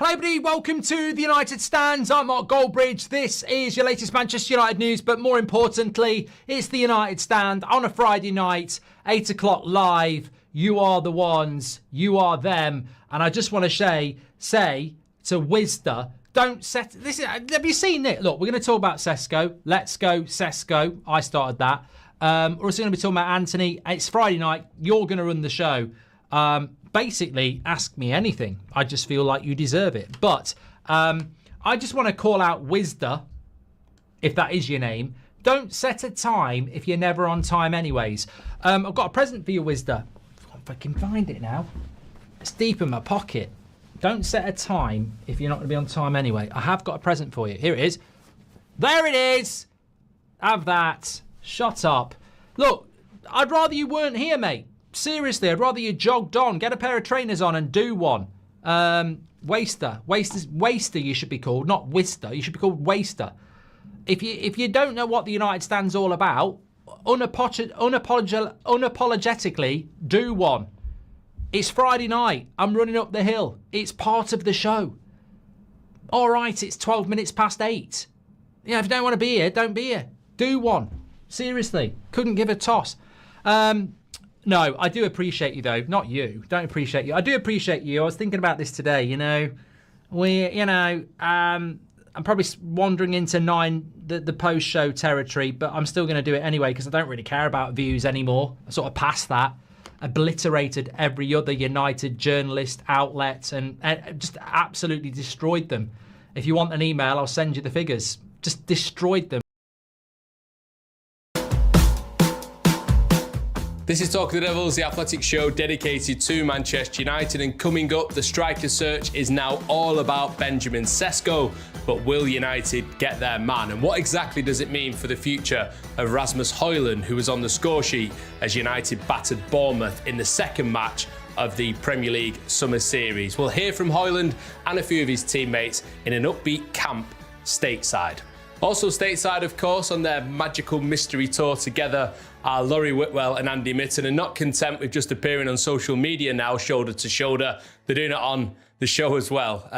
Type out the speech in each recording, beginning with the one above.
Hello everybody, welcome to the United Stands. I'm Mark Goldbridge. This is your latest Manchester United news, but more importantly, it's the United Stand on a Friday night, 8 o'clock live. You are the ones, you are them. And I just want to say to Wisda, don't set this. Have you seen it? Look, we're going to talk about Sesko. Let's go, Sesko. I started that. We're also going to be talking about Anthony. It's Friday night. You're going to run the show. Basically, ask me anything. I just feel like you deserve it. But I just want to call out Wisda, if that is your name. Don't set a time if you're never on time anyways. I've got a present for you, Wisda. If I can find it now. It's deep in my pocket. Don't set a time if you're not going to be on time anyway. I have got a present for you. Here it is. There it is. Have that. Shut up. Look, I'd rather you weren't here, mate. Seriously, I'd rather you jogged on. Get a pair of trainers on and do one. Waster. Waster you should be called, not Wister. You should be called Waster. If you don't know what the United Stand's all about, unapologetically do one. It's Friday night. I'm running up the hill. It's part of the show. All right, it's 12 minutes past 8. Yeah, if you don't want to be here, don't be here. Do one. Seriously. Couldn't give a toss. No, I do appreciate you, though. Not you. Don't appreciate you. I do appreciate you. I was thinking about this today, you know. I'm probably wandering into the post-show territory, but I'm still going to do it anyway because I don't really care about views anymore. I sort of passed that. Obliterated every other United journalist outlet and just absolutely destroyed them. If you want an email, I'll send you the figures. Just destroyed them. This is Talk of the Devils, the athletic show dedicated to Manchester United, and coming up, the striker search is now all about Benjamin Sesko, but will United get their man? And what exactly does it mean for the future of Rasmus Højlund, who was on the score sheet as United battered Bournemouth in the second match of the Premier League Summer Series? We'll hear from Højlund and a few of his teammates in an upbeat camp stateside. Also stateside, of course, on their magical mystery tour together are Laurie Whitwell and Andy Mitten, and not content with just appearing on social media now, shoulder to shoulder, they're doing it on the show as well.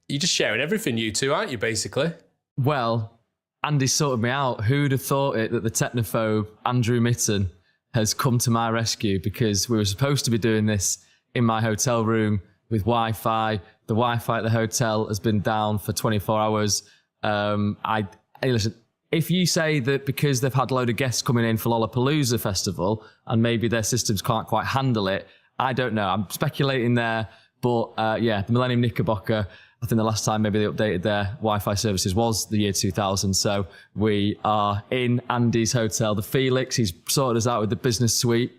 You're just sharing everything, you two, aren't you, basically? Well, Andy sorted me out. Who'd have thought it that the technophobe Andrew Mitten has come to my rescue, because we were supposed to be doing this in my hotel room with Wi-Fi. The Wi-Fi at the hotel has been down for 24 hours. Hey, listen, if you say that because they've had a load of guests coming in for Lollapalooza Festival and maybe their systems can't quite handle it, I don't know. I'm speculating there. But the Millennium Knickerbocker, I think the last time maybe they updated their Wi-Fi services was the year 2000. So we are in Andy's hotel, the Felix. He's sorted us out with the business suite.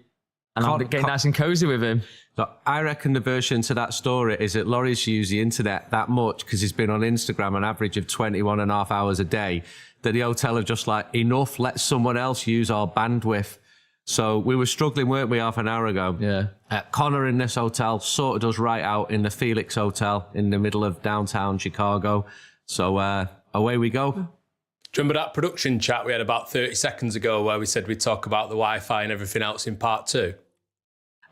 And I'm getting nice and cozy with him. Look, I reckon the version to that story is that Laurie's used the internet that much because he's been on Instagram an average of 21 and a half hours a day, that the hotel have just like, enough, let someone else use our bandwidth. So we were struggling, weren't we, half an hour ago? Yeah. Connor in this hotel sorted us right out in the Felix Hotel in the middle of downtown Chicago. So away we go. Do you remember that production chat we had about 30 seconds ago where we said we'd talk about the Wi-Fi and everything else in part 2?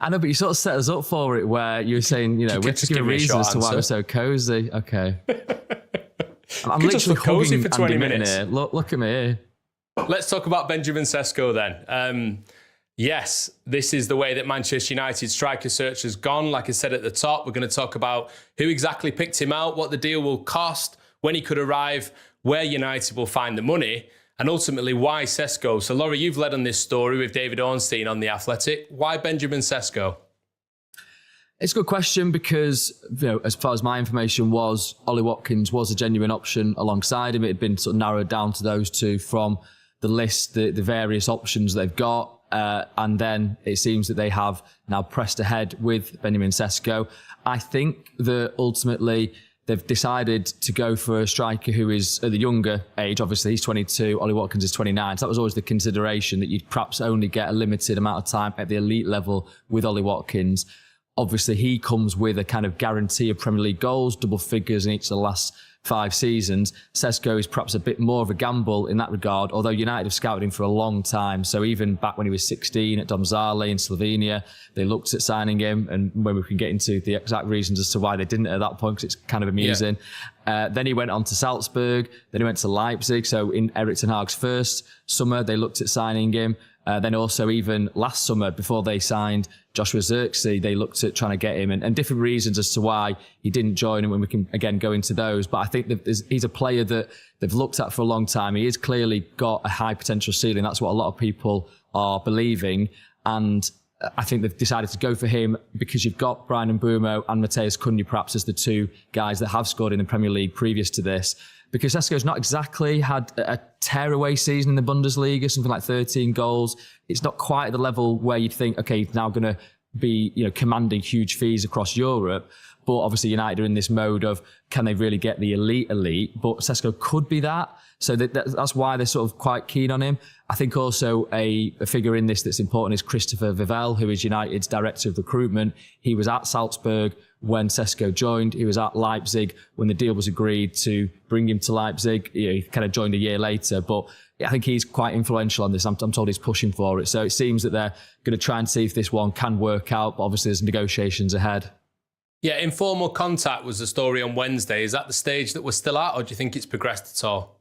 I know, but you sort of set us up for it where you were saying, you know, we have to give a reason as to why we're so cozy. Okay. I'm literally cozy for 20 minutes. Here. Look at me here. Let's talk about Benjamin Sesko then. Yes, this is the way that Manchester United striker search has gone. Like I said at the top, we're going to talk about who exactly picked him out, what the deal will cost, when he could arrive, where United will find the money, and ultimately why Sesko. So, Laurie, you've led on this story with David Ornstein on The Athletic. Why Benjamin Sesko? It's a good question because, you know, as far as my information was, Ollie Watkins was a genuine option alongside him. It had been sort of narrowed down to those two from the list, the various options they've got. And then it seems that they have now pressed ahead with Benjamin Sesko. I think that ultimately they've decided to go for a striker who is at the younger age. Obviously, he's 22. Ollie Watkins is 29. So that was always the consideration, that you'd perhaps only get a limited amount of time at the elite level with Ollie Watkins. obviously he comes with a kind of guarantee of Premier League goals, double figures in each of the last 5 seasons. Sesko is perhaps a bit more of a gamble in that regard, although United have scouted him for a long time. So even back when he was 16 at Domžale in Slovenia, they looked at signing him, and when we can get into the exact reasons as to why they didn't at that point, because it's kind of amusing. Then he went on to Salzburg, then he went to Leipzig. So in Erik ten Hag's first summer, they looked at signing him. Then also even last summer, before they signed Joshua Zirkzee, they looked at trying to get him, and different reasons as to why he didn't join, and when we can again go into those. But I think that he's a player that they've looked at for a long time. He has clearly got a high potential ceiling. That's what a lot of people are believing. And I think they've decided to go for him because you've got Bryan Mbeumo and Matheus Cunha perhaps as the 2 guys that have scored in the Premier League previous to this. Because Sesko's not exactly had a tearaway season in the Bundesliga, something like 13 goals. It's not quite at the level where you'd think, okay, he's now going to be, commanding huge fees across Europe. But obviously United are in this mode of, can they really get the elite? But Sesko could be that. So that's why they're sort of quite keen on him. I think also a figure in this that's important is Christopher Vivell, who is United's director of recruitment. He was at Salzburg when Sesko joined. He was at Leipzig when the deal was agreed to bring him to Leipzig. He kind of joined a year later, but I think he's quite influential on this. I'm told he's pushing for it. So it seems that they're going to try and see if this one can work out, but obviously there's negotiations ahead. Yeah, informal contact was the story on Wednesday. Is that the stage that we're still at, or do you think it's progressed at all?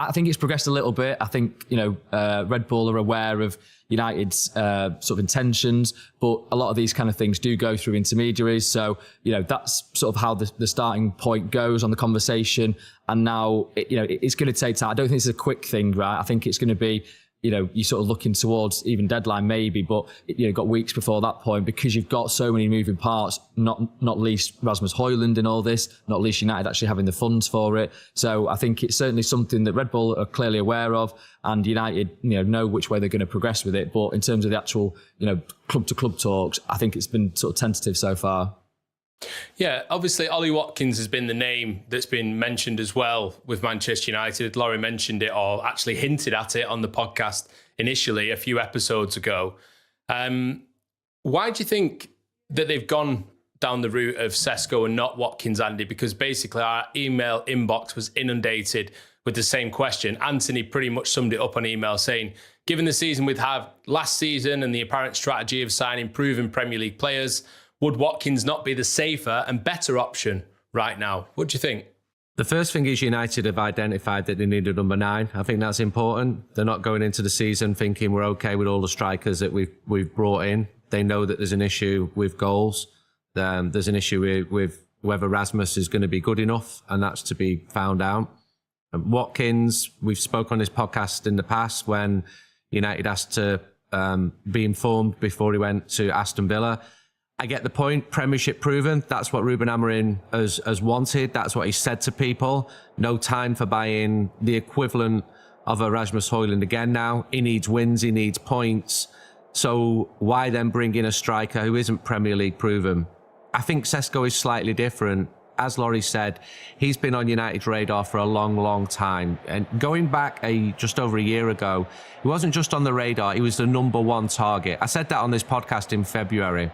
I think it's progressed a little bit. I think, Red Bull are aware of United's sort of intentions, but a lot of these kind of things do go through intermediaries. So, that's sort of how the starting point goes on the conversation. And now, it's going to take time. I don't think it's a quick thing, right? I think it's going to be, you're sort of looking towards even deadline maybe, but got weeks before that point because you've got so many moving parts, not least Rasmus Højlund in all this, not least United actually having the funds for it. So I think it's certainly something that Red Bull are clearly aware of, and United, know which way they're going to progress with it. But in terms of the actual, club to club talks, I think it's been sort of tentative so far. Yeah, obviously Ollie Watkins has been the name that's been mentioned as well with Manchester United. Laurie mentioned it, or actually hinted at it on the podcast initially a few episodes ago. Why do you think that they've gone down the route of Sesko and not Watkins, Andy? Because basically our email inbox was inundated with the same question. Anthony pretty much summed it up on email saying, given the season we'd have last season and the apparent strategy of signing proven Premier League players, would Watkins not be the safer and better option right now? What do you think? The first thing is United have identified that they need a number 9. I think that's important. They're not going into the season thinking we're okay with all the strikers that we've brought in. They know that there's an issue with goals. There's an issue with whether Rasmus is going to be good enough, and that's to be found out. And Watkins, we've spoke on this podcast in the past when United asked to be informed before he went to Aston Villa. I get the point. Premiership proven. That's what Ruben Amorim has wanted. That's what he said to people. No time for buying the equivalent of a Rasmus Højlund again now. He needs wins. He needs points. So why then bring in a striker who isn't Premier League proven? I think Sesko is slightly different. As Laurie said, he's been on United's radar for a long, long time. And going back just over a year ago, he wasn't just on the radar. He was the number 1 target. I said that on this podcast in February.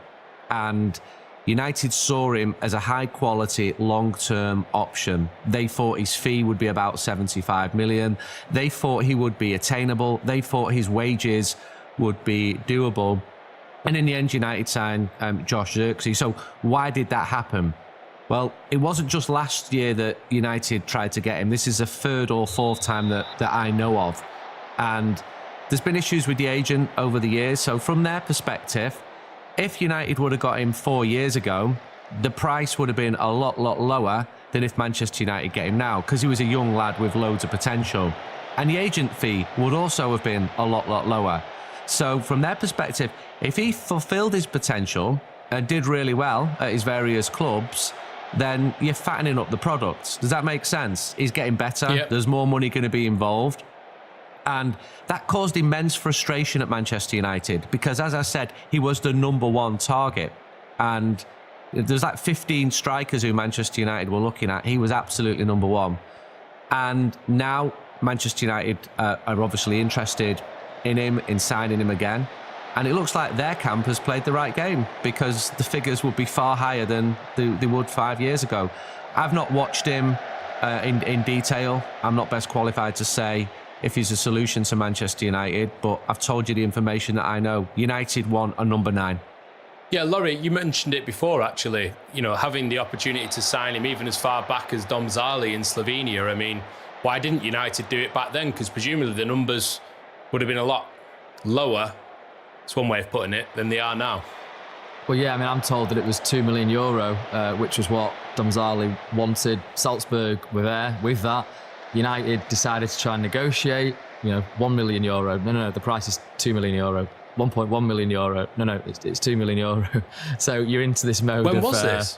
And United saw him as a high-quality, long-term option. They thought his fee would be about 75 million. They thought he would be attainable. They thought his wages would be doable. And in the end, United signed Josh Zirkzee. So why did that happen? Well, it wasn't just last year that United tried to get him. This is the 3rd or 4th time that I know of. And there's been issues with the agent over the years. So from their perspective, if United would have got him 4 years ago, the price would have been a lot lower than if Manchester United get him now, because he was a young lad with loads of potential. And the agent fee would also have been a lot lower. So from their perspective, if he fulfilled his potential and did really well at his various clubs, then you're fattening up the product. Does that make sense? He's getting better. Yep. There's more money going to be involved. And that caused immense frustration at Manchester United because, as I said, he was the number 1 target. And there's like 15 strikers who Manchester United were looking at. He was absolutely number 1. And now Manchester United are obviously interested in him, in signing him again. And it looks like their camp has played the right game, because the figures would be far higher than they would 5 years ago. I've not watched him in detail. I'm not best qualified to say if he's a solution to Manchester United, but I've told you the information that I know. United want a number 9. Yeah, Laurie, you mentioned it before, actually. You know, having the opportunity to sign him even as far back as Domžale in Slovenia. I mean, why didn't United do it back then? Because presumably the numbers would have been a lot lower, it's one way of putting it, than they are now. Well, yeah, I mean, I'm told that it was €2 million, which was what Domžale wanted. Salzburg were there with that. United decided to try and negotiate, €1 million. No, the price is €2 million. €1.1 million. No, it's €2 million. So you're into this mode. When was this?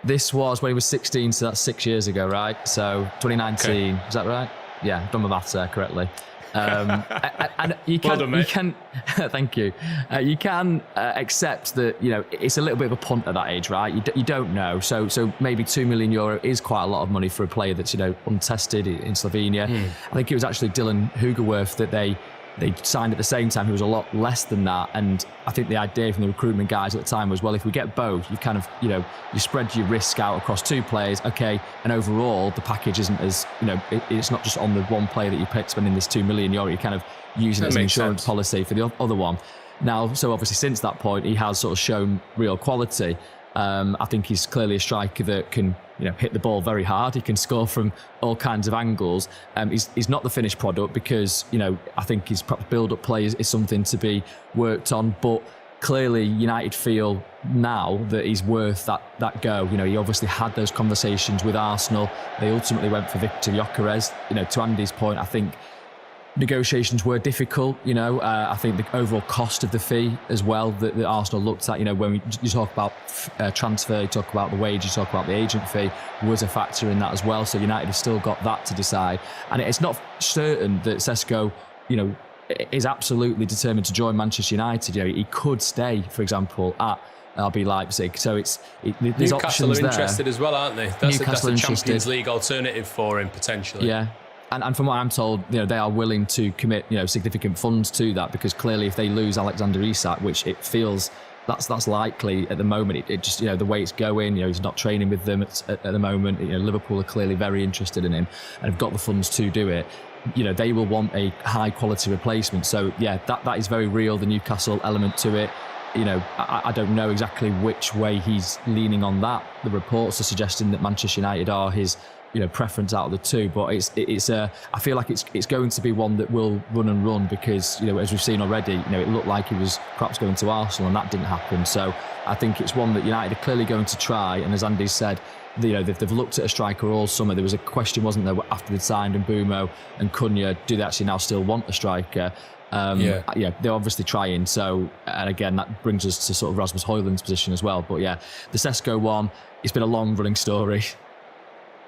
This was when he was 16, so that's 6 years ago, right? So 2019, Is that right? Yeah, I've done my maths there correctly. And you can, well done, you can, thank you. You can accept that it's a little bit of a punt at that age, right? You don't know, so maybe €2 million is quite a lot of money for a player that's untested in Slovenia. I think it was actually Dylan Hugerworth that they signed at the same time, who was a lot less than that. And I think the idea from the recruitment guys at the time was, well, if we get both, you kind of, you spread your risk out across 2 players, okay, and overall the package isn't as, it's not just on the one player that you pick spending this €2 million, you're kind of using it as an insurance policy for the other one. Now, so obviously since that point, he has sort of shown real quality. I think he's clearly a striker that can, hit the ball very hard. He can score from all kinds of angles. He's not the finished product because, I think his build-up play is something to be worked on. But clearly, United feel now that he's worth that go. He obviously had those conversations with Arsenal. They ultimately went for Victor Gyökeres. To Andy's point, I think negotiations were difficult. I think the overall cost of the fee as well that Arsenal looked at, when you talk about transfer, you talk about the wage, you talk about the agent fee, was a factor in that as well. So United have still got that to decide. And it's not certain that Sesko, is absolutely determined to join Manchester United. He could stay, for example, at RB Leipzig. So there's Newcastle options there. Newcastle are interested as well, aren't they? That's a Champions interested. League alternative for him, potentially. Yeah. And from what I'm told, they are willing to commit, significant funds to that, because clearly if they lose Alexander Isak, which it feels that's likely at the moment, it just, the way it's going, he's not training with them at the moment. Liverpool are clearly very interested in him and have got the funds to do it. They will want a high quality replacement. So yeah, that is very real, the Newcastle element to it. I don't know exactly which way he's leaning on that. The reports are suggesting that Manchester United are his preference out of the 2, but I feel like it's going to be one that will run because as we've seen already, it looked like he was perhaps going to Arsenal and that didn't happen. So I think it's one that United are clearly going to try. And as Andy said, they've looked at a striker all summer. There was a question, wasn't there, after they'd signed Mbeumo and Cunha, do they actually now still want a striker? They're obviously trying. So, and again, that brings us to sort of Rasmus Højlund's position as well. But yeah, the Sesko one, it's been a long running story.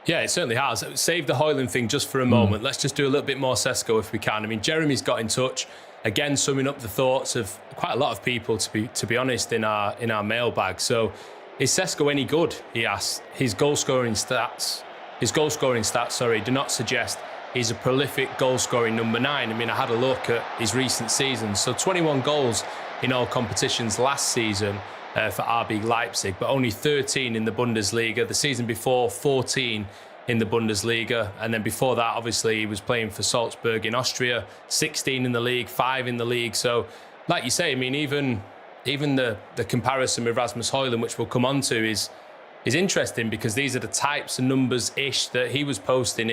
Yeah, it certainly has. Save the Højlund thing just for a moment. Let's just do a little bit more Sesko if we can. I mean, Jeremy's got in touch, again summing up the thoughts of quite a lot of people, to be honest, in our mailbag. So, is Sesko any good? He asked. His goal scoring stats, do not suggest he's a prolific goal scoring number 9. I mean, I had a look at his recent seasons. So 21 goals in all competitions last season. For RB Leipzig, but only 13 in the Bundesliga. The season before, 14 in the Bundesliga. And then before that, obviously, he was playing for Salzburg in Austria, 16 in the league, 5 in the league. So, like you say, I mean, even the comparison with Rasmus Højlund, which we'll come on to, is interesting, because these are the types of numbers-ish that he was posting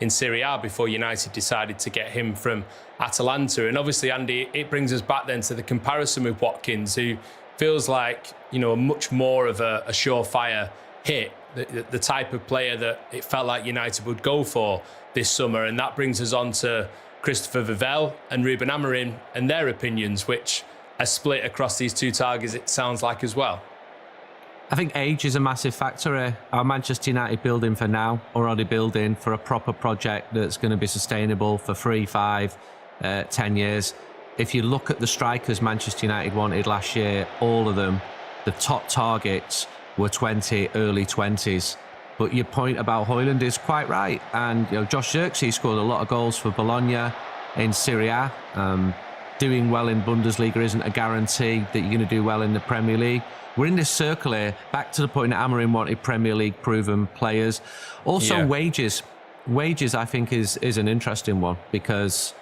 in Serie A before United decided to get him from Atalanta. And obviously, Andy, it brings us back then to the comparison with Watkins, who feels like, a much more of a surefire hit, the type of player that it felt like United would go for this summer. And that brings us on to Christopher Vivell and Ruben Amorim and their opinions, which are split across these 2 targets, it sounds like, as well. I think age is a massive factor here. Are Manchester United building for now, or are they building for a proper project that's going to be sustainable for 3, 5, 10 years? If you look at the strikers Manchester United wanted last year, all of them, the top targets were 20, early 20s. But your point about Højlund is quite right. And Josh Zirkzee scored a lot of goals for Bologna in Serie A. doing well in Bundesliga isn't a guarantee that you're going to do well in the Premier League. We're in this circle here, back to the point that Amorim wanted Premier League proven players. Also, wages. Wages, I think, is an interesting one, because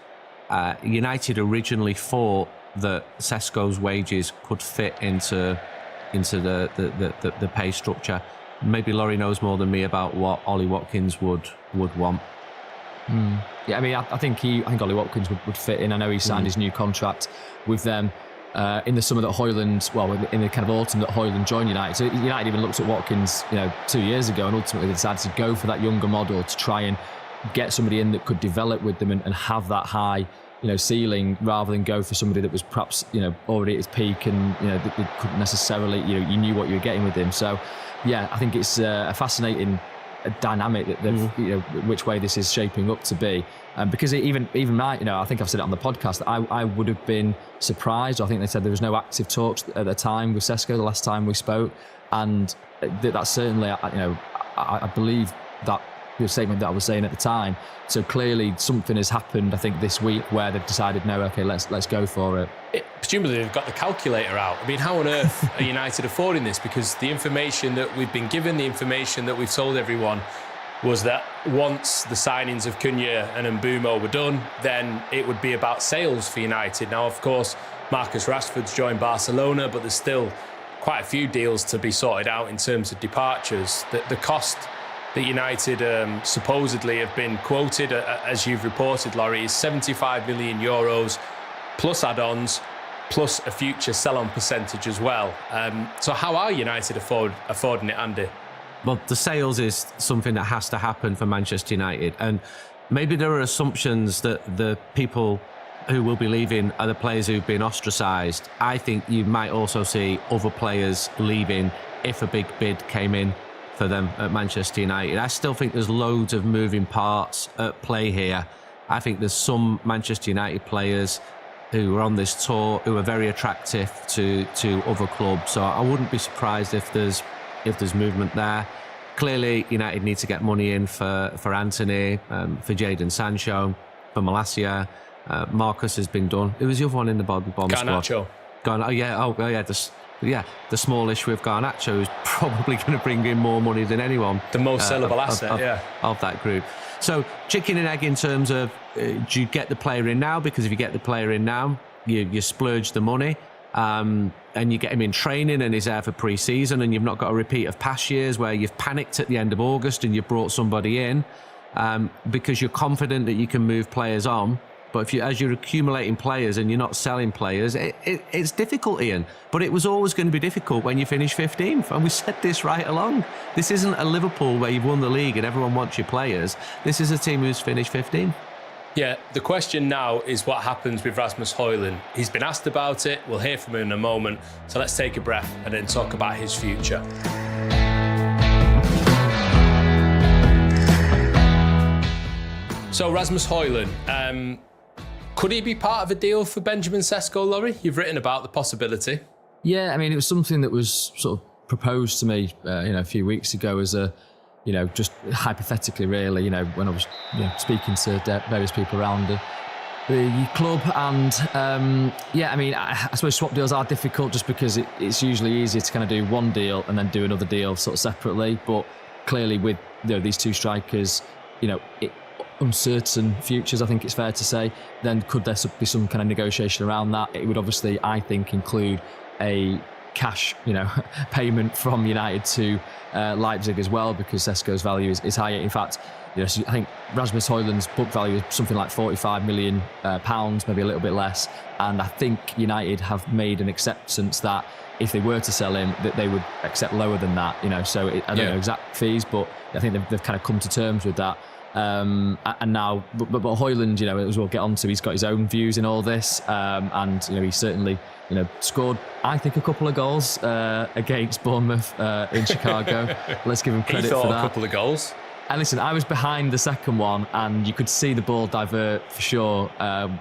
United originally thought that Sesko's wages could fit into the pay structure. Maybe Laurie knows more than me about what Ollie Watkins would want. Yeah, I mean, I think Ollie Watkins would fit in. I know he signed his new contract with them in the summer that Højlund, in the kind of autumn that Højlund joined United. So United even looked at Watkins, 2 years ago, and ultimately they decided to go for that younger model to try and get somebody in that could develop with them and have that high, ceiling, rather than go for somebody that was perhaps, already at his peak and, that couldn't necessarily, you knew what you were getting with him. So, yeah, I think it's a fascinating dynamic that which way this is shaping up to be, because even my, I think I've said it on the podcast that I would have been surprised. I think they said there was no active talks at the time with Sesko the last time we spoke, and that's certainly I believe that the statement that I was saying at the time. So clearly something has happened, I think, this week where they've decided, no, okay, let's go for it. Presumably they've got the calculator out. I mean, how on earth are United affording this? Because the information that we've been given, the information that we've told everyone, was that once the signings of Cunha and Mbeumo were done, then it would be about sales for United. Now, of course, Marcus Rashford's joined Barcelona, but there's still quite a few deals to be sorted out in terms of departures. The cost that United supposedly have been quoted, as you've reported, Laurie, is 75 million euros plus add-ons, plus a future sell-on percentage as well. So how are United affording it, Andy? Well, the sales is something that has to happen for Manchester United. And maybe there are assumptions that the people who will be leaving are the players who've been ostracised. I think you might also see other players leaving if a big bid came in for them at Manchester United. I still think there's loads of moving parts at play here. I think there's some Manchester United players who are on this tour who are very attractive to other clubs. So I wouldn't be surprised if there's movement there. Clearly, United need to get money in for Anthony, for Jadon Sancho, for Malacia. Marcus has been done. Who was the other one in the bomb squad? Garnacho. The small issue with Garnacho is probably going to bring in more money than anyone. The most sellable asset, of that group. So chicken and egg in terms of do you get the player in now? Because if you get the player in now, you splurge the money, and you get him in training and he's there for pre-season, and you've not got a repeat of past years where you've panicked at the end of August and you've brought somebody in because you're confident that you can move players on. But as you're accumulating players and you're not selling players, it's difficult, Ian. But it was always going to be difficult when you finish 15th. And we said this right along. This isn't a Liverpool where you've won the league and everyone wants your players. This is a team who's finished 15th. Yeah, the question now is what happens with Rasmus Højlund. He's been asked about it. We'll hear from him in a moment. So let's take a breath and then talk about his future. So Rasmus Højlund, could he be part of a deal for Benjamin Sesko, Laurie? You've written about the possibility. Yeah, I mean, it was something that was sort of proposed to me, a few weeks ago as a, just hypothetically, really, when I was speaking to various people around the club. And, I suppose swap deals are difficult just because it's usually easier to kind of do one deal and then do another deal sort of separately. But clearly with these two strikers, uncertain futures, I think it's fair to say, then could there be some kind of negotiation around that? It would obviously, I think, include a cash, payment from United to Leipzig as well, because Sesko's value is higher. In fact, I think Rasmus Højlund's book value is something like £45 million, maybe a little bit less. And I think United have made an acceptance that if they were to sell him, that they would accept lower than that. So I don't know exact fees, but I think they've kind of come to terms with that. And now, but Højlund, as we'll get on to, he's got his own views in all this, and he certainly, scored, I think, a couple of goals against Bournemouth in Chicago. Let's give him credit for that. A couple of goals. And listen, I was behind the second one, and you could see the ball divert for sure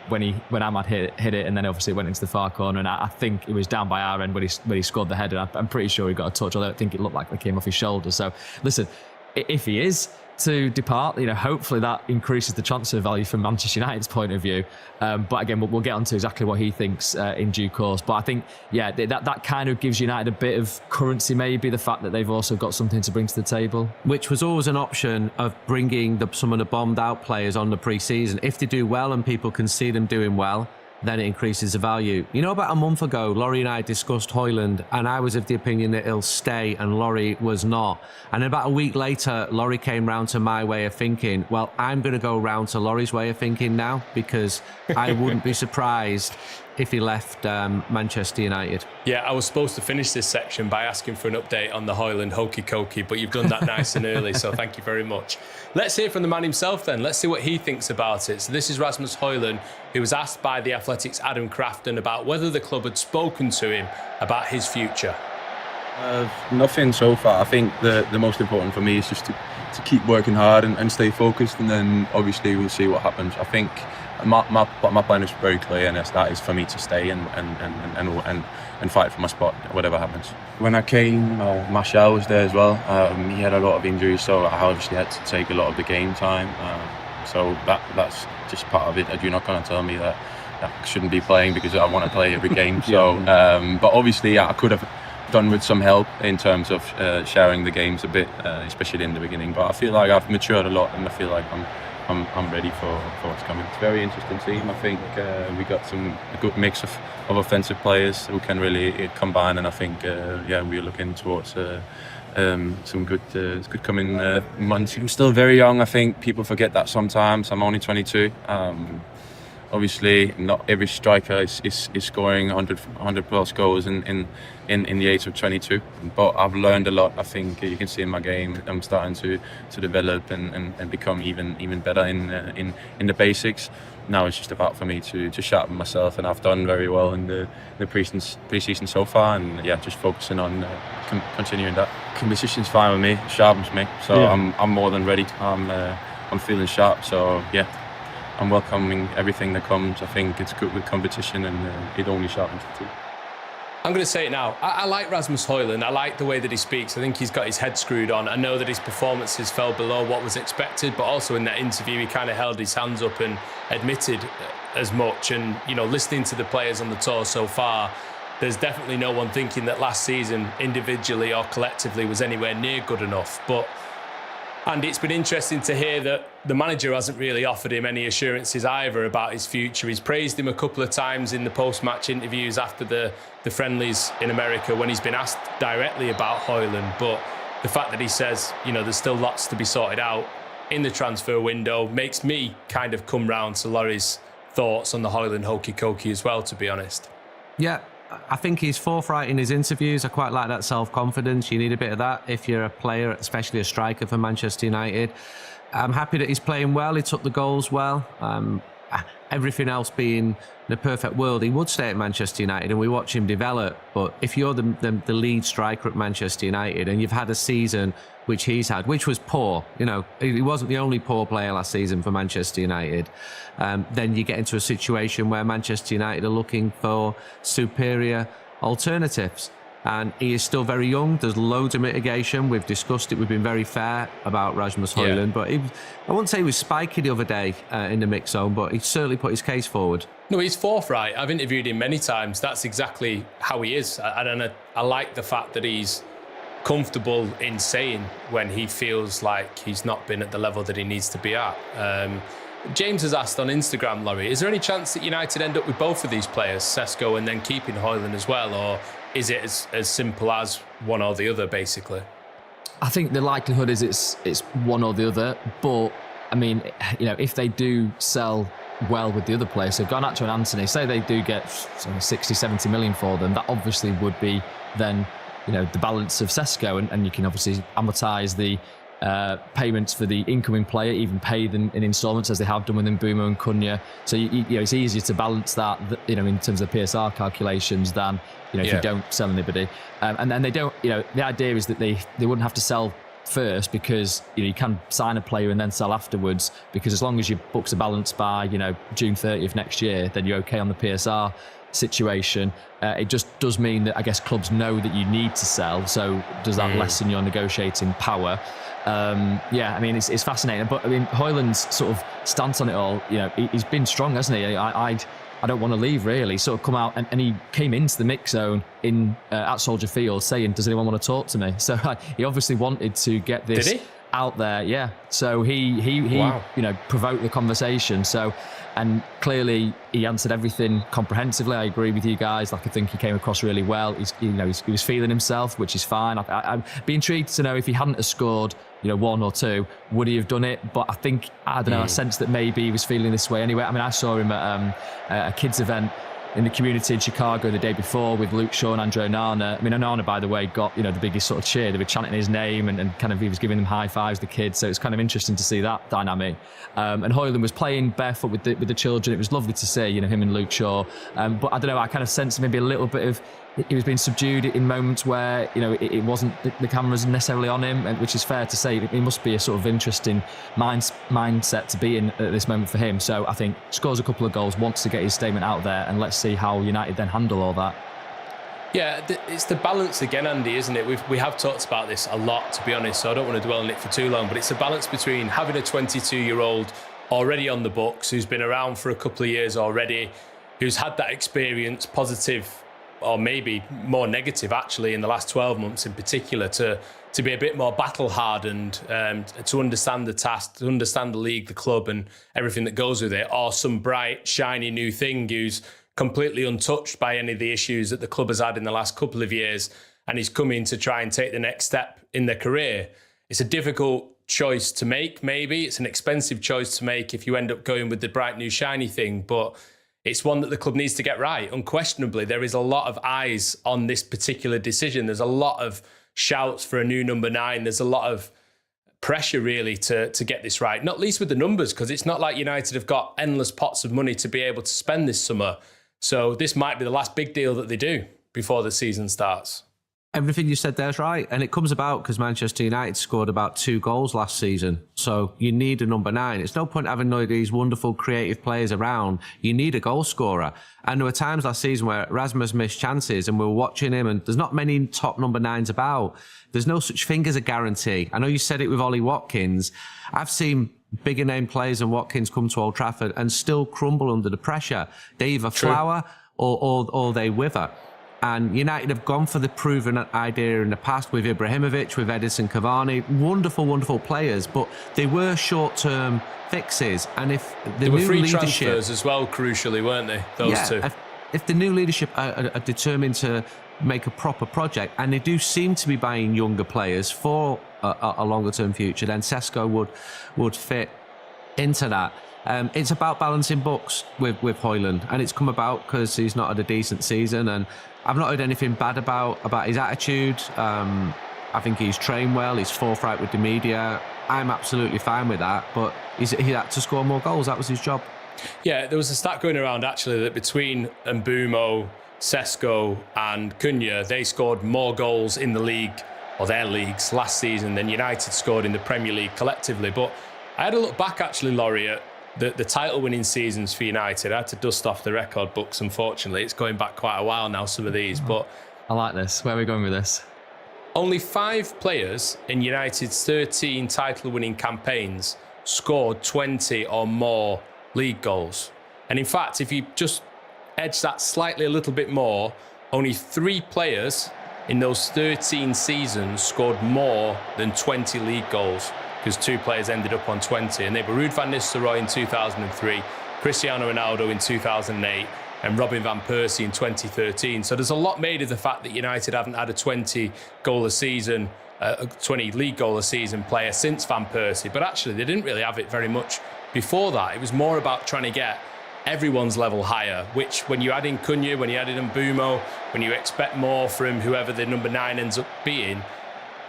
when Ahmad hit it, and then obviously it went into the far corner. And I think it was down by our end when he scored the header. I'm pretty sure he got a touch, although I don't think it looked like it came off his shoulder. So listen, if he is to depart, hopefully that increases the transfer value from Manchester United's point of view. But again, we'll get on to exactly what he thinks in due course. But I think, that kind of gives United a bit of currency, maybe, the fact that they've also got something to bring to the table. Which was always an option of bringing some of the bombed out players on the pre-season. If they do well and people can see them doing well, then it increases the value. About a month ago, Laurie and I discussed Højlund, and I was of the opinion that he'll stay, and Laurie was not. And about a week later, Laurie came round to my way of thinking. Well, I'm going to go round to Laurie's way of thinking now, because I wouldn't be surprised if he left Manchester United. Yeah, I was supposed to finish this section by asking for an update on the Højlund hokey cokey, but you've done that nice and early, so thank you very much. Let's hear from the man himself then. Let's see what he thinks about it. So this is Rasmus Højlund, who was asked by The Athletic's Adam Crafton about whether the club had spoken to him about his future. Nothing so far. I think the most important for me is just to keep working hard and stay focused, and then obviously we'll see what happens. I think my plan is very clear, and that is for me to stay and fight for my spot, whatever happens. When I came, Martial was there as well. He had a lot of injuries, so I obviously had to take a lot of the game time. So that's just part of it. You're not going to tell me that I shouldn't be playing because I want to play every game. So, but obviously, I could have done with some help in terms of sharing the games a bit, especially in the beginning. But I feel like I've matured a lot, and I feel like I'm ready for what's coming. It's a very interesting team. I think we got a good mix of offensive players who can really combine, and I think we're looking towards some good coming months. I'm still very young. I think people forget that sometimes. I'm only 22. Obviously, not every striker is scoring 100 plus goals in the age of 22. But I've learned a lot. I think you can see in my game, I'm starting to develop and become even better in the basics. Now it's just about for me to sharpen myself, and I've done very well in the pre-season so far, and just focusing on continuing that. Competition's fine with me, sharpens me, so I'm more than ready. I'm feeling sharp, so I'm welcoming everything that comes. I think it's good with competition, and it only sharpens the team. I'm going to say it now. I like Rasmus Højlund. I like the way that he speaks. I think he's got his head screwed on. I know that his performances fell below what was expected, but also in that interview, he kind of held his hands up and admitted as much. And, listening to the players on the tour so far, there's definitely no one thinking that last season, individually or collectively, was anywhere near good enough. And it's been interesting to hear that the manager hasn't really offered him any assurances either about his future. He's praised him a couple of times in the post-match interviews after the friendlies in America when he's been asked directly about Højlund. But the fact that he says, there's still lots to be sorted out in the transfer window makes me kind of come round to Laurie's thoughts on the Højlund hokey cokey as well, to be honest. Yeah. I think he's forthright in his interviews. I quite like that self-confidence. You need a bit of that if you're a player, especially a striker for Manchester United. I'm happy that he's playing well. He took the goals well. Everything else being the perfect world, he would stay at Manchester United and we watch him develop. But if you're the lead striker at Manchester United and you've had a season which he's had, which was poor, he wasn't the only poor player last season for Manchester United, then you get into a situation where Manchester United are looking for superior alternatives. And he is still very young. There's loads of mitigation. We've discussed it. We've been very fair about Rasmus Højlund. But I wouldn't say he was spiky the other day in the mix zone, but he certainly put his case forward. No, he's forthright. I've interviewed him many times. That's exactly how he is. And I like the fact that he's comfortable in saying when he feels like he's not been at the level that he needs to be at. James has asked on Instagram, Laurie, is there any chance that United end up with both of these players, Sesko and then keeping Højlund as well? Or is it as simple as one or the other, basically? I think the likelihood is it's one or the other. But, I mean, if they do sell well with the other players, so Garnacho and Antony, say they do get 60, 70 million for them, that obviously would be then, the balance of Sesko, and you can obviously amortise the payments for the incoming player, even pay them in instalments as they have done with Mbeumo and Cunha. So it's easier to balance that, in terms of PSR calculations than if you don't sell anybody. And then they don't. The idea is that they wouldn't have to sell first because you can sign a player and then sell afterwards, because as long as your books are balanced by June 30th next year, then you're okay on the PSR situation. It just does mean that I guess clubs know that you need to sell. So does that lessen your negotiating power? Yeah, I mean, it's fascinating. But I mean, Højlund's sort of stance on it all, you know, he's been strong, hasn't he? I don't want to leave, really. Sort of come out and he came into the mix zone at Soldier Field saying, does anyone want to talk to me? So he obviously wanted to get this out there. Yeah. So he Wow. you know, provoked the conversation. So, and clearly he answered everything comprehensively. I agree with you guys. Like, I think he came across really well. He was feeling himself, which is fine. I'd be intrigued to know if he hadn't have scored, you know, 1 or 2, would he have done it? But I think, I don't know, I sense that maybe he was feeling this way anyway. I mean, I saw him at a kids event in the community in Chicago the day before with Luke Shaw and Andre Onana. I mean, Onana, by the way, got, you know, the biggest sort of cheer. They were chanting his name and kind of, he was giving them high fives, the kids. So it's kind of interesting to see that dynamic. And Højlund was playing barefoot with the children. It was lovely to see, you know, him and Luke Shaw. But I don't know, I kind of sensed maybe a little bit of, he was being subdued in moments where, you know, it wasn't the cameras necessarily on him, which is fair to say. It must be a sort of interesting mindset to be in at this moment for him. So I think scores a couple of goals, wants to get his statement out there, and let's see how United then handle all that. Yeah, it's the balance again, Andy, isn't it? We have talked about this a lot, to be honest, so I don't want to dwell on it for too long, but it's a balance between having a 22-year-old already on the books, who's been around for a couple of years already, who's had that experience, positive or maybe more negative actually in the last 12 months in particular, to be a bit more battle hardened, to understand the task, to understand the league, the club and everything that goes with it, or some bright, shiny new thing who's completely untouched by any of the issues that the club has had in the last couple of years and he's coming to try and take the next step in their career. It's a difficult choice to make, maybe. It's an expensive choice to make if you end up going with the bright new shiny thing, but it's one that the club needs to get right. Unquestionably, there is a lot of eyes on this particular decision. There's a lot of shouts for a new number 9. There's a lot of pressure, really, to get this right, not least with the numbers, because it's not like United have got endless pots of money to be able to spend this summer. So this might be the last big deal that they do before the season starts. Everything you said there is right. And it comes about because Manchester United scored about 2 goals last season. So you need a number 9. It's no point having none of these wonderful creative players around. You need a goal scorer. And there were times last season where Rasmus missed chances and we were watching him and there's not many top number 9s about. There's no such thing as a guarantee. I know you said it with Ollie Watkins. I've seen bigger name players than Watkins come to Old Trafford and still crumble under the pressure. They either flower or they wither. And United have gone for the proven idea in the past with Ibrahimovic, with Edinson Cavani. Wonderful, wonderful players, but they were short-term fixes. And if the they were new free leadership, transfers as well, crucially, weren't they? Those two. If the new leadership are determined to make a proper project, and they do seem to be buying younger players for a longer-term future, then Sesko would fit into that. It's about balancing books with Højlund, and it's come about because he's not had a decent season, and I've not heard anything bad about his attitude. I think he's trained well, he's forthright with the media. I'm absolutely fine with that, but he had to score more goals. That was his job. Yeah, there was a stat going around actually that between Mbeumo, Sesko and Cunha, they scored more goals in the league, or their leagues, last season than United scored in the Premier League collectively. But I had a look back actually, Laurie, at the title-winning seasons for United. I had to dust off the record books, unfortunately. It's going back quite a while now, some of these. But I like this. Where are we going with this? Only 5 players in United's 13 title-winning campaigns scored 20 or more league goals. And in fact, if you just edge that slightly a little bit more, only 3 players in those 13 seasons scored more than 20 league goals, because 2 players ended up on 20, and they were Ruud van Nistelrooy in 2003, Cristiano Ronaldo in 2008, and Robin van Persie in 2013. So there's a lot made of the fact that United haven't had a 20 goal a season, a 20 league goal a season player since Van Persie, but actually they didn't really have it very much before that. It was more about trying to get everyone's level higher, which when you add in Cunha, when you add in Mbeumo, when you expect more from whoever the number 9 ends up being,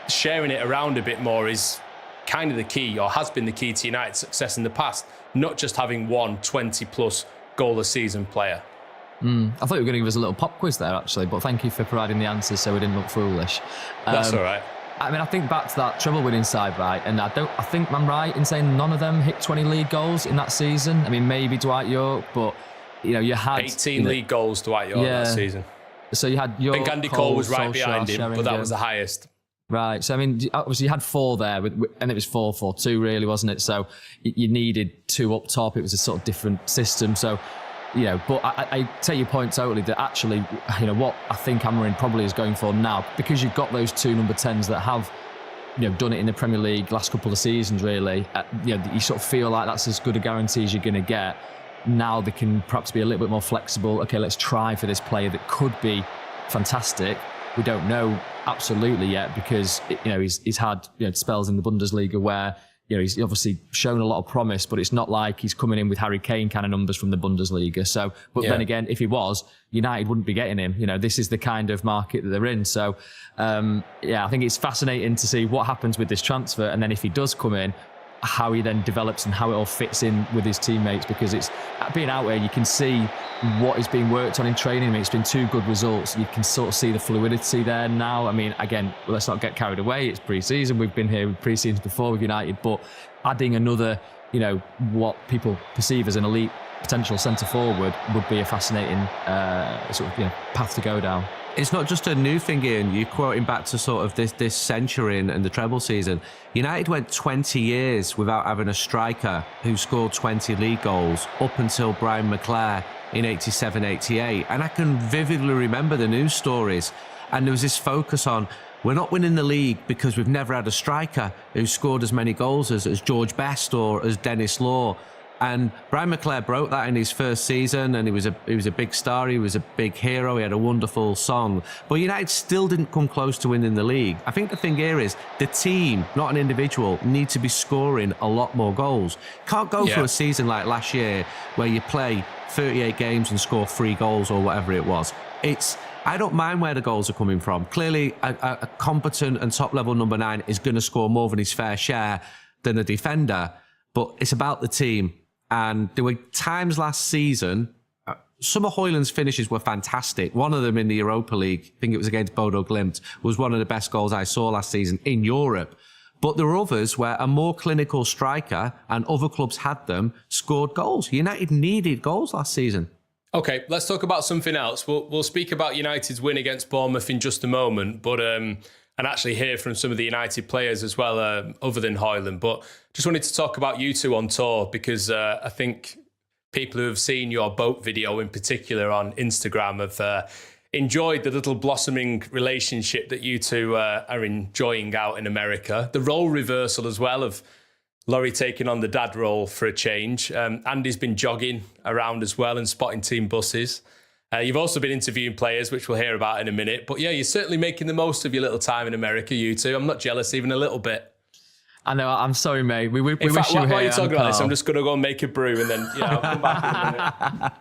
sharing it around a bit more is kind of the key, or has been the key to United's success in the past, not just having one 20-plus goal a season player. I thought you were going to give us a little pop quiz there, actually, but thank you for providing the answers so we didn't look foolish. That's all right. I mean, I think back to that treble-winning side, right? And I think I'm right in saying none of them hit 20 league goals in that season. I mean, maybe Dwight York, but you had 18 league goals, Dwight Yorke, that season. So you had your. I think Andy Cole was right behind him, but that was the highest. Right. So, I mean, obviously you had 4 there, and it was 4-4-2 really, wasn't it? So you needed 2 up top. It was a sort of different system. So, but I take your point totally that actually, what I think Amorim probably is going for now, because you've got those 2 number 10s that have, done it in the Premier League last couple of seasons, really. You sort of feel like that's as good a guarantee as you're going to get. Now they can perhaps be a little bit more flexible. Okay, let's try for this player that could be fantastic. We don't know absolutely yet because he's had spells in the Bundesliga where he's obviously shown a lot of promise, but it's not like he's coming in with Harry Kane kind of numbers from the Bundesliga. So, but then again, if he was, United wouldn't be getting him. This is the kind of market that they're in. So, I think it's fascinating to see what happens with this transfer, and then if he does come in, how he then develops and how it all fits in with his teammates, because it's being out there, you can see what is being worked on in training. I mean, it's been 2 good results. You can sort of see the fluidity there now. I mean, again, let's not get carried away. It's pre-season. We've been here with pre-seasons before with United, but adding another, what people perceive as an elite potential centre forward would be a fascinating path to go down. It's not just a new thing, Ian. You're quoting back to sort of this century and the treble season. United went 20 years without having a striker who scored 20 league goals up until Brian McClair in 87-88. And I can vividly remember the news stories. And there was this focus on, we're not winning the league because we've never had a striker who scored as many goals as George Best or as Dennis Law. And Brian McClair broke that in his first season, and he was a big star. He was a big hero. He had a wonderful song. But United still didn't come close to winning the league. I think the thing here is the team, not an individual, need to be scoring a lot more goals. Can't go for a season like last year where you play 38 games and score 3 goals or whatever it was. I don't mind where the goals are coming from. Clearly, a competent and top-level number 9 is going to score more than his fair share than a defender. But it's about the team. And there were times last season, some of Højlund's finishes were fantastic. One of them in the Europa League, I think it was against Bodo Glimt, was one of the best goals I saw last season in Europe. But there were others where a more clinical striker, and other clubs had them, scored goals. United needed goals last season. Okay, let's talk about something else. We'll speak about United's win against Bournemouth in just a moment, but and actually hear from some of the United players as well, other than Højlund. But just wanted to talk about you 2 on tour, because I think people who have seen your boat video in particular on Instagram have enjoyed the little blossoming relationship that you 2 are enjoying out in America. The role reversal as well of Laurie taking on the dad role for a change. Andy's been jogging around as well and spotting team buses. You've also been interviewing players, which we'll hear about in a minute. But yeah, you're certainly making the most of your little time in America, you 2. I'm not jealous even a little bit. I know, I'm sorry, mate. We wish you while here. you're talking about this, I'm just going to go and make a brew and then I'll come back in a minute.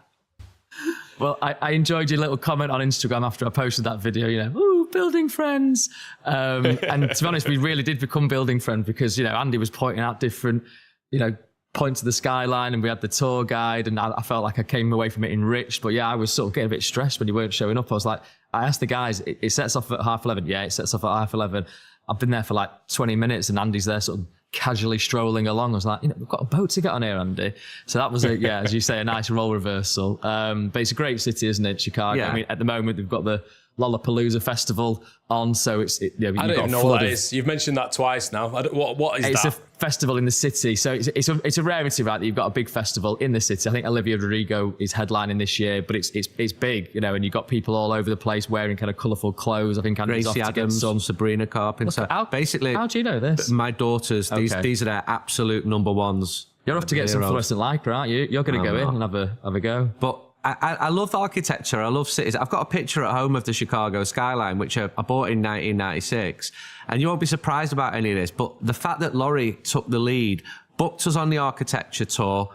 Well, I enjoyed your little comment on Instagram after I posted that video, ooh, building friends. And to be honest, we really did become building friends because, Andy was pointing out different, points of the skyline, and we had the tour guide, and I felt like I came away from it enriched. But yeah, I was sort of getting a bit stressed when you weren't showing up. I asked the guys, it sets off at 11:30. Yeah, it sets off at 11:30. I've been there for like 20 minutes and Andy's there sort of casually strolling along. I was like, we've got a boat to get on here, Andy. So that was, as you say, a nice role reversal. But it's a great city, isn't it, Chicago? Yeah. I mean, at the moment, we've got the Lollapalooza festival on, so I don't even know what that is. You've mentioned that twice now. What is that? It's a festival in the city, so it's a rarity, right? That you've got a big festival in the city. I think Olivia Rodrigo is headlining this year, but it's big, and you've got people all over the place wearing kind of colourful clothes. I think Andy's Gracie Adams, Sabrina Carpenter. Basically, how do you know this? My daughters, these are their absolute number ones. You're off to get some fluorescent lycra, aren't you? You're going to go in and have a go. But I love architecture. I love cities. I've got a picture at home of the Chicago skyline, which I bought in 1996. And you won't be surprised about any of this. But the fact that Laurie took the lead, booked us on the architecture tour,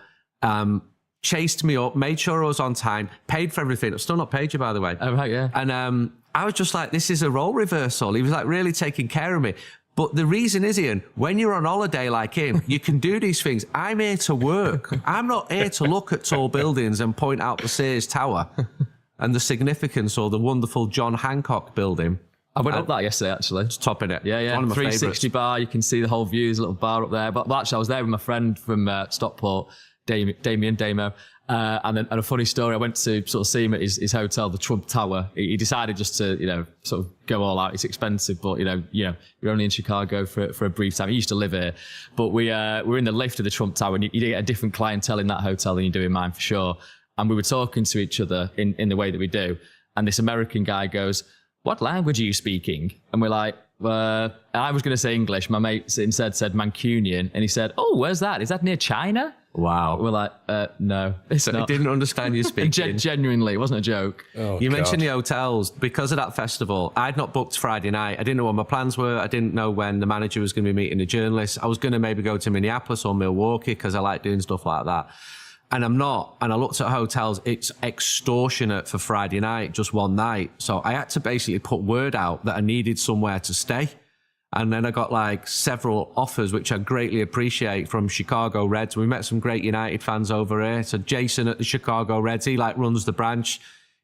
chased me up, made sure I was on time, paid for everything. I've still not paid you, by the way. Oh, right, yeah. And I was just like, this is a role reversal. He was like really taking care of me. But the reason is, Ian, when you're on holiday like him, you can do these things. I'm here to work. I'm not here to look at tall buildings and point out the Sears Tower and the significance or the wonderful John Hancock building. I went up that yesterday, actually. Just topping it. Yeah. One of my 360 favourites. bar. You can see the whole view. There's a little bar up there. But actually, I was there with my friend from Stockport, Damien Damo, And a funny story, I went to sort of see him at his hotel, the Trump Tower. He decided just to, sort of go all out. It's expensive, but, you're only in Chicago for a brief time. He used to live here. But we were in the lift of the Trump Tower, and you get a different clientele in that hotel than you do in mine, for sure. And we were talking to each other in the way that we do. And this American guy goes, "What language are you speaking?" And we're like, I was going to say English. My mate instead said Mancunian. And he said, "Oh, where's that? Is that near China?" Wow. We're like, no, it's So not. he didn't understand you speaking. Genuinely, it wasn't a joke. Oh, You God. mentioned the hotels. Because of that festival, I'd not booked Friday night. I didn't know what my plans were. I didn't know when the manager was going to be meeting the journalists. I was going to maybe go to Minneapolis or Milwaukee because I like doing stuff like that. And I'm not. And I looked at hotels. It's extortionate for Friday night, just one night. So I had to basically put word out that I needed somewhere to stay. And then I got like several offers, which I greatly appreciate, from Chicago Reds. We met some great United fans over here. So Jason at the Chicago Reds, he like runs the branch.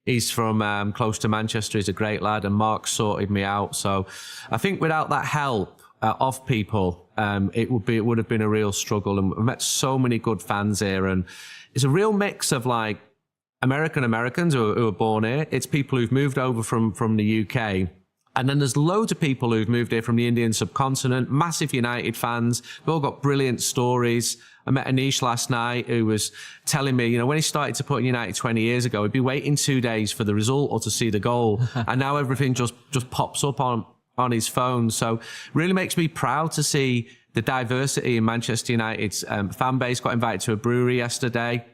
He's from close to Manchester. He's a great lad. And Mark sorted me out. So I think without that help of people, it would have been a real struggle. And we met so many good fans here. And it's a real mix of like Americans who are born here. It's people who've moved over from the UK. And then there's loads of people who've moved here from the Indian subcontinent, massive United fans. They've all got brilliant stories. I met Anish last night who was telling me, when he started to put in United 20 years ago, he'd be waiting 2 days for the result or to see the goal. And now everything just pops up on his phone. So really makes me proud to see the diversity in Manchester United's fan base. Got invited to a brewery yesterday.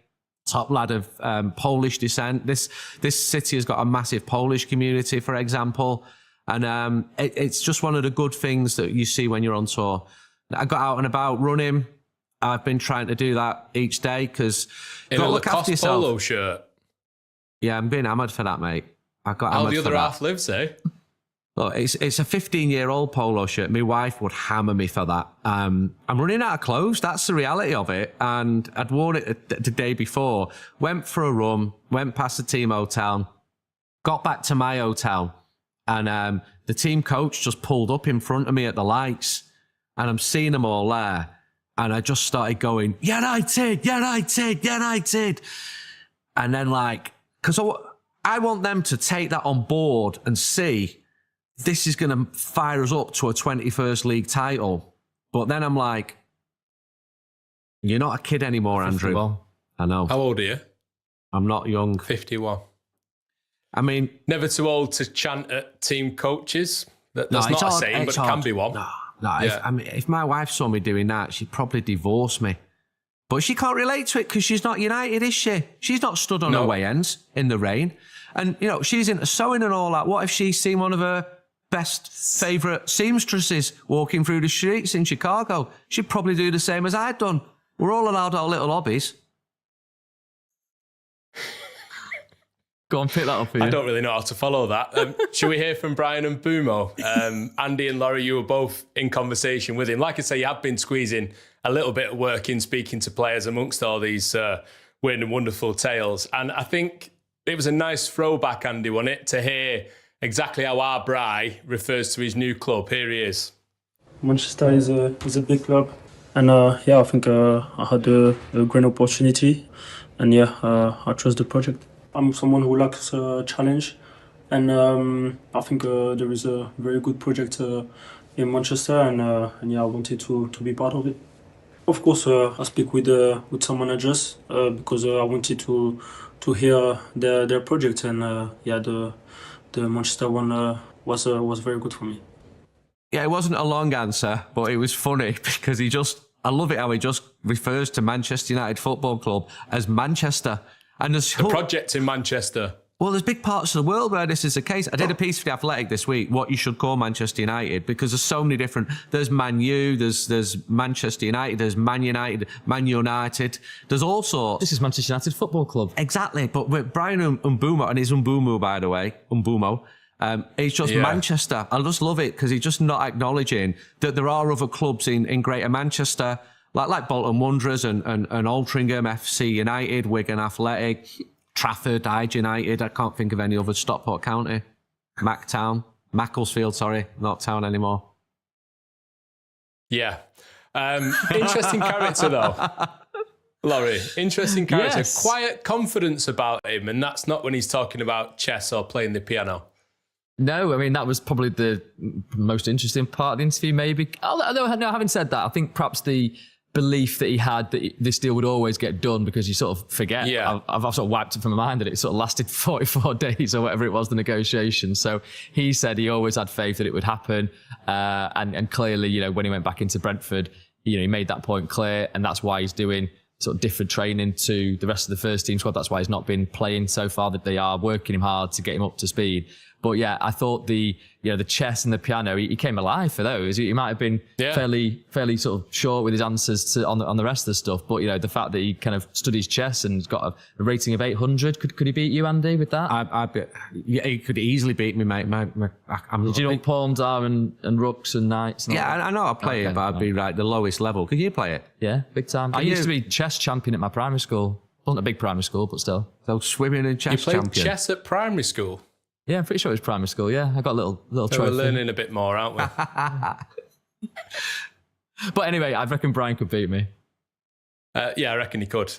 Top lad of Polish descent. This city has got a massive Polish community, for example. And it's just one of the good things that you see when you're on tour. I got out and about running. I've been trying to do that each day because In a Lacoste polo shirt. Yeah, I'm being hammered for that, mate. I got How hammered the for other that. half lives, eh? Look, it's a 15-year-old polo shirt. My wife would hammer me for that. I'm running out of clothes. That's the reality of it. And I'd worn it the day before. Went for a run. Went past the team hotel. Got back to my hotel. And the team coach just pulled up in front of me at the lights. And I'm seeing them all there. And I just started going, United. And then because I want them to take that on board and see this is going to fire us up to a 21st League title. But then I'm like, you're not a kid anymore, Andrew. 51. I know. How old are you? I'm not young. 51. I mean, Never too old to chant at team coaches. That's no, not it's a hard, saying, but it's it can hard. be one. No, Yeah. if my wife saw me doing that, she'd probably divorce me. But she can't relate to it because she's not United, is she? She's not stood on No. her way ends in the rain. And, she's into sewing and all that. What if she's seen one of her best favourite seamstresses walking through the streets in Chicago? She'd probably do the same as I'd done. We're all allowed our little hobbies. Go on, pick that up for you. I don't really know how to follow that. Should we hear from Brian and Bumo? Andy and Laurie, you were both in conversation with him. Like I say, you have been squeezing a little bit of work in speaking to players amongst all these weird and wonderful tales. And I think it was a nice throwback, Andy, wasn't it, to hear exactly how our Bry refers to his new club. Here he is. Manchester is a big club, and I think I had a great opportunity, and I trust the project. I'm someone who likes a challenge, and I think there is a very good project in Manchester, and I wanted to be part of it. Of course, I speak with some managers because I wanted to hear their project, and the Manchester one was very good for me. Yeah, it wasn't a long answer, but it was funny because I love it how he just refers to Manchester United Football Club as Manchester. And there's The project in Manchester. Well, there's big parts of the world where this is the case. I did a piece for The Athletic this week, what you should call Manchester United, because there's so many different... There's Man U, there's Manchester United, there's Man United, Man United. There's all sorts. This is Manchester United Football Club. Exactly, but with Brian Mbumo, and he's Mbumo, by the way, it's just Manchester. I just love it because he's just not acknowledging that there are other clubs in Greater Manchester, like Bolton Wanderers and Altrincham FC United, Wigan Athletic, Trafford, Hyde United. I can't think of any other. Stockport County, Macclesfield, sorry, not town anymore. Yeah. Interesting character, though. Laurie, interesting character. Yes. Quiet confidence about him, and that's not when he's talking about chess or playing the piano. No, I mean, that was probably the most interesting part of the interview, maybe. Although, no, having said that, I think perhaps the belief that he had that this deal would always get done, because you sort of forget. Yeah. I've sort of wiped it from my mind that it sort of lasted 44 days or whatever it was, the negotiation. So he said he always had faith that it would happen. And clearly, you know, when he went back into Brentford, you know, he made that point clear, and that's why he's doing sort of different training to the rest of the first team squad. That's why he's not been playing so far, that they are working him hard to get him up to speed. But yeah, I thought the chess and the piano, he came alive for those. He might have been fairly sort of short with his answers on the rest of the stuff. But, you know, the fact that he kind of studies chess and has got a rating of 800, could he beat you, Andy, with that? He could easily beat me, mate. Do you know what pawns are and rooks and knights? And I know I play it, but I'd be the lowest level. Could you play it? Yeah, big time. I used to be chess champion at my primary school. Wasn't a big primary school, but still. So swimming and chess You played champion. chess at primary school? Yeah, I'm pretty sure it was primary school. Yeah, I got a little So trophy. we're learning a bit more, aren't we? But anyway, I reckon Brian could beat me. Yeah, I reckon he could.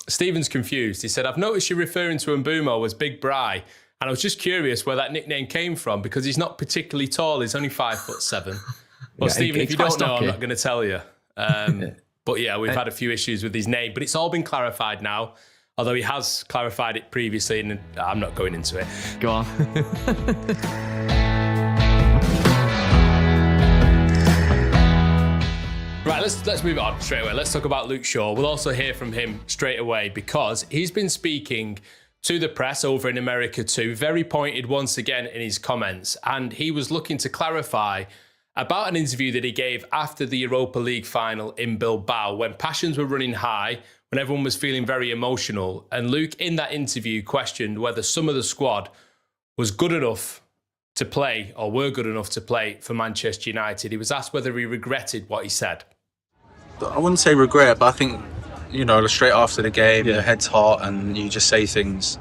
Stephen's confused. He said, I've noticed you referring to Mbeumo as Big Bry, and I was just curious where that nickname came from, because he's not particularly tall. He's only 5'7". Well, Stephen, if you don't know, I'm not going to tell you. But yeah, we've had a few issues with his name, but it's all been clarified now. Although he has clarified it previously, and I'm not going into it. Go on. Right, let's move on straight away. Let's talk about Luke Shaw. We'll also hear from him straight away, because he's been speaking to the press over in America too, very pointed once again in his comments, and he was looking to clarify about an interview that he gave after the Europa League final in Bilbao, when passions were running high, when everyone was feeling very emotional. And Luke, in that interview, questioned whether some of the squad was good enough to play, or were good enough to play for Manchester United. He was asked whether he regretted what he said. I wouldn't say regret, but I think, you know, straight after the game, your head's hot and you just say things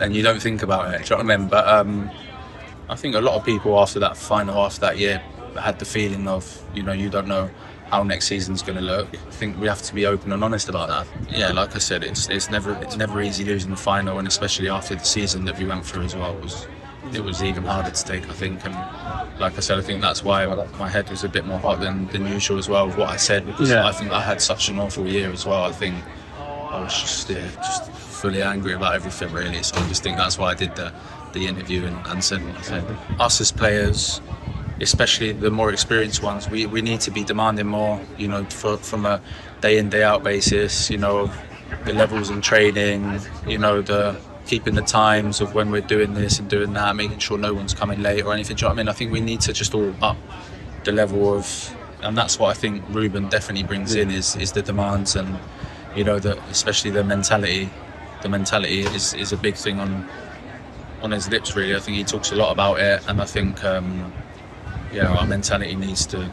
and you don't think about it. Do you know what I mean? But I think a lot of people after that final, after that year, had the feeling of, you know, you don't know how next season's going to look. I think we have to be open and honest about that. Yeah, like I said, it's never easy losing the final, and especially after the season that we went through as well, it was even harder to take, I think. And like I said, I think that's why my head was a bit more hot than usual as well with what I said, because I think I had such an awful year as well. I think I was just fully angry about everything, really. So I just think that's why I did the interview and said what I said. Us as players, especially the more experienced ones, we need to be demanding more, you know, from a day in, day out basis, you know, the levels in training, you know, keeping the times of when we're doing this and doing that, making sure no one's coming late or anything. Do you know what I mean? I think we need to just all up the level of, and that's what I think Ruben definitely brings in is the demands, and, you know, especially the mentality. The mentality is a big thing on his lips, really. I think he talks a lot about it, and I think our mentality needs to,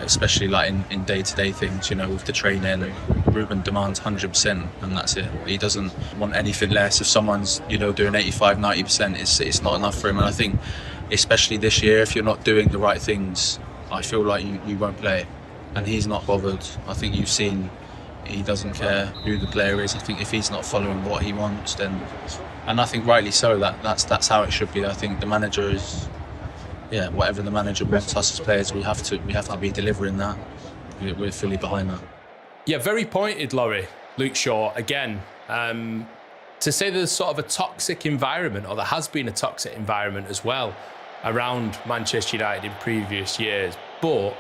especially like in day-to-day things, you know, with the training. Ruben demands 100%, and that's it. He doesn't want anything less. If someone's, you know, doing 85-90%, it's not enough for him. And I think, especially this year, if you're not doing the right things, I feel like you won't play. And he's not bothered. I think you've seen he doesn't care who the player is. I think if he's not following what he wants, then, and I think rightly so, that's how it should be. I think the manager is, whatever the manager wants us as players, we have to be delivering that. We're fully behind that. Yeah, very pointed, Laurie. Luke Shaw, again, to say there's sort of a toxic environment, or there has been a toxic environment as well around Manchester United in previous years, but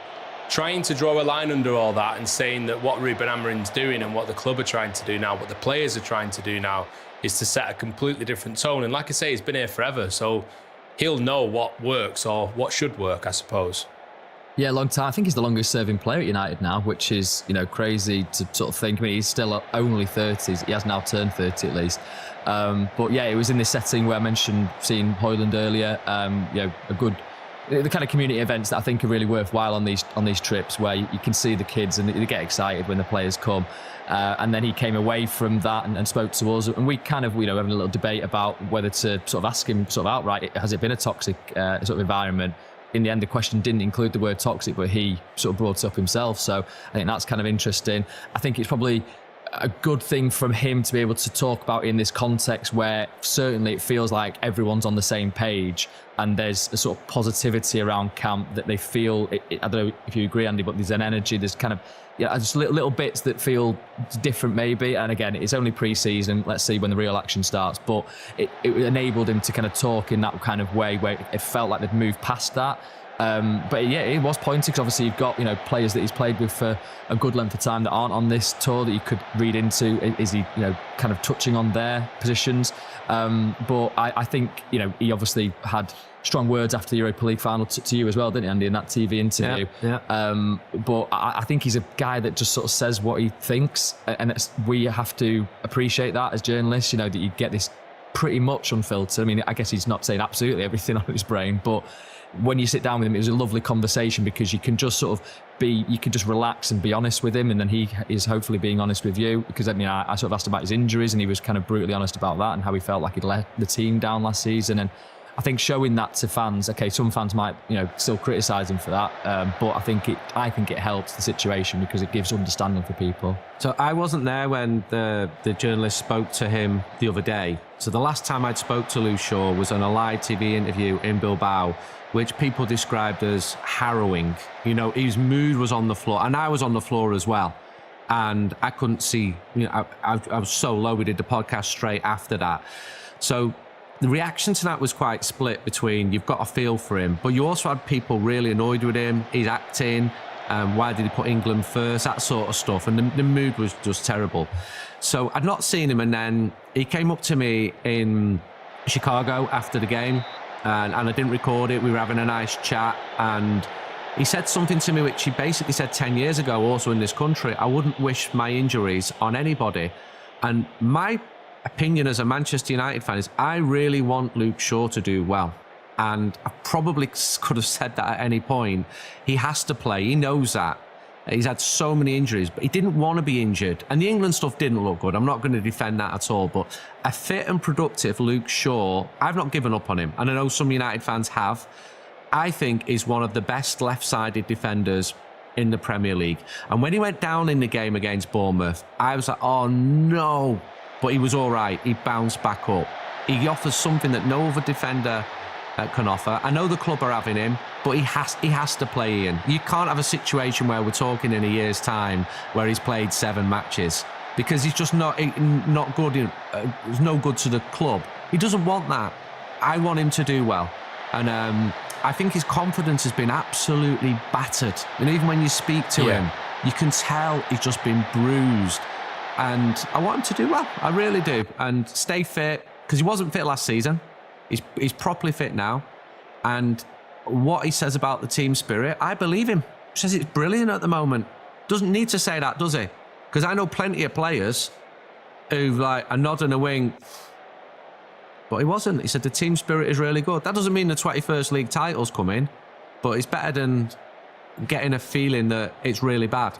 trying to draw a line under all that and saying that what Ruben Amorim's doing and what the club are trying to do now, what the players are trying to do now, is to set a completely different tone. And like I say, he's been here forever, so he'll know what works or what should work, I suppose. Yeah, long time. I think he's the longest serving player at United now, which is, you know, crazy to sort of think. I mean, he's still only 30. He has now turned 30 at least. But yeah, it was in this setting where I mentioned seeing Højlund earlier. The kind of community events that I think are really worthwhile on these trips, where you can see the kids and they get excited when the players come. And then he came away from that and spoke to us, and we kind of, you know, having a little debate about whether to sort of ask him sort of outright, has it been a toxic sort of environment? in the end, the question didn't include the word toxic, but he sort of brought it up himself. So I think that's kind of interesting. I think it's probably a good thing from him to be able to talk about in this context where certainly it feels like everyone's on the same page and there's a sort of positivity around camp that they feel, I don't know if you agree, Andy, but there's an energy, there's kind of, just little bits that feel different maybe. And again, it's only pre-season. Let's see when the real action starts. But it enabled him to kind of talk in that kind of way where it felt like they'd moved past that. But yeah, it was pointy because obviously you've got, players that he's played with for a good length of time that aren't on this tour that you could read into. Is he, kind of touching on their positions? But I think, he obviously had strong words after the Europa League final to you as well, didn't he, Andy, in that TV interview? Yeah. But I think he's a guy that just sort of says what he thinks, and we have to appreciate that as journalists, that you get this pretty much unfiltered. I mean, I guess he's not saying absolutely everything on his brain, but when you sit down with him, it was a lovely conversation because you can just sort of you can just relax and be honest with him, and then he is hopefully being honest with you. Because I sort of asked about his injuries, and he was kind of brutally honest about that and how he felt like he'd let the team down last season. And I think showing that to fans, okay, some fans might still criticise him for that, but I think it helps the situation because it gives understanding for people. So I wasn't there when the journalist spoke to him the other day. So the last time I'd spoke to Luke Shaw was on a live TV interview in Bilbao, which people described as harrowing. His mood was on the floor, and I was on the floor as well. And I couldn't see, I was so low. We did the podcast straight after that. So the reaction to that was quite split between you've got a feel for him, but you also had people really annoyed with him. He's acting. Why did he put England first? That sort of stuff. And the mood was just terrible. So I'd not seen him, and then he came up to me in Chicago after the game. And I didn't record it. We were having a nice chat, and he said something to me which he basically said 10 years ago also in this country. I wouldn't wish my injuries on anybody. And my opinion as a Manchester United fan is I really want Luke Shaw to do well. And I probably could have said that at any point. He has to play. He knows that. He's had so many injuries, but he didn't want to be injured. And the England stuff didn't look good. I'm not going to defend that at all. But a fit and productive Luke Shaw, I've not given up on him. And I know some United fans have. I think is one of the best left-sided defenders in the Premier League. And when he went down in the game against Bournemouth, I was like, oh no. But he was all right. He bounced back up. He offers something that no other defender can offer. I know the club are having him, but he has to play in. You can't have a situation where we're talking in a year's time where he's played 7 matches because he's just not good. He's no good to the club. He doesn't want that. I want him to do well, and I think his confidence has been absolutely battered. And even when you speak to him, you can tell he's just been bruised. And I want him to do well. I really do, and stay fit because he wasn't fit last season. He's properly fit now, and what he says about the team spirit, I believe him. He says it's brilliant at the moment. Doesn't need to say that, does he? Because I know plenty of players who like a nod and a wink, but he wasn't. He said the team spirit is really good. That doesn't mean the 21st League title's coming, but it's better than getting a feeling that it's really bad.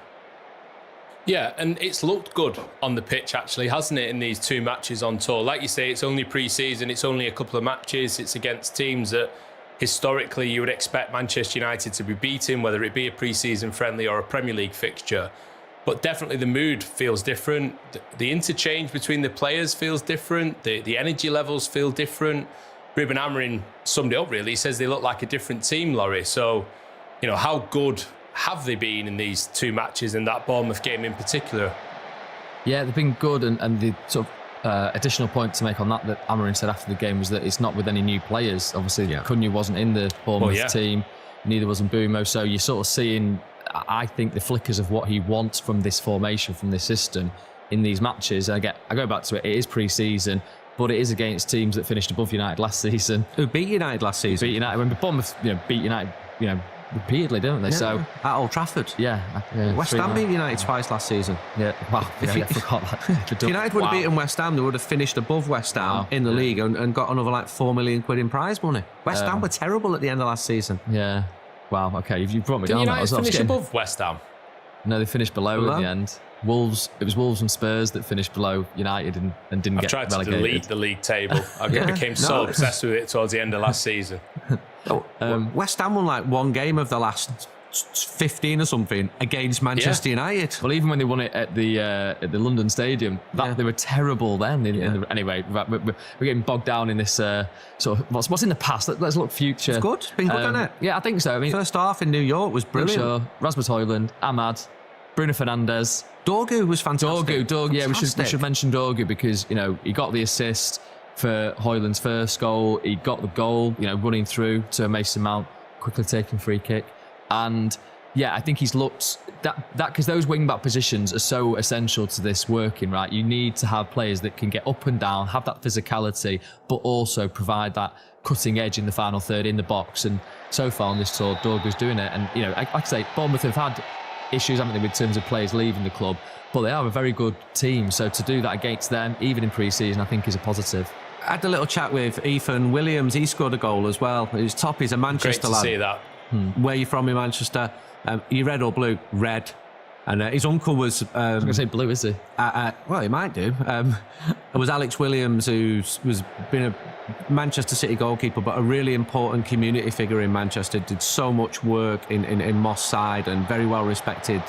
Yeah, and it's looked good on the pitch, actually, hasn't it, in these 2 matches on tour? Like you say, it's only pre-season, it's only a couple of matches, it's against teams that historically you would expect Manchester United to be beating, whether it be a pre-season friendly or a Premier League fixture. But definitely the mood feels different, the interchange between the players feels different, the energy levels feel different. Ruben Amorim summed it up, really. He says they look like a different team, Laurie. So, how good have they been in these 2 matches and that Bournemouth game in particular? Yeah, they've been good, and the sort of additional point to make on that Amorim said after the game was that it's not with any new players. Obviously, Cunha wasn't in the Bournemouth team, neither was Mbeumo, so you're sort of seeing, I think, the flickers of what he wants from this formation, from this system in these matches. I go back to it is pre-season, but it is against teams that finished above United last season. Who beat United last season? Beat United. When Bournemouth beat United, repeatedly, don't they? Yeah, so at Old Trafford. West Ham beat United twice last season. Yeah, wow. I forgot that. If United would have beaten West Ham, they would have finished above West Ham in the league and got another like £4 million in prize money. West Ham were terrible at the end of last season. Yeah. Wow. Okay, you brought me down. Did United finish above West Ham? No, they finished below in the end. It was Wolves and Spurs that finished below United and didn't get relegated. I've tried to delete the league table. I became so obsessed with it towards the end of last season. West Ham won like one game of the last 15 or something against Manchester United. Well, even when they won it at the London Stadium, they were terrible then. Anyway, we're getting bogged down in this sort of what's in the past. Let's look future. It's good. It's been good, hasn't it? Yeah, I think so. I mean, first half in New York was brilliant. Sure. Rasmus Højlund, Ahmad, Bruno Fernandes. Dorgu was fantastic. Dorgu. Yeah, we should mention Dorgu because, he got the assist for Højlund's first goal. He got the goal, running through to Mason Mount, quickly taking free kick. And yeah, I think he's looked that because those wing-back positions are so essential to this working, right? You need to have players that can get up and down, have that physicality, but also provide that cutting edge in the final third in the box. And so far on this tour, Dorgu's doing it. And, like I say, Bournemouth have had issues, haven't they, with terms of players leaving the club, but they are a very good team. So to do that against them, even in pre-season, I think is a positive. I had a little chat with Ethan Williams. He scored a goal as well. He's top. He's a Manchester lad. Great to see that. Where are you from in Manchester? You red or blue? Red. And his uncle was... I was going to say blue, is he? Well, he might do. It was Alex Williams, who's been a Manchester City goalkeeper, but a really important community figure in Manchester. Did so much work in Moss Side and very well respected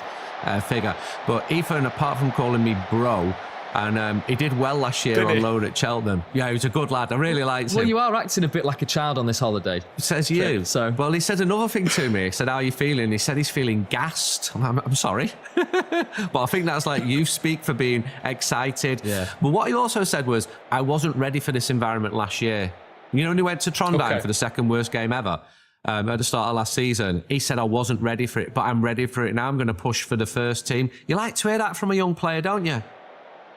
figure. But Ethan, apart from calling me bro, and he did well last year on loan at Cheltenham. Yeah, he was a good lad. I really liked him. Well, you are acting a bit like a child on this holiday. Says you. So. Well, he said another thing to me. He said, how are you feeling? He said he's feeling gassed. I'm sorry. But I think that's like you speak for being excited. Yeah. But what he also said was, I wasn't ready for this environment last year. When he went to Trondheim for the second worst game ever, at the start of last season, he said, I wasn't ready for it, but I'm ready for it now. I'm going to push for the first team. You like to hear that from a young player, don't you?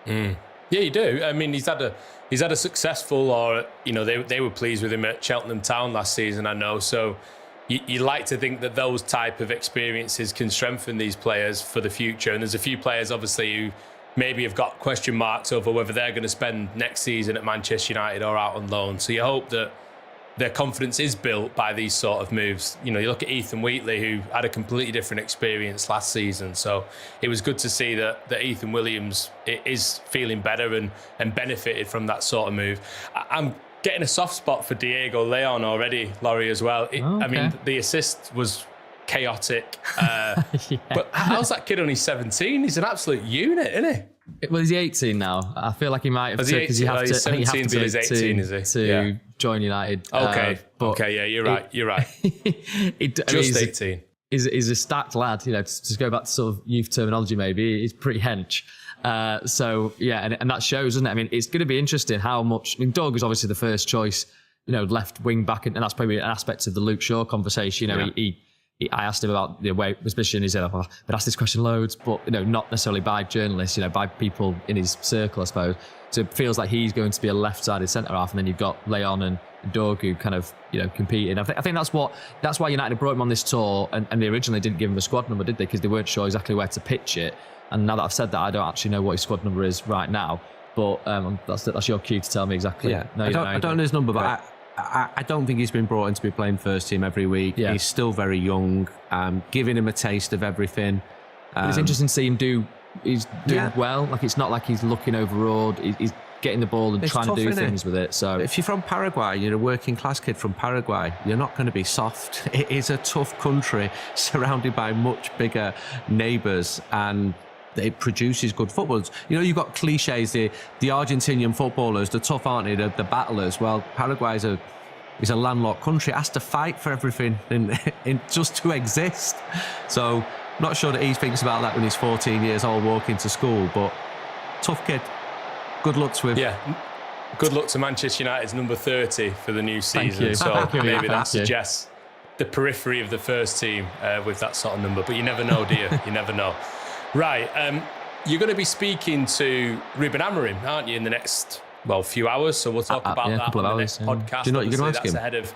Yeah, you do. I mean, he's had a successful, or they were pleased with him at Cheltenham Town last season, I know. So you like to think that those type of experiences can strengthen these players for the future. And there's a few players, obviously, who maybe have got question marks over whether they're going to spend next season at Manchester United or out on loan. So you hope that their confidence is built by these sort of moves. You look at Ethan Wheatley, who had a completely different experience last season. So it was good to see that Ethan Williams is feeling better and benefited from that sort of move. I'm getting a soft spot for Diego Leon already, Laurie, as well. I mean, the assist was chaotic. But how's that kid only 17? He's an absolute unit, isn't he? Well, is he 18 now? I feel like he might have to, because you have to. He's 17 till he's 18, is he? To join United. Okay. Yeah, you're right. You're right. Just 18. He's a stacked lad. To go back to sort of youth terminology, maybe he's pretty hench. So yeah, and that shows, doesn't it? I mean, it's going to be interesting how much. I mean, Doug is obviously the first choice, left wing back, and that's probably an aspect of the Luke Shaw conversation. I asked him about where his position. He said, I've been asked this question loads, but not necessarily by journalists, by people in his circle, I suppose. So it feels like he's going to be a left-sided centre half, and then you've got Leon and Dorgu kind of competing. I think that's why United brought him on this tour, and they originally didn't give him a squad number, did they? Because they weren't sure exactly where to pitch it. And now that I've said that, I don't actually know what his squad number is right now. But that's your cue to tell me exactly. Yeah, I don't know his number, but I don't think he's been brought in to be playing first team every week. Yeah. He's still very young. Giving him a taste of everything. It's interesting to see him do. He's doing well. Like, it's not like he's looking overawed. He's getting the ball and trying to do things with it. So if you're from Paraguay, you're a working class kid from Paraguay, you're not going to be soft. It is a tough country surrounded by much bigger neighbours, and it produces good footballers. You've got cliches, the Argentinian footballers, the tough, aren't they? The battlers. Well, Paraguay is a landlocked country. It has to fight for everything in just to exist. So, not sure that he thinks about that when he's 14 years old walking to school, but tough kid. Good luck to him. Yeah. Good luck to Manchester United's number 30 for the new season. So maybe that suggests the periphery of the first team with that sort of number. But you never know, do you? You never know. Right, you're going to be speaking to Ruben Amorim, aren't you, in the next few hours? So we'll talk about that on the next podcast. Do you know what you're going to ask him? Ahead of.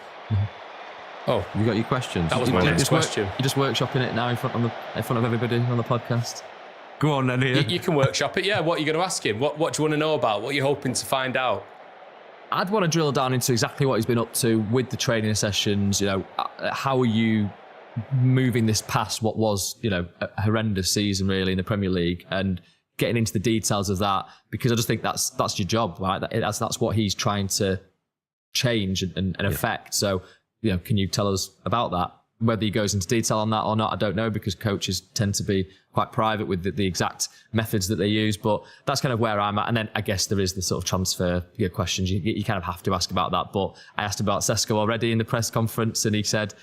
Oh, you got your questions. That was my next question. You're just workshopping it now in front of everybody on the podcast. Go on then, Ian. You can workshop it. Yeah. What are you going to ask him? What do you want to know about? What are you hoping to find out? I'd want to drill down into exactly what he's been up to with the training sessions. How are you moving this past what was, a horrendous season really in the Premier League, and getting into the details of that, because I just think that's your job, right? That's what he's trying to change and affect. So can you tell us about that? Whether he goes into detail on that or not, I don't know, because coaches tend to be quite private with the exact methods that they use. But that's kind of where I'm at. And then I guess there is the sort of transfer questions. You kind of have to ask about that. But I asked about Sesko already in the press conference, and he said,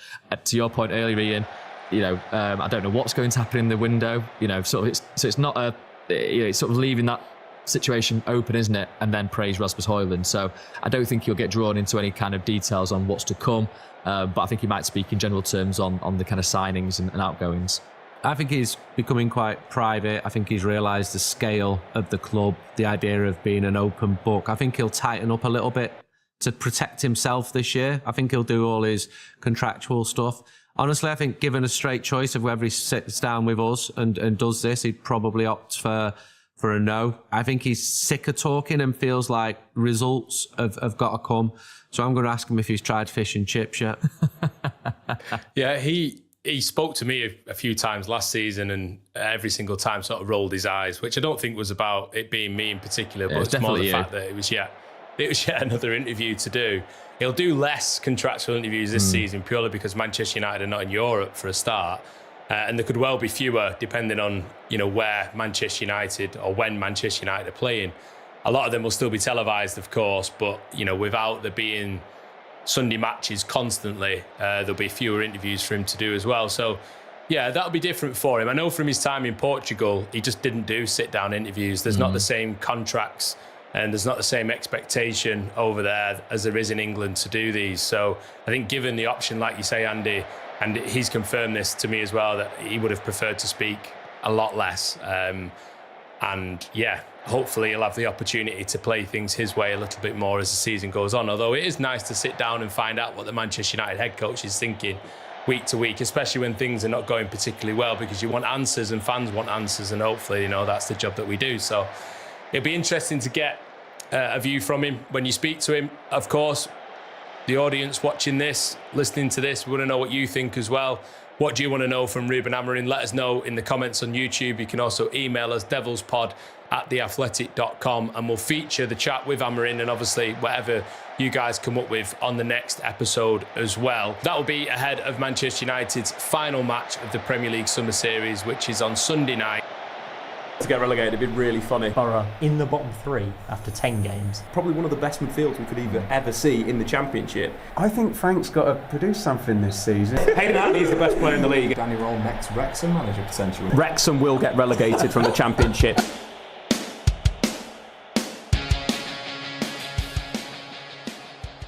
to your point earlier, Ian, I don't know what's going to happen in the window. It's not it's sort of leaving that situation open, isn't it? And then praise Rasmus Højlund. So I don't think he'll get drawn into any kind of details on what's to come. But I think he might speak in general terms on the kind of signings and outgoings. I think he's becoming quite private. I think he's realised the scale of the club, the idea of being an open book. I think he'll tighten up a little bit to protect himself this year. I think he'll do all his contractual stuff. Honestly, I think given a straight choice of whether he sits down with us and does this, he'd probably opt for a no. I think he's sick of talking and feels like results have got to come. So I'm going to ask him if he's tried fish and chips yet. Yeah, he spoke to me a few times last season, and every single time sort of rolled his eyes, which I don't think was about it being me in particular, but it's more the fact that it was yet another interview to do. He'll do less contractual interviews this season purely because Manchester United are not in Europe for a start. And there could well be fewer depending on, where Manchester United or when Manchester United are playing. A lot of them will still be televised, of course, but, without there being Sunday matches constantly, there'll be fewer interviews for him to do as well. So, yeah, that'll be different for him. I know from his time in Portugal, he just didn't do sit-down interviews. There's not the same contracts and there's not the same expectation over there as there is in England to do these. So I think given the option, like you say, Andy, and he's confirmed this to me as well, that he would have preferred to speak a lot less. And yeah, hopefully he'll have the opportunity to play things his way a little bit more as the season goes on. Although it is nice to sit down and find out what the Manchester United head coach is thinking week to week, especially when things are not going particularly well, because you want answers and fans want answers, and hopefully, that's the job that we do. So it'll be interesting to get a view from him when you speak to him. Of course, the audience watching this, listening to this, we want to know what you think as well. What do you want to know from Ruben Amorim? Let us know in the comments on YouTube. You can also email us, devilspod@theathletic.com, and we'll feature the chat with Amorim and obviously whatever you guys come up with on the next episode as well. That will be ahead of Manchester United's final match of the Premier League Summer Series, which is on Sunday night. To get relegated, it'd be really funny. Borough in the bottom three after 10 games. Probably one of the best midfields we could ever see in the Championship. I think Frank's got to produce something this season. Hayden Hatley's the best player in the league. Danny Röhl, next Wrexham manager potentially. Wrexham will get relegated from the Championship.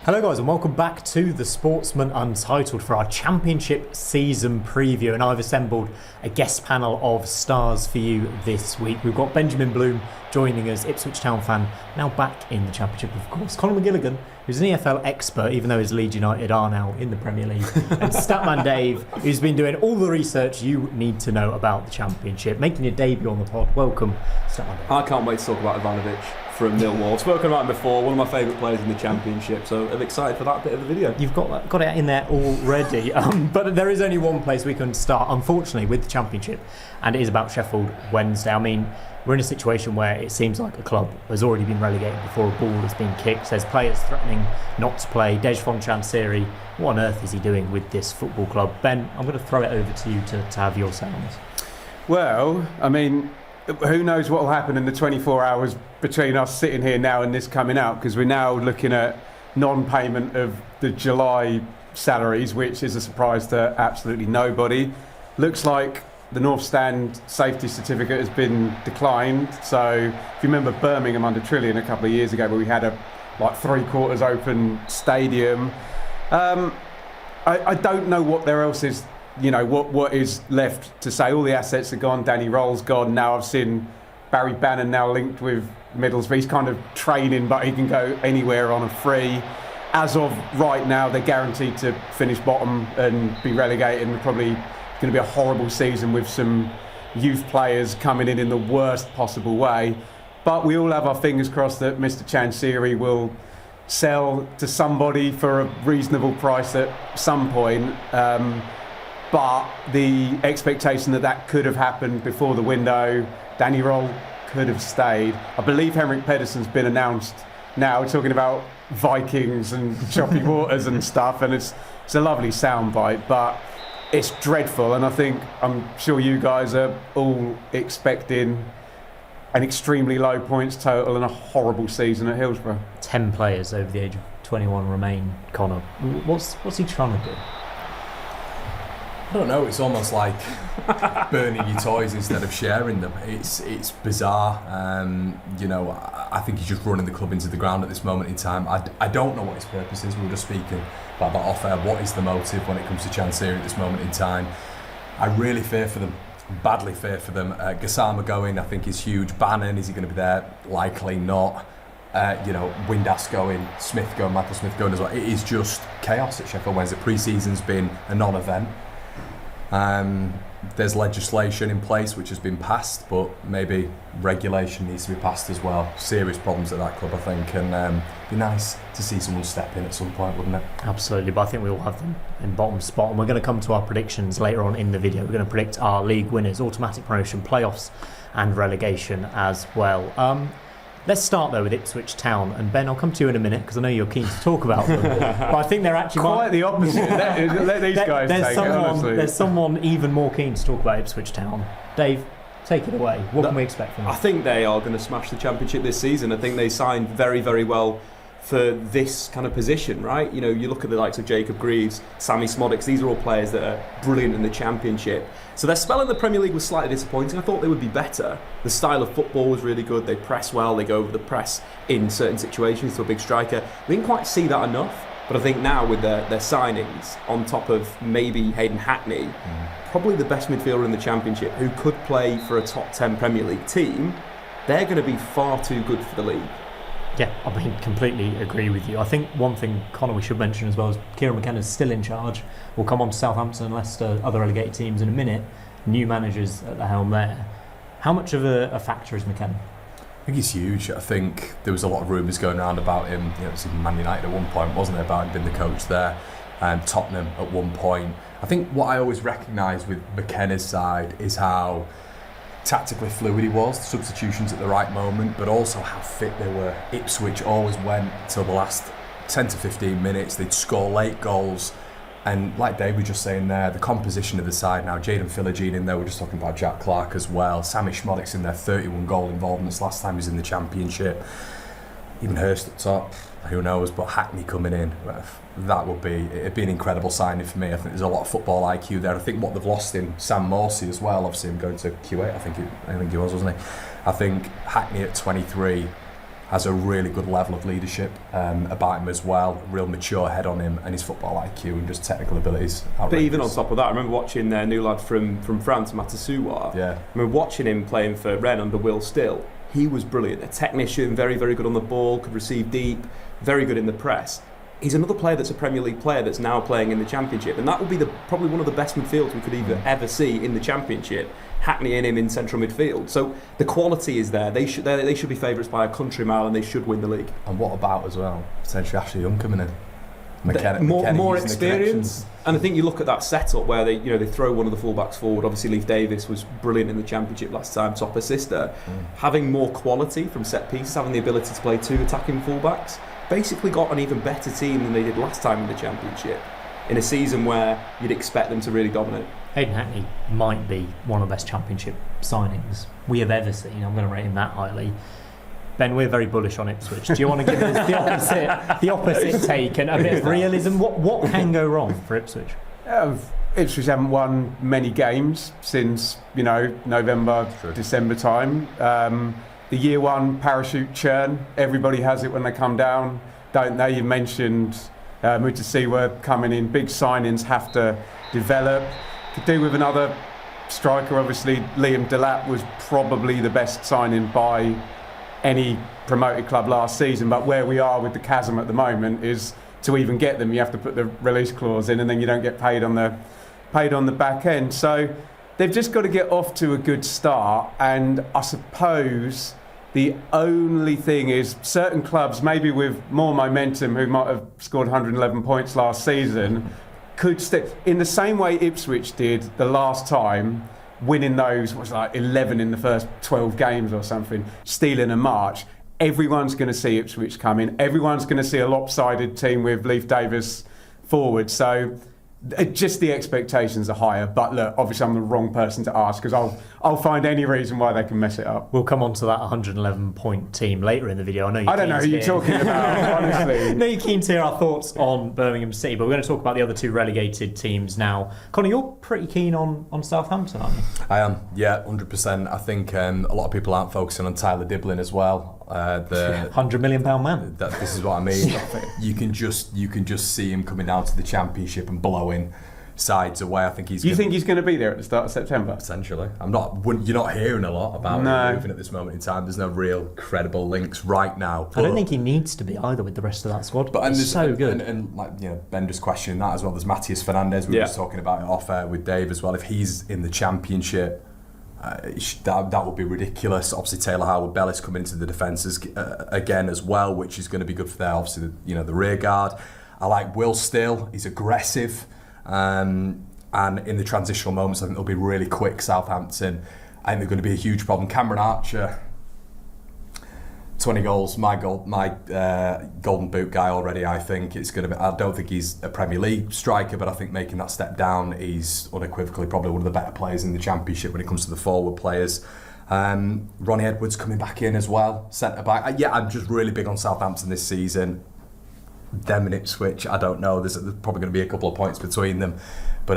Hello guys, and welcome back to the Sportsman Untitled for our Championship season preview, and I've assembled a guest panel of stars for you this week. We've got Benjamin Bloom joining us, Ipswich Town fan, now back in the Championship of course. Conor McGilligan, who's an EFL expert, even though his Leeds United are now in the Premier League. And Statman Dave, who's been doing all the research you need to know about the Championship, making your debut on the pod. Welcome, Statman Dave. I can't wait to talk about Ivanovic from Millwall. I've spoken about him before, one of my favourite players in the Championship, so I'm excited for that bit of the video. You've got it in there already, but there is only one place we can start, unfortunately, with the Championship, and it is about Sheffield Wednesday. I mean, we're in a situation where it seems like a club has already been relegated before a ball has been kicked. There's players threatening not to play. Dej Fonchansiri, what on earth is he doing with this football club? Ben, I'm going to throw it over to you to have your say on this. Well, I mean, who knows what will happen in the 24 hours between us sitting here now and this coming out, because we're now looking at non-payment of the July salaries, which is a surprise to absolutely nobody. Looks like the North Stand safety certificate has been declined. So if you remember Birmingham under Trillian a couple of years ago, where we had a three-quarters open stadium, I don't know what there else is. What is left to say? All the assets are gone. Danny Röhl's gone. Now I've seen Barry Bannon now linked with Middlesbrough. He's kind of training, but he can go anywhere on a free. As of right now, they're guaranteed to finish bottom and be relegated, and probably going to be a horrible season with some youth players coming in the worst possible way. But we all have our fingers crossed that Mr. Chansiri will sell to somebody for a reasonable price at some point. But the expectation that could have happened before the window, Danny Röhl could have stayed. I believe Henrik Pedersen's been announced now, talking about Vikings and choppy waters and stuff, and it's it's a lovely soundbite, but it's dreadful. And I'm sure you guys are all expecting an extremely low points total and a horrible season at Hillsborough. 10 players over the age of 21 remain. Connor, what's he trying to do? I don't know. It's almost like burning your toys instead of sharing them. It's bizarre. I think he's just running the club into the ground at this moment in time. I don't know what his purpose is. We were just speaking about that off air. What is the motive when it comes to Chansiri at this moment in time? I really fear for them. Badly fear for them. Gassama going, I think, is huge. Bannon, is he going to be there? Likely not. Windass going, Smith going, Michael Smith going as well. It is just chaos at Sheffield Wednesday. Pre-season's been a non-event. There's legislation in place which has been passed, but maybe regulation needs to be passed as well. Serious problems at that club, I think, and be nice to see someone step in at some point, wouldn't it? Absolutely, but I think we all have them in bottom spot, and we're going to come to our predictions later on in the video. We're going to predict our league winners, automatic promotion, playoffs and relegation as well. Let's start though with Ipswich Town, and Ben, I'll come to you in a minute because I know you're keen to talk about them. But I think they're actually quite the opposite. Let these guys take it, honestly. There's someone even more keen to talk about Ipswich Town. Dave, take it away. What can we expect from them? I think they are going to smash the Championship this season. I think they signed very, very well for this kind of position, right? You look at the likes of Jacob Greaves, Sammy Smodics. These are all players that are brilliant in the Championship. So their spell in the Premier League was slightly disappointing. I thought they would be better. The style of football was really good. They press well. They go over the press in certain situations to a big striker. We didn't quite see that enough. But I think now with their signings, on top of maybe Hayden Hackney, probably the best midfielder in the Championship, who could play for a top 10 Premier League team, they're going to be far too good for the league. Yeah, I completely agree with you. I think one thing, Connor, we should mention as well is Kieran McKenna's still in charge. We'll come on to Southampton and Leicester, other relegated teams in a minute. New managers at the helm there. How much of a factor is McKenna? I think he's huge. I think there was a lot of rumours going around about him. It was even Man United at one point, wasn't there, about him being the coach there, and Tottenham at one point. I think what I always recognise with McKenna's side is how tactically fluid he was, the substitutions at the right moment, but also how fit they were. Ipswich always went till the last 10 to 15 minutes. They'd score late goals, and like Dave was just saying there, the composition of the side now, Jaden Philogene in there, we're just talking about Jack Clark as well, Sammy Schmodic's in there, 31 goal involvements last time he was in the Championship. Even Hurst at top, who knows, but Hackney coming in, it'd be an incredible signing for me. I think there's a lot of football IQ there. I think what they've lost in Sam Morsey as well, obviously him going to Q8, I think he was, wasn't he? I think Hackney at 23 has a really good level of leadership about him as well, a real mature head on him, and his football IQ and just technical abilities. But even on top of that, I remember watching their new lad from France, Matasuwa. Yeah. I remember watching him playing for Rennes under Will Still. He was brilliant, a technician, very, very good on the ball, could receive deep, very good in the press. He's another player that's a Premier League player that's now playing in the Championship, and that would be probably one of the best midfields we could ever see in the Championship. Hackney and him in central midfield. So the quality is there. They should be favourites by a country mile, and they should win the league. And what about as well potentially Ashley Young coming in? More experience, and I think you look at that setup where they throw one of the fullbacks forward. Obviously, Leif Davis was brilliant in the Championship last time, top assister. Having more quality from set pieces, having the ability to play two attacking fullbacks, basically got an even better team than they did last time in the Championship. In a season where you'd expect them to really dominate. Hayden Hackney might be one of the best Championship signings we have ever seen. I'm going to rate him that highly. Ben, we're very bullish on Ipswich. Do you want to give us the opposite take and a bit of realism? What can go wrong for Ipswich? Ipswich haven't won many games since November, December time. The year one parachute churn. Everybody has it when they come down, don't they? You mentioned Mutasiwa coming in. Big signings have to develop. To do with another striker, obviously Liam Delap was probably the best signing by any promoted club last season, but where we are with the chasm at the moment is to even get them you have to put the release clause in, and then you don't get paid on the back end. So they've just got to get off to a good start, and I suppose the only thing is certain clubs maybe with more momentum who might have scored 111 points last season could step in the same way Ipswich did the last time, winning those, 11 in the first 12 games or something, stealing a march. Everyone's going to see Ipswich coming. Everyone's going to see a lopsided team with Leif Davis forward. So just the expectations are higher. But look, obviously I'm the wrong person to ask because I'll find any reason why they can mess it up. We'll come on to that 111-point team later in the video. I don't know who you're talking about, honestly. No, you're keen to hear our thoughts on Birmingham City, but we're going to talk about the other two relegated teams now. Connor, you're pretty keen on Southampton, aren't you? I am, yeah, 100%. I think a lot of people aren't focusing on Tyler Diblin as well. The £100 million man. This is what I mean. you can just see him coming down to the Championship and blowing sides away. I think he's. You think he's going to be there at the start of September? Potentially. You're not hearing a lot about him moving at this moment in time. There's no real credible links right now. I don't think he needs to be either with the rest of that squad. But he's so good. And like Ben just questioning that as well. There's Matthias Fernandes. We were just talking about it off air with Dave as well. If he's in the Championship. That would be ridiculous. Obviously, Taylor Howard-Bellis coming into the defences again as well, which is going to be good for their obviously the rear guard. I like Will Still. He's aggressive, and in the transitional moments, I think they'll be really quick. Southampton, I think they're going to be a huge problem. Cameron Archer, 20 goals, my golden boot guy already. I think it's going to be. I don't think he's a Premier League striker, but I think making that step down, he's unequivocally probably one of the better players in the Championship when it comes to the forward players. Ronnie Edwards coming back in as well, centre back. I'm just really big on Southampton this season. Them and Ipswich, I don't know. There's probably going to be a couple of points between them. But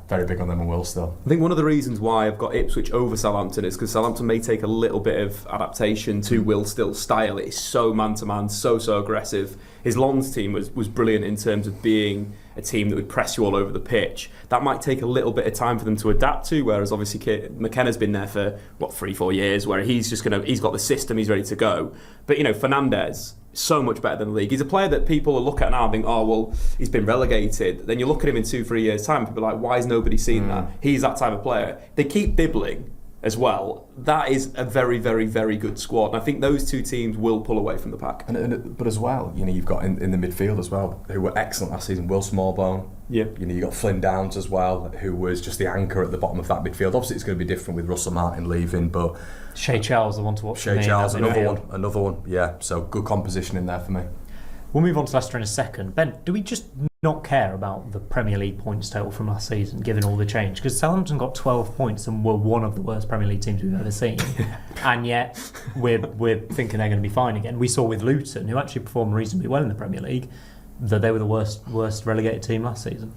very big on them and Will Still. I think one of the reasons why I've got Ipswich over Southampton is because Southampton may take a little bit of adaptation to Will Still's style. It's so man-to-man, so aggressive. His Lens team was brilliant in terms of being a team that would press you all over the pitch. That might take a little bit of time for them to adapt to, whereas obviously McKenna's been there for, 3-4 years, where he's got the system, he's ready to go. But, Fernandes, so much better than the league. He's a player that people will look at now and think, oh, well, he's been relegated. Then you look at him in 2-3 years' time, people are like, why has nobody seen that? He's that type of player. They keep Dibbling as well. That is a very, very, very good squad. And I think those two teams will pull away from the pack. But as well, you've got in the midfield as well, who were excellent last season, Will Smallbone. Yeah. You've got Flynn Downs as well, who was just the anchor at the bottom of that midfield. Obviously, it's going to be different with Russell Martin leaving, but Shea Charles, the one to watch. Shea Charles, another one. Yeah, so good composition in there for me. We'll move on to Leicester in a second. Ben, do we just not care about the Premier League points total from last season, given all the change? Because Southampton got 12 points and were one of the worst Premier League teams we've ever seen. And yet, we're thinking they're going to be fine again. We saw with Luton, who actually performed reasonably well in the Premier League, that they were the worst relegated team last season.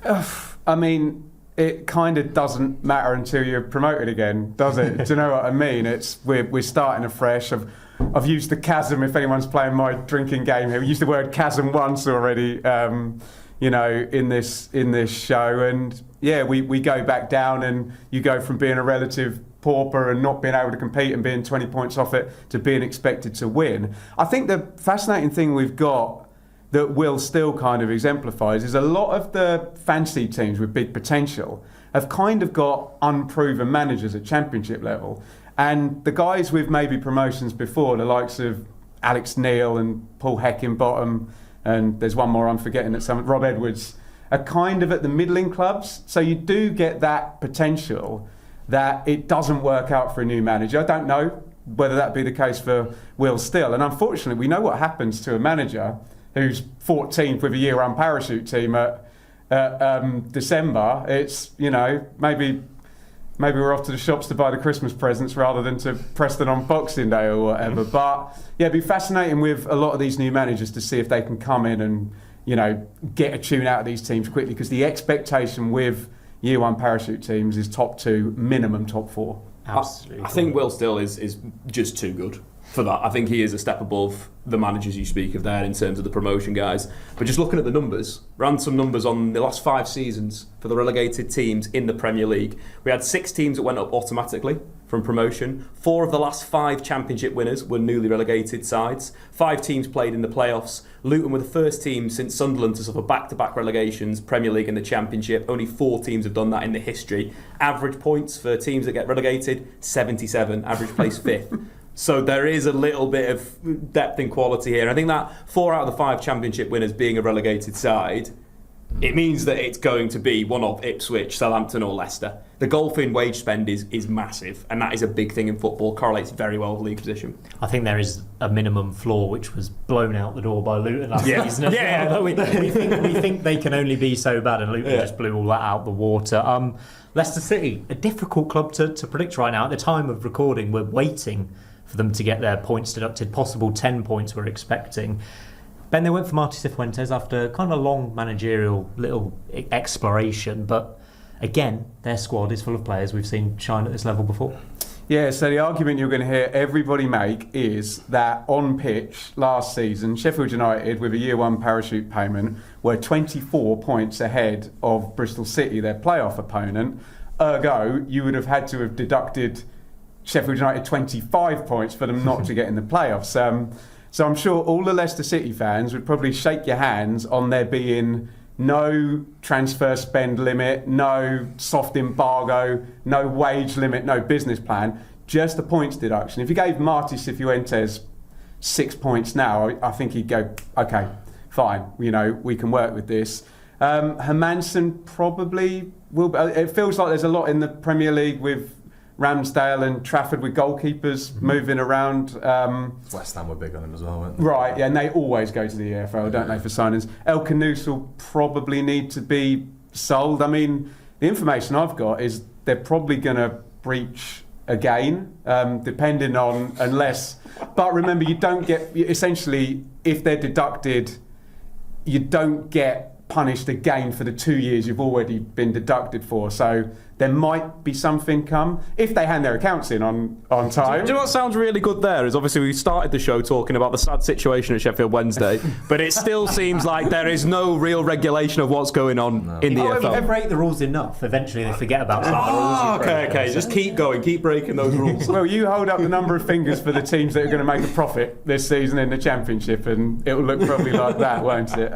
I mean, it kind of doesn't matter until you're promoted again, does it? Do you know what I mean? We're starting afresh. I've used the chasm, if anyone's playing my drinking game here. We used the word chasm once already, in this show. And we go back down, and you go from being a relative pauper and not being able to compete and being 20 points off it to being expected to win. I think the fascinating thing we've got that Will Still kind of exemplifies is a lot of the fantasy teams with big potential have kind of got unproven managers at Championship level. And the guys with maybe promotions before, the likes of Alex Neil and Paul Heckingbottom, and there's one more I'm forgetting Rob Edwards, are kind of at the middling clubs. So you do get that potential that it doesn't work out for a new manager. I don't know whether that be the case for Will Still. And unfortunately, we know what happens to a manager who's 14th with a year-round parachute team at December. It's, maybe we're off to the shops to buy the Christmas presents rather than to Preston on Boxing Day or whatever. But it'd be fascinating with a lot of these new managers to see if they can come in and, get a tune out of these teams quickly, because the expectation with year one parachute teams is top 2, minimum top 4. Absolutely. I think Will Still is just too good for that. I think he is a step above the managers you speak of there in terms of the promotion guys. But just looking at the numbers, ran some numbers on the last 5 seasons for the relegated teams in the Premier League. We had 6 teams that went up automatically from promotion. 4 of the last 5 Championship winners were newly relegated sides. 5 teams played in the playoffs. Luton were the first team since Sunderland to suffer back-to-back relegations, Premier League and the Championship. Only 4 teams have done that in the history. Average points for teams that get relegated, 77. Average place 5th. So there is a little bit of depth and quality here. I think that 4 out of the 5 Championship winners being a relegated side It means that it's going to be one of Ipswich, Southampton or Leicester. The golfing wage spend is massive, and that is a big thing in football, correlates very well with league position. I think there is a minimum floor which was blown out the door by Luton last season. We think they can only be so bad, and Luton just blew all that out the water. Leicester City, a difficult club to predict right now. At the time of recording, we're waiting for them to get their points deducted, possible 10 points we're expecting. Ben, they went for Martí Cifuentes after kind of a long managerial little exploration, but again, their squad is full of players we've seen shine at this level before. Yeah, so the argument you're going to hear everybody make is that on pitch last season, Sheffield United, with a year one parachute payment, were 24 points ahead of Bristol City, their playoff opponent. Ergo, you would have had to have deducted Sheffield United 25 points for them not to get in the playoffs. So I'm sure all the Leicester City fans would probably shake your hands on there being no transfer spend limit, no soft embargo, no wage limit, no business plan, just a points deduction. If you gave Martí Cifuentes 6 points now, I think he'd go, okay, fine, we can work with this. Hermansen probably will. It feels like there's a lot in the Premier League with Ramsdale and Trafford with goalkeepers moving around. West Ham were big on him as well, weren't they? Right, yeah, and they always go to the EFL, don't they, for signings. El Khanous will probably need to be sold. I mean, the information I've got is they're probably going to breach again, depending on, but remember, you don't get, essentially, if they're deducted, you don't get punished again for the 2 years you've already been deducted for. So there might be something come if they hand their accounts in on time. Do you know what sounds really good there is obviously we started the show talking about the sad situation at Sheffield Wednesday, but it still seems like there is no real regulation of what's going on in the EFL. If they break the rules enough, eventually they forget about some of the rules. Okay, just keep going, keep breaking those rules. Well, you hold up the number of fingers for the teams that are going to make a profit this season in the Championship, and it will look probably like that, won't it?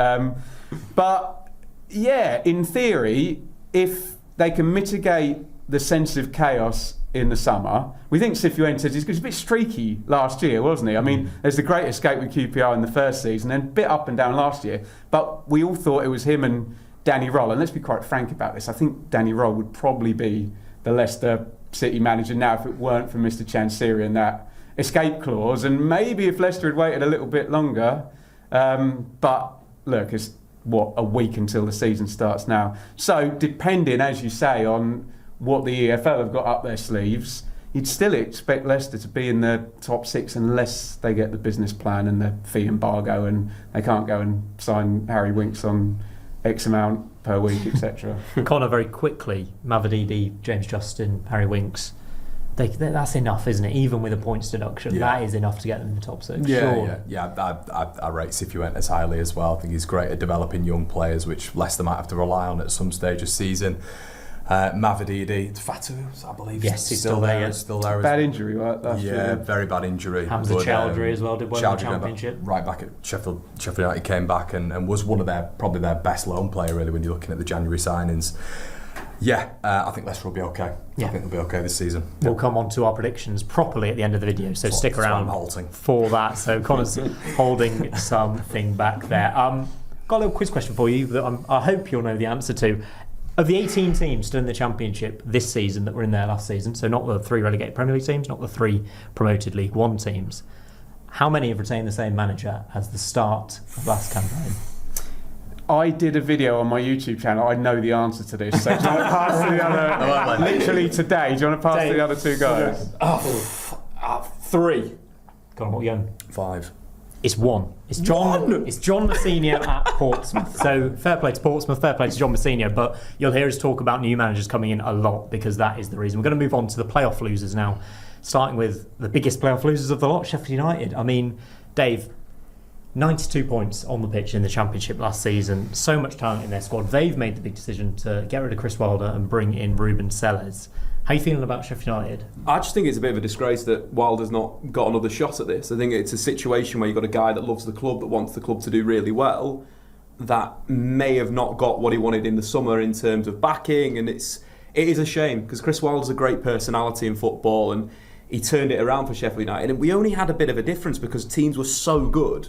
But yeah, in theory, if they can mitigate the sense of chaos in the summer. We think Cifuentes is a bit streaky last year, wasn't he? I mean, there's the great escape with QPR in the first season, and a bit up and down last year. But we all thought it was him and Danny Roll. And let's be quite frank about this. I think Danny Roll would probably be the Leicester City manager now if it weren't for Mr. Chansiri and that escape clause. And maybe if Leicester had waited a little bit longer. But look, it's a week until the season starts now. So depending, as you say, on what the EFL have got up their sleeves, you'd still expect Leicester to be in the top six unless they get the business plan and the fee embargo and they can't go and sign Harry Winks on X amount per week, etc. Connor, very quickly, Mavididi, James Justin, Harry Winks, that's enough, isn't it? Even with a points deduction, that is enough to get them in the top six. I rate Cifuentes highly as well. I think he's great at developing young players, which Leicester might have to rely on at some stage of season. Mavididi, Fatu, I believe, yes, he's still there. Still there. Bad injury, right? Yeah, very bad injury. Hamza Chowdhury as well did well in the Championship. Right back at Sheffield United, came back and was one of probably their best loan player really when you're looking at the January signings. Yeah, I think Leicester will be okay. I think they'll be okay this season. We'll come on to our predictions properly at the end of the video, so stick around for that. So Connor's holding something back there. Got a little quiz question for you that I hope you'll know the answer to. Of the 18 teams still in the Championship this season that were in there last season, so not the 3 relegated Premier League teams, not the 3 promoted League One teams, how many have retained the same manager as the start of last campaign? I did a video on my YouTube channel. I know the answer to this. So do you want to pass to the other... literally today, do you want to pass to the other 2 guys? 3. Go on, what are you going? 5. It's 1. It's John Mousinho at Portsmouth. So fair play to Portsmouth, fair play to John Mousinho, but you'll hear us talk about new managers coming in a lot because that is the reason. We're going to move on to the playoff losers now, starting with the biggest playoff losers of the lot, Sheffield United. I mean, Dave, 92 points on the pitch in the Championship last season. So much talent in their squad. They've made the big decision to get rid of Chris Wilder and bring in Ruben Sellers. How are you feeling about Sheffield United? I just think it's a bit of a disgrace that Wilder's not got another shot at this. I think it's a situation where you've got a guy that loves the club, that wants the club to do really well, that may have not got what he wanted in the summer in terms of backing, and it is a shame because Chris Wilder's a great personality in football and he turned it around for Sheffield United, and we only had a bit of a difference because teams were so good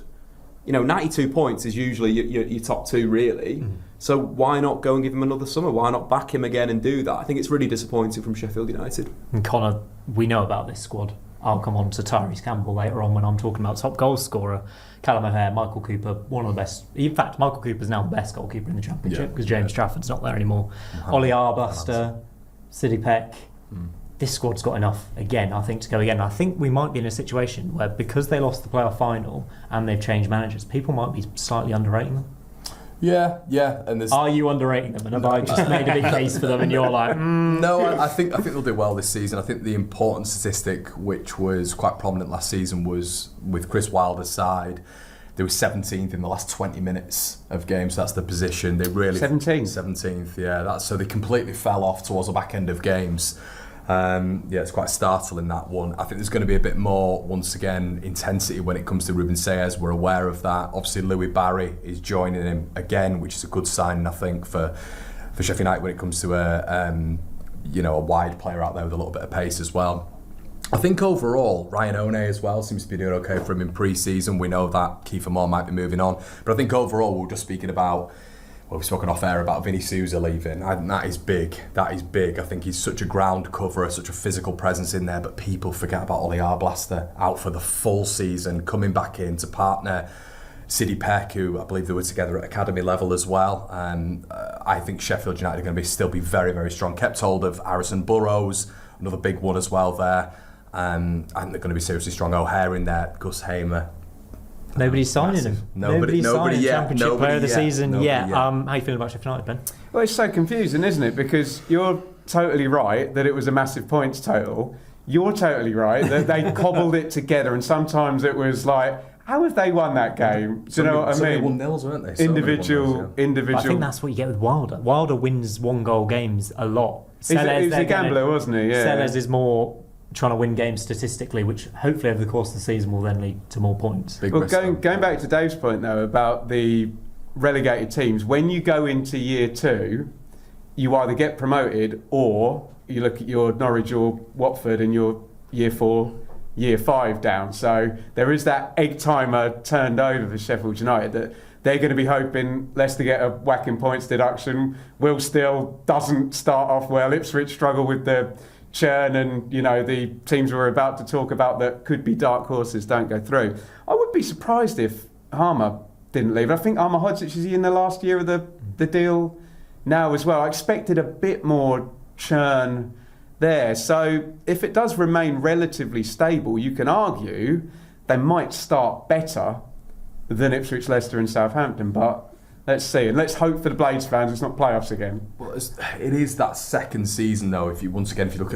92 points is usually your top two, really. So why not go and give him another summer? Why not back him again and do that? I think it's really disappointing from Sheffield United. And Connor, we know about this squad. I'll come on to Tyrese Campbell later on when I'm talking about top goal scorer. Callum O'Hare, Michael Cooper, one of the best. In fact, Michael Cooper's now the best goalkeeper in the Championship because James Trafford's not there anymore. Ollie Arbuster, Sidney Peck. This squad's got enough again, I think, to go again. I think we might be in a situation where, because they lost the playoff final and they've changed managers, people might be slightly underrating them. Yeah. And are you underrating them? And have I just made a big case for them and you're like, No, I think they'll do well this season. I think the important statistic, which was quite prominent last season, was with Chris Wilder's side. They were 17th in the last 20 minutes of games. That's the position. They really 17th. Yeah, so they completely fell off towards the back end of games. It's quite startling, that one. I think there's going to be a bit more, once again, intensity when it comes to Ruben Sayers. We're aware of that. Obviously, Louis Barry is joining him again, which is a good sign, I think, for Sheffield United when it comes to a wide player out there with a little bit of pace as well. I think overall, Ryan One as well seems to be doing okay for him in pre-season. We know that Kiefer Moore might be moving on. But I think overall, we're just speaking about, we've spoken off air about Vinny Souza leaving. That is big. I think he's such a ground coverer, such a physical presence in there. But people forget about Ollie Arblaster out for the full season, coming back in to partner Sidney Peck, who I believe they were together at academy level as well. I think Sheffield United are going to still be very, very strong. Kept hold of Harrison Burrows, another big one as well there. I think they're going to be seriously strong. O'Hare in there, Gus Hamer. Nobody's signing him. Nobody's signing him. Championship player of the season. Yeah. How are you feeling about Sheffield United, Ben? Well, it's so confusing, isn't it? Because you're totally right that it was a massive points total. You're totally right that they cobbled it together, and sometimes it was like, how have they won that game? Do you know what I mean? 1-0s, weren't they? Individual. I think that's what you get with Wilder. Wilder wins 1-goal games a lot. He was a gambler, wasn't he? Yeah. Sellers is more trying to win games statistically, which hopefully over the course of the season will then lead to more points. Going back to Dave's point though about the relegated teams, when you go into year two, you either get promoted or you look at your Norwich or Watford and you're year 4, year 5 down. So there is that egg timer turned over for Sheffield United that they're going to be hoping Leicester get a whacking points deduction. Will still doesn't start off well. Ipswich struggle with the churn, and the teams we're about to talk about that could be dark horses don't go through. I would be surprised if Harmer didn't leave. I think Arma Hodzic is in the last year of the deal now as well. I expected a bit more churn there. So if it does remain relatively stable, you can argue they might start better than Ipswich, Leicester and Southampton, but let's see, and let's hope for the Blades fans it's not playoffs again. Well, it is that second season though. If you look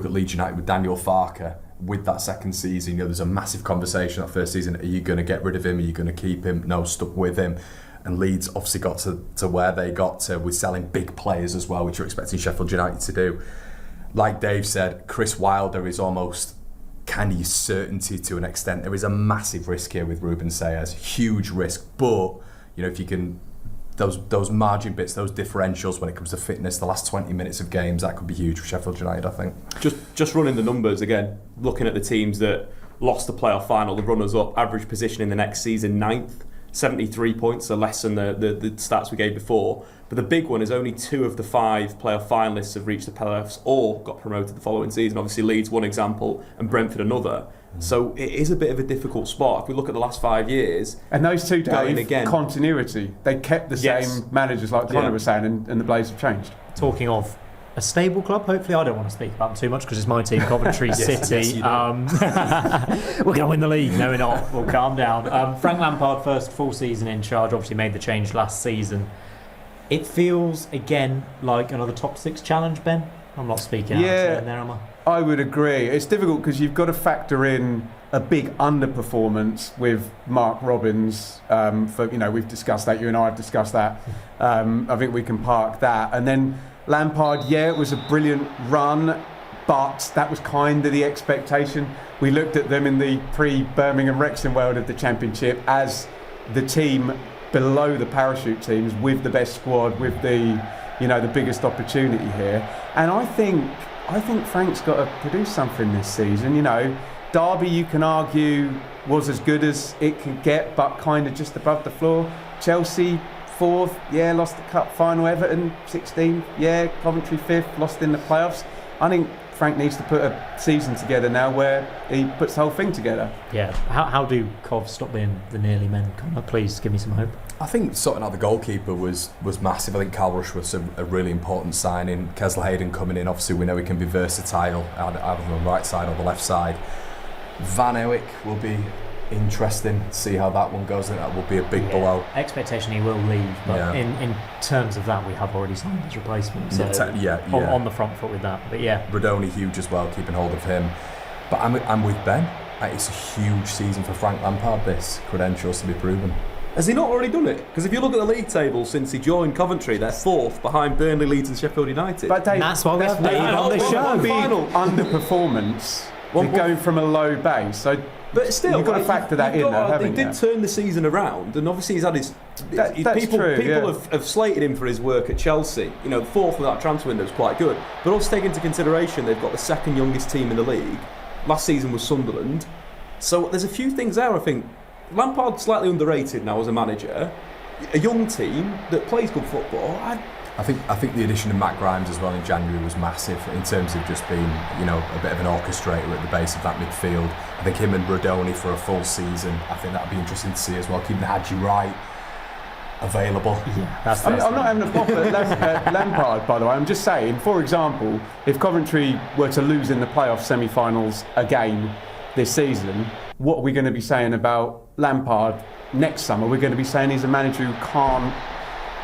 at Leeds United with Daniel Farke, with that second season, there's a massive conversation that first season. Are you going to get rid of him? Are you going to keep him? No, stuck with him. And Leeds obviously got to where they got to with selling big players as well, which you're expecting Sheffield United to do. Like Dave said, Chris Wilder is almost kind of certainty to an extent. There is a massive risk here with Ruben Sayers, huge risk. But if you can, those margin bits, those differentials when it comes to fitness, the last 20 minutes of games, that could be huge for Sheffield United, I think. Just running the numbers again, looking at the teams that lost the playoff final, the runners-up, average position in the next season, 9th, 73 points, so less than the stats we gave before. But the big one is only 2 of the 5 playoff finalists have reached the playoffs or got promoted the following season. Obviously Leeds one example and Brentford another. So it is a bit of a difficult spot. If we look at the last 5 years, and those two, Dave, continuity. They kept the same managers, like Connor was saying, and the Blades have changed. Talking of a stable club, hopefully, I don't want to speak about them too much because it's my team, Coventry City. We're going to win the league. No, we're not. We'll calm down. Frank Lampard, first full season in charge, obviously made the change last season. It feels again like another top 6 challenge, Ben. I'm not speaking out there, am I? I would agree. It's difficult because you've got to factor in a big underperformance with Mark Robins. We've discussed that. You and I have discussed that. I think we can park that. And then Lampard, it was a brilliant run, but that was kind of the expectation. We looked at them in the pre-Birmingham Wrexham world of the Championship as the team below the parachute teams with the best squad, with the biggest opportunity here. And I think Frank's got to produce something this season. Derby, you can argue, was as good as it could get, but kind of just above the floor. Chelsea, 4th, yeah, lost the cup final. Everton, 16th, yeah. Coventry, 5th, lost in the playoffs. I think Frank needs to put a season together now where he puts the whole thing together. Yeah. How do Cov stop being the nearly men? Come on, please give me some hope. I think sorting out the goalkeeper was massive. I think Cal Rush was a really important signing. Kesler Hayden coming in, obviously we know he can be versatile, either on the right side or the left side. Van Eyck will be interesting to see how that one goes. I think that will be a big blow. Expectation he will leave, but in terms of that, we have already signed his replacement. So on the front foot with that. But yeah, Rodoni huge as well, keeping hold of him. But I'm with Ben. It's a huge season for Frank Lampard. This credentials to be proven. Has he not already done it? Because if you look at the league table since he joined Coventry, they're 4th behind Burnley, Leeds and Sheffield United. But Dave, that's why we have Dave on the show. Big underperformance. Going from a low base. So but still, you've got to factor that in, though, haven't you? They did turn the season around, and obviously he's had his. People have slated him for his work at Chelsea. You know, 4th of that transfer window is quite good, but also take into consideration they've got the 2nd youngest team in the league. Last season was Sunderland, so there's a few things there. I think Lampard's slightly underrated now as a manager. A young team that plays good football. I think the addition of Matt Grimes as well in January was massive in terms of just being, a bit of an orchestrator at the base of that midfield. I think him and Rodoni for a full season, I think that'd be interesting to see as well. Keeping Hadji Wright available. Yeah, I'm not having a pop at Lampard, by the way. I'm just saying, for example, if Coventry were to lose in the playoff semi-finals again this season, what are we going to be saying about Lampard next summer? We're going to be saying he's a manager who can't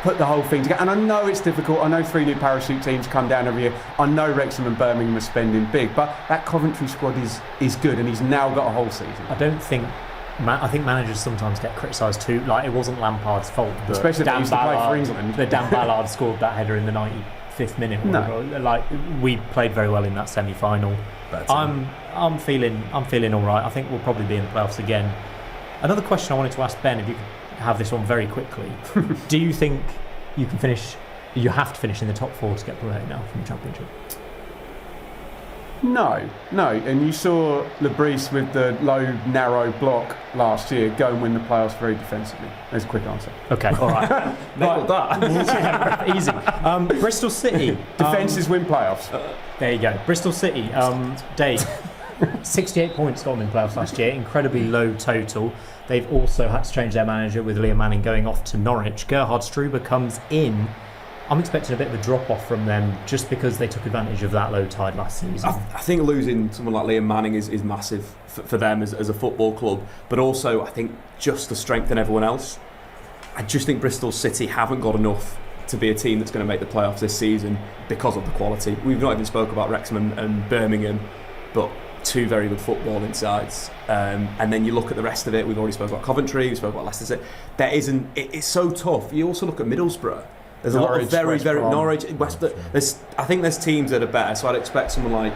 put the whole thing together. And I know it's difficult. I know 3 new parachute teams come down every year. I know Wrexham and Birmingham are spending big, but that Coventry squad is good, and he's now got a whole season. I think managers sometimes get criticised too. Like, it wasn't Lampard's fault, but especially Dan Ballard, play for England. Dan Ballard scored that header in the 95th minute. No. Like, we played very well in that semi-final. I'm feeling all right. I think we'll probably be in the playoffs again. Another question I wanted to ask Ben, if you could have this one very quickly. Do you think you have to finish in the top 4 to get promoted now from the Championship? No. And you saw Lebris with the low, narrow block last year go and win the playoffs very defensively. There's a quick answer. Okay, all right. Nailed that. Easy. Bristol City. Defences win playoffs. There you go. Bristol City. Dave, 68 points got them in playoffs last year. Incredibly low total. They've also had to change their manager with Liam Manning going off to Norwich. Gerhard Struber comes in. I'm expecting a bit of a drop-off from them just because they took advantage of that low tide last season. I think losing someone like Liam Manning is massive for them as a football club, but also I think just to strengthen everyone else. I just think Bristol City haven't got enough to be a team that's going to make the playoffs this season because of the quality. We've not even spoke about Wrexham and Birmingham, but 2 very good footballing sides, and then you look at the rest of it. We've already spoken about Coventry, we spoke about Leicester City. It's so tough. You also look at Middlesbrough. There's Norwich, a lot of very Norwich, West. I think there's teams that are better. So I'd expect someone like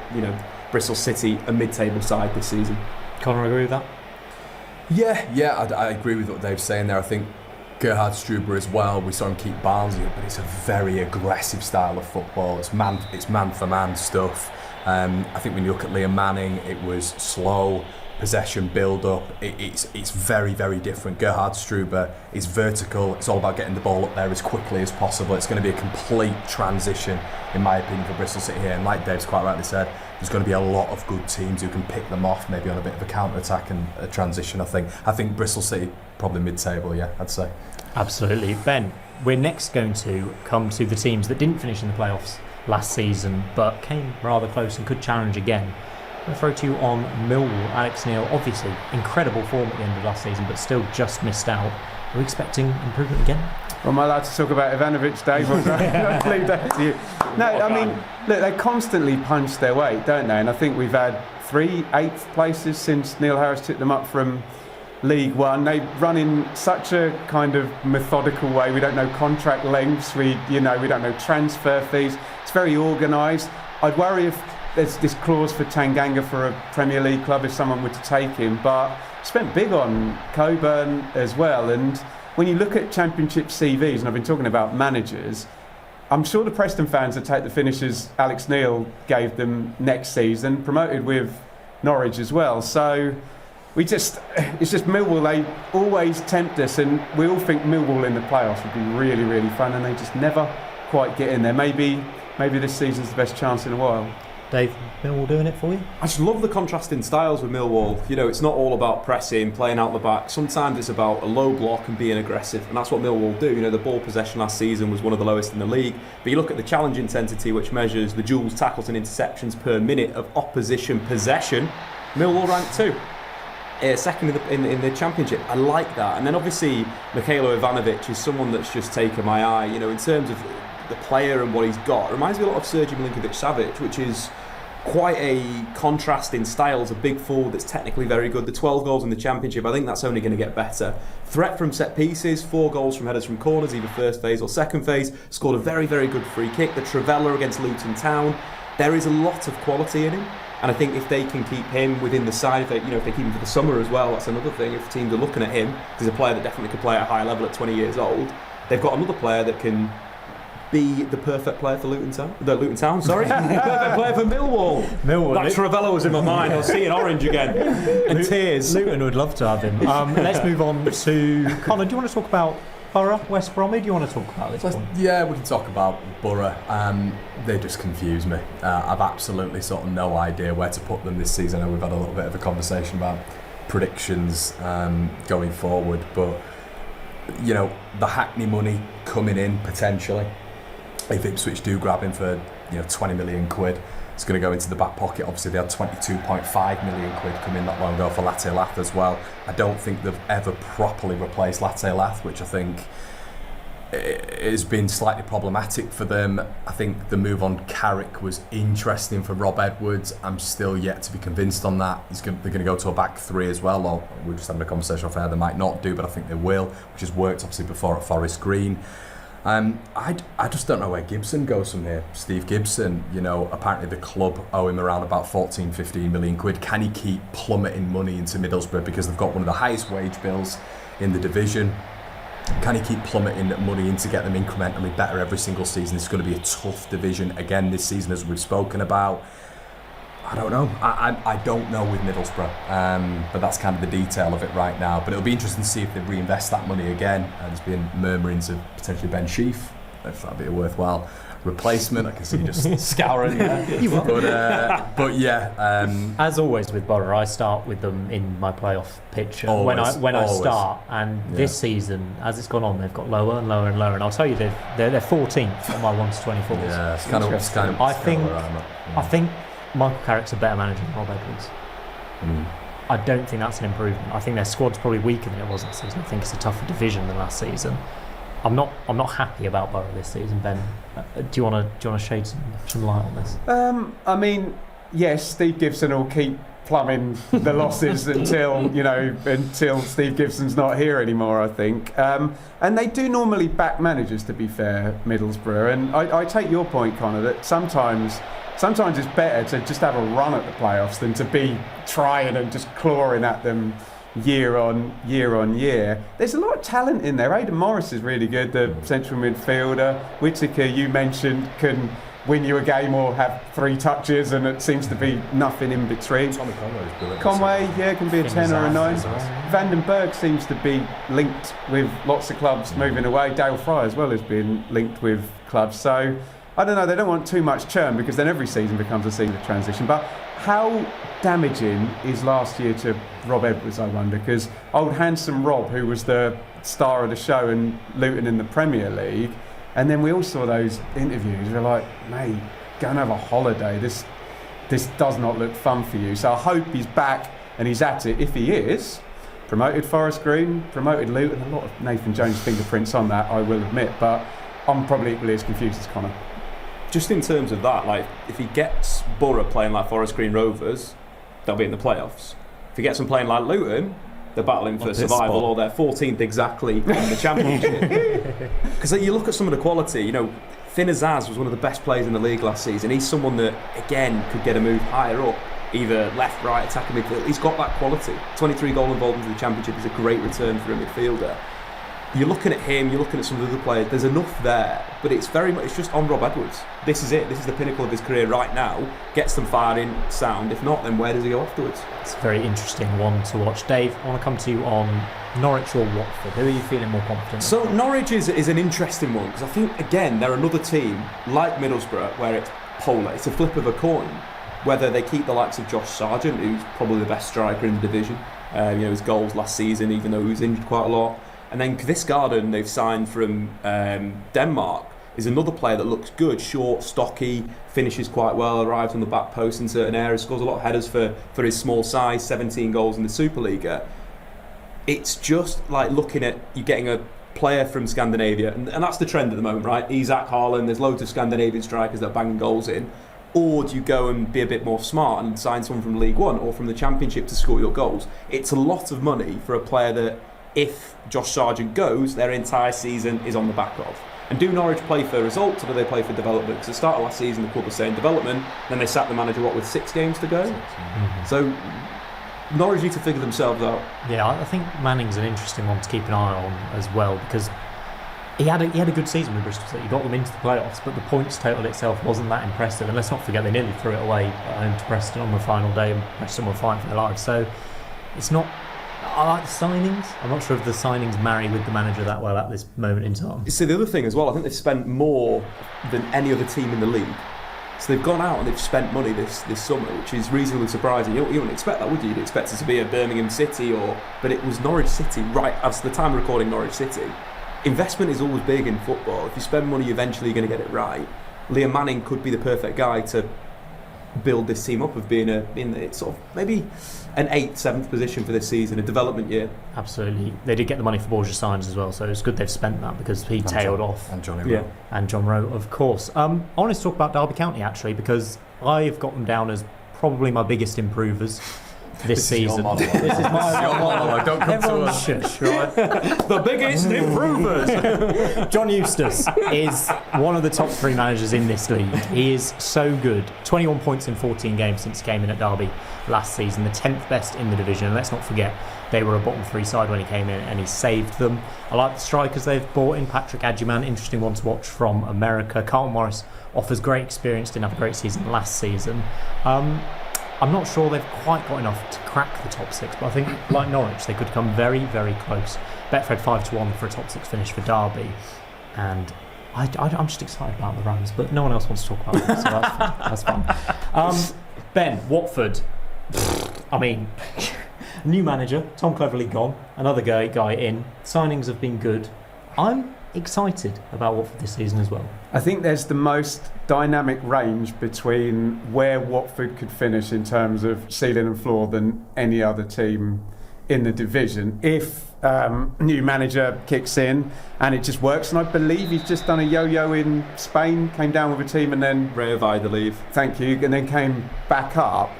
Bristol City, a mid-table side this season. Connor, agree with that? Yeah, I agree with what Dave's saying there. I think Gerhard Struber as well. We saw him keep Barnsley up, but it's a very aggressive style of football. It's man for man stuff. I think when you look at Liam Manning, it was slow possession build up. It's very, very different. Gerhard Struber is vertical. It's all about getting the ball up there as quickly as possible. It's going to be a complete transition, in my opinion, for Bristol City here. And like Dave's quite rightly said, there's going to be a lot of good teams who can pick them off, maybe on a bit of a counter attack and a transition. I think Bristol City probably mid-table. Yeah, I'd say. Absolutely, Ben. We're next going to come to the teams that didn't finish in the playoffs last season, but came rather close and could challenge again. I'm going to throw to you on Millwall. Alex Neil, obviously incredible form at the end of last season, but still just missed out. Are we expecting improvement again? Well, am I allowed to talk about Ivanovic, Dave? I'll leave that to you. No, I mean, look, they constantly punch their weight, don't they? And I think we've had 3 8th places since Neil Harris took them up from League One. They run in such a kind of methodical way. We don't know contract lengths. We don't know transfer fees. It's very organised. I'd worry if there's this clause for Tanganga for a Premier League club if someone were to take him. But spent big on Coburn as well. And when you look at Championship CVs, and I've been talking about managers, I'm sure the Preston fans would take the finishes Alex Neil gave them next season, promoted with Norwich as well. So it's just Millwall, they always tempt us, and we all think Millwall in the playoffs would be really, really fun, and they just never quite get in there. Maybe this season's the best chance in a while. Dave, Millwall doing it for you? I just love the contrasting styles with Millwall. You know, it's not all about pressing, playing out the back. Sometimes it's about a low block and being aggressive, and that's what Millwall do. You know, the ball possession last season was one of the lowest in the league. But you look at the challenge intensity, which measures the duels, tackles and interceptions per minute of opposition possession. Millwall ranked 2. Second in the Championship. I like that. And then obviously Mykhailo Ivanovic is someone that's just taken my eye. You know, in terms of the player and what he's got, it reminds me a lot of Sergej Milinkovic-Savic, which is quite a contrast in styles. A big forward that's technically very good. The 12 goals in the Championship, I think that's only going to get better. Threat from set pieces, 4 goals from headers from corners, either first phase or second phase. Scored a very, very good free kick. The Trivela against Luton Town. There is a lot of quality in him. And I think if they can keep him within the side, if they keep him for the summer as well, that's another thing. If teams are looking at him, he's a player that definitely could play at a high level at 20 years old. They've got another player that can be the perfect player for Luton Town. The perfect player for Millwall. That Trivela was in my mind. I was seeing orange again. And tears. Luton would love to have him. Let's move on to Connor. Do you want to talk about Borough, West Bromwich? Do you want to talk about this one? Yeah, we can talk about Borough. They just confuse me. I've absolutely sort of no idea where to put them this season. I know we've had a little bit of a conversation about predictions going forward, but you know, the Hackney money coming in potentially, if Ipswich do grab him for 20 million quid, it's going to go into the back pocket. Obviously they had 22.5 million quid come in not long ago for Latte Lath as well. I don't think they've ever properly replaced Latte Lath, which I think has been slightly problematic for them. I think the move on Carrick was interesting for Rob Edwards. I'm still yet to be convinced on that. They're going to go to a back 3 as well, or we're just having a conversation off air, they might not do, but I think they will, which has worked obviously before at Forest Green. I just don't know where Gibson goes from here. Steve Gibson, apparently the club owe him around about 14-15 million quid. Can he keep plummeting money into Middlesbrough because they've got one of the highest wage bills in the division? Can he keep plummeting money in to get them incrementally better every single season? It's going to be a tough division again this season, as we've spoken about. I don't know. I don't know with Middlesbrough, but that's kind of the detail of it right now. But it'll be interesting to see if they reinvest that money again. There's been murmurings of potentially Ben Sheaf, if that'd be a worthwhile replacement. I can see you just scouring there. But yeah. As always with Borough, I start with them in my playoff picture when I start. And this season, as it's gone on, they've got lower and lower and lower. And I'll tell you, they're 14th on my 1-24s. Yeah, it's kind of. I think Michael Carrick's a better manager than Rob Edwards. I don't think that's an improvement. I think their squad's probably weaker than it was last season. I think it's a tougher division than last season. I'm not happy about Borough this season. Ben, do you want to shade some light on this? I mean, yes, Steve Gibson will keep plumbing the losses until Steve Gibson's not here anymore, I think. And they do normally back managers, to be fair, Middlesbrough. And I take your point, Connor, that sometimes it's better to just have a run at the playoffs than to be trying and just clawing at them year on year. There's a lot of talent in there. Aidan Morris is really good, the central midfielder. Whittaker, you mentioned, can win you a game or have 3 touches, and it seems to be nothing in between. Conway, can be a 10 or a 9. Vandenberg seems to be linked with lots of clubs moving away. Dale Fry as well has been linked with clubs. So I don't know, they don't want too much churn because then every season becomes a season of transition. But how damaging is last year to Rob Edwards, I wonder? Because old handsome Rob, who was the star of the show in Luton in the Premier League, and then we all saw those interviews, we're like, mate, go and have a holiday. This does not look fun for you. So I hope he's back and he's at it. If he is, promoted Forest Green, promoted Luton, a lot of Nathan Jones fingerprints on that, I will admit, but I'm probably equally as confused as Connor. Just in terms of that, like, if he gets Borough playing like Forest Green Rovers, they'll be in the playoffs. If he gets them playing like Luton, they're battling for survival, or they're 14th exactly in the Championship. Because you look at some of the quality, Finn Azaz was one of the best players in the league last season. He's someone that, again, could get a move higher up, either left, right, attacking midfield. He's got that quality. 23 goal involvement in the Championship is a great return for a midfielder. you're looking at him, you're looking at some of the other players, there's enough there, but it's very much, it's just on Rob Edwards. This is it, this is the pinnacle of his career right now. Gets them firing, sound. If not, then where does he go afterwards? It's a very interesting one to watch. Dave, I want to come to you on Norwich or Watford. Who are you feeling more confident So Norwich is an interesting one, because I think, again, they're another team, like Middlesbrough, where it's polar. It's a flip of a coin, whether they keep the likes of Josh Sargent, who's probably the best striker in the division. His goals last season, even though he was injured quite a lot. And then Kvistgaarden, they've signed from Denmark, is another player that looks good, short, stocky, finishes quite well, arrives on the back post in certain areas, scores a lot of headers for his small size, 17 goals in the Superliga. It's just like looking at you getting a player from Scandinavia, and that's the trend at the moment, right? Isak Haaland, there's loads of Scandinavian strikers that are banging goals in. Or do you go and be a bit more smart and sign someone from League One or from the Championship to score your goals? It's a lot of money for a player that, if Josh Sargent goes, their entire season is on the back of. And do Norwich play for results, or do they play for development? Because at the start of last season, the club was saying development, then they sacked the manager, with 6 games to go? So Norwich need to figure themselves out. Yeah, I think Manning's an interesting one to keep an eye on as well, because he had a good season with Bristol City. He got them into the playoffs, but the points total itself wasn't that impressive. And let's not forget, they nearly threw it away at home to Preston on the final day, and Preston were fighting for their lives. So it's not... I like the signings. I'm not sure if the signings marry with the manager that well at this moment in time. See, the other thing as well, I think they've spent more than any other team in the league. So they've gone out and they've spent money this summer, which is reasonably surprising. You wouldn't expect that, would you? You'd expect it to be a Birmingham City, but it was Norwich City, right as the time of recording Norwich City. Investment is always big in football. If you spend money, eventually you're going to get it right. Liam Manning could be the perfect guy to build this team up of being in sort of maybe an 8th, 7th position for this season, a development year. Absolutely. They did get the money for Borja Signs as well, so it's good they've spent that, because he tailed off. And Johnny Rowe. And John Rowe, of course. I wanted to talk about Derby County, actually, because I've got them down as probably my biggest improvers this season. This is my monologue. Don't come to us. Shush, right? The biggest improvers. John Eustace is one of the top 3 managers in this league. He is so good. 21 points in 14 games since he came in at Derby last season, the 10th best in the division. And let's not forget, they were a bottom 3 side when he came in, and he saved them. I like the strikers they've brought in. Patrick Adjuman, interesting one to watch from America. Carlton Morris offers great experience, didn't have a great season last season. I'm not sure they've quite got enough to crack the top 6, but I think, like Norwich, they could come very, very close. Betfred 5-1 for a top 6 finish for Derby, and I'm just excited about the Rams, but no one else wants to talk about them, so that's fun. Ben, Watford. I mean, new manager, Tom Cleverley gone, another guy in. Signings have been good. I'm excited about Watford this season as well. I think there's the most dynamic range between where Watford could finish in terms of ceiling and floor than any other team in the division. If new manager kicks in and it just works, and I believe he's just done a yo-yo in Spain, came down with a team and then... Rayo Valladolid. Thank you, and then came back up.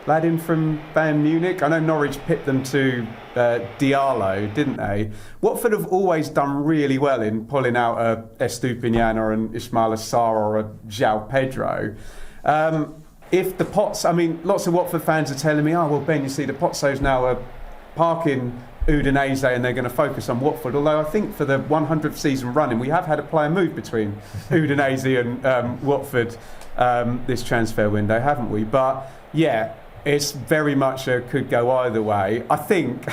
Lad in from Bayern Munich. I know Norwich pipped them to Diallo, didn't they? Watford have always done really well in pulling out a Estupiñán or an Ismail Assar or a João Pedro. If the Pots, I mean, lots of Watford fans are telling me, oh, well, Ben, you see, the Potsos now are parking Udinese and they're going to focus on Watford. Although I think for the 100th season running, we have had a player move between Udinese and Watford this transfer window, haven't we? But yeah, it's very much could go either way. I think,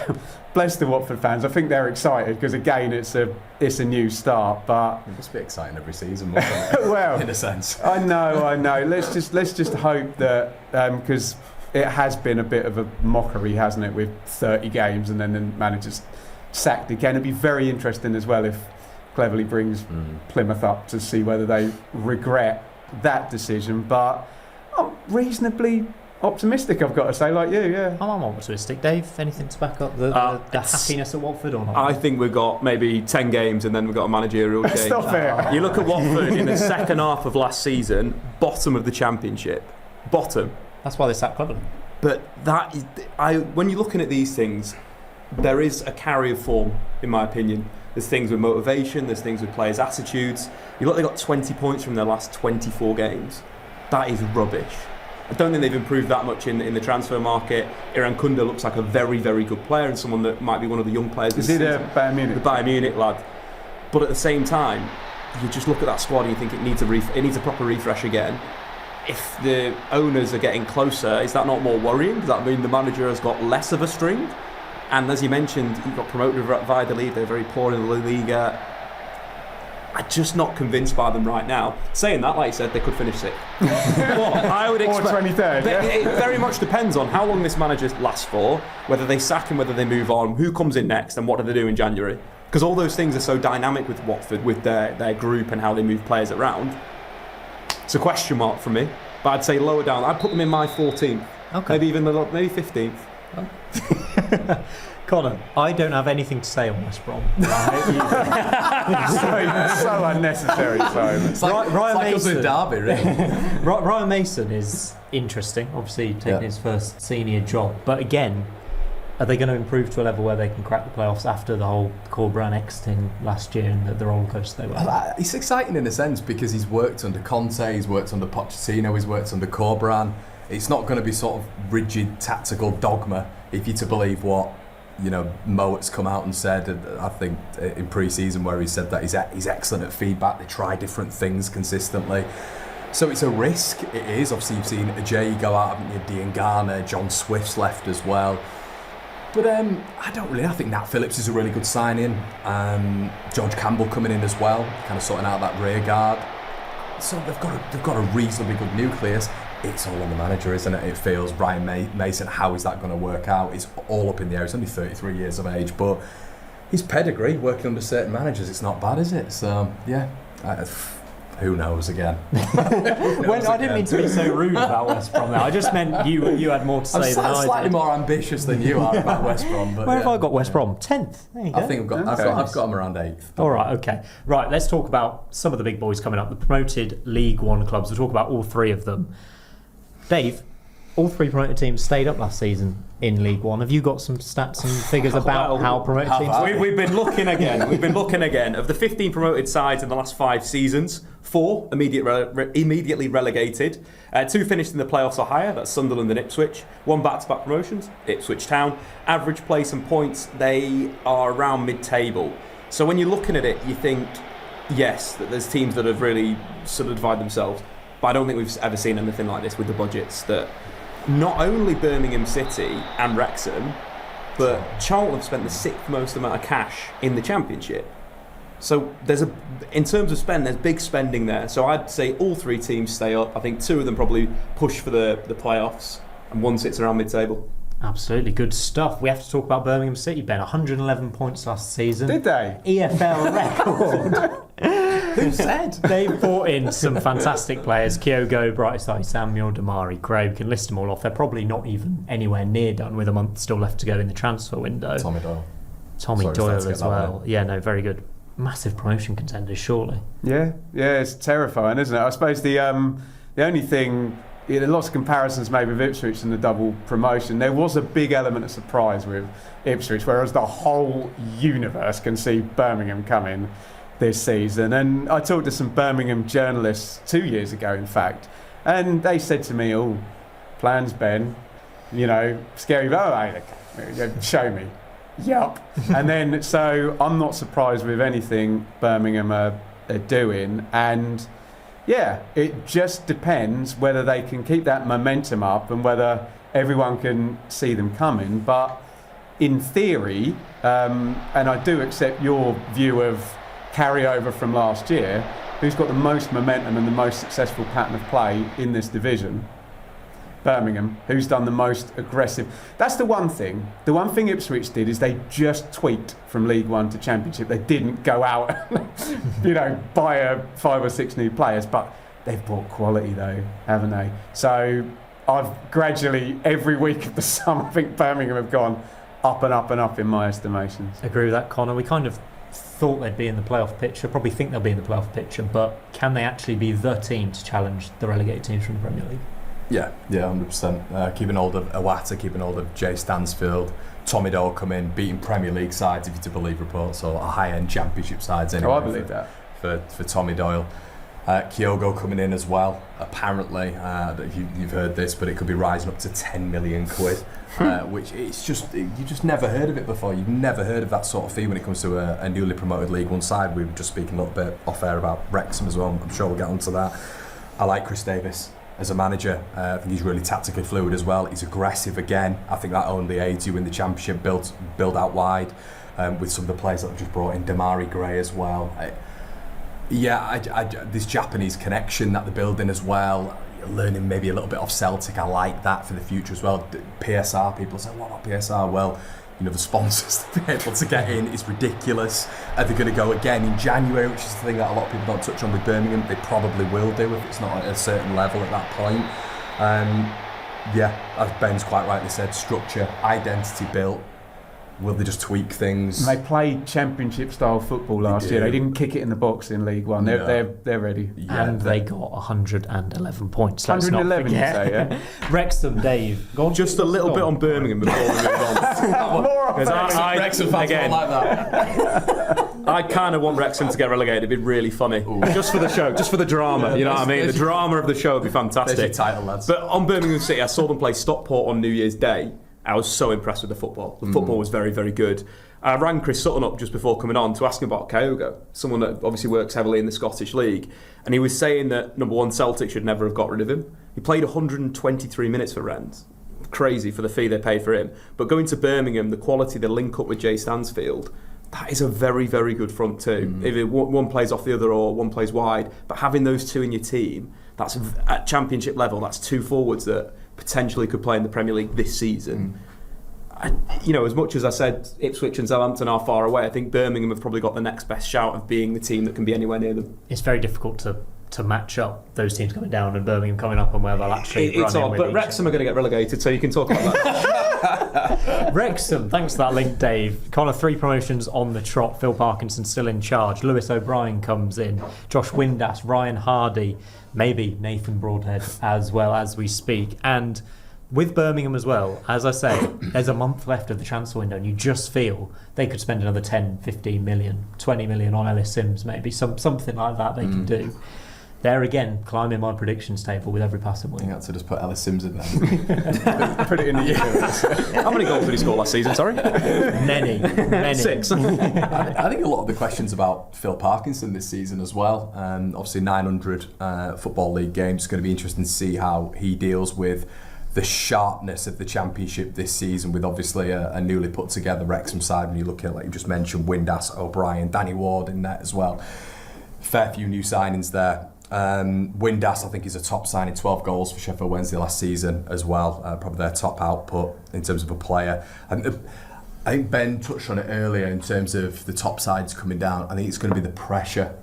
bless the Watford fans, I think they're excited because again it's a new start. But it must be exciting every season, wouldn't it? Well, in a sense. I know. Let's just hope that because it has been a bit of a mockery, hasn't it, with 30 games and then the manager's sacked again. It'd be very interesting as well if Cleverley brings Plymouth up to see whether they regret that decision. But I'm reasonably optimistic, I've got to say, like you, yeah. I'm optimistic. Dave, anything to back up the happiness at Watford or not? I think we've got maybe 10 games and then we've got a managerial change. Stop it. You look at Watford in the second half of last season, bottom of the Championship. Bottom. That's why they sacked Cleverley. But when you're looking at these things, there is a carry of form, in my opinion. There's things with motivation, there's things with players' attitudes. You look, they got 20 points from their last 24 games. That is rubbish. I don't think they've improved that much in the transfer market. Iran Kunda looks like a very, very good player and someone that might be one of the young players. Is he the Bayern Munich? The Bayern Munich lad. But at the same time, you just look at that squad and you think it needs a proper refresh again. If the owners are getting closer, is that not more worrying? Does that mean the manager has got less of a string? And as you mentioned, he got promoted via the league. They're very poor in the La Liga. I'm just not convinced by them right now. Saying that, like you said, they could finish 6th. I would expect. Or 23rd. Yeah. It very much depends on how long this manager lasts for, whether they sack him, whether they move on, who comes in next, and what do they do in January. Because all those things are so dynamic with Watford, with their group and how they move players around. It's a question mark for me. But I'd say lower down. I'd put them in my 14th. Okay. Maybe even maybe 15th. Connor, I don't have anything to say on West Brom. so unnecessary, Simon. It's like us with Derby, really. Ryan Mason is interesting, obviously taking his first senior job. But again, are they going to improve to a level where they can crack the playoffs after the whole Corberán exiting last year and the roller coaster they were? It's exciting in a sense because he's worked under Conte, he's worked under Pochettino, he's worked under Corberán. It's not going to be sort of rigid tactical dogma if you're to believe what Moat's come out and said, I think in pre-season, where he said that he's excellent at feedback. They try different things consistently. So it's a risk, it is. Obviously you've seen Ajayi go out, haven't you? Diangana, John Swift's left as well. But I think Nat Phillips is a really good signing. George Campbell coming in as well, kind of sorting out that rear guard. So they've got a reasonably good nucleus. It's all on the manager, isn't it? It feels. Ryan Mason, how is that going to work out? It's all up in the air. He's only 33 years of age, but his pedigree, working under certain managers, it's not bad, is it? So, yeah. Who knows again? I didn't mean to be so rude about West Brom there. I just meant you had more to say than I did. I'm slightly more ambitious than you are about West Brom. But where have I got West Brom? 10th. There you go. I think I've got them around 8th. All right, okay. Right, let's talk about some of the big boys coming up. The promoted League One clubs. We'll talk about all 3 of them. Dave, all 3 promoted teams stayed up last season in League One. Have you got some stats and figures about how promoted teams... We've been looking again. Of the 15 promoted sides in the last 5 seasons, 4 immediately relegated. 2 finished in the playoffs or higher, that's Sunderland and Ipswich. 1 back-to-back promotions, Ipswich Town. Average place and points, they are around mid-table. So when you're looking at it, you think, yes, that there's teams that have really solidified themselves. But I don't think we've ever seen anything like this with the budgets that not only Birmingham City and Wrexham, but Charlton have spent the 6th most amount of cash in the Championship. So in terms of spend, there's big spending there. So I'd say all 3 teams stay up. I think 2 of them probably push for the playoffs, and 1 sits around mid-table. Absolutely, good stuff. We have to talk about Birmingham City, Ben. 111 points last season. Did they? EFL record. Who said? They brought in some fantastic players. Kyogo, Brightside, Samuel, Damari, Gray. We can list them all off. They're probably not even anywhere near done with a month still left to go in the transfer window. Tommy Doyle. Doyle as well. Yeah, no, very good. Massive promotion contenders, surely. Yeah, it's terrifying, isn't it? I suppose the only thing... Yeah, there are lots of comparisons made with Ipswich and the double promotion. There was a big element of surprise with Ipswich, whereas the whole universe can see Birmingham coming this season. And I talked to some Birmingham journalists 2 years ago, in fact, and they said to me, plans, Ben, scary. Show me. Yup. And then, so I'm not surprised with anything Birmingham are doing. And yeah, it just depends whether they can keep that momentum up and whether everyone can see them coming. But in theory, and I do accept your view of carryover from last year, who's got the most momentum and the most successful pattern of play in this division? Birmingham. Who's done the most aggressive? That's the one thing. The one thing Ipswich did is they just tweaked from League One to Championship. They didn't go out and, buy 5 or 6 new players, but they've brought quality though, haven't they? So I've gradually, every week of the summer, I think Birmingham have gone up and up and up in my estimations. Agree with that, Connor. We kind of thought they'd be in the playoff picture, probably think they'll be in the playoff picture, but can they actually be the team to challenge the relegated teams from the Premier League? Yeah, 100%. Keeping hold of Iwata, keeping hold of Jay Stansfield, Tommy Doyle come in, beating Premier League sides, if you're to believe reports, or high-end Championship sides anyway. I believe that. For Tommy Doyle. Kyogo coming in as well, apparently. You've heard this, but it could be rising up to 10 million quid, which it's just, you just never heard of it before. You've never heard of that sort of fee when it comes to a newly promoted League One side. We were just speaking a little bit off air about Wrexham as well. I'm sure we'll get onto that. I like Chris Davis as a manager. I think he's really tactically fluid as well. He's aggressive again. I think that only aids you in the Championship, build out wide, with some of the players that have just brought in, Damari Gray as well. This Japanese connection that they're building as well, learning maybe a little bit off Celtic, I like that for the future as well. PSR, people say, what about PSR? Well, the sponsors that they're able to get in is ridiculous. Are they going to go again in January, which is the thing that a lot of people don't touch on with Birmingham? They probably will do if it's not at a certain level at that point. As Ben's quite rightly said, structure, identity built. Will they just tweak things? They played Championship-style football last year. They didn't kick it in the box in League One. They're ready. Yeah, and they got 111 points. 111, you say, yeah? Wrexham, Dave. Just a little bit on Birmingham before we move on. More on Wrexham fans again, like that. I kind of want Wrexham to get relegated. It'd be really funny. Just for the show, just for the drama. You know what I mean? The drama of the show would be fantastic. There's your title, lads. But on Birmingham City, I saw them play Stockport on New Year's Day. I was so impressed with the football. The football was very, very good. I rang Chris Sutton up just before coming on to ask him about Kyogo, someone that obviously works heavily in the Scottish League. And he was saying that, number one, Celtic should never have got rid of him. He played 123 minutes for Rennes. Crazy for the fee they paid for him. But going to Birmingham, the quality, the link up with Jay Stansfield, that is a very, very good front two. If one plays off the other or one plays wide, but having those two in your team, that's at Championship level, that's two forwards that potentially could play in the Premier League this season. As much as I said Ipswich and Southampton are far away, I think Birmingham have probably got the next best shout of being the team that can be anywhere near them. It's very difficult to match up those teams coming down and Birmingham coming up and where they'll actually run in with but Wrexham are going to get relegated, so you can talk about that. Wrexham, thanks for that link, Dave. Connor, 3 promotions on the trot. Phil Parkinson still in charge. Lewis O'Brien comes in. Josh Windass, Ryan Hardy, maybe Nathan Broadhead as well as we speak. And with Birmingham as well, as I say, there's a month left of the transfer window and you just feel they could spend another 10, 15 million, 20 million on Ellis Sims maybe, something like that they can do. There again, climbing my predictions table with every passing week. I had to just put Ellis Sims in there. Put it in the year. How many goals did he score last season, sorry? Many. 6. I think a lot of the questions about Phil Parkinson this season as well. Obviously 900 Football League games. It's going to be interesting to see how he deals with the sharpness of the Championship this season, with obviously a newly put together Wrexham side. When you look at, like you just mentioned, Windass, O'Brien, Danny Ward in there as well. Fair few new signings there. Windass, I think, is a top signing, 12 goals for Sheffield Wednesday last season as well. Probably their top output in terms of a player. And I think Ben touched on it earlier in terms of the top sides coming down. I think it's going to be the pressure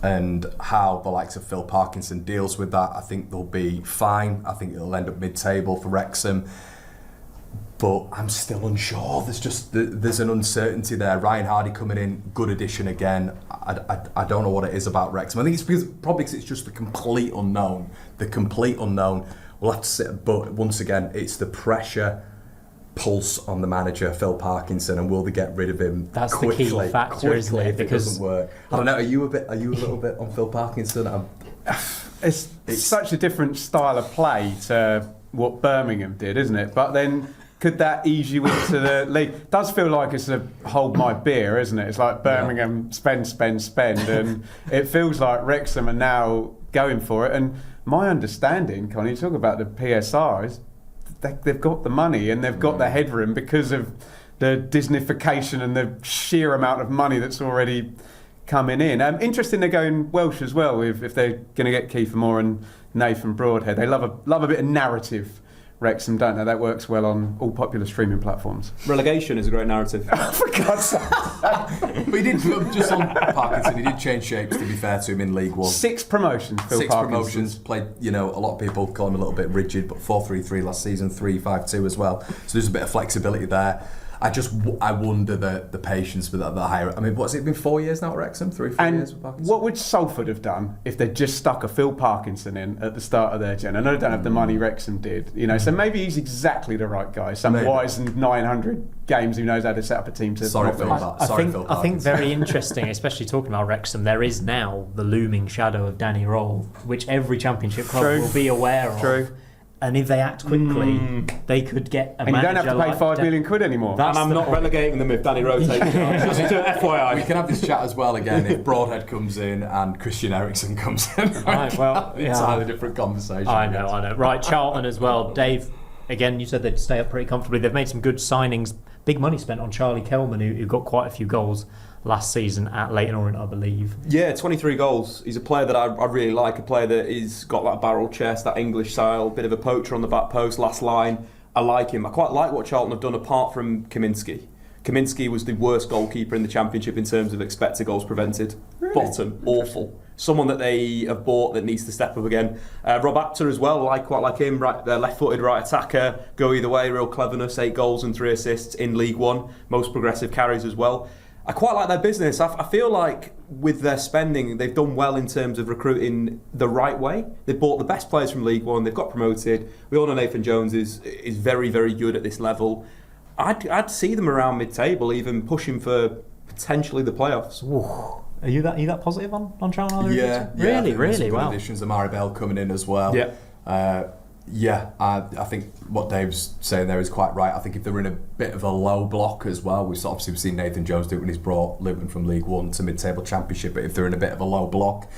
and how the likes of Phil Parkinson deals with that. I think they'll be fine. I think it'll end up mid-table for Wrexham. But I'm still unsure. There's an uncertainty there. Ryan Hardy coming in, good addition again. I don't know what it is about Wrexham. I think it's because it's just the complete unknown. The complete unknown. We'll have to sit. But once again, it's the pressure pulse on the manager, Phil Parkinson, and will they get rid of him? That's quickly, the key factor, isn't it? If it doesn't work. I don't know. Are you a little bit on Phil Parkinson? It's such a different style of play to what Birmingham did, isn't it? But then, could that ease you into the league? It does feel like it's a hold my beer, isn't it? It's like Birmingham spend, and it feels like Wrexham are now going for it. And my understanding, Connie, you talk about the PSR, is they've got the money and they've got the headroom because of the Disneyfication and the sheer amount of money that's already coming in. Interesting they're going Welsh as well, if they're going to get Kiefer Moore and Nathan Broadhead. They love a bit of narrative, Wrexham, don't they? That works well on all popular streaming platforms. Relegation is a great narrative. For God's sake. But he did, just on Parkinson, he did change shapes, to be fair to him, in League One. 6 promotions, Phil 6 Parkinson. promotions, played, a lot of people call him a little bit rigid, but 4-3-3 last season, 3-5-2 as well. So there's a bit of flexibility there. I wonder the patience with the higher. I mean, what's it been 4 years now at Wrexham? 3-4 years with Parkinson? What would Salford have done if they'd just stuck a Phil Parkinson in at the start of their journey? I know they don't have the money Wrexham did, so maybe he's exactly the right guy. Some wise and 900 games who knows how to set up a team to. I think very interesting, especially talking about Wrexham. There is now the looming shadow of Danny Roll, which every Championship club will be aware of. True. And if they act quickly, they could get a manager. And you don't have to pay £5 million anymore. And I'm not relegating them if Danny Rowe takes charge. Just FYI. We can have this chat as well again if Broadhead comes in and Christian Eriksen comes in. Right, well, entirely different conversation. I know. Right, Charlton as well. Dave, again, you said they'd stay up pretty comfortably. They've made some good signings. Big money spent on Charlie Kelman, who got quite a few goals last season at Leyton Orient, I believe. Yeah, 23 goals. He's a player that I really like, a player that is got that barrel chest, that English style, bit of a poacher on the back post, last line. I like him. I quite like what Charlton have done apart from Kaminski. Kaminski was the worst goalkeeper in the Championship in terms of expected goals prevented. Really? Bottom, awful. Someone that they have bought that needs to step up again. Rob Apter as well, quite like him, right, left-footed right attacker, go either way, real cleverness, 8 goals and 3 assists in League One, most progressive carries as well. I quite like their business. I feel like with their spending, they've done well in terms of recruiting the right way. They've bought the best players from League One. They've got promoted. We all know Nathan Jones is very, very good at this level. I'd see them around mid-table, even pushing for potentially the playoffs. Ooh. Are you that positive on Charlton? Yeah. Really. Wow. Additions, Amari Bell coming in as well. Yeah. I think what Dave's saying there is quite right. I think if they're in a bit of a low block as well, we've seen Nathan Jones do it when he's brought Luton from League One to mid-table Championship, but if they're in a bit of a low block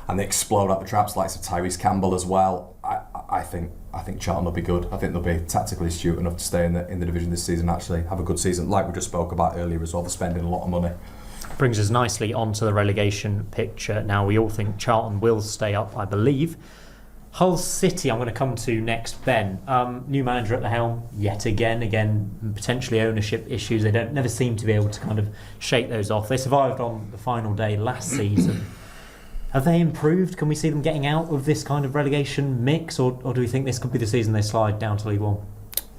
and they explode out the traps like Tyrese Campbell as well, I think Charlton will be good. I think they'll be tactically astute enough to stay in the division this season, actually have a good season, like we just spoke about earlier as well. They're spending a lot of money. Brings us nicely onto the relegation picture. Now, we all think Charlton will stay up, I believe. Hull City, I'm going to come to next, Ben. New manager at the helm, yet again, potentially ownership issues. They never seem to be able to kind of shake those off. They survived on the final day last season. Have they improved? Can we see them getting out of this kind of relegation mix, or do we think this could be the season they slide down to League One?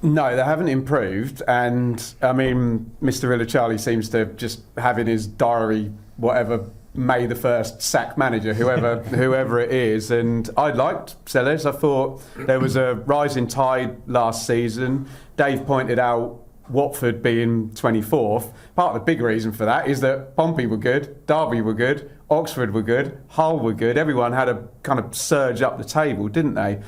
No, they haven't improved, and I mean, Mr. Illichali seems to just have in his diary whatever May the 1st sack manager, whoever it is, and I liked Sellers. I thought there was a rising tide last season. Dave pointed out Watford being 24th. Part of the big reason for that is that Pompey were good, Derby were good, Oxford were good, Hull were good. Everyone had a kind of surge up the table, didn't they?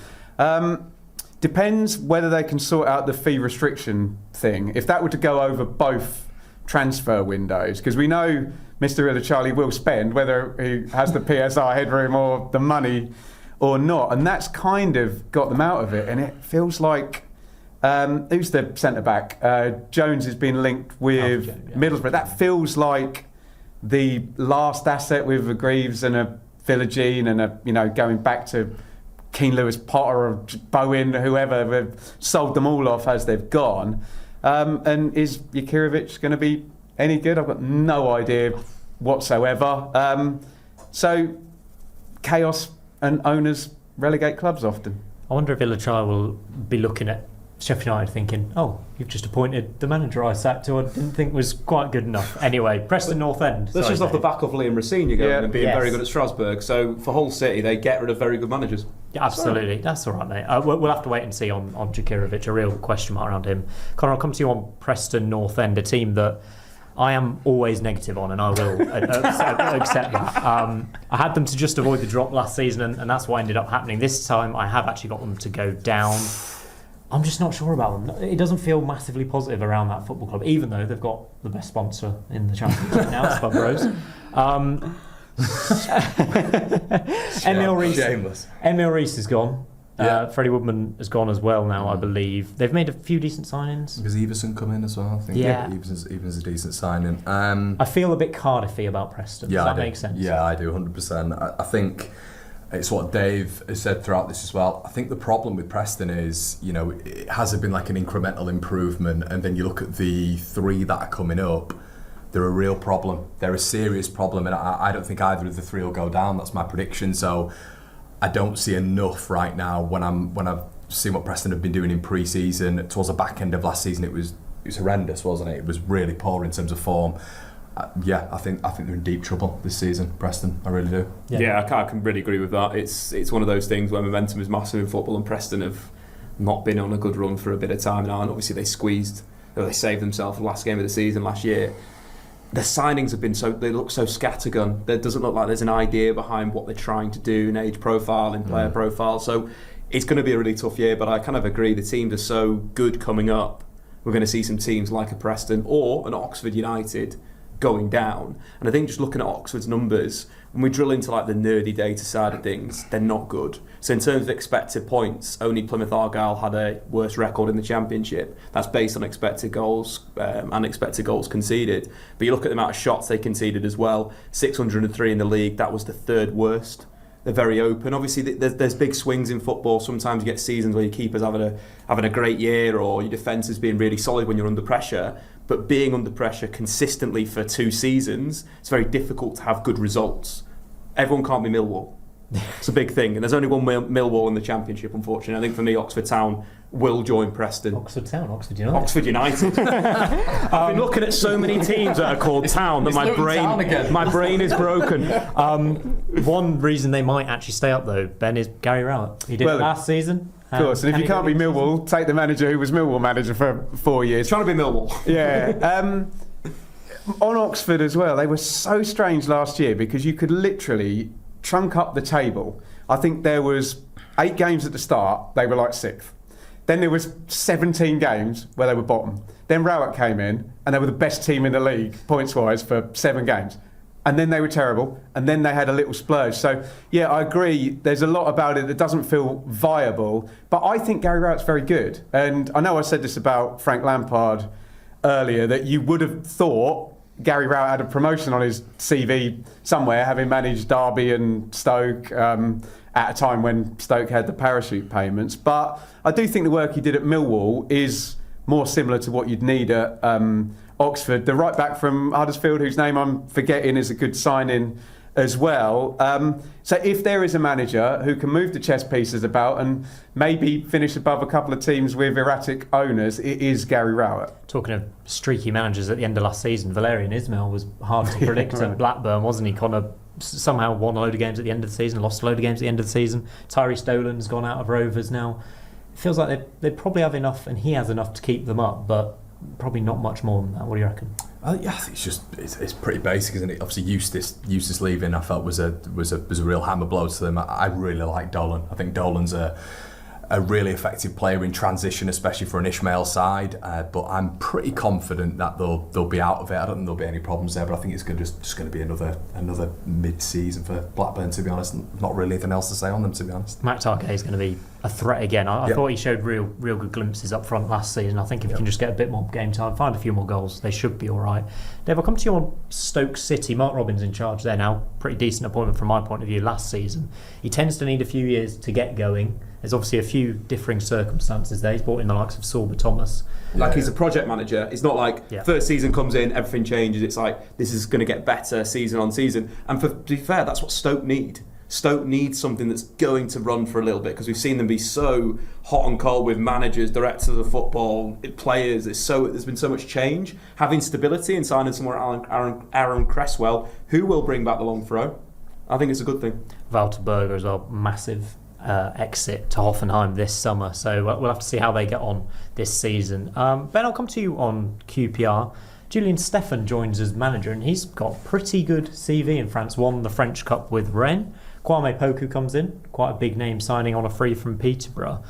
Depends whether they can sort out the fee restriction thing. If that were to go over both transfer windows, because we know Mr. Illichali will spend, whether he has the PSR headroom or the money or not, and that's kind of got them out of it. And it feels like who's the centre back? Jones has been linked with Middlesbrough. That feels like the last asset with a Greaves and a Philogene and going back to Keane Lewis Potter or Bowen, whoever. They've sold them all off as they've gone. And is Jakirovic going to be any good? I've got no idea whatsoever. So chaos and owners relegate clubs often. I wonder if Illichai will be looking at Sheffield United thinking, oh, you've just appointed the manager I sacked who I didn't think was quite good enough. Anyway, Preston North End. That's just off the back of Liam Racine going and being very good at Strasbourg. So for Hull City, they get rid of very good managers. Yeah, absolutely. That's all right, mate. We'll have to wait and see on Jakirovic, a real question mark around him. Connor, I'll come to you on Preston North End, a team that I am always negative on, and I will accept that. I had them to just avoid the drop last season, and that's what ended up happening. This time, I have actually got them to go down. I'm just not sure about them. It doesn't feel massively positive around that football club, even though they've got the best sponsor in the Championship now, Spud Bros. Emil Rees is gone. Freddie Woodman has gone as well now, I believe. They've made a few decent signings. Has Everson come in as well? I think Everson's a decent signing. I feel a bit Cardiffy about Preston. Does that make sense? Yeah, I do, 100%. I think it's what Dave has said throughout this as well. I think the problem with Preston is, it hasn't been like an incremental improvement, and then you look at the 3 that are coming up, they're a real problem. They're a serious problem, and I don't think either of the 3 will go down. That's my prediction. So I don't see enough right now when I've seen what Preston have been doing in pre-season. Towards the back end of last season, it was was horrendous, wasn't it? It was really poor in terms of form. I think they're in deep trouble this season, Preston. I really do. Yeah, I can really agree with that. It's one of those things where momentum is massive in football, and Preston have not been on a good run for a bit of time now, and obviously they saved themselves the last game of the season last year. The signings have been they look so scattergun. There doesn't look like there's an idea behind what they're trying to do in age profile, in player profile. So it's going to be a really tough year, but I kind of agree the teams are so good coming up. We're going to see some teams like a Preston or an Oxford United going down. And I think just looking at Oxford's numbers, when we drill into like the nerdy data side of things, they're not good. So in terms of expected points, only Plymouth Argyle had a worse record in the Championship. That's based on expected goals and expected goals conceded. But you look at the amount of shots they conceded as well, 603 in the league, that was the third worst. They're very open. Obviously, there's big swings in football. Sometimes you get seasons where your keeper's having a great year, or your defence is being really solid when you're under pressure. But being under pressure consistently for 2 seasons, it's very difficult to have good results. Everyone can't be Millwall. It's a big thing. And there's only one Millwall in the Championship, unfortunately. I think for me, Oxford Town will join Preston. Oxford Town, Oxford United. Oxford United. I've been looking at so many teams that are called Town that my brain is broken. One reason they might actually stay up, though, Ben, is Gary Rowett. He did it last season. Of course, and if you can't be Millwall, take the manager who was Millwall manager for 4 years. Trying to be Millwall. Yeah. On Oxford as well, they were so strange last year because you could literally trunk up the table. I think there was 8 games at the start, they were like 6th. Then there was 17 games where they were bottom. Then Rowett came in and they were the best team in the league, points-wise, for 7 games. And then they were terrible, and then they had a little splurge. So, yeah, I agree, there's a lot about it that doesn't feel viable, but I think Gary Rowett's very good. And I know I said this about Frank Lampard earlier, that you would have thought Gary Rowett had a promotion on his CV somewhere, having managed Derby and Stoke at a time when Stoke had the parachute payments. But I do think the work he did at Millwall is more similar to what you'd need at Oxford. The right back from Huddersfield, whose name I'm forgetting, is a good signing as well. So if there is a manager who can move the chess pieces about and maybe finish above a couple of teams with erratic owners, it is Gary Rowett. Talking of streaky managers at the end of last season, Valerian Ismail was hard to predict at Blackburn, wasn't he? Connor somehow won a load of games at the end of the season, lost a load of games at the end of the season. Tyrese Dolan's gone out of Rovers now. It feels like they probably have enough, and he has enough to keep them up, but probably not much more than that. What do you reckon? Yeah, I think it's pretty basic, isn't it? Obviously, Eustace leaving, I felt was a real hammer blow to them. I really like Dolan. I think Dolan's a really effective player in transition, especially for an Ishmael side. But I'm pretty confident that they'll be out of it. I don't think there'll be any problems there. But I think it's just going to be another mid-season for Blackburn. To be honest, not really anything else to say on them. To be honest, Matt Targett is going to be a threat again. I thought he showed real good glimpses up front last season. I think if he can just get a bit more game time, find a few more goals, they should be all right. Dave, I'll come to you on Stoke City. Mark Robins in charge there now. Pretty decent appointment from my point of view last season. He tends to need a few years to get going. There's obviously a few differing circumstances there. He's brought in the likes of Sorba Thomas. He's a project manager. It's not like first season comes in, everything changes. It's like this is going to get better season on season. And to be fair, that's what Stoke need. Stoke needs something that's going to run for a little bit, because we've seen them be so hot and cold with managers, directors of football, players. There's been so much change. Having stability and signing someone Aaron Cresswell, who will bring back the long throw, I think it's a good thing. Walter Berger as well, massive exit to Hoffenheim this summer, so we'll have to see how they get on this season. Ben, I'll come to you on QPR. Julian Stephan joins as manager, and he's got a pretty good CV in France. Won the French Cup with Rennes. Kwame Poku comes in, quite a big name signing on a free from Peterborough.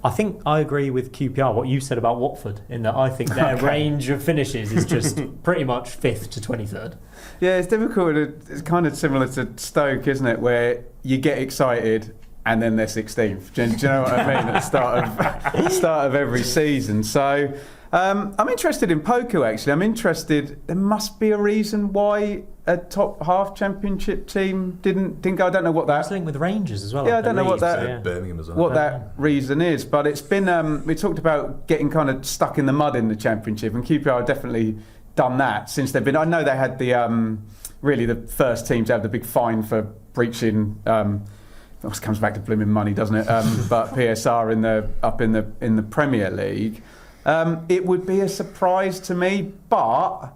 I think I agree with QPR, what you said about Watford, in that I think their range of finishes is just pretty much 5th to 23rd. Yeah, it's difficult. It's kind of similar to Stoke, isn't it, where you get excited and then they're 16th. Do you know what I mean? At the start of every season. So I'm interested in Poku, actually. I'm interested. There must be a reason why a top half championship team didn't go. I don't know what that. It's linked with Rangers as well. Yeah, I don't know what that. Birmingham as well. What that reason is, but it's been. We talked about getting kind of stuck in the mud in the championship, and QPR have definitely done that since they've been. I know they had the really the first team to have the big fine for breaching. It comes back to blooming money, doesn't it? But PSR up in the Premier League. It would be a surprise to me, but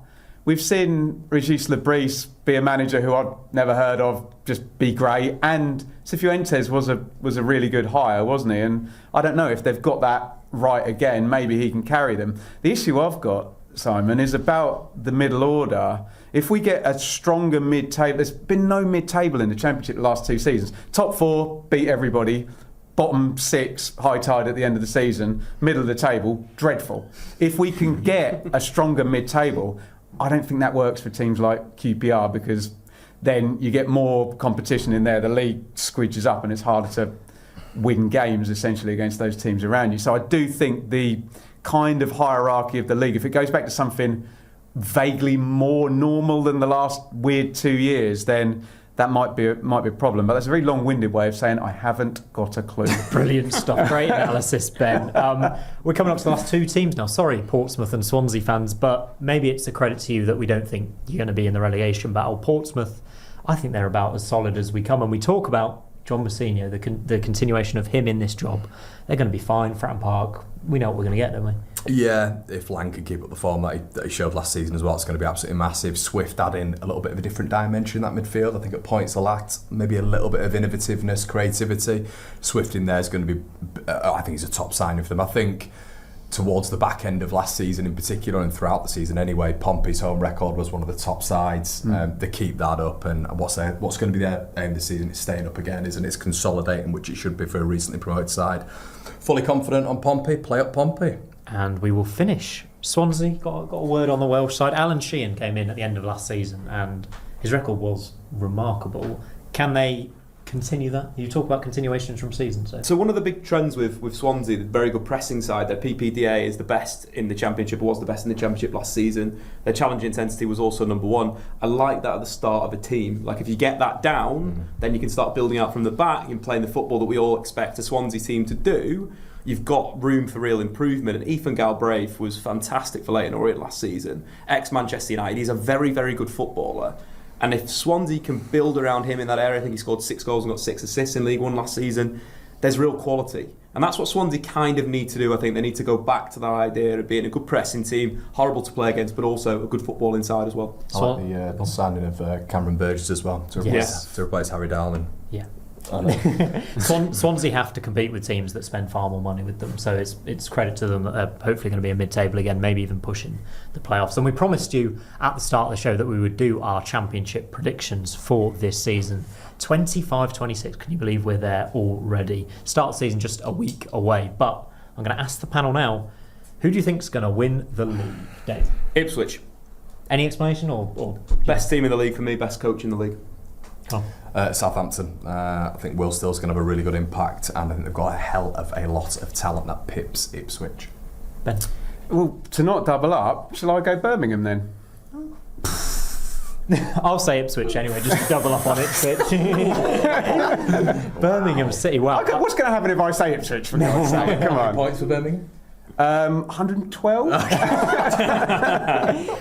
we've seen Regis Lebris be a manager who I've never heard of just be great, and Cifuentes was a really good hire, wasn't he? And I don't know if they've got that right again. Maybe he can carry them. The issue I've got, Simon, is about the middle order. If we get a stronger mid-table, there's been no mid-table in the Championship the last 2 seasons. Top 4 beat everybody. Bottom 6 high tide at the end of the season. Middle of the table, dreadful. If we can get a stronger mid-table, I don't think that works for teams like QPR, because then you get more competition in there. The league squidges up and it's harder to win games essentially against those teams around you. So I do think the kind of hierarchy of the league, if it goes back to something vaguely more normal than the last weird 2 years, then that might be a problem. But that's a very long-winded way of saying I haven't got a clue. Brilliant stuff. Great analysis, Ben. We're coming up to the last 2 teams now. Sorry, Portsmouth and Swansea fans, but maybe it's a credit to you that we don't think you're going to be in the relegation battle. Portsmouth, I think they're about as solid as we come. And we talk about John Mousinho, the continuation of him in this job. They're going to be fine. Fratton Park, we know what we're going to get, don't we? Yeah, if Lang can keep up the form that he showed last season as well, it's going to be absolutely massive. Swift adding a little bit of a different dimension in that midfield. I think at points they lacked maybe a little bit of innovativeness, creativity. Swift in there is going to be, I think he's a top signing for them. I think towards the back end of last season in particular, and throughout the season anyway, Pompey's home record was one of the top sides. They keep that up, and what's going to be their aim this season is staying up again, isn't it? It's consolidating, which it should be for a recently promoted side. Fully confident on Pompey, play up Pompey. And we will finish. Swansea got a word on the Welsh side. Alan Sheehan came in at the end of last season and his record was remarkable. Can they continue that? You talk about continuations from seasons. So one of the big trends with Swansea, the very good pressing side, their PPDA is the best in the Championship, or was the best in the Championship last season. Their challenge intensity was also number 1. I like that at the start of a team. Like if you get that down, then you can start building out from the back and playing the football that we all expect a Swansea team to do. You've got room for real improvement, and Ethan Galbraith was fantastic for Leyton Orient last season. Ex-Manchester United, he's a very, very good footballer. And if Swansea can build around him in that area, I think he scored 6 goals and got 6 assists in League One last season, there's real quality. And that's what Swansea kind of need to do. I think they need to go back to that idea of being a good pressing team, horrible to play against, but also a good football inside as well. I like the signing of Cameron Burgess as well to replace Harry Darling. Yeah. Swansea have to compete with teams that spend far more money with them, so it's credit to them that they're hopefully going to be a mid-table again, maybe even pushing the playoffs. And we promised you at the start of the show that we would do our Championship predictions for this season. 25-26, can you believe we're there already? Start the season just a week away, but I'm going to ask the panel now, who do you think's going to win the league? Dave? Ipswich. Any explanation or best team in the league for me, best coach in the league? Southampton. I think Will Still's going to have a really good impact, and I think they've got a hell of a lot of talent that pips Ipswich. Ben? Well, to not double up, shall I go Birmingham then? I'll say Ipswich anyway, just to double up on Ipswich. Birmingham City, wow. Okay, what's going to happen if I say Ipswich, for God's sake? Come on. Points for Birmingham? 112.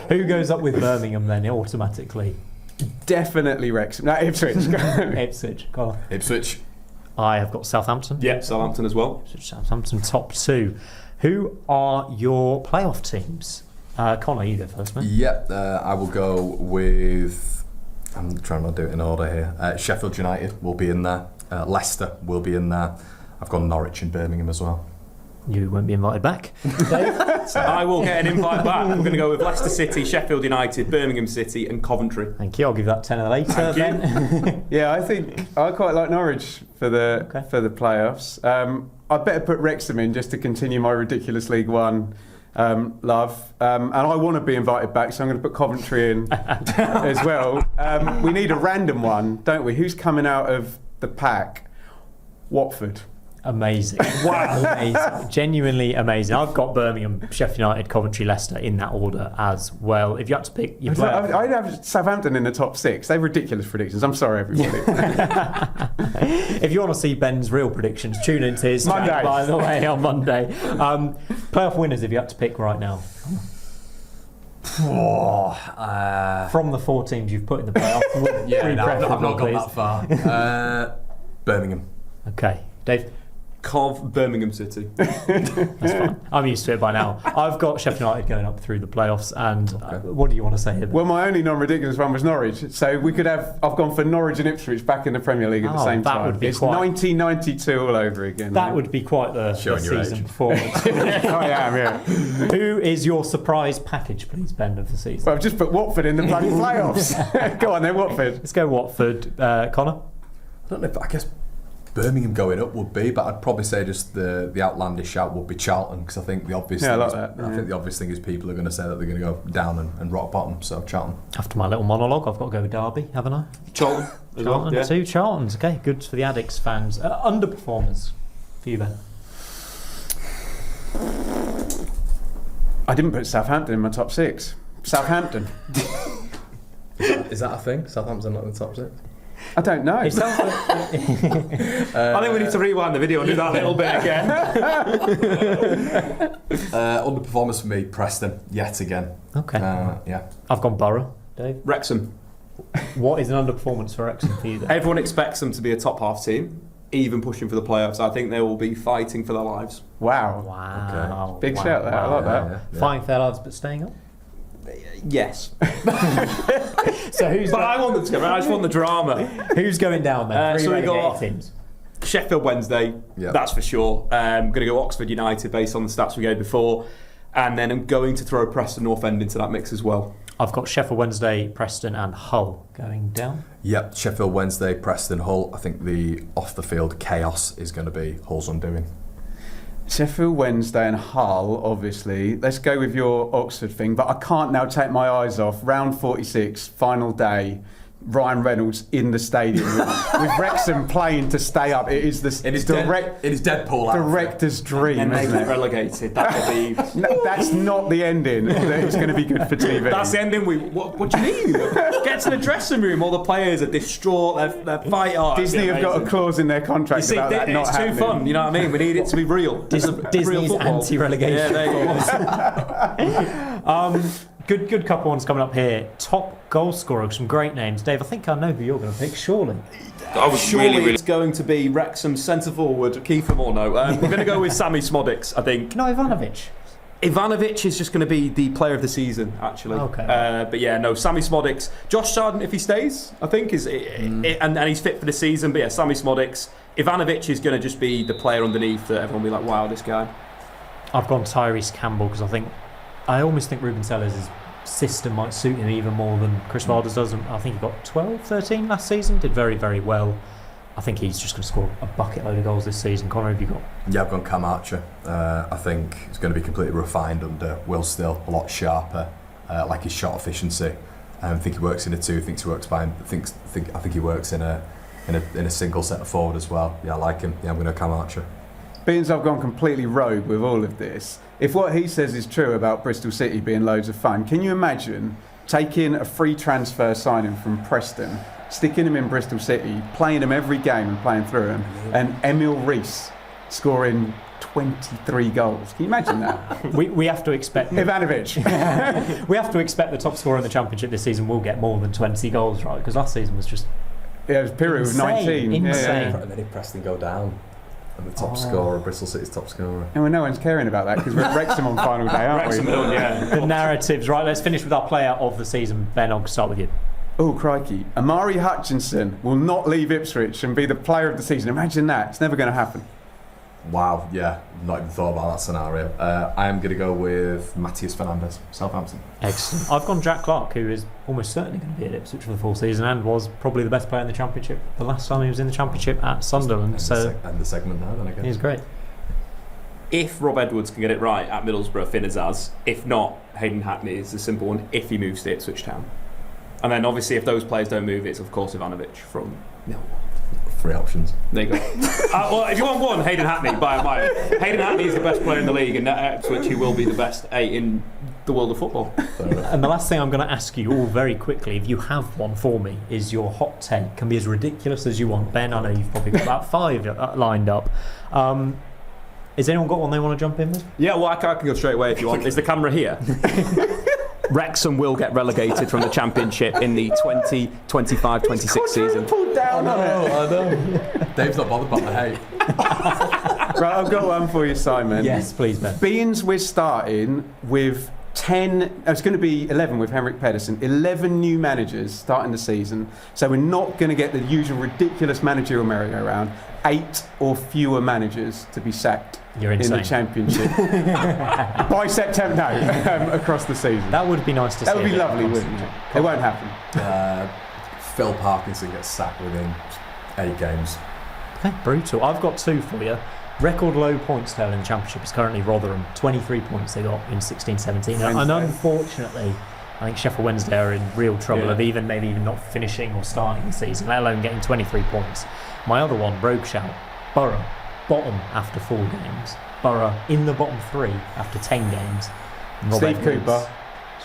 Who goes up with Birmingham then automatically? Definitely Wrexham. No, Ipswich. Ipswich. Go on. Ipswich. I have got Southampton. Yeah, Southampton as well. Southampton top 2. Who are your playoff teams? Connor, you go first, mate. Yep, I will go with... I'm trying to do it in order here. Sheffield United will be in there. Leicester will be in there. I've got Norwich and Birmingham as well. You won't be invited back. Dave? I will get an invite back. We're going to go with Leicester City, Sheffield United, Birmingham City and Coventry. Thank you. I'll give that 10 later then. Yeah, I think I quite like Norwich for the playoffs. I better put Wrexham in just to continue my ridiculous League One love. And I want to be invited back, so I'm going to put Coventry in as well. We need a random one, don't we? Who's coming out of the pack? Watford. Amazing. Wow. Amazing. Genuinely amazing. I've got Birmingham, Sheffield United, Coventry, Leicester in that order as well. If you had to pick your player... I'd have Southampton in the top 6. They're ridiculous predictions. I'm sorry, everybody. If you want to see Ben's real predictions, tune into his Monday, by the way, on Monday. Playoff winners, if you had to pick right now. From the 4 teams you've put in the playoff. I've not gone that far. Birmingham. Okay. Dave? Cov, Birmingham City. That's fine. I'm used to it by now. I've got Sheffield United going up through the playoffs, and what do you want to say here? Well, my only non-ridiculous one was Norwich. So we could have. I've gone for Norwich and Ipswich back in the Premier League at the same time. Would be it's 1992 all over again. That would be quite the season performance. I am, yeah. Who is your surprise package, please, Ben, of the season? Well, I've just put Watford in the bloody playoffs. Go on then, Watford. Let's go Watford. Connor? I don't know if I guess Birmingham going up would be, but I'd probably say just the outlandish shout would be Charlton, because I think the obvious thing I think the obvious thing is people are going to say that they're going to go down and rock bottom. So Charlton. After my little monologue, I've got to go with Derby, haven't I? Charlton. Charlton, yeah. 2 Charltons. Okay, good for the Addicts fans. Underperformers for you, Ben. I didn't put Southampton in my top 6. Southampton. Is that a thing? Southampton not in the top 6? I don't know. I think we need to rewind the video and do that little bit again. Underperformance for me, Preston, yet again. Okay. Yeah. I've gone Borough. Dave? Wrexham. What is an underperformance for Wrexham for you then? Everyone expects them to be a top half team, even pushing for the playoffs. I think they will be fighting for their lives. Wow. Wow. Big shout there. I like that. Yeah. Fighting for their lives but staying up? Yes. So who's But I want them to go. I just want the drama. Who's going down then? 3 so we relegated got teams. Sheffield Wednesday, that's for sure. Going to go Oxford United based on the stats we gave before. And then I'm going to throw Preston North End into that mix as well. I've got Sheffield Wednesday, Preston and Hull going down. Yep, Sheffield Wednesday, Preston, Hull. I think the off-the-field chaos is going to be Hull's undoing. Sheffield Wednesday and Hull, obviously. Let's go with your Oxford thing, but I can't now take my eyes off. Round 46, final day. Ryan Reynolds in the stadium with Wrexham playing to stay up. It is the Deadpool director's dream, And they isn't get it? relegated. That will be. No, that's not the ending. It's going to be good for TV. That's the ending. What do you mean? Get to the dressing room. All the players are distraught. They're fighting. Disney have got a clause in their contract You see, about that not it's happening. too fun. You know what I mean? We need it to be real. Disney's anti-relegation. Yeah, there you go. Good couple ones coming up here. Top goal scorer, some great names. Dave, I think I know who you're going to pick, surely. Surely it's going to be Wrexham centre forward, Kiefer Morneau. We're going to go with Sammy Smodics, I think. No, Ivanovic. Ivanovic is just going to be the player of the season, actually. Okay. But yeah, no, Sammy Smodics. Josh Sargent, if he stays, I think, and he's fit for the season. But yeah, Sammy Smodics. Ivanovic is going to just be the player underneath that everyone will be like, wow, this guy. I've gone Tyrese Campbell because I almost think Ruben Sellers' system might suit him even more than Chris Wilder's does. I think he got 12, 13 last season. Did very, very well. I think he's just going to score a bucket load of goals this season. Connor, have you got? Yeah, I've gone Cam Archer. I think he's going to be completely refined under Will Still, a lot sharper, like his shot efficiency. I think he works in a 2. I think he works by him. I think he works in a single set of forward as well. Yeah, I like him. Yeah, I'm going to Cam Archer. Being as I've gone completely rogue with all of this, if what he says is true about Bristol City being loads of fun, can you imagine taking a free transfer signing from Preston, sticking him in Bristol City, playing him every game and playing through him, and Emil Rees scoring 23 goals? Can you imagine that? We have to expect Ivanovic. We have to expect the top scorer in the Championship this season will get more than 20 goals, right? Because last season was just it was a period with 19. Insane. And then if Preston go down, and the top scorer, Bristol City's top scorer. And well, no one's caring about that because we're at Wrexham on final day, aren't Wrexham we? yeah. The narratives, right? Let's finish with our player of the season. Ben, I'll start with you. Oh, crikey. Amari Hutchinson will not leave Ipswich and be the player of the season. Imagine that. It's never going to happen. Wow, yeah, not even thought about that scenario. I am going to go with Matthias Fernandes, Southampton. Excellent. I've gone Jack Clark, who is almost certainly going to be at Ipswich for the full season and was probably the best player in the Championship the last time he was in the Championship at Sunderland. And the segment now, then I guess. He's great. If Rob Edwards can get it right at Middlesbrough, Finn Azaz. If not, Hayden Hackney is the simple one if he moves to Ipswich Town. And then obviously if those players don't move, it's of course Ivanovic from Millwall. 3 options. There you go. Well, if you want one, Hayden Hackney by a mile. Hayden Hackney is the best player in the league, and at Ipswich he will be the best 8 in the world of football. And the last thing I'm going to ask you all very quickly, if you have one for me, is your hot take. Can be as ridiculous as you want. Ben, I know you've probably got about 5 lined up. Has anyone got one they want to jump in with? Yeah, well, I can go straight away if you want. Is the camera here? Wrexham will get relegated from the Championship in the 2025-26 season. Pulled down on it. I know. Dave's not bothered about the hate. Right, I've got one for you, Simon. Yes, please, Ben. Beans, we're starting with 10, it's going to be 11 with Henrik Pedersen, 11 new managers starting the season. So we're not going to get the usual ridiculous managerial merry-go-round. 8 or fewer managers to be sacked You're insane. in the championship by September, across the season. That would be nice to see. That would be lovely, wouldn't it? It won't happen. Phil Parkinson gets sacked within 8 games. Okay, brutal. I've got 2 for you. Record low points total in the championship is currently Rotherham. 23 points they got in 16-17. And unfortunately, I think Sheffield Wednesday are in real trouble of maybe even not finishing or starting the season, let alone getting 23 points. My other one, rogue shout, Borough, bottom after 4 games. Borough in the bottom 3 after 10 games. Steve Cooper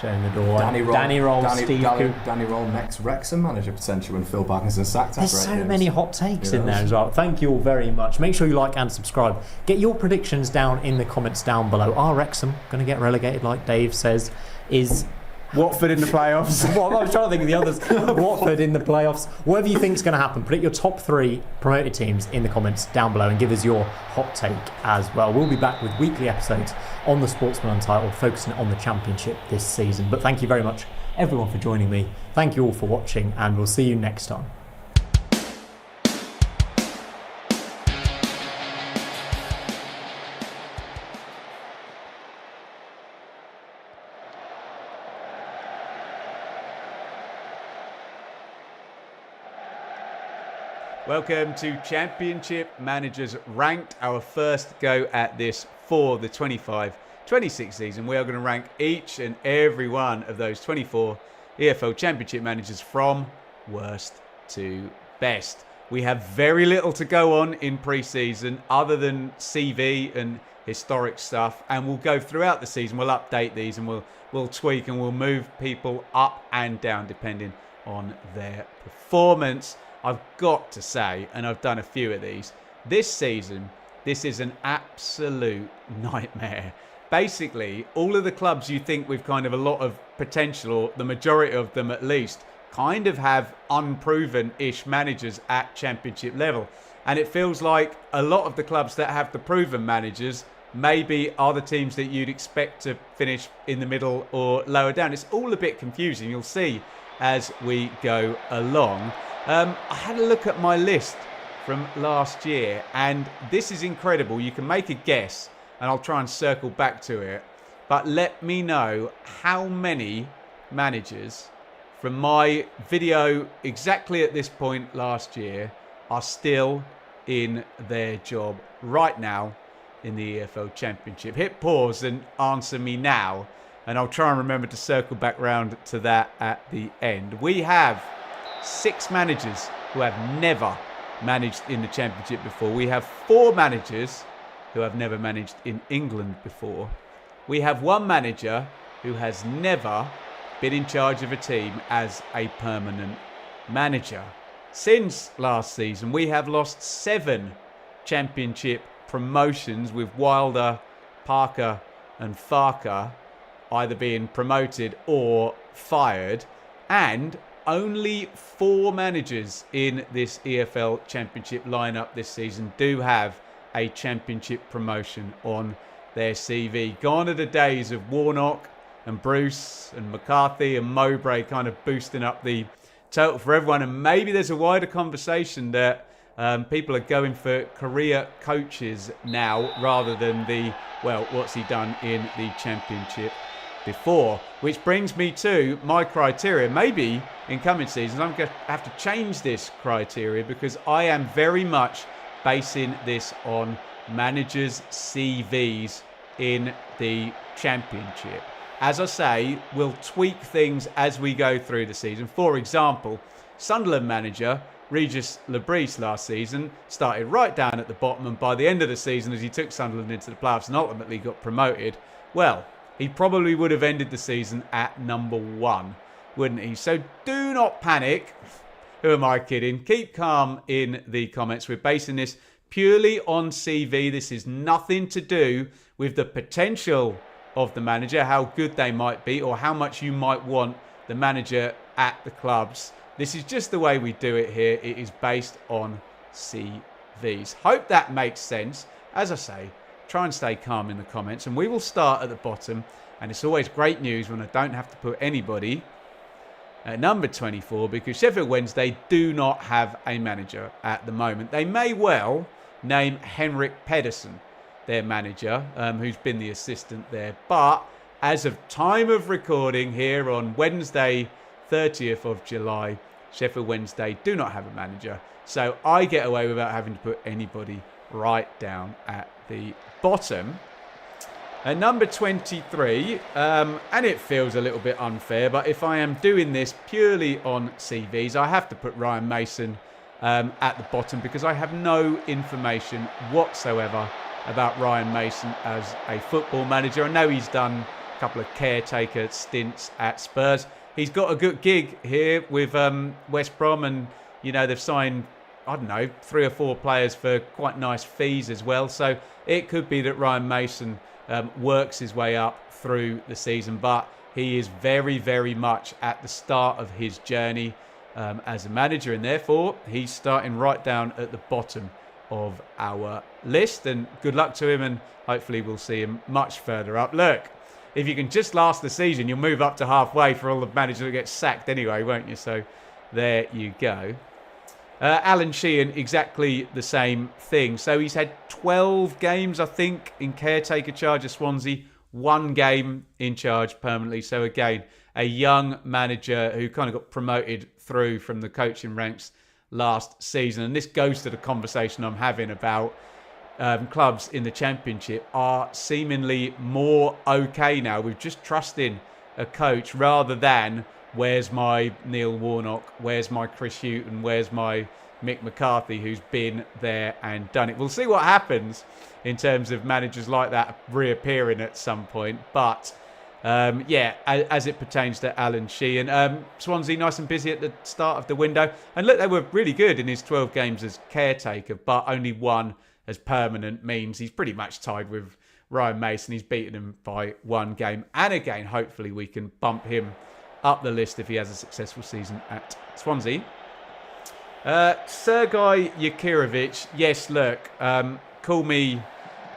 showing the door. Danny Roll, Steve Cooper. Danny Roll, next Wrexham manager potentially when Phil Parkinson's sacked. There's so many hot takes in there as well. Thank you all very much. Make sure you like and subscribe. Get your predictions down in the comments down below. Are Wrexham going to get relegated like Dave says? Is Watford in the playoffs? Well, I was trying to think of the others. Watford in the playoffs. Whatever you think is going to happen, put your top 3 promoted teams in the comments down below and give us your hot take as well. We'll be back with weekly episodes on the Sportsman Untitled, focusing on the championship this season. But thank you very much, everyone, for joining me. Thank you all for watching, and we'll see you next time. Welcome to Championship Managers Ranked, our first go at this for the 25-26 season. We are going to rank each and every one of those 24 EFL Championship managers from worst to best. We have very little to go on in pre-season other than CV and historic stuff, and we'll go throughout the season. We'll update these and we'll tweak and we'll move people up and down depending on their performance. I've got to say, and I've done a few of these, this season, this is an absolute nightmare. Basically, all of the clubs you think with kind of a lot of potential, or the majority of them at least, kind of have unproven-ish managers at championship level. And it feels like a lot of the clubs that have the proven managers maybe are the teams that you'd expect to finish in the middle or lower down. It's all a bit confusing. You'll see as we go along. I had a look at my list from last year, and this is incredible. You can make a guess, and I'll try and circle back to it. But let me know how many managers from my video exactly at this point last year are still in their job right now in the EFL Championship. Hit pause and answer me now, and I'll try and remember to circle back round to that at the end. We have 6 managers who have never managed in the Championship before. We have 4 managers who have never managed in England before. We have 1 manager who has never been in charge of a team as a permanent manager. Since last season, we have lost 7 Championship promotions, with Wilder, Parker and Farker either being promoted or fired, and only 4 managers in this EFL Championship lineup this season do have a Championship promotion on their CV. Gone are the days of Warnock and Bruce and McCarthy and Mowbray kind of boosting up the total for everyone. And maybe there's a wider conversation that people are going for career coaches now rather than the, well, what's he done in the Championship before, which brings me to my criteria. Maybe in coming seasons I'm going to have to change this criteria, because I am very much basing this on managers' CVs in the Championship. As I say, we'll tweak things as we go through the season. For example, Sunderland manager Regis Lebris last season started right down at the bottom, and by the end of the season, as he took Sunderland into the playoffs and ultimately got promoted, well, he probably would have ended the season at number 1, wouldn't he? So do not panic. Who am I kidding? Keep calm in the comments. We're basing this purely on CV. This is nothing to do with the potential of the manager, how good they might be, or how much you might want the manager at the clubs. This is just the way we do it here. It is based on CVs. Hope that makes sense. as I say, try and stay calm in the comments, and we will start at the bottom. And it's always great news when I don't have to put anybody at number 24, because Sheffield Wednesday do not have a manager at the moment. They may well name Henrik Pedersen their manager, who's been the assistant there. But as of time of recording here on Wednesday, 30th of July, Sheffield Wednesday do not have a manager. So I get away without having to put anybody right down at the bottom. At number 23, and it feels a little bit unfair, but if I am doing this purely on CVs, I have to put Ryan Mason at the bottom, because I have no information whatsoever about Ryan Mason as a football manager. I know he's done a couple of caretaker stints at Spurs. He's got a good gig here with West Brom, and they've signed, I don't know, 3 or 4 players for quite nice fees as well. So it could be that Ryan Mason works his way up through the season, but he is very, very much at the start of his journey as a manager, and therefore he's starting right down at the bottom of our list. And good luck to him, and hopefully we'll see him much further up. Look, if you can just last the season, you'll move up to halfway for all the managers that get sacked anyway, won't you? So there you go. Alan Sheehan, exactly the same thing. So he's had 12 games, I think, in caretaker charge of Swansea, 1 game in charge permanently. So again, a young manager who kind of got promoted through from the coaching ranks last season. And this goes to the conversation I'm having about clubs in the Championship are seemingly more okay now with just trusting a coach rather than where's my Neil Warnock, where's my Chris Hughton, where's my Mick McCarthy, who's been there and done it. We'll see what happens in terms of managers like that reappearing at some point. But as it pertains to Alan Sheehan, Swansea nice and busy at the start of the window. And look, they were really good in his 12 games as caretaker, but only 1 as permanent means he's pretty much tied with Ryan Mason. He's beaten him by 1 game. And again, hopefully we can bump him up the list if he has a successful season at Swansea. Sergei Yakirovich, yes, look, call me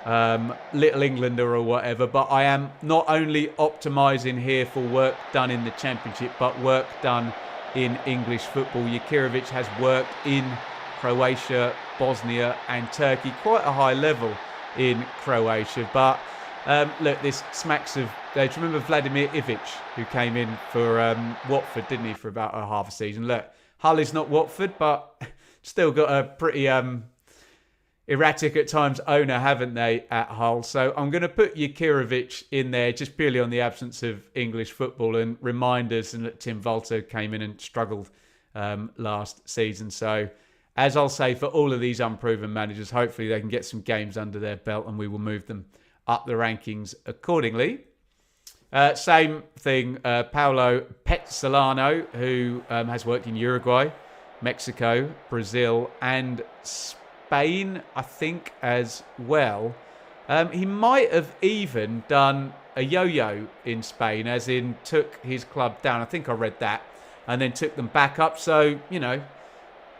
Little Englander or whatever, but I am not only optimising here for work done in the Championship, but work done in English football. Yakirovich has worked in Croatia, Bosnia and Turkey, quite a high level in Croatia. But look, this smacks of... do you remember Vladimir Ivic, who came in for Watford, didn't he, for about a half a season? Look, Hull is not Watford, but still got a pretty erratic at times owner, haven't they, at Hull? So I'm going to put Yakirovich in there just purely on the absence of English football and reminders, and that Tim Walter came in and struggled last season. So as I'll say, for all of these unproven managers, hopefully they can get some games under their belt and we will move them up the rankings accordingly. Same thing, Paulo Petzolano, who has worked in Uruguay, Mexico, Brazil and Spain, I think, as well. He might have even done a yo-yo in Spain, as in took his club down. I think I read that. And then took them back up. So, if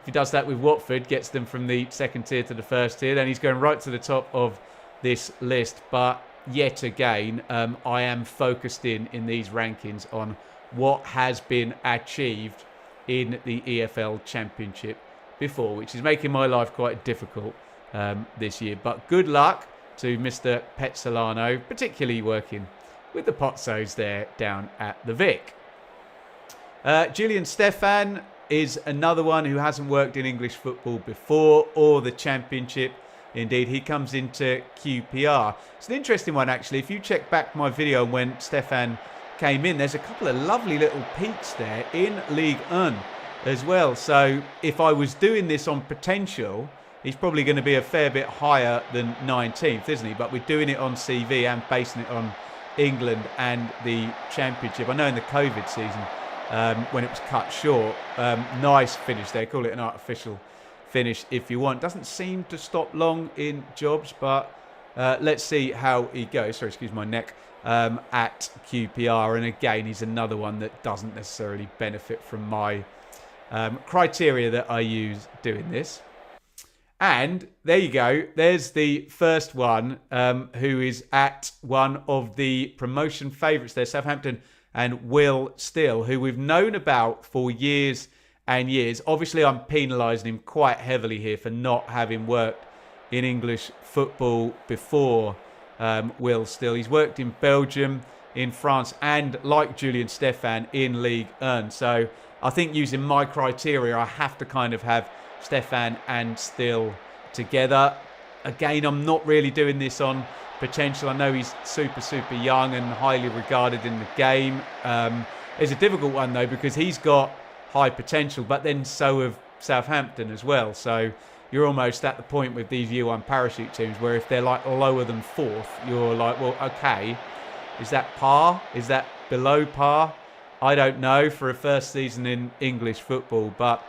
he does that with Watford, gets them from the 2nd tier to the 1st tier, then he's going right to the top of this list. But yet again, I am focused in these rankings on what has been achieved in the EFL Championship before, which is making my life quite difficult this year. But good luck to Mr. Petzolano, particularly working with the Pozzos there down at the Vic. Julian Stefan is another one who hasn't worked in English football before or the Championship. Indeed, he comes into QPR. It's an interesting one, actually. If you check back my video when Stefan came in, there's a couple of lovely little peaks there in Ligue 1 as well. So if I was doing this on potential, he's probably going to be a fair bit higher than 19th, isn't he? But we're doing it on CV and basing it on England and the Championship. I know in the COVID season, when it was cut short, nice finish there. Call it an artificial finish if you want. Doesn't seem to stop long in jobs, but let's see how he goes. Sorry, excuse my neck. At QPR, and again, he's another one that doesn't necessarily benefit from my criteria that I use doing this. And there you go. There's the first one, who is at one of the promotion favourites there, Southampton, and Will Still, who we've known about for years and years. Obviously, I'm penalising him quite heavily here for not having worked in English football before. Will Still. He's worked in Belgium, in France, and like Julian Stephan, in Ligue 1. So I think using my criteria, I have to kind of have Stephan and Still together. Again, I'm not really doing this on potential. I know he's super young and highly regarded in the game. It's a difficult one though, because he's got high potential, but then so have Southampton as well. So you're almost at the point with these U1 parachute teams where if they're like lower than fourth, you're like, well, okay, is that par? Is that below par? I don't know for a first season in English football, but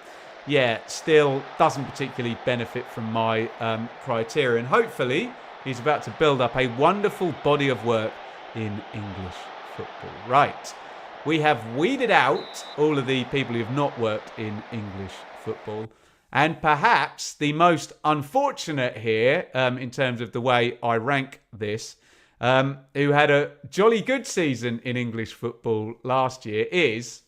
yeah, Still doesn't particularly benefit from my criteria. And hopefully he's about to build up a wonderful body of work in English football. Right, we have weeded out all of the people who have not worked in English football. And perhaps the most unfortunate here, in terms of the way I rank this, who had a jolly good season in English football last year, is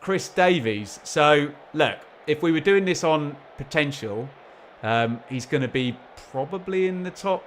Chris Davies. So, look, if we were doing this on potential, he's going to be probably in the top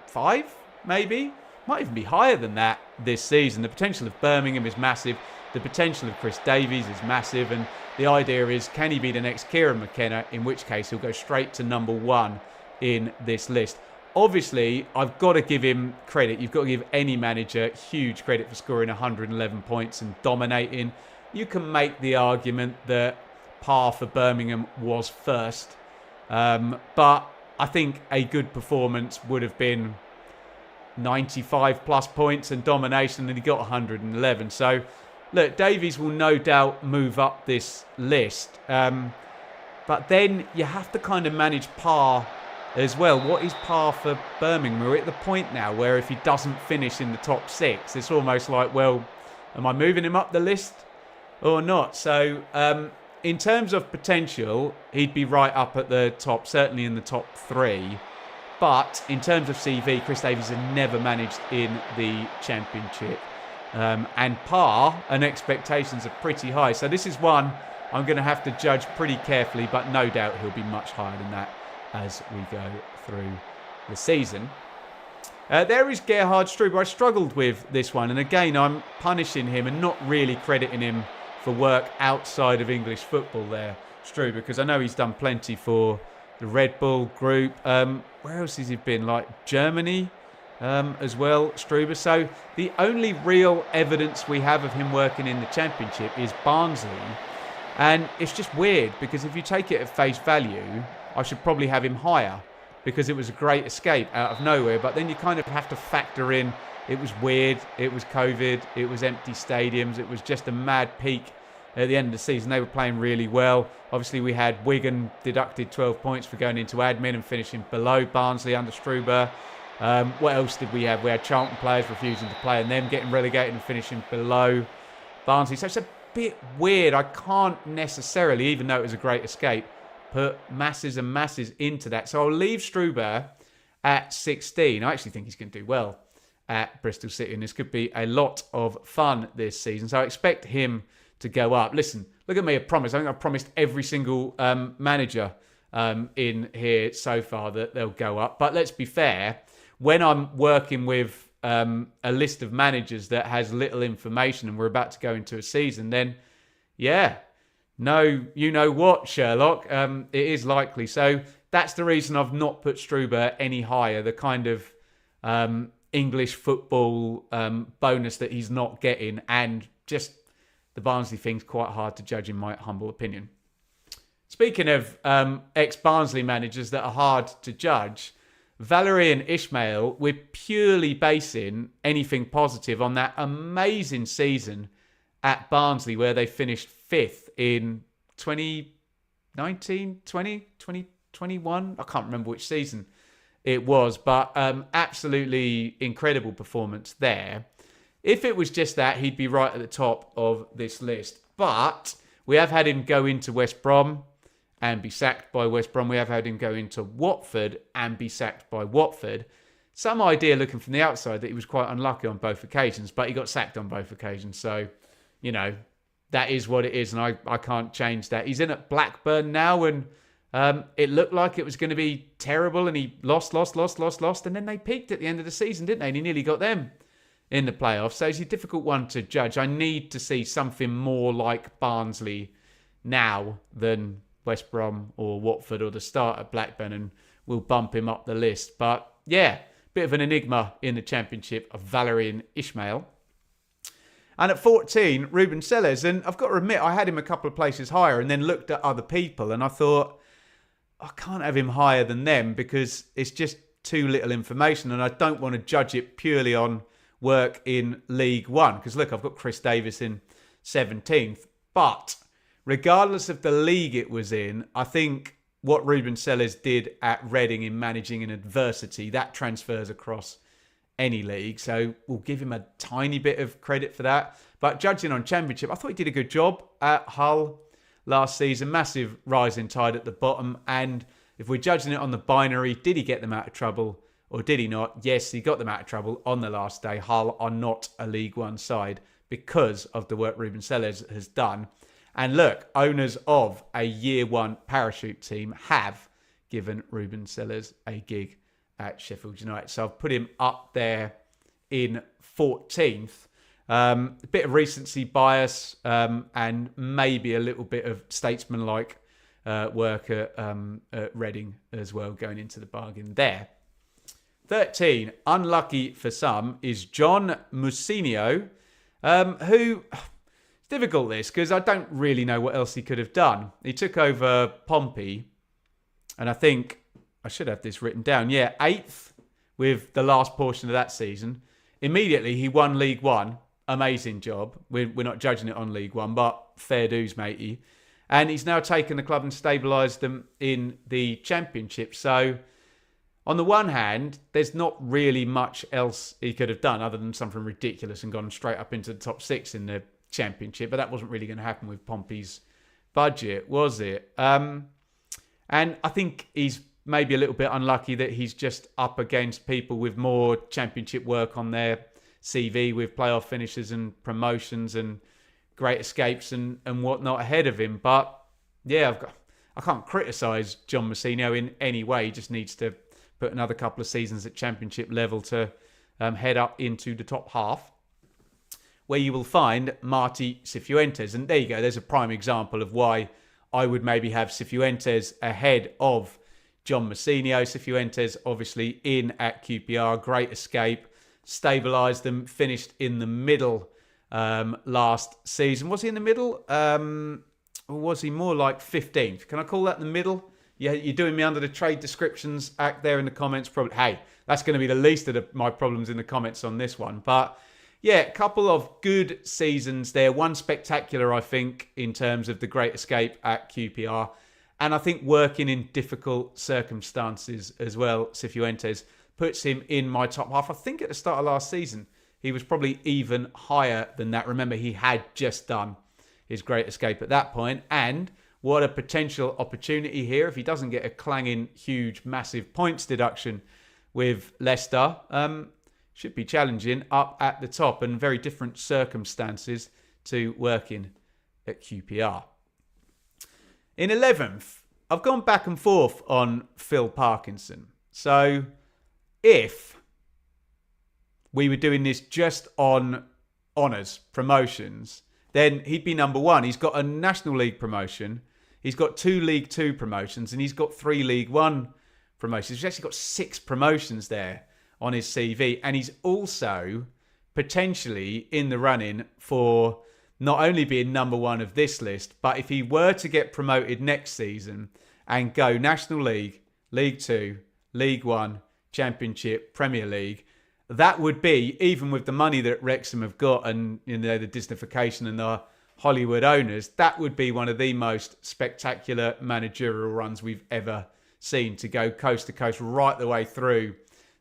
5, maybe. Might even be higher than that this season. The potential of Birmingham is massive. The potential of Chris Davies is massive. And the idea is, can he be the next Kieran McKenna? In which case, he'll go straight to number 1 in this list. Obviously, I've got to give him credit. You've got to give any manager huge credit for scoring 111 points and dominating. You can make the argument that par for Birmingham was first. But I think a good performance would have been 95 plus points and domination, and he got 111. So, look, Davies will no doubt move up this list. But then you have to kind of manage par as well. What is par for Birmingham? We're at the point now where if he doesn't finish in the top 6, it's almost like, well, am I moving him up the list or not? So in terms of potential, he'd be right up at the top, certainly in the top 3. But in terms of CV, Chris Davies has never managed in the Championship. And par and expectations are pretty high. So this is one I'm going to have to judge pretty carefully, but no doubt he'll be much higher than that as we go through the season. There is Gerhard Struber. I struggled with this one, and again, I'm punishing him and not really crediting him for work outside of English football there, Struber, because I know he's done plenty for the Red Bull group. Where else has he been? Like Germany as well, Struber. So the only real evidence we have of him working in the Championship is Barnsley. And it's just weird, because if you take it at face value, I should probably have him higher, because it was a great escape out of nowhere. But then you kind of have to factor in, it was weird, it was COVID, it was empty stadiums, it was just a mad peak at the end of the season. They were playing really well. Obviously, we had Wigan deducted 12 points for going into admin and finishing below Barnsley under Struber. What else did we have? We had Charlton players refusing to play and them getting relegated and finishing below Barnsley. So it's a bit weird. I can't necessarily, even though it was a great escape, put masses and masses into that. So I'll leave Struber at 16. I actually think he's going to do well at Bristol City, and this could be a lot of fun this season. So I expect him to go up. Listen, look at me, I promise. I think I've promised every single manager in here so far that they'll go up. But let's be fair, when I'm working with a list of managers that has little information and we're about to go into a season, then yeah, no, you know what, Sherlock, it is likely. So that's the reason I've not put Struber any higher, the kind of English football bonus that he's not getting, and just the Barnsley thing's quite hard to judge in my humble opinion. Speaking of ex-Barnsley managers that are hard to judge, Valérien Ismaël, we're purely basing anything positive on that amazing season at Barnsley where they finished 5th in 2019, 2021. I can't remember which season it was, but absolutely incredible performance there. If it was just that, he'd be right at the top of this list. But we have had him go into West Brom and be sacked by West Brom. We have had him go into Watford and be sacked by Watford. Some idea looking from the outside that he was quite unlucky on both occasions, but he got sacked on both occasions. So, you know, that is what it is, and I can't change that. He's in at Blackburn now, and it looked like it was going to be terrible, and he lost, and then they peaked at the end of the season, didn't they? And he nearly got them in the playoffs. So it's a difficult one to judge. I need to see something more like Barnsley now than West Brom or Watford or the start at Blackburn, and we'll bump him up the list. But yeah, bit of an enigma in the Championship of Valérien Ismaël. And at 14, Ruben Selles. And I've got to admit, I had him a couple of places higher and then looked at other people and I thought, I can't have him higher than them because it's just too little information, and I don't want to judge it purely on work in League One. Because look, I've got Chris Davis in 17th. But regardless of the league it was in, I think what Ruben Selles did at Reading in managing in adversity, that transfers across any league. So we'll give him a tiny bit of credit for that. But judging on Championship, I thought he did a good job at Hull last season. Massive rising tide at the bottom. And if we're judging it on the binary, did he get them out of trouble or did he not? Yes, he got them out of trouble on the last day. Hull are not a League One side because of the work Ruben Selles has done. And look, owners of a Year One parachute team have given Ruben Selles a gig at Sheffield United. So I've put him up there in 14th. A bit of recency bias and maybe a little bit of statesman-like work at Reading as well, going into the bargain there. 13, unlucky for some, is John Mousinho, who... It's difficult this, because I don't really know what else he could have done. He took over Pompey, and I think... I should have this written down. Yeah, 8th with the last portion of that season. Immediately, he won League One. Amazing job. We're not judging it on League One, but fair dues, matey. And he's now taken the club and stabilised them in the Championship. So, on the one hand, there's not really much else he could have done other than something ridiculous and gone straight up into the top 6 in the Championship. But that wasn't really going to happen with Pompey's budget, was it? And I think he's maybe a little bit unlucky that he's just up against people with more Championship work on their CV, with playoff finishes and promotions and great escapes and whatnot ahead of him. But yeah, I can't criticise John Mousinho in any way. He just needs to put another couple of seasons at Championship level to head up into the top half, where you will find Martí Cifuentes. And there you go, there's a prime example of why I would maybe have Cifuentes ahead of John Mousinho. Cifuentes obviously in at QPR, great escape, stabilised them, finished in the middle last season. Was he in the middle? Or was he more like 15th? Can I call that the middle? Yeah, you're doing me under the trade descriptions act there in the comments. Probably, hey, that's going to be the least of my problems in the comments on this one. But yeah, a couple of good seasons there. One spectacular, I think, in terms of the great escape at QPR. And I think working in difficult circumstances as well, Cifuentes puts him in my top half. I think at the start of last season, he was probably even higher than that. Remember, he had just done his great escape at that point. And what a potential opportunity here. If he doesn't get a clanging, huge, massive points deduction with Leicester, should be challenging up at the top, and very different circumstances to working at QPR. In 11th, I've gone back and forth on Phil Parkinson. So if we were doing this just on honours, promotions, then he'd be number 1. He's got a National League promotion. He's got 2 League 2 promotions, and he's got 3 League 1 promotions. He's actually got 6 promotions there on his CV. And he's also potentially in the running for not only being number 1 of this list, but if he were to get promoted next season and go National League, League 2, League 1, Championship, Premier League, that would be, even with the money that Wrexham have got and the Disneyfication and the Hollywood owners, that would be one of the most spectacular managerial runs we've ever seen, to go coast to coast right the way through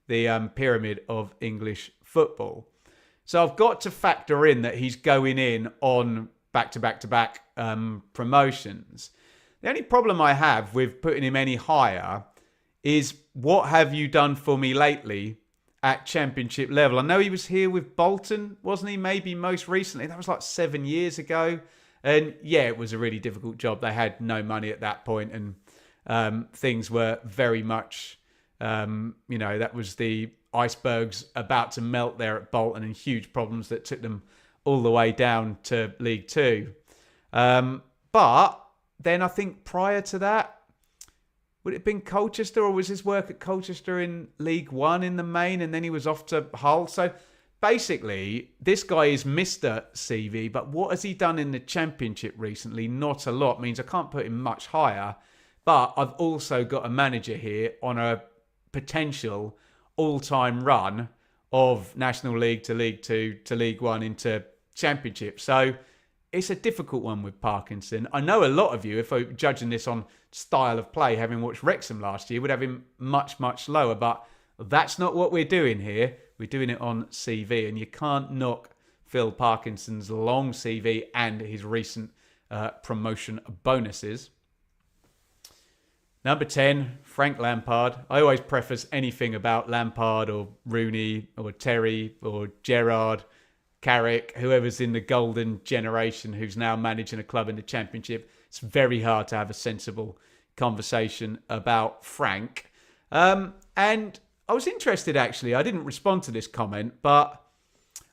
the pyramid of English football. So I've got to factor in that he's going in on back-to-back-to-back promotions. The only problem I have with putting him any higher is what have you done for me lately at championship level? I know he was here with Bolton, wasn't he? Maybe most recently. That was like 7 years ago. And yeah, it was a really difficult job. They had no money at that point, and things were very much, that was the icebergs about to melt there at Bolton, and huge problems that took them all the way down to League Two. But then I think prior to that, would it have been Colchester, or was his work at Colchester in League One in the main, and then he was off to Hull? So basically, this guy is Mr. CV, but what has he done in the Championship recently? Not a lot. Means I can't put him much higher. But I've also got a manager here on a potential all-time run of National League to League Two to League One into Championship. So it's a difficult one with Parkinson. I know a lot of you, if I'm judging this on style of play, having watched Wrexham last year, would have him much, much lower. But that's not what we're doing here. We're doing it on CV. And you can't knock Phil Parkinson's long CV and his recent promotion bonuses. Number 10, Frank Lampard. I always preface anything about Lampard or Rooney or Terry or Gerrard, Carrick, whoever's in the golden generation who's now managing a club in the Championship. It's very hard to have a sensible conversation about Frank. And I was interested, actually. I didn't respond to this comment, but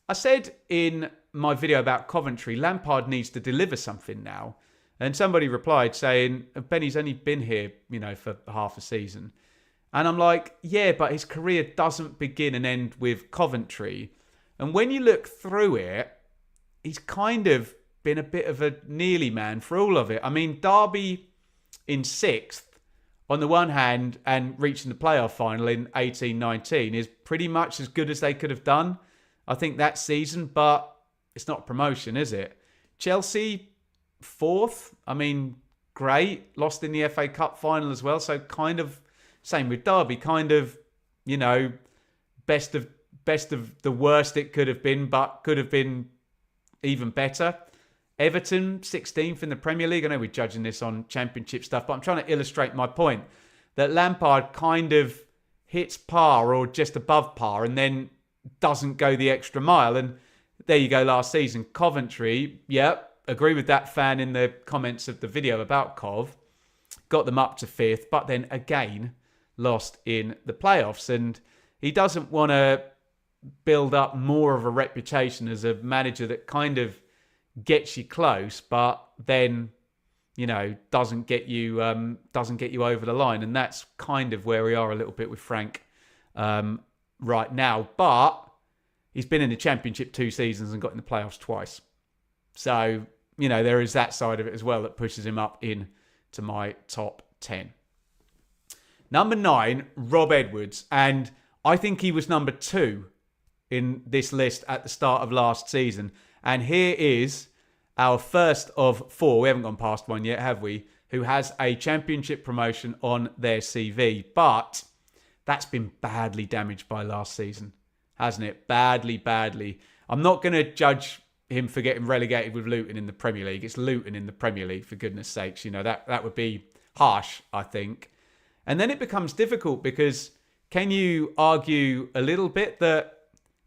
I said in my video about Coventry, Lampard needs to deliver something now. And somebody replied saying, Benny's only been here, for half a season. And I'm like, yeah, but his career doesn't begin and end with Coventry. And when you look through it, he's kind of been a bit of a nearly man for all of it. I mean, Derby in 6th, on the one hand, and reaching the playoff final in 18-19 is pretty much as good as they could have done, I think, that season. But it's not promotion, is it? Chelsea, 4th. I mean, great. Lost in the FA Cup final as well. So kind of, same with Derby, kind of, best of the worst it could have been, but could have been even better. Everton, 16th in the Premier League. I know we're judging this on Championship stuff, but I'm trying to illustrate my point that Lampard kind of hits par or just above par and then doesn't go the extra mile. And there you go last season. Coventry, agree with that fan in the comments of the video about Cov. Got them up to 5th, but then again lost in the playoffs. And he doesn't want to build up more of a reputation as a manager that kind of gets you close, but then, doesn't get you over the line. And that's kind of where we are a little bit with Frank right now. But he's been in the Championship 2 seasons and got in the playoffs twice. So, there is that side of it as well that pushes him up in to my top 10. Number 9, Rob Edwards. And I think he was number 2 in this list at the start of last season. And here is our first of 4. We haven't gone past one yet, have we? Who has a Championship promotion on their CV. But that's been badly damaged by last season, hasn't it? Badly. I'm not going to judge him for getting relegated with Luton in the Premier League. It's Luton in the Premier League, for goodness sakes. That would be harsh, I think. And then it becomes difficult because can you argue a little bit that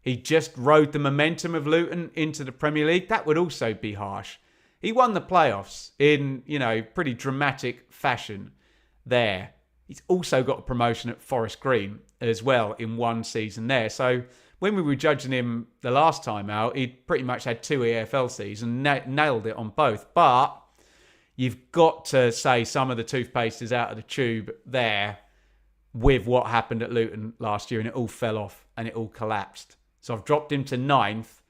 he just rode the momentum of Luton into the Premier League? That would also be harsh. He won the playoffs in, pretty dramatic fashion there. He's also got a promotion at Forest Green as well in one season there. So when we were judging him the last time out, he'd pretty much had 2 EFL seasons, nailed it on both. But you've got to say some of the toothpaste is out of the tube there with what happened at Luton last year, and it all fell off and it all collapsed. So I've dropped him to 9th,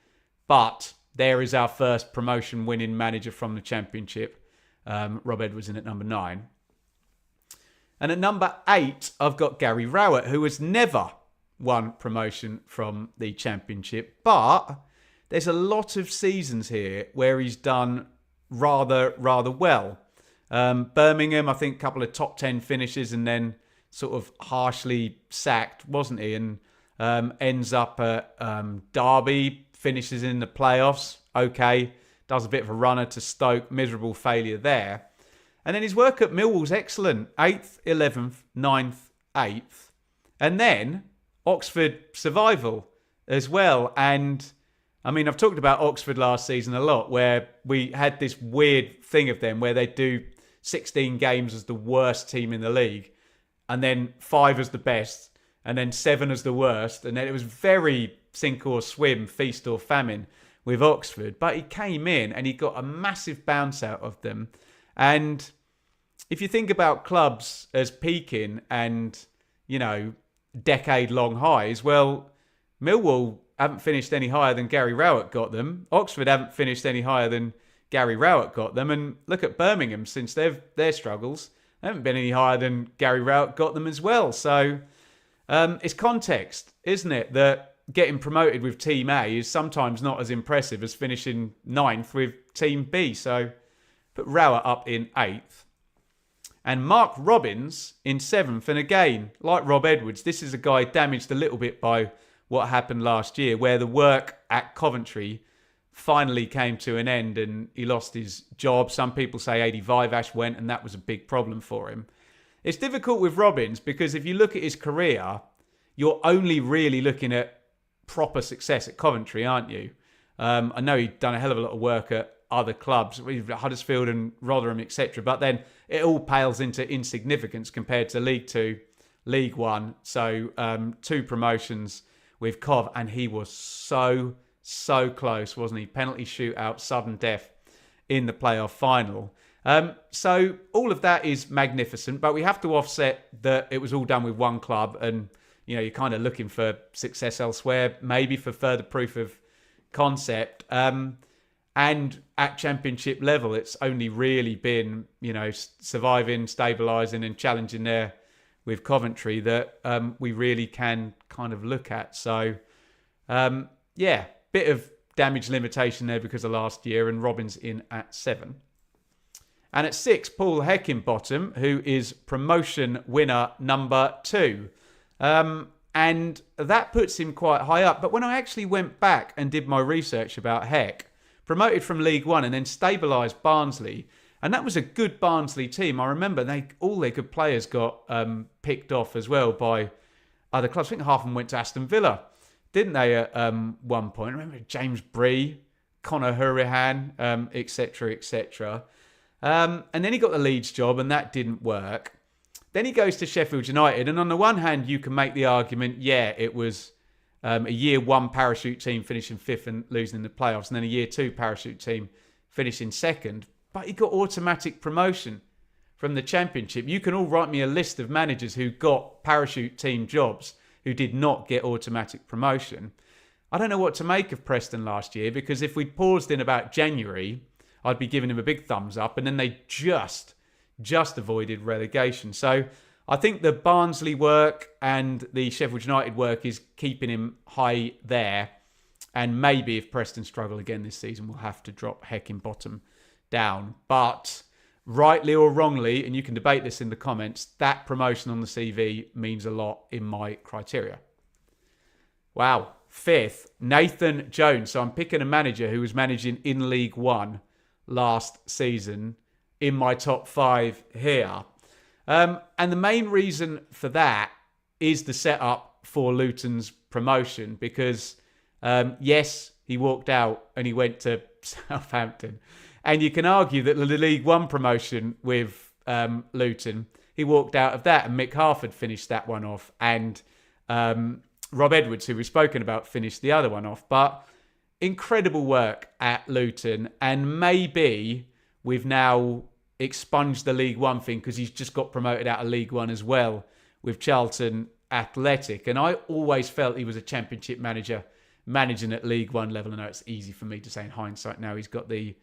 but there is our first promotion winning manager from the Championship. Rob Edwards in at number 9. And at number 8, I've got Gary Rowett, who has never won promotion from the Championship. But there's a lot of seasons here where he's done rather well. Birmingham, I think, a couple of top 10 finishes and then sort of harshly sacked, wasn't he? And ends up at Derby, finishes in the playoffs. Okay, does a bit of a runner to Stoke, miserable failure there. And then his work at Millwall's excellent. 8th, 11th, 9th, 8th. And then Oxford survival as well. And I mean, I've talked about Oxford last season a lot, where we had this weird thing of them where they do 16 games as the worst team in the league, and then 5 as the best, and then 7 as the worst. And then it was very sink or swim, feast or famine with Oxford. But he came in and he got a massive bounce out of them. And if you think about clubs as peaking and, you know, decade-long highs, well, Millwall haven't finished any higher than Gary Rowett got them. Oxford haven't finished any higher than Gary Rowett got them. And look at Birmingham, since their struggles, they haven't been any higher than Gary Rowett got them as well. So it's context, isn't it, that getting promoted with Team A is sometimes not as impressive as finishing 9th with Team B. So put Rowett up in 8th. And Mark Robins in 7th. And again, like Rob Edwards, this is a guy damaged a little bit by what happened last year, where the work at Coventry finally came to an end and he lost his job. Some people say Adi Vivash went, and that was a big problem for him. It's difficult with Robins because if you look at his career, you're only really looking at proper success at Coventry, aren't you? I know he'd done a hell of a lot of work at other clubs, Huddersfield and Rotherham, etc. But then it all pales into insignificance compared to League Two, League One. So 2 promotions with Cov, and he was so close, wasn't he? Penalty shootout, sudden death in the playoff final. So all of that is magnificent, but we have to offset that it was all done with one club, and you know, you're kind of looking for success elsewhere, maybe for further proof of concept. And at championship level, it's only really been, you know, surviving, stabilising and challenging there with Coventry that we really can kind of look at. So, yeah, bit of damage limitation there because of last year, and Robins in at 7. And at 6, Paul Heckingbottom, who is promotion winner number 2. And that puts him quite high up. But when I actually went back and did my research about Heck, promoted from League One and then stabilised Barnsley, and that was a good Barnsley team. I remember all their good players got picked off as well by other clubs. I think half of them went to Aston Villa, didn't they, at one point? I remember James Bree, Conor Hurahan, etc., etc. And then he got the Leeds job, and that didn't work. Then he goes to Sheffield United, and on the one hand, you can make the argument, yeah, it was a year 1 parachute team finishing 5th and losing in the playoffs, and then a year 2 parachute team finishing 2nd. But he got automatic promotion from the Championship. You can all write me a list of managers who got parachute team jobs who did not get automatic promotion. I don't know what to make of Preston last year, because if we'd paused in about January, I'd be giving him a big thumbs up, and then they just avoided relegation. So I think the Barnsley work and the Sheffield United work is keeping him high there. And maybe if Preston struggle again this season, we'll have to drop Heckingbottom down. But rightly or wrongly, and you can debate this in the comments, that promotion on the CV means a lot in my criteria. Wow. 5th, Nathan Jones. So I'm picking a manager who was managing in League One last season in my top 5 here. And the main reason for that is the setup for Luton's promotion, because yes, he walked out and he went to Southampton. And you can argue that the League One promotion with Luton, he walked out of that, and Mick Harford finished that one off. And Rob Edwards, who we've spoken about, finished the other one off. But incredible work at Luton. And maybe we've now expunged the League One thing because he's just got promoted out of League One as well with Charlton Athletic. And I always felt he was a Championship manager managing at League One level. I know it's easy for me to say in hindsight now he's got the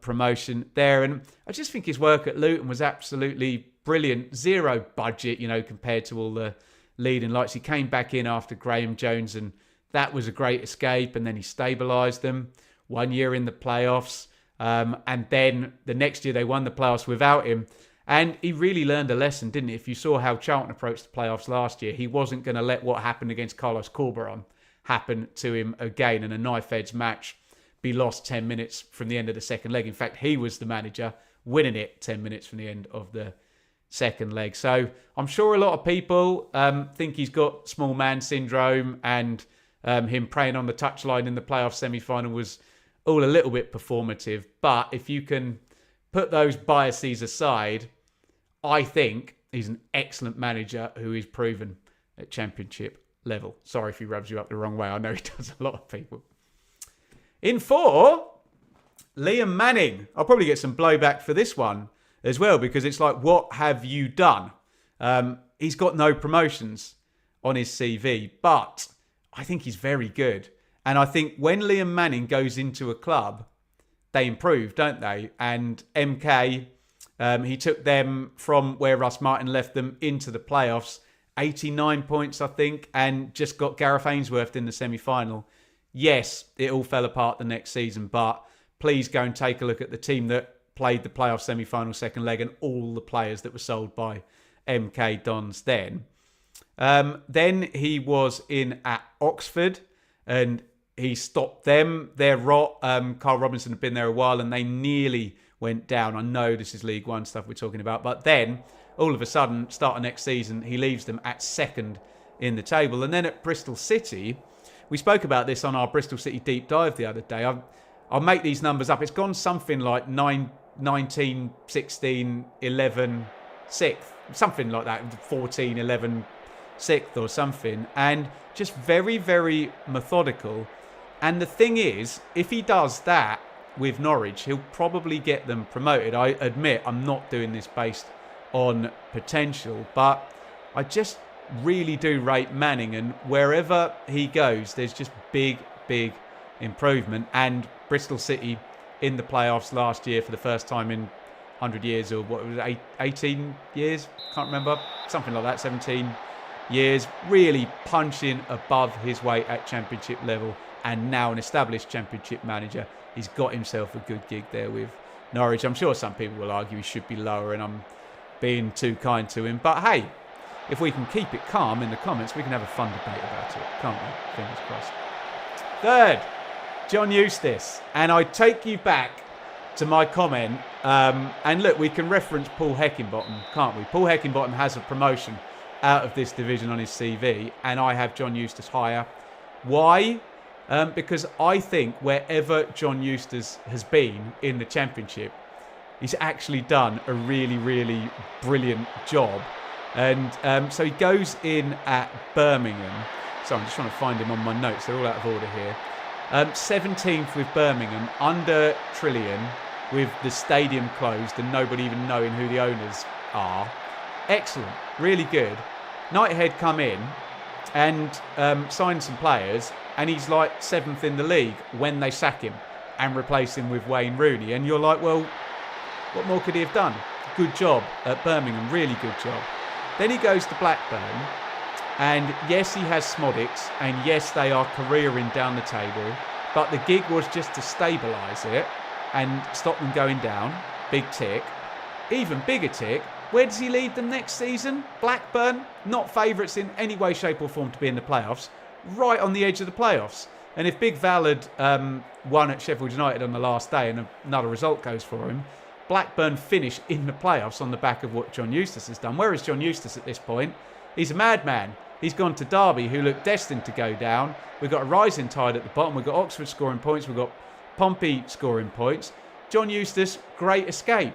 promotion there. And I just think his work at Luton was absolutely brilliant. Zero budget, you know, compared to all the leading lights. He came back in after Graham Jones, and that was a great escape. And then he stabilised them 1 year in the playoffs. And then the next year they won the playoffs without him. And he really learned a lesson, didn't he? If you saw how Charlton approached the playoffs last year, he wasn't going to let what happened against Carlos Corberan happen to him again, and a knife-edge match be lost 10 minutes from the end of the second leg. In fact, he was the manager winning it 10 minutes from the end of the second leg. So I'm sure a lot of people think he's got small man syndrome, and him praying on the touchline in the playoff semi-final was all a little bit performative. But if you can put those biases aside, I think he's an excellent manager who is proven at championship level. Sorry if he rubs you up the wrong way. I know he does a lot of people. In 4, Liam Manning. I'll probably get some blowback for this one as well, because it's like, what have you done? He's got no promotions on his CV, but I think he's very good. And I think when Liam Manning goes into a club, they improve, don't they? And MK, he took them from where Russ Martin left them into the playoffs, 89 points, I think, and just got Gareth Ainsworth in the semi-final. Yes, it all fell apart the next season, but please go and take a look at the team that played the playoff semi-final second leg and all the players that were sold by MK Dons then. Then he was in at Oxford, and he stopped them. Their rot. Carl Robinson had been there a while, and they nearly went down. I know this is League One stuff we're talking about, but then all of a sudden, start of next season, he leaves them at second in the table. And then at Bristol City, we spoke about this on our Bristol City deep dive the other day. I'll make these numbers up. It's gone something like 19, 16, 11, 6th, something like that, 14, 11, 6th or something, and just very, very methodical. And the thing is, if he does that with Norwich, he'll probably get them promoted. I admit I'm not doing this based on potential, but I just really do rate Manning, and wherever he goes, there's just big improvement. And Bristol City in the playoffs last year for the first time in 100 years, or what was it, 18 years? Can't remember. Something like that, 17 years. Really punching above his weight at championship level, and now an established championship manager. He's got himself a good gig there with Norwich. I'm sure some people will argue he should be lower, and I'm being too kind to him. But hey, if we can keep it calm in the comments, we can have a fun debate about it, can't we? Fingers crossed. Third, John Eustace. And I take you back to my comment. And look, we can reference Paul Heckingbottom, can't we? Paul Heckingbottom has a promotion out of this division on his CV, and I have John Eustace higher. Why? Because I think wherever John Eustace has been in the Championship, he's actually done a really brilliant job. And so he goes in at Birmingham. So I'm just trying to find him on my notes. They're all out of order here. 17th with Birmingham, under Trillion, with the stadium closed and nobody even knowing who the owners are. Excellent. Really good. Knighthead come in and sign some players, and he's like 7th in the league when they sack him and replace him with Wayne Rooney. And you're like, well, what more could he have done? Good job at Birmingham. Really good job. Then he goes to Blackburn, and yes, he has Smodics, and yes, they are careering down the table, but the gig was just to stabilise it and stop them going down. Big tick. Even bigger tick, where does he lead them next season? Blackburn, not favourites in any way, shape or form to be in the playoffs, right on the edge of the playoffs. And if Big Val had won at Sheffield United on the last day and another result goes for him, Blackburn finish in the playoffs on the back of what John Eustace has done. Where is John Eustace at this point? He's a madman. He's gone to Derby, who look destined to go down. We've got a rising tide at the bottom. We've got Oxford scoring points. We've got Pompey scoring points. John Eustace, great escape.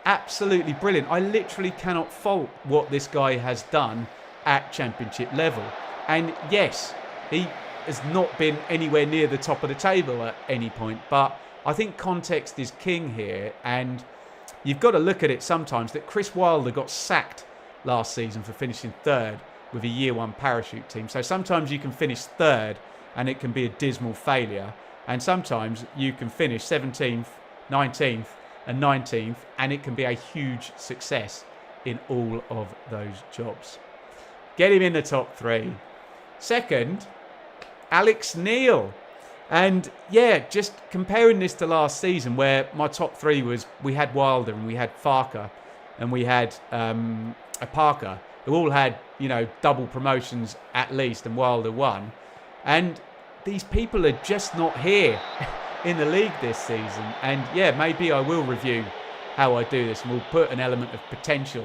Absolutely brilliant. I literally cannot fault what this guy has done at championship level. And yes, he has not been anywhere near the top of the table at any point, but I think context is king here, and you've got to look at it sometimes that Chris Wilder got sacked last season for finishing 3rd with a year 1 parachute team. So sometimes you can finish 3rd and it can be a dismal failure, and sometimes you can finish 17th, 19th and 19th and it can be a huge success in all of those jobs. Get him in the top 3. Second, Alex Neil. And yeah, just comparing this to last season, where my top 3 was, we had Wilder and we had Farker and we had Parker, who all had, you know, double promotions at least, and Wilder won. And these people are just not here in the league this season. And yeah, maybe I will review how I do this, and we'll put an element of potential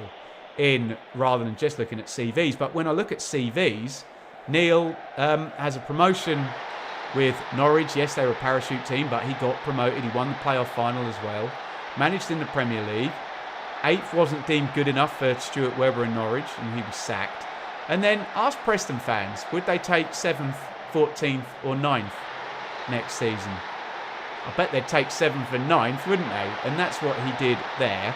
in rather than just looking at CVs. But when I look at CVs, Neil has a promotion with Norwich. Yes, they were a parachute team, but he got promoted. He won the playoff final as well. Managed in the Premier League. 8th wasn't deemed good enough for Stuart Webber in Norwich, and he was sacked. And then ask Preston fans, would they take 7th, 14th or 9th next season? I bet they'd take 7th and 9th, wouldn't they? And that's what he did there.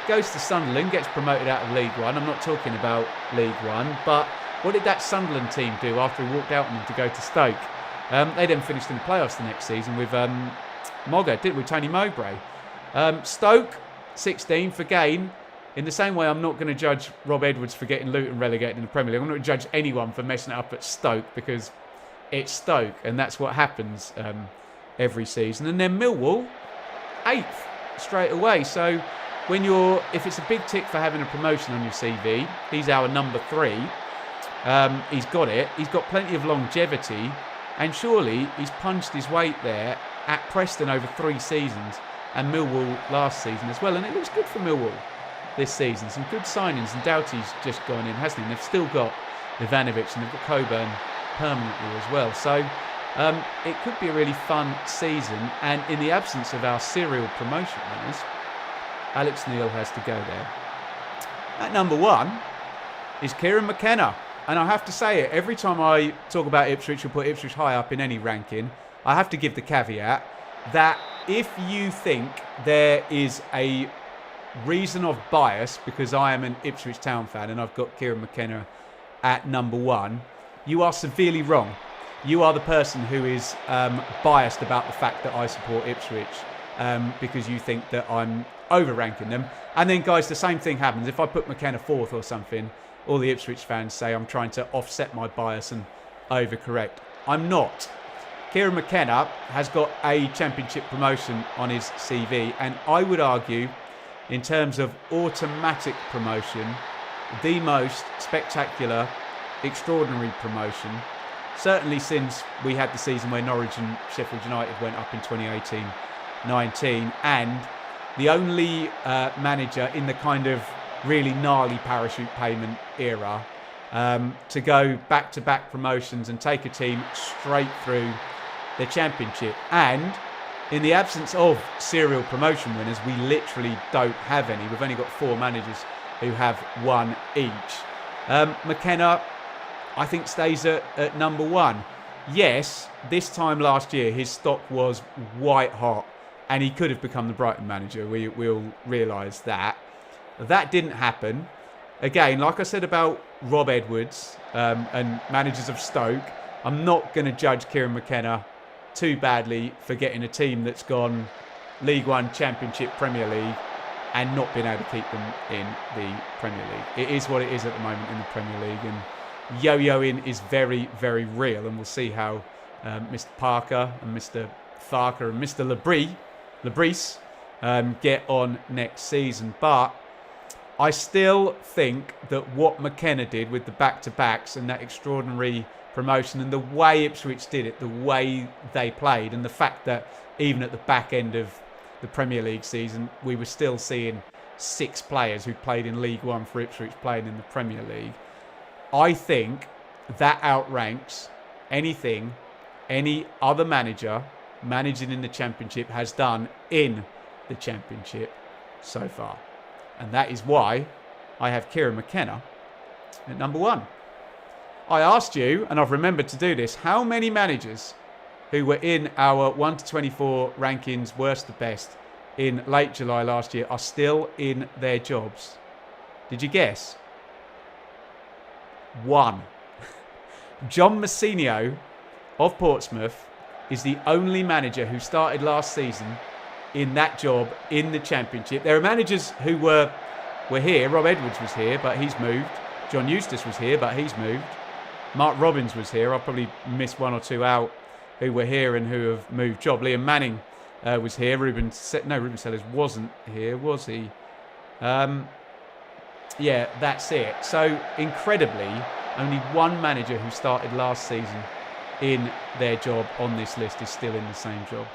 Goes to Sunderland, gets promoted out of League One. I'm not talking about League One, but what did that Sunderland team do after he walked out on them to go to Stoke? They then finished in the playoffs the next season with Mogga, didn't we? Tony Mowbray. Stoke, 16th again. In the same way, I'm not going to judge Rob Edwards for getting Luton relegated in the Premier League. I'm not going to judge anyone for messing it up at Stoke, because it's Stoke, and that's what happens every season. And then Millwall, 8th straight away. So if it's a big tick for having a promotion on your CV, he's our number 3. He's got it. He's got plenty of longevity, and surely he's punched his weight there at Preston over 3 seasons, and Millwall last season as well. And it looks good for Millwall this season. Some good signings, and Doughty's just gone in, hasn't he? And they've still got Ivanovic, and they've got Coburn permanently as well. So it could be a really fun season. And in the absence of our serial promotion winners, Alex Neil has to go there. At number 1 is Kieran McKenna. And I have to say it, every time I talk about Ipswich or put Ipswich high up in any ranking, I have to give the caveat that if you think there is a reason of bias, because I am an Ipswich Town fan and I've got Kieran McKenna at number 1, you are severely wrong. You are the person who is biased about the fact that I support Ipswich because you think that I'm overranking them. And then, guys, the same thing happens. If I put McKenna 4th or something, all the Ipswich fans say I'm trying to offset my bias and overcorrect. I'm not. Kieran McKenna has got a championship promotion on his CV, and I would argue, in terms of automatic promotion, the most spectacular, extraordinary promotion, certainly since we had the season where Norwich and Sheffield United went up in 2018-19, and the only manager in the kind of really gnarly parachute payment era to go back-to-back promotions and take a team straight through the championship. And in the absence of serial promotion winners, we literally don't have any. We've only got 4 managers who have 1 each. McKenna, I think, stays at number 1. Yes, this time last year his stock was white hot and he could have become the Brighton manager. We'll realise that. That didn't happen. Again, like I said about Rob Edwards and managers of Stoke, I'm not going to judge Kieran McKenna too badly for getting a team that's gone League One, Championship, Premier League and not being able to keep them in the Premier League. It is what it is at the moment in the Premier League, and yo-yoing is very, very real, and we'll see how Mr. Parker and Mr. Tharker and Mr. Labrise get on next season. But I still think that what McKenna did with the back-to-backs and that extraordinary promotion and the way Ipswich did it, the way they played, and the fact that even at the back end of the Premier League season, we were still seeing 6 players who played in League One for Ipswich playing in the Premier League. I think that outranks anything any other manager managing in the Championship has done in the Championship so far. And that is why I have Kieran McKenna at number 1. I asked you, and I've remembered to do this, how many managers who were in our 1 to 24 rankings, worst to best, in late July last year are still in their jobs? Did you guess? 1. John Mousinho of Portsmouth is the only manager who started last season in that job in the Championship. There are managers who were here. Rob Edwards was here, but he's moved. John Eustace was here, but he's moved. Mark Robbins was here. I'll probably miss 1 or 2 out who were here and who have moved job. Liam Manning was here. Ruben Sellers wasn't here, was he? Yeah, that's it. So, incredibly, only 1 manager who started last season in their job on this list is still in the same job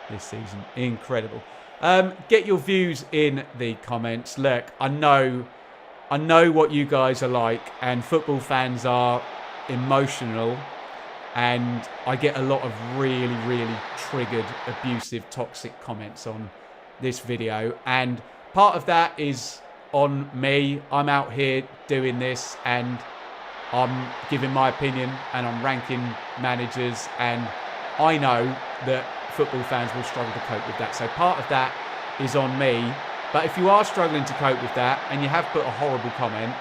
this season. Incredible. Get your views in the comments. Look, I know what you guys are like, and football fans are emotional, and I get a lot of really, really triggered, abusive, toxic comments on this video, and part of that is on me. I'm out here doing this, and I'm giving my opinion, and I'm ranking managers, and I know that football fans will struggle to cope with that. So part of that is on me. But if you are struggling to cope with that and you have put a horrible comment,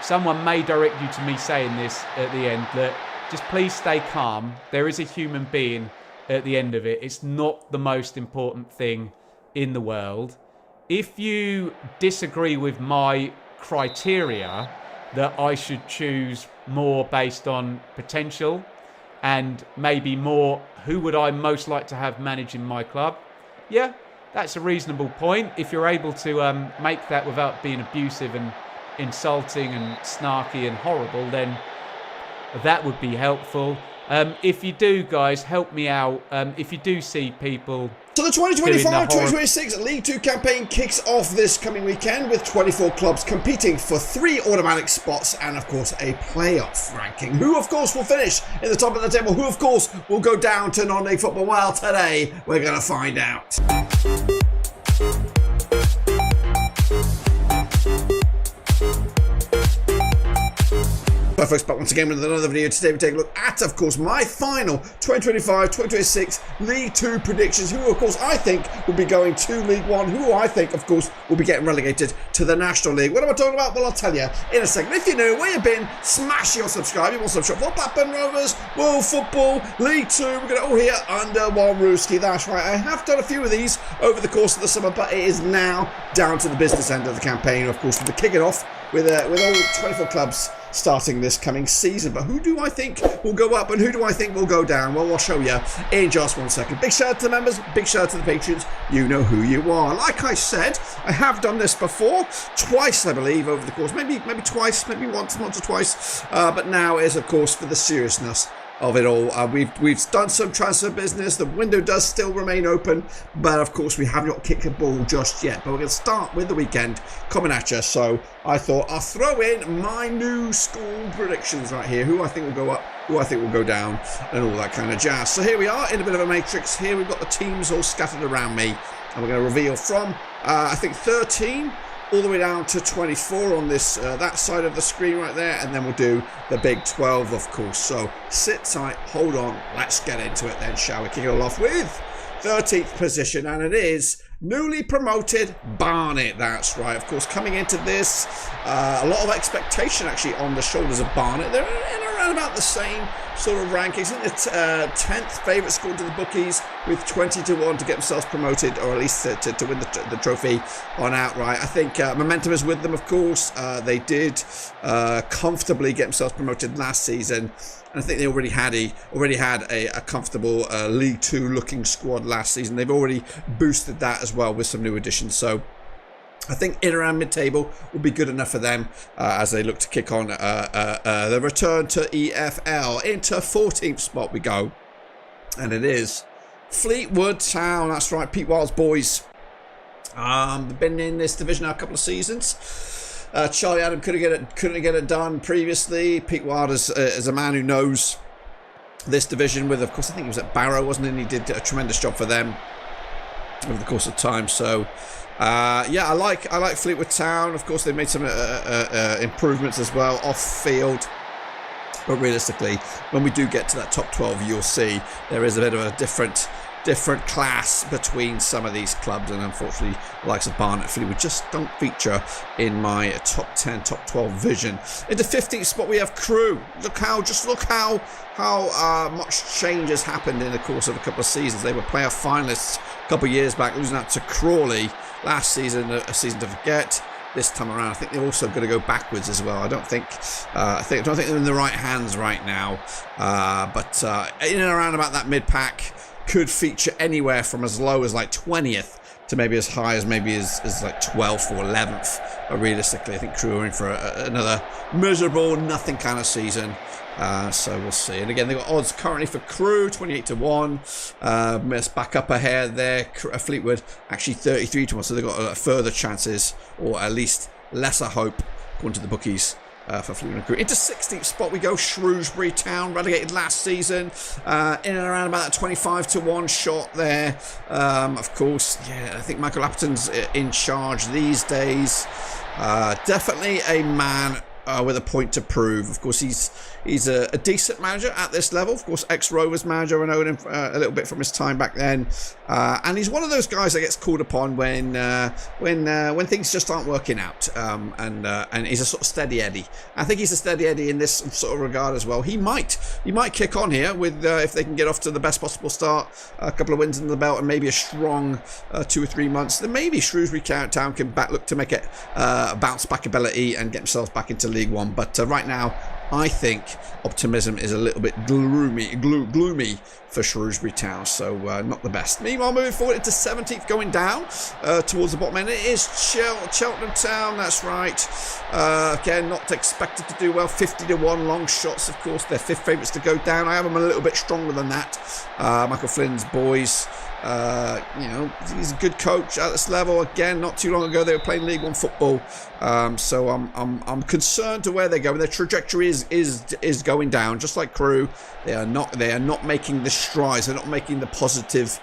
someone may direct you to me saying this at the end, that just please stay calm. There is a human being at the end of it. It's not the most important thing in the world. If you disagree with my criteria that I should choose more based on potential and maybe more who would I most like to have managing my club, yeah, that's a reasonable point. If you're able to make that without being abusive and insulting and snarky and horrible, then that would be helpful. If you do, guys, help me out. If you do see people... So the 2025-2026 League 2 campaign kicks off this coming weekend with 24 clubs competing for 3 automatic spots and, of course, a playoff ranking. Who, of course, will finish in the top of the table? Who, of course, will go down to non-league football? Well, today we're going to find out. Hi folks, back once again with another video. Today we take a look at, of course, my final 2025-2026 League 2 predictions. Who, of course, I think will be going to League 1. Who I think, of course, will be getting relegated to the National League. What am I talking about? Well, I'll tell you in a second. If you're new, where you've been, smash your subscribe. You want some shop for Blackburn Rovers, World Football, League 2. We're going to all here under one Rooski. That's right. I have done a few of these over the course of the summer, but it is now down to the business end of the campaign. Of course, with the kicking off with all 24 clubs starting this coming season. But who do I think will go up and who do I think will go down? Well, I'll show you in just one second. Big shout out to the members, big shout out to the patrons. You know who you are. Like I said, I have done this before, twice I believe over the course, maybe twice, maybe once or twice, but now is of course for the seriousness of it all. We've done some transfer business. The window does still remain open, but of course we have not kicked a ball just yet. But we're going to start with the weekend coming at you. So I thought I'll throw in my new school predictions right here. Who I think will go up, who I think will go down, and all that kind of jazz. So here we are in a bit of a matrix. Here we've got the teams all scattered around me, and we're going to reveal from I think 13 all the way down to 24 on this that side of the screen right there, and then we'll do the big 12, of course. So sit tight, hold on, let's get into it then, shall we? Kick it all off with 13th position, and it is newly promoted Barnet. That's right, of course, coming into this, a lot of expectation actually on the shoulders of Barnet. They're in around about the same sort of rankings. I think it's 10th favourite score to the bookies with 20-1 to get themselves promoted, or at least to win the trophy on outright. I think momentum is with them, of course. They did comfortably get themselves promoted last season. And I think they already had a comfortable League 2 looking squad last season. They've already boosted that as well with some new additions. So I think in around mid-table will be good enough for them as they look to kick on the return to EFL. Into 14th spot we go. And it is Fleetwood Town. That's right, Pete Wild's boys. They've been in this division now a couple of seasons. Charlie Adam couldn't get it done previously. Pete Wild is a man who knows this division with, of course, I think he was at Barrow, wasn't he? And he did a tremendous job for them over the course of time. So yeah, I like Fleetwood Town. Of course, they made some improvements as well off field. But realistically, when we do get to that top 12, you'll see there is a bit of a different class between some of these clubs, and unfortunately the likes of Barnet, Fleetwood just don't feature in my top 10, top 12 vision. Into 15th spot we have Crewe. Look how much change has happened in the course of a couple of seasons. They were playoff finalists a couple of years back, losing out to Crawley last season, a season to forget. This time around, I think they're also going to go backwards as well. I don't think they're in the right hands right now. But in and around about that mid pack, could feature anywhere from as low as like 20th to maybe as high as maybe as like 12th or 11th. But realistically, I think Crewe are in for another miserable, nothing kind of season. So we'll see. And again, they've got odds currently for Crewe 28-1. Miss back up ahead there. Fleetwood actually 33-1. So they've got further chances, or at least lesser hope, according to the bookies. For Fleetwood and Crewe. Into 16th spot we go. Shrewsbury Town, relegated last season, in and around about that 25-1 shot there. Of course, yeah, I think Michael Appleton's in charge these days. Definitely a man with a point to prove. Of course, he's a decent manager at this level. Of course, ex-Rovers manager. I know him a little bit from his time back then, and he's one of those guys that gets called upon when things just aren't working out. And he's a sort of steady Eddie. I think he's a steady Eddie in this sort of regard as well. He might kick on here with if they can get off to the best possible start, a couple of wins in the belt, and maybe a strong 2 or 3 months. Then maybe Shrewsbury Town can look to make it bounce back ability and get themselves back into League One. But right now, I think optimism is a little bit gloomy for Shrewsbury Town, so not the best. Meanwhile, moving forward into 17th, going down towards the bottom end, it is Cheltenham Town, that's right. Again, not expected to do well, 50-1 long shots, of course. They're 5th favourites to go down. I have them a little bit stronger than that. Michael Flynn's boys, he's a good coach at this level. Again, not too long ago they were playing League One football, so I'm concerned to where they're going. Their trajectory is going down, just like Crewe. They are not making the strides. They're not making the positive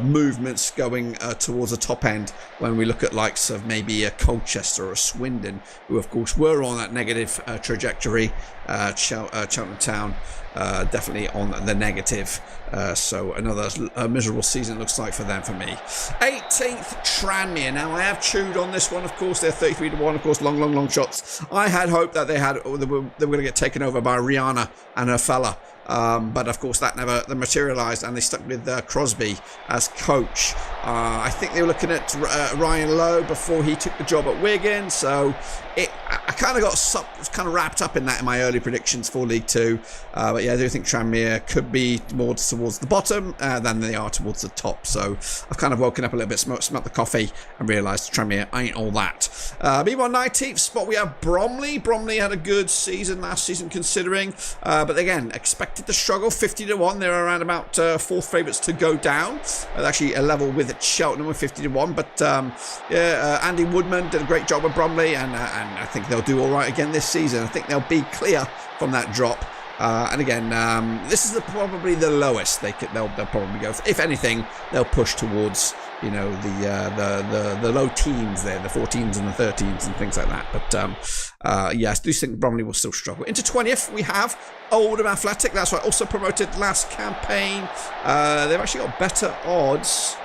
movements going towards the top end. When we look at likes of maybe a Colchester or a Swindon, who of course were on that negative trajectory, Cheltenham Town definitely on the negative. So another miserable season looks like for them, for me. 18th, Tranmere. Now I have chewed on this one, of course. They're 33-1, of course, long shots. I had hoped that they were going to get taken over by Rihanna and her fella. But of course that never materialised, and they stuck with Crosby as coach. I think they were looking at Ryan Lowe before he took the job at Wigan, so I kind of got wrapped up in that in my early predictions for League Two. But yeah, I do think Tranmere could be more towards the bottom than they are towards the top. So I've kind of woken up a little bit, smelt the coffee, and realised Tranmere ain't all that. Meanwhile, 19th spot we have Bromley. Bromley had a good season last season, considering, but again expected to struggle. 50-1. They're around about 4th favourites to go down. Actually, a level with Cheltenham with 50-1. But Andy Woodman did a great job with Bromley, and I think they'll do all right again this season. I think they'll be clear from that drop. And again, this is probably the lowest they'll probably go. If anything, they'll push towards the low teens there, the 14s and the 13s and things like that. But yes, I do think Bromley will still struggle. Into 20th, we have Oldham Athletic. That's right, also promoted last campaign. They've actually got better odds.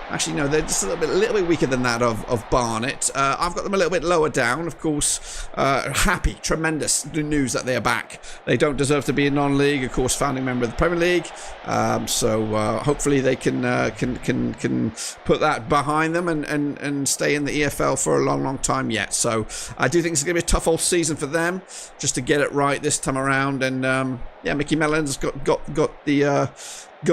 Actually, no, they're just a little bit weaker than that of Barnet. I've got them a little bit lower down, of course. Happy, tremendous news that they are back. They don't deserve to be in non-league, of course, founding member of the Premier League. So hopefully they can put that behind them and stay in the EFL for a long time yet. So I do think it's going to be a tough old season for them, just to get it right this time around. And yeah, Mickey Mellon's got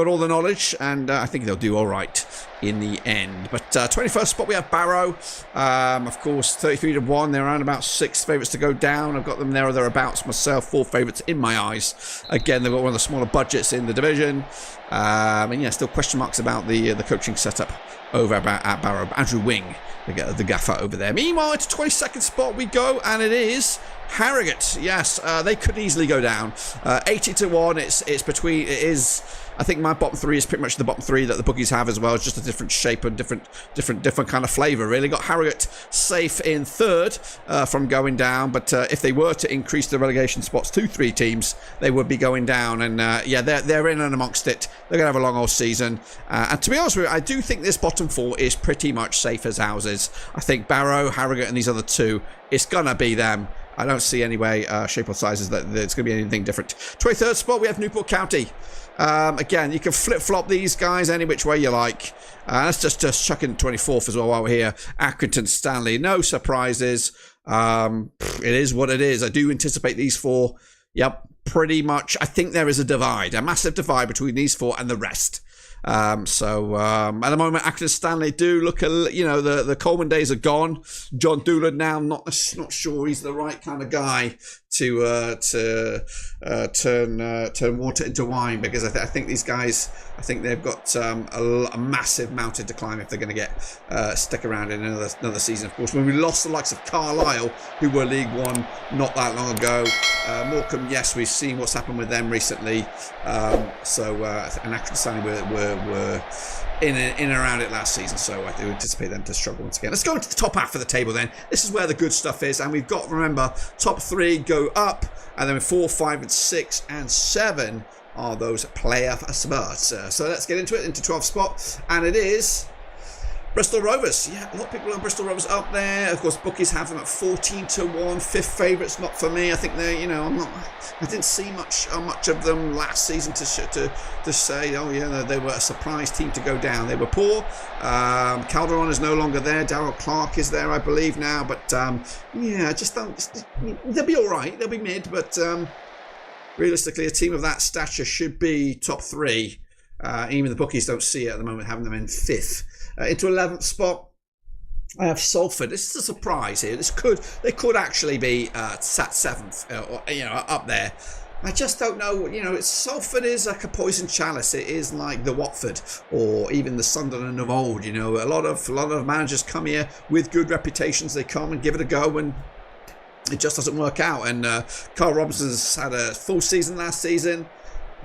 all the knowledge, and I think they'll do all right in the end. But 21st spot we have Barrow, of course 33-1. They're around about 6th favourites to go down. I've got them there or thereabouts myself, 4th favourites in my eyes. Again, they've got one of the smaller budgets in the division, and yeah, still question marks about the coaching setup over at Barrow. Andrew Wing, the gaffer over there. Meanwhile, it's 22nd spot we go, and it is Harrogate. Yes, they could easily go down. 80-1. It is. I think my bottom three is pretty much the bottom three that the bookies have as well. It's just a different shape and different kind of flavour, really. Got Harrogate safe in 3rd from going down, but if they were to increase the relegation spots to 3 teams, they would be going down. And yeah, they're in and amongst it. They're going to have a long old season. And to be honest with you, I do think this bottom 4 is pretty much safe as houses. I think Barrow, Harrogate, and these other 2, it's going to be them. I don't see any way, shape or sizes, that it's going to be anything different. 23rd spot, we have Newport County. Again, you can flip-flop these guys any which way you like. Let's just chuck in 24th as well while we're here. Accrington Stanley, no surprises. It is what it is. I do anticipate these 4. Yep, pretty much. I think there is a divide, a massive divide between these 4 and the rest. At the moment, Accrington Stanley do look the Coleman days are gone. John Doolan now not sure he's the right kind of guy to turn water into wine, because I think these guys, I think they've got a massive mountain to climb if they're going to get stick around in another season. Of course, when we lost the likes of Carlisle, who were League One not that long ago, Morecambe, yes, we've seen what's happened with them recently. And Accrington Stanley were in and around it last season, so I do anticipate them to struggle once again. Let's go into the top half of the table then. This is where the good stuff is, and we've got, remember, top 3 go up, and then 4, 5, and 6 and 7 are those playoff spots. So let's get into it, into 12th spot, and it is Bristol Rovers. Yeah, a lot of people on Bristol Rovers up there. Of course, bookies have them at 14-1. Fifth favourites, not for me. I think they're, I didn't see much of them last season to say, oh yeah, they were a surprise team to go down. They were poor. Calderon is no longer there. Darrell Clark is there, I believe now. But I just don't. They'll be all right. They'll be mid, but realistically, a team of that stature should be top 3. Even the bookies don't see it at the moment, having them in 5th. Into 11th spot, I have Salford. This is a surprise here. They could actually be sat 7th, up there. I just don't know. Salford is like a poison chalice. It is like the Watford or even the Sunderland of old. A lot of managers come here with good reputations. They come and give it a go, and it just doesn't work out. And Carl Robinson's had a full season last season.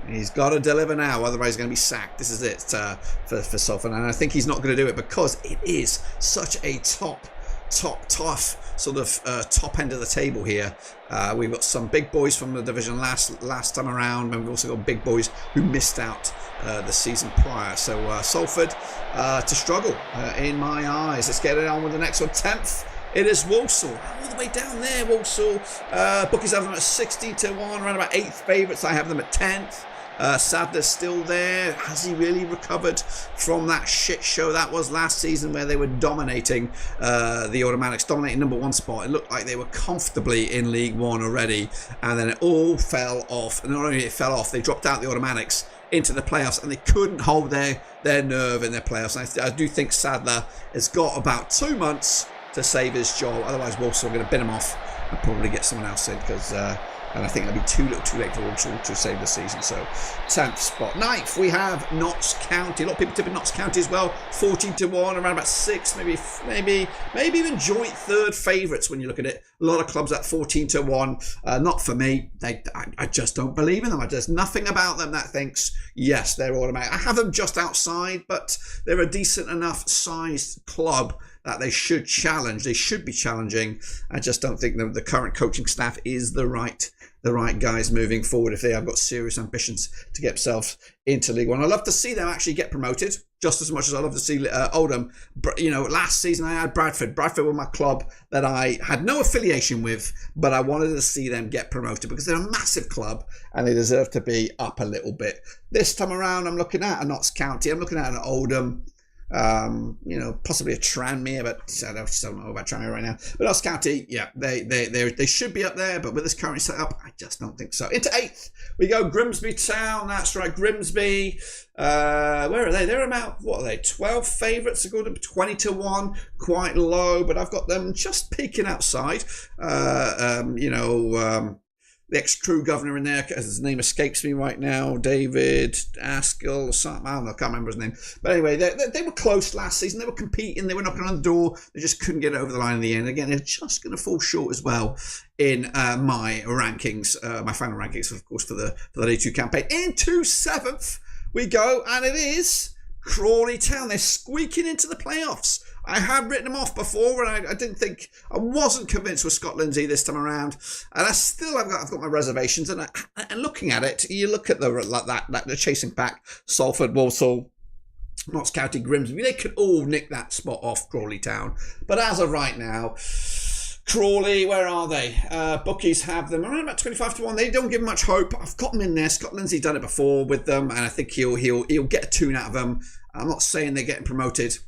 He's got to deliver now, otherwise he's going to be sacked. This is it for Salford, and I think he's not going to do it because it is such a tough sort of top end of the table here. We've got some big boys from the division last time around, and we've also got big boys who missed out the season prior. So Salford to struggle in my eyes. Let's get it on with the next one. 10th. It is Walsall, all the way down there. Walsall, bookies have them at 16-1, around about 8th favourites. I have them at 10th. Sadler's still there. Has he really recovered from that shit show that was last season, where they were dominating the Automatics, dominating number 1 spot? It looked like they were comfortably in League One already, and then it all fell off. And not only it fell off, they dropped out the Automatics into the playoffs, and they couldn't hold their nerve in their playoffs. And I do think Sadler has got about 2 months to save his job. Otherwise, Walsall are going to bin him off and probably get someone else in, because and I think it'll be too late for Walsall to save the season. So 10th spot. 9th, we have Notts County. A lot of people tipping Notts County as well. 14-1, around about 6th, maybe even joint 3rd favourites when you look at it. A lot of clubs at 14-1. Not for me. I just don't believe in them. There's nothing about them that thinks, yes, they're automatic. I have them just outside, but they're a decent enough sized club that they should challenge. They should be challenging. I just don't think the current coaching staff is the right guys moving forward if they have got serious ambitions to get themselves into League One. I love to see them actually get promoted, just as much as I love to see Oldham. Last season I had Bradford. Bradford were my club that I had no affiliation with, but I wanted to see them get promoted because they're a massive club and they deserve to be up a little bit. This time around, I'm looking at a Notts County. I'm looking at an Oldham. Possibly a Tranmere, but I don't know about Tranmere right now. But Notts County, yeah, they should be up there, but with this current setup, I just don't think so. Into 8th, we go Grimsby Town. That's right, Grimsby. Where are they? They're about, what are they? 12 favourites. They go to 20-1, quite low, but I've got them just peeking outside. The ex-Crew governor in there, as his name escapes me right now, David Askell or something, I don't know, I can't remember his name. But anyway, they were close last season. They were competing, they were knocking on the door. They just couldn't get it over the line in the end. Again, they're just going to fall short as well in my rankings, my final rankings, of course, for the League 2 campaign. Into 7th we go, and it is Crawley Town. They're squeaking into the playoffs. I have written them off before, and I wasn't convinced with Scott Lindsay this time around, and I've got my reservations. And looking at it, you look at the chasing pack: Salford, Walsall, Notts County, Grimsby. They could all nick that spot off Crawley Town, but as of right now, Crawley, where are they? Bookies have them around about 25-1. They don't give much hope. I've got them in there. Scott Lindsay done it before with them, and I think he'll get a tune out of them. I'm not saying they're getting promoted.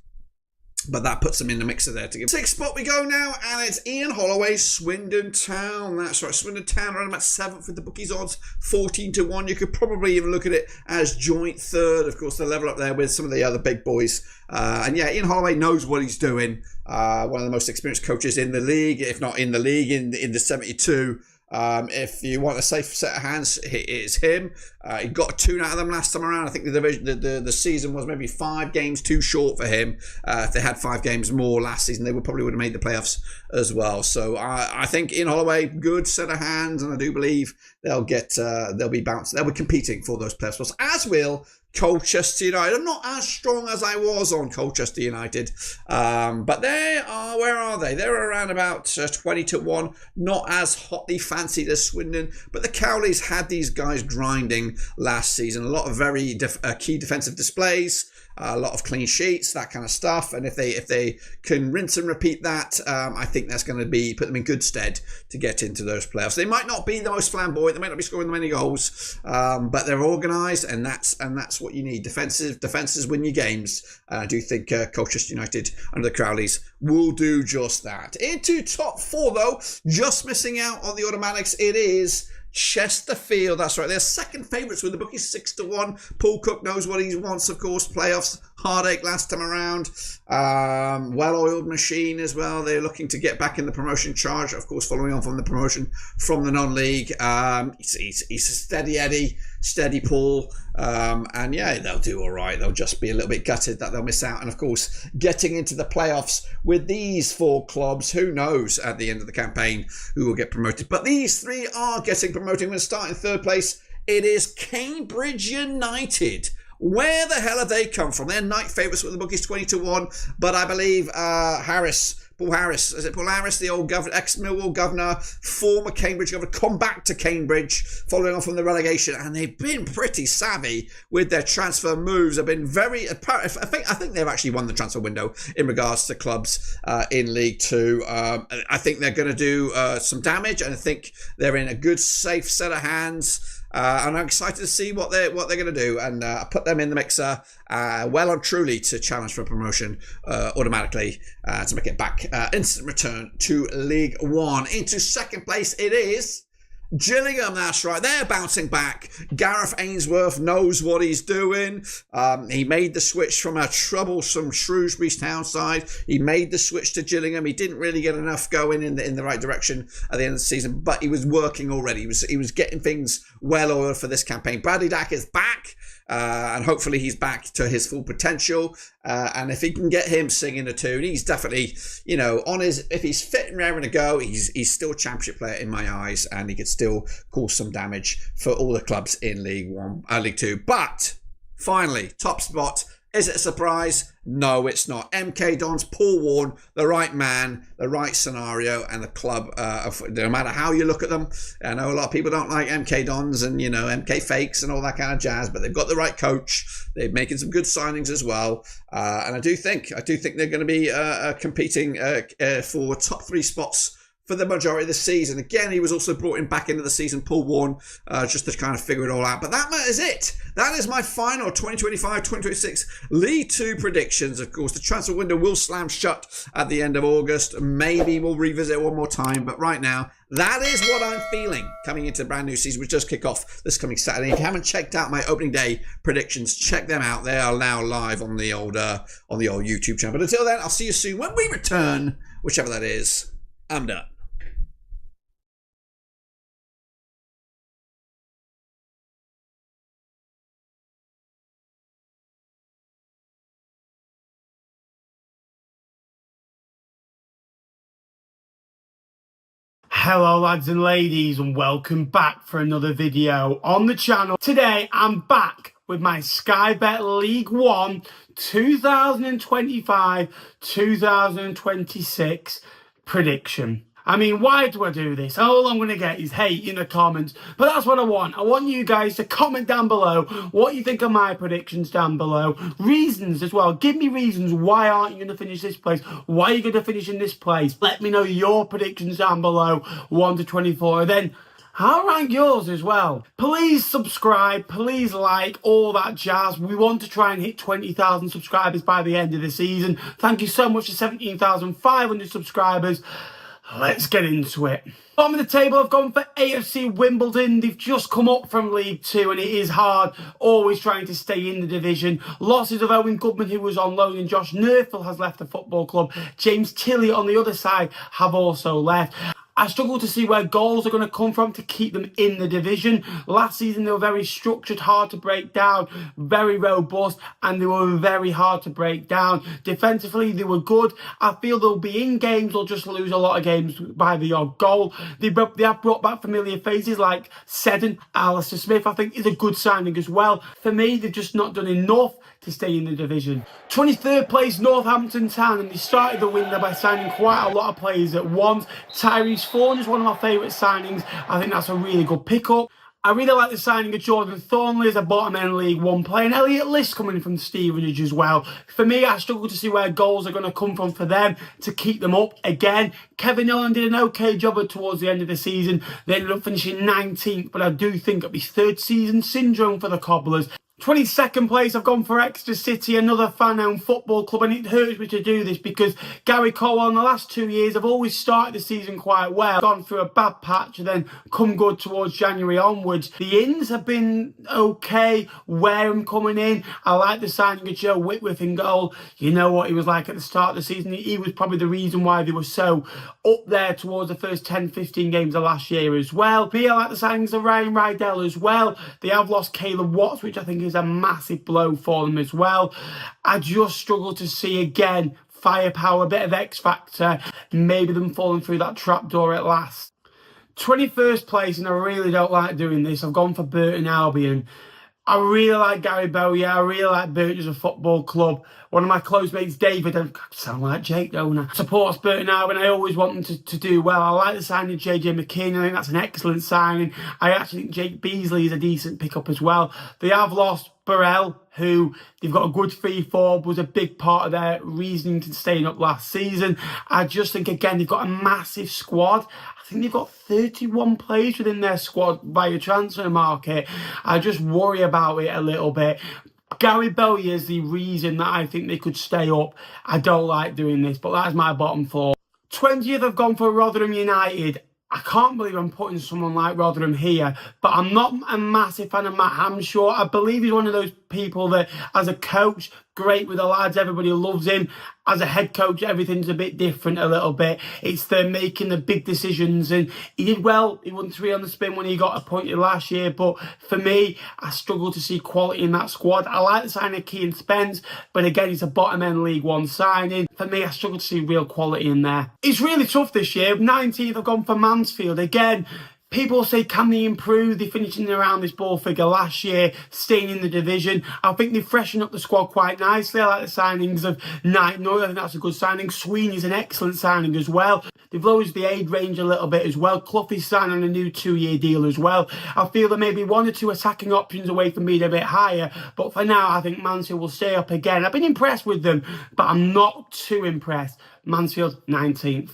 But that puts them in the mixer there to give. 6th spot we go now, and it's Ian Holloway, Swindon Town. That's right, Swindon Town around about 7th with the bookies odds, 14-1. You could probably even look at it as joint 3rd. Of course, the level up there with some of the other big boys. And yeah, Ian Holloway knows what he's doing. One of the most experienced coaches in the league, if not in the league, in the 72. If you want a safe set of hands, it's him. He got a tune out of them last time around. I think the division, the season was maybe 5 games too short for him. If they had 5 games more last season, they probably would have made the playoffs as well. So I think Ian Holloway, good set of hands, and I do believe they'll be bounced. They'll be competing for those playoff spots, as will Colchester United. I'm not as strong as I was on Colchester United, but they are, where are they? They're around about 20-1, not as hotly fancied as Swindon, but the Cowleys had these guys grinding last season. A lot of very key defensive displays, a lot of clean sheets, that kind of stuff. And if they can rinse and repeat that, I think that's going to put them in good stead to get into those playoffs. They might not be the most flamboyant, they might not be scoring many goals, but they're organised, and that's what you need. Defenses win your games. And I do think Colchester United under the Crowleys will do just that. Into top 4 though, just missing out on the automatics. It is Chesterfield. That's right, they're second favourites with the bookies 6-1. Paul Cook knows what he wants, of course. Playoffs heartache last time around. Well-oiled machine as well. They're looking to get back in the promotion charge, of course, following on from the promotion from the non-league. He's a steady Eddie, steady Paul, and yeah, they'll do all right. They'll just be a little bit gutted that they'll miss out. And of course, getting into the playoffs with these 4 clubs, who knows at the end of the campaign who will get promoted. But these 3 are getting promoted. We're going to start in 3rd place. It is Cambridge United. Where the hell have they come from? They're night favourites with the bookies 20-1, but I believe Paul Harris, is it Paul Harris, the old ex-Millwall governor, former Cambridge governor, come back to Cambridge following on from the relegation, and they've been pretty savvy with their transfer moves. They've been very, I think they've actually won the transfer window in regards to clubs in League 2. I think they're going to do some damage, and I think they're in a good, safe set of hands. And I'm excited to see what they're going to do, and put them in the mixer well and truly to challenge for promotion automatically to make it back instant return to League 1. Into 2nd place it is Gillingham. That's right, they're bouncing back. Gareth Ainsworth knows what he's doing. He made the switch from a troublesome Shrewsbury Town side. He made the switch to Gillingham. He didn't really get enough going in the right direction at the end of the season, but he was working already. He was getting things well oiled for this campaign. Bradley Dack is back. And hopefully he's back to his full potential. And if he can get him singing a tune, he's definitely, if he's fit and raring to go, he's still a championship player in my eyes, and he could still cause some damage for all the clubs in League 2. But finally, top spot. Is it a surprise? No, it's not. MK Dons, Paul Warne, the right man, the right scenario, and the club, no matter how you look at them. I know a lot of people don't like MK Dons and, MK Fakes and all that kind of jazz, but they've got the right coach. They're making some good signings as well. And I do think they're going to be competing for top 3 spots for the majority of the season. Again, he was also brought in back into the season, Paul Warne, just to kind of figure it all out. But that is it. That is my final 2025-2026 League 2 predictions. Of course, the transfer window will slam shut at the end of August. Maybe we'll revisit one more time. But right now, that is what I'm feeling coming into the brand new season, which does kick off this coming Saturday. If you haven't checked out my opening day predictions, check them out. They are now live on the old YouTube channel. But until then, I'll see you soon when we return, whichever that is. I'm done. Hello lads and ladies, and welcome back for another video on the channel. Today I'm back with my Sky Bet League 1 2025-2026 prediction. I mean, why do I do this? All I'm going to get is hate in the comments, but that's what I want. I want you guys to comment down below what you think of my predictions down below. Reasons as well. Give me reasons. Why aren't you going to finish this place? Why are you going to finish in this place? Let me know your predictions down below, 1 to 24. Then I'll rank yours as well. Please subscribe, please like, all that jazz. We want to try and hit 20,000 subscribers by the end of the season. Thank you so much to 17,500 subscribers. Let's get into it. Bottom of the table, I've gone for AFC Wimbledon. They've just come up from League Two and it is hard, always trying to stay in the division. Losses of Owen Goodman, who was on loan, and Josh Nerfel has left the football club. James Tilley on the other side have also left. I struggle to see where goals are going to come from to keep them in the division. Last season, they were very structured, hard to break down, very robust, and they were very hard to break down. Defensively, they were good. I feel they'll be in games, they'll just lose a lot of games by the odd goal. They have brought back familiar faces like Seddon. Alistair Smith, I think, is a good signing as well. For me, they've just not done enough to stay in the division. 23rd place, Northampton Town, and they started the window by signing quite a lot of players at once. Tyrese Thorne is one of my favourite signings. I think that's a really good pickup. I really like the signing of Jordan Thornley as a bottom-end League One player, and Elliot List coming from Stevenage as well. For me, I struggle to see where goals are going to come from for them to keep them up again. Kevin Nolan did an okay job towards the end of the season. They ended up finishing 19th, but I do think it'll be third season syndrome for the Cobblers. 22nd place, I've gone for Exeter City, another fan-owned football club, and it hurts me to do this because Gary Colwell in the last 2 years have always started the season quite well, gone through a bad patch and then come good towards January onwards. The ins have been okay, Wareham coming in. I like the signing of Joe Whitworth in goal. You know what he was like at the start of the season. He was probably the reason why they were so up there towards the first 10-15 games of last year as well. Me, I like the signings of Ryan Rydell as well. They have lost Caleb Watts, which I think is a massive blow for them as well. I just struggle to see again firepower, a bit of X factor, maybe them falling through that trapdoor at last. 21st place, and I really don't like doing this, I've gone for Burton Albion. I really like Gary Bowyer. I really like Burton as a football club. One of my close mates, David, I sound like Jake, don't I? Supports Burton Albion. I always want them to do well. I like the signing of JJ McKean. I think that's an excellent signing. I actually think Jake Beasley is a decent pickup as well. They have lost Burrell, who they've got a good fee for, was a big part of their reasoning to staying up last season. I just think, again, they've got a massive squad. I think they've got 31 players within their squad via transfer market. I just worry about it a little bit. Gary Bowyer is the reason that I think they could stay up. I don't like doing this, but that's my bottom four. 20th, I've gone for Rotherham United. I can't believe I'm putting someone like Rotherham here, but I'm not a massive fan of Matt Hamshaw. I believe he's one of those people that, as a coach, great with the lads, everybody loves him. As a head coach, everything's a bit different a little bit. It's them making the big decisions, and he did well. He won 3 on the spin when he got appointed last year, but for me, I struggle to see quality in that squad. I like the signing of Keane Spence, but again, it's a bottom-end League One signing. For me, I struggle to see real quality in there. It's really tough this year. 19th, I've gone for Mansfield. Again, people say, can they improve? They finished in around this ball figure last year, staying in the division. I think they've freshened up the squad quite nicely. I like the signings of Knight Noy. I think that's a good signing. Sweeney's an excellent signing as well. They've lowered the age range a little bit as well. Cloughey's signed on a new 2-year deal as well. I feel that maybe 1 or 2 attacking options away from being a bit higher. But for now, I think Mansfield will stay up again. I've been impressed with them, but I'm not too impressed. Mansfield, 19th.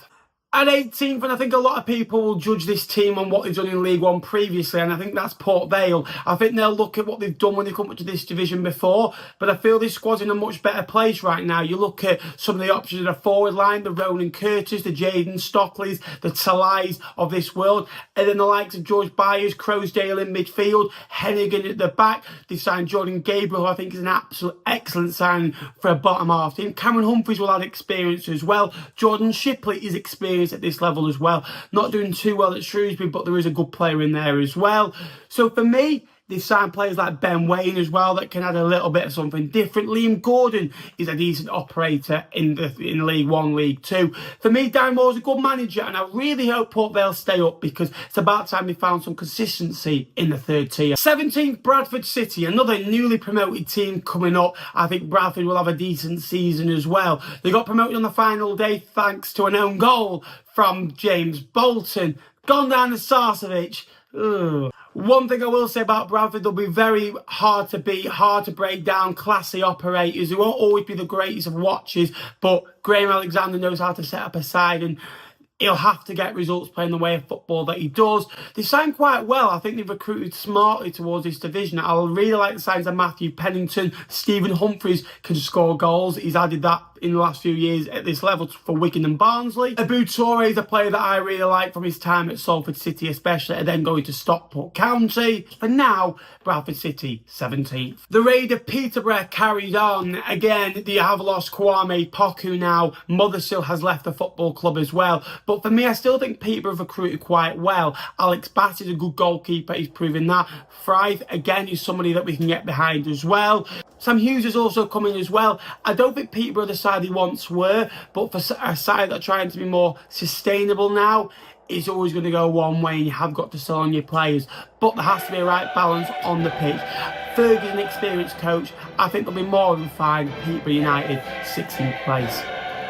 At 18th, and I think a lot of people will judge this team on what they've done in League One previously, and I think that's Port Vale. I think they'll look at what they've done when they come up to this division before, but I feel this squad's in a much better place right now. You look at some of the options in the forward line, the Ronan Curtis, the Jaden Stockleys, the Talais of this world, and then the likes of George Byers, Crowsdale in midfield, Hennigan at the back. They've signed Jordan Gabriel, who I think is an absolute excellent signing for a bottom half team. Cameron Humphreys will add experience as well. Jordan Shipley is experienced at this level as well. Not doing too well at Shrewsbury, but there is a good player in there as well. So for me, they've signed players like Ben Wayne as well that can add a little bit of something different. Liam Gordon is a decent operator in League One, League Two. For me, Darren Moore's a good manager, and I really hope Port Vale stay up because it's about time they found some consistency in the third tier. 17th, Bradford City, another newly promoted team coming up. I think Bradford will have a decent season as well. They got promoted on the final day thanks to an own goal from James Bolton. Gone down to Sarcevic. Ugh. One thing I will say about Bradford, they'll be very hard to beat, hard to break down, classy operators. They won't always be the greatest of watches, but Graham Alexander knows how to set up a side, and He'll have to get results playing the way of football that he does. They signed quite well. I think they've recruited smartly towards this division. I really like the signs of Matthew Pennington. Stephen Humphreys can score goals. He's added that in the last few years at this level for Wigan and Barnsley. Abu Toure is a player that I really like from his time at Salford City especially, and then going to Stockport County. For now, Bradford City 17th. The raid of Peterborough carried on. Again, they have lost Kwame Poku now. Mothersill has left the football club as well. But for me, I still think Peterborough have recruited quite well. Alex Batt is a good goalkeeper. He's proven that. Fryth, again, is somebody that we can get behind as well. Sam Hughes is also coming as well. I don't think Peterborough are the side they once were, but for a side that are trying to be more sustainable now, it's always going to go one way and you have got to sell on your players. But there has to be a right balance on the pitch. Fergie's an experienced coach. I think they'll be more than fine. Peterborough United, 16th place.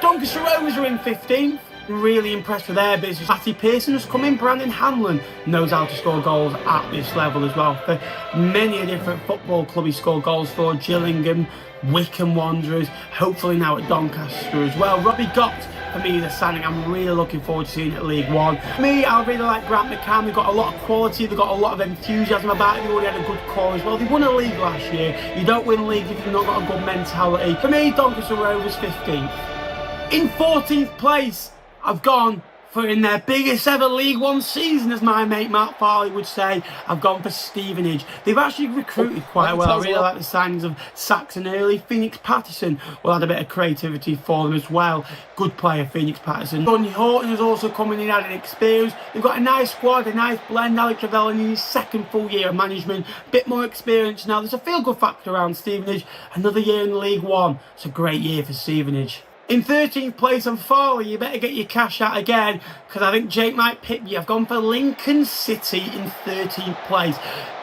Doncaster Rovers are in 15th. Really impressed with their business. Matty Pearson has come in. Brandon Hanlon knows how to score goals at this level as well. For many a different football club, he scored goals for Gillingham, Wycombe Wanderers, hopefully now at Doncaster as well. Robbie Gott, for me, is a signing I'm really looking forward to seeing at League One. For me, I really like Grant McCann. They've got a lot of quality, they've got a lot of enthusiasm about it. They already had a good core as well. They won a league last year. You don't win leagues if you've not got a good mentality. For me, Doncaster Rovers 15th. In 14th place, I've gone for, in their biggest ever League One season, as my mate Matt Farley would say, I've gone for Stevenage. They've actually recruited quite well. I really like the signings of Saxon Early. Phoenix Patterson will add a bit of creativity for them as well. Good player, Phoenix Patterson. Tony Horton is also coming in, adding experience. They've got a nice squad, a nice blend. Alex Ravel in his second full year of management. A bit more experience now. There's a feel-good factor around Stevenage. Another year in League One. It's a great year for Stevenage. In 13th place, and Farley, you better get your cash out again, because I think Jake might pick you. I've gone for Lincoln City in 13th place.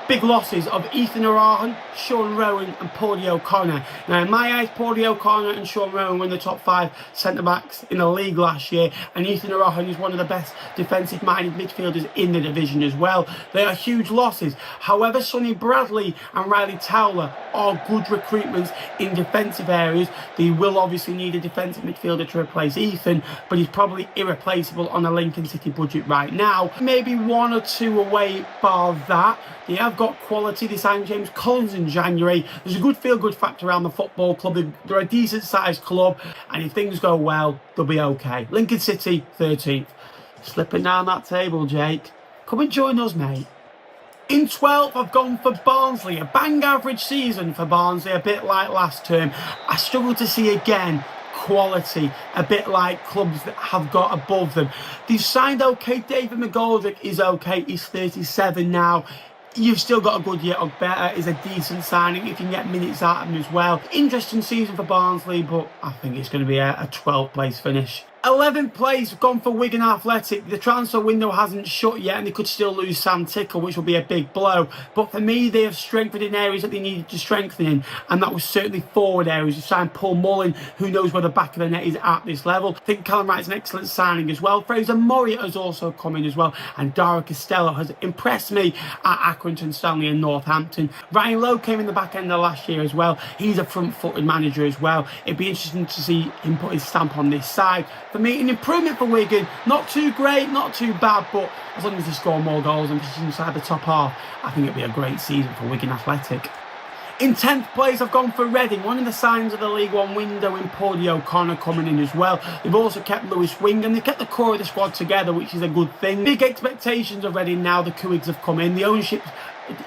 Big losses of Ethan Arahan, Sean Rowan and Paulie O'Connor. Now, in my eyes, Paulie O'Connor and Sean Rowan were in the top 5 centre-backs in the league last year, and Ethan Arahan is one of the best defensive-minded midfielders in the division as well. They are huge losses. However, Sonny Bradley and Riley Towler are good recruitments in defensive areas. They will obviously need a defensive midfielder to replace Ethan, but he's probably irreplaceable on a Lincoln City budget right now. Maybe 1 or 2 away, bar that. They have got quality. They signed James Collins in January. There's a good feel-good factor around the football club. They're a decent-sized club, and if things go well, they'll be okay. Lincoln City, 13th. Slipping down that table, Jake. Come and join us, mate. In 12th, I've gone for Barnsley. A bang average season for Barnsley, a bit like last term. I struggle to see again quality, a bit like clubs that have got above them. They've signed okay. David McGoldrick is okay. He's 37 now. You've still got a good year. Better is a decent signing if you can get minutes out of him as well. Interesting season for Barnsley, but I think it's going to be a 12th place finish. 11th place, gone for Wigan Athletic. The transfer window hasn't shut yet and they could still lose Sam Tickle, which will be a big blow. But for me, they have strengthened in areas that they needed to strengthen in, and that was certainly forward areas. You signed Paul Mullin, who knows where the back of the net is at this level. I think Callum Wright's an excellent signing as well. Fraser Moriot has also come in as well, and Dara Costello has impressed me at Accrington Stanley and Northampton. Ryan Lowe came in the back end of last year as well. He's a front-footed manager as well. It'd be interesting to see him put his stamp on this side. For me, an improvement for Wigan. Not too great, not too bad, but as long as they score more goals and finish inside the top half, I think it'll be a great season for Wigan Athletic. In 10th place, I've gone for Reading. One of the signs of the League One window in Paulie O'Connor coming in as well. They've also kept Lewis Wing and they've kept the core of the squad together, which is a good thing. Big expectations of Reading now. The Couigs have come in. The ownership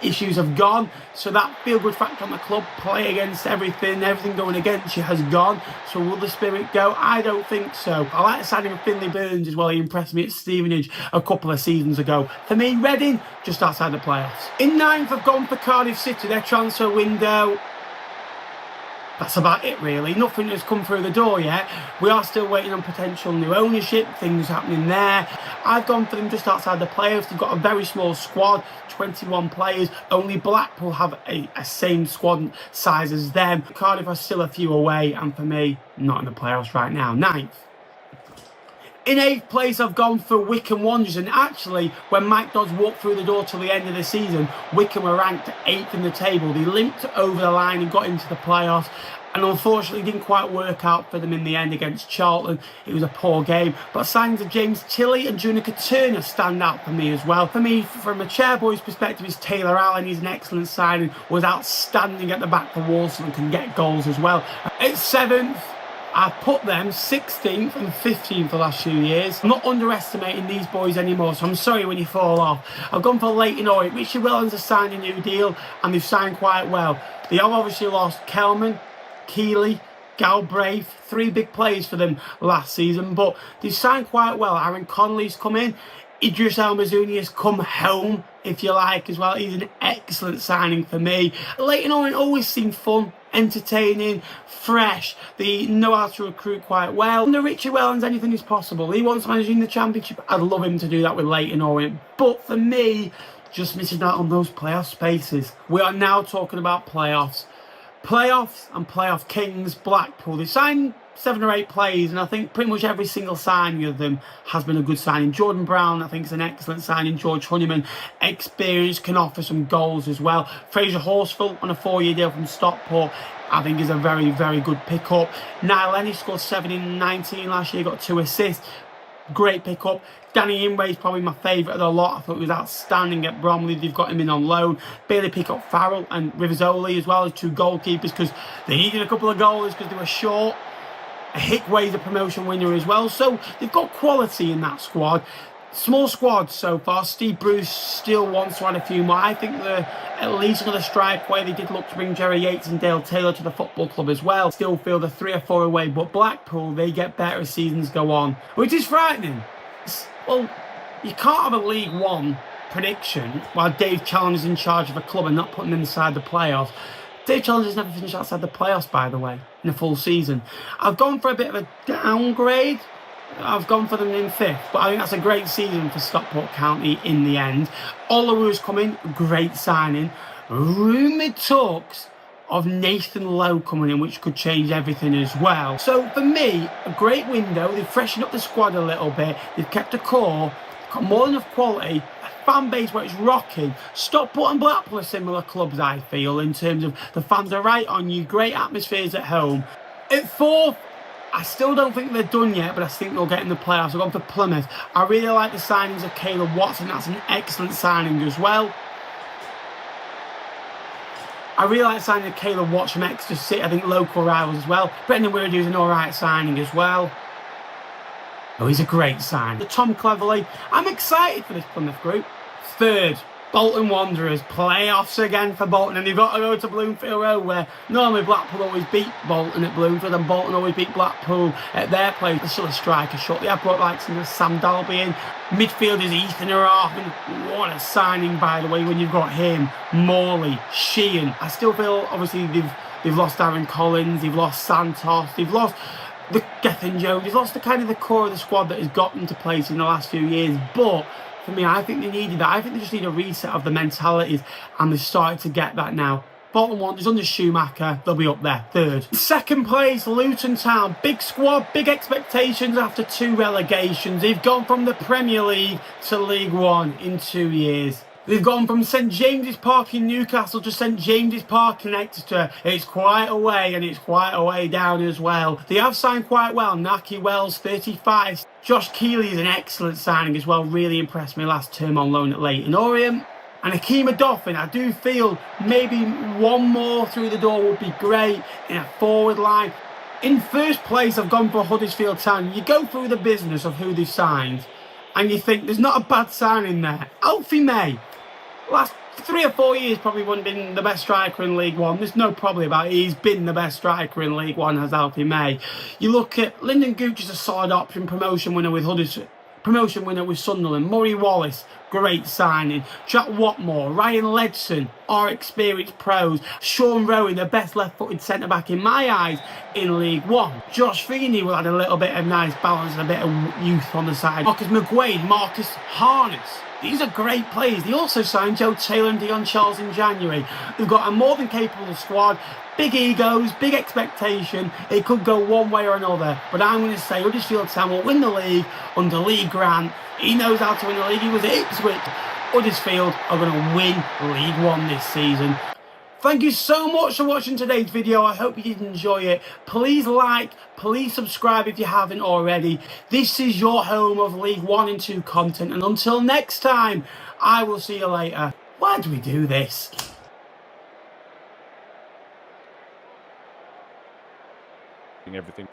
issues have gone, so that feel-good factor on the club, play against everything going against you has gone. So will the spirit go? I don't think so. I like the signing of Finley Burns as well. He impressed me at Stevenage a couple of seasons ago. For me, Reading, just outside the playoffs. In 9th, I've gone for Cardiff City. Their transfer window, that's about it really. Nothing has come through the door yet. We are still waiting on potential new ownership, things happening there. I've gone for them just outside the playoffs. They've got a very small squad, 21 players. Only Blackpool have a same squad size as them. Cardiff are still a few away, and for me, not in the playoffs right now. 9th. In 8th place, I've gone for Wycombe Wanderers, and actually, when Mike Dodds walked through the door till the end of the season, Wycombe were ranked 8th in the table. They limped over the line and got into the playoffs. and unfortunately didn't quite work out for them in the end against Charlton. It was a poor game, but signings of James Tilley and Junica Turner stand out for me as well. For me, from a chairboy's perspective, is Taylor Allen. He's an excellent signing, was outstanding at the back for Walsall and can get goals as well. At 7th, I put them 16th and 15th the last few years. I'm not underestimating these boys anymore, so I'm sorry when you fall off. I've gone for Leyton Orient. Richie Wellens has signed a new deal, and they've signed quite well. They have obviously lost Kelman, Keeley, Galbraith, 3 big players for them last season, but they've signed quite well. Aaron Connolly's come in. Idris El Mazouni has come home, if you like, as well. He's an excellent signing for me. Leyton Orient always seemed fun, entertaining, fresh. They know how to recruit quite well. Under Richie Wellens, anything is possible. He wants managing the Championship. I'd love him to do that with Leyton Orient. But for me, just missing out on those playoff spaces. We are now talking about playoffs. Playoffs and playoff kings, Blackpool. They signed 7 or 8 players, and I think pretty much every single signing of them has been a good signing. Jordan Brown, I think, is an excellent signing. George Honeyman, experience, can offer some goals as well. Fraser Horsfall on a 4-year deal from Stockport, I think, is a very, very good pickup. Niall Ennis scored 7 in 19 last year, got 2 assists. Great pickup. Danny Imray is probably my favourite of the lot. I thought he was outstanding at Bromley. They've got him in on loan. Bailey pick up Farrell and Riversoli as well as 2 goalkeepers, because they needed a couple of goalies because they were short. Hickway's a promotion winner as well. So they've got quality in that squad. Small squad so far. Steve Bruce still wants to add a few more. I think they're at least another strike away. They did look to bring Jerry Yates and Dale Taylor to the football club as well. Still feel they're 3 or 4 away. But Blackpool, they get better as seasons go on, which is frightening. Well, you can't have a League One prediction while Dave Challenger's in charge of a club and not putting them inside the playoffs. Dave Challenger's never finished outside the playoffs, by the way, in a full season. I've gone for a bit of a downgrade. I've gone for them in 5th, but I think that's a great season for Stockport County in the end. Olaru's come in, great signing. Rumoured talks of Nathan Lowe coming in, which could change everything as well. So for me, a great window. They've freshened up the squad a little bit. They've kept a core, got more than enough quality. Fan base where it's rocking. Stockport and Blackpool are similar clubs, I feel, in terms of the fans are right on you, great atmospheres at home. At 4th, I still don't think they're done yet, but I think they'll get in the playoffs. I've gone for Plymouth. I really like the signings of Caleb Watson. That's an excellent signing as well. I really like signing of Caleb Watson from Exeter City. I think local rivals as well. Brendan Weirdy is an alright signing as well. Oh, he's a great sign. The Tom Cleverley. I'm excited for this Plymouth group. 3rd, Bolton Wanderers. Playoffs again for Bolton, and they've got to go to Bloomfield Road, where normally Blackpool always beat Bolton at Bloomfield, and Bolton always beat Blackpool at their place. They're still a striker short. They have brought like Sam Dalby in. Midfielders Ethan Arahan. What a signing, by the way, when you've got him, Morley, Sheehan. I still feel, obviously, they've lost Aaron Collins, they've lost Santos, they've lost the Gethin Jones, they've lost the kind of the core of the squad that has got them to place in the last few years. But for me, I think they needed that. I think they just need a reset of the mentalities, and they've started to get that now. Bolton Wanderers under Schumacher, they'll be up there. 3rd. 2nd place, Luton Town. Big squad, big expectations after 2 relegations. They've gone from the Premier League to League One in 2 years. They've gone from St James's Park in Newcastle to St James's Park in Exeter. It's quite a way, and it's quite a way down as well. They have signed quite well. Naki Wells, 35. Josh Keeley is an excellent signing as well. Really impressed me last term on loan at Leyton Orient. And Akima Doffin, I do feel maybe one more through the door would be great in a forward line. In 1st place, I've gone for Huddersfield Town. You go through the business of who they've signed, and you think there's not a bad signing there. Alfie May. Last 3 or 4 years probably wouldn't have been the best striker in League One. There's no probably about it. He's been the best striker in League One, has Alfie May. You look at Lyndon Gooch is a solid option, promotion winner with Huddersfield. Promotion winner with Sunderland. Murray Wallace, great signing. Jack Watmore, Ryan Ledson, our experienced pros. Sean Rowan, the best left-footed centre-back in my eyes in League One. Josh Feeney will add a little bit of nice balance and a bit of youth on the side. Marcus McGuane, Marcus Harness. These are great players. They also signed Joe Taylor and Dion Charles in January. They've got a more than capable squad. Big egos, big expectation. It could go one way or another. But I'm going to say Huddersfield Town will win the league under Lee Grant. He knows how to win the league. He was at Ipswich. Huddersfield are going to win League One this season. Thank you so much for watching today's video. I hope you did enjoy it. Please like, please subscribe if you haven't already. This is your home of League 1 and 2 content. And until next time, I will see you later. Why do we do this? Everything.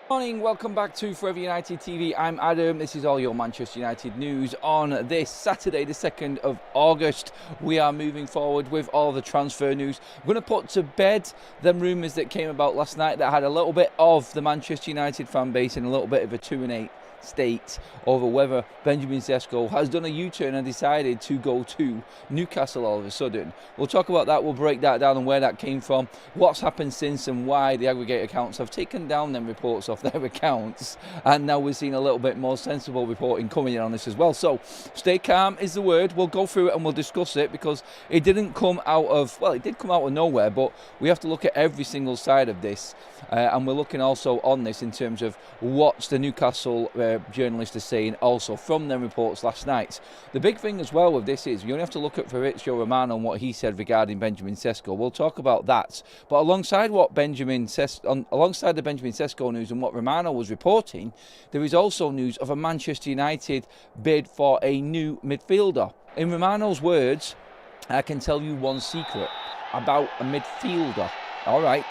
Morning, welcome back to Forever United TV. I'm Adam. This is all your Manchester United news on this Saturday, the 2nd of August. We are moving forward with all the transfer news. We're going to put to bed them rumours that came about last night that had a little bit of the Manchester United fan base in a little bit of a 2-8 state over whether Benjamin Sesko has done a U-turn and decided to go to Newcastle all of a sudden. We'll talk about that, we'll break that down and where that came from, what's happened since and why the aggregate accounts have taken down them reports off their accounts, and now we're seeing a little bit more sensible reporting coming in on this as well. So stay calm is the word. We'll go through it and we'll discuss it because it didn't come out of, well, it did come out of nowhere, but we have to look at every single side of this, and we're looking also on this in terms of what the Newcastle journalists are saying also from their reports last night. The big thing as well with this is you only have to look at Fabrizio Romano and what he said regarding Benjamin Sesko. We'll talk about that, but alongside the Benjamin Sesko news and what Romano was reporting, there is also news of a Manchester United bid for a new midfielder. In Romano's words, I can tell you one secret about a midfielder. All right.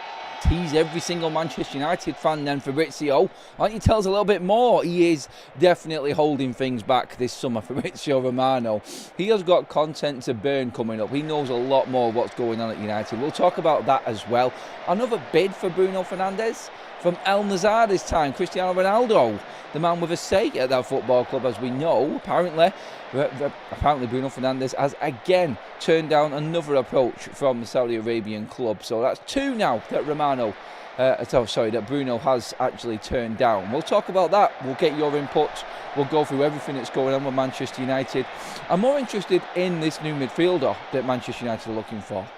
Tease every single Manchester United fan then, Fabrizio. Why don't you tell us a little bit more? He is definitely holding things back this summer, Fabrizio Romano. He has got content to burn coming up. He knows a lot more what's going on at United. We'll talk about that as well. Another bid for Bruno Fernandes from El Nazar this time. Cristiano Ronaldo, the man with a say at that football club, as we know. Apparently Bruno Fernandes has again turned down another approach from the Saudi Arabian club. So that's two now that that Bruno has actually turned down. We'll talk about that. We'll get your input. We'll go through everything that's going on with Manchester United. I'm more interested in this new midfielder that Manchester United are looking for.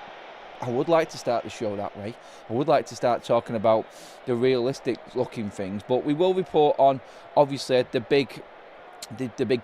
I would like to start the show that way. I would like to start talking about the realistic looking things, but we will report on, obviously, the big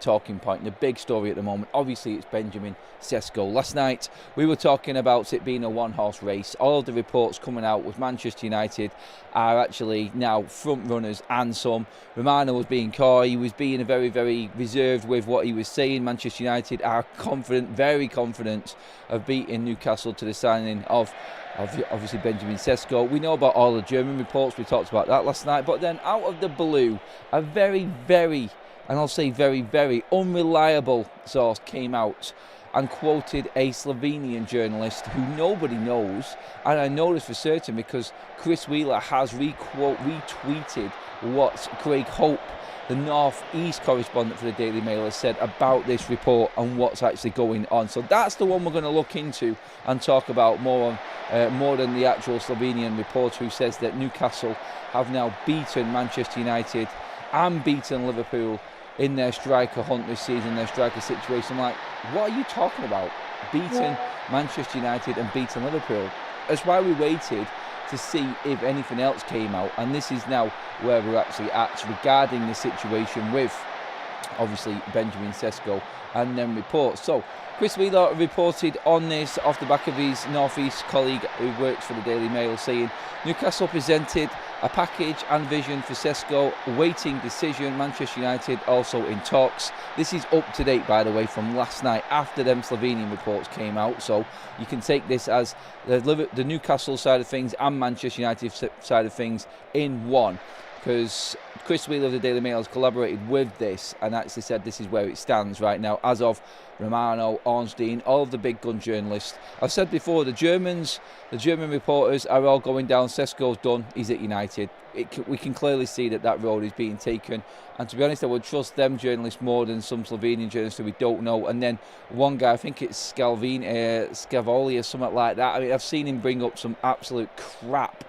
talking point, the big story at the moment. Obviously, it's Benjamin Sesko. Last night, we were talking about it being a one-horse race. All of the reports coming out with Manchester United are actually now front runners, and some. Romano was being coy. He was being very, very reserved with what he was saying. Manchester United are confident, very confident, of beating Newcastle to the signing of obviously Benjamin Sesko. We know about all the German reports. We talked about that last night. But then out of the blue, a very, very, and I'll say very, very unreliable source came out and quoted a Slovenian journalist who nobody knows, and I know this for certain because Chris Wheeler has retweeted what Craig Hope, the North East correspondent for the Daily Mail, has said about this report and what's actually going on. So that's the one we're going to look into and talk about more than the actual Slovenian reporter who says that Newcastle have now beaten Manchester United and beaten Liverpool in their striker hunt this season, their striker situation. I'm like, what are you talking about? Beating Manchester United and beating Liverpool. That's why we waited to see if anything else came out, and this is now where we're actually at regarding the situation with obviously Benjamin Sesko and then reports. So Chris Wheeler reported on this off the back of his North East colleague who works for the Daily Mail, saying Newcastle presented a package and vision for Sesko, waiting decision. Manchester United also in talks. This is up to date, by the way, from last night after them Slovenian reports came out, so you can take this as the Newcastle side of things and Manchester United side of things in one, because Chris Wheeler of the Daily Mail has collaborated with this and actually said this is where it stands right now as of Romano, Ornstein, all of the big gun journalists. I've said before, the German reporters are all going down. Sesko's done, he's at United. We can clearly see that road is being taken, and to be honest, I would trust them journalists more than some Slovenian journalists who we don't know. And then one guy, I think it's Scavoli or something like that. I mean, I've seen him bring up some absolute crap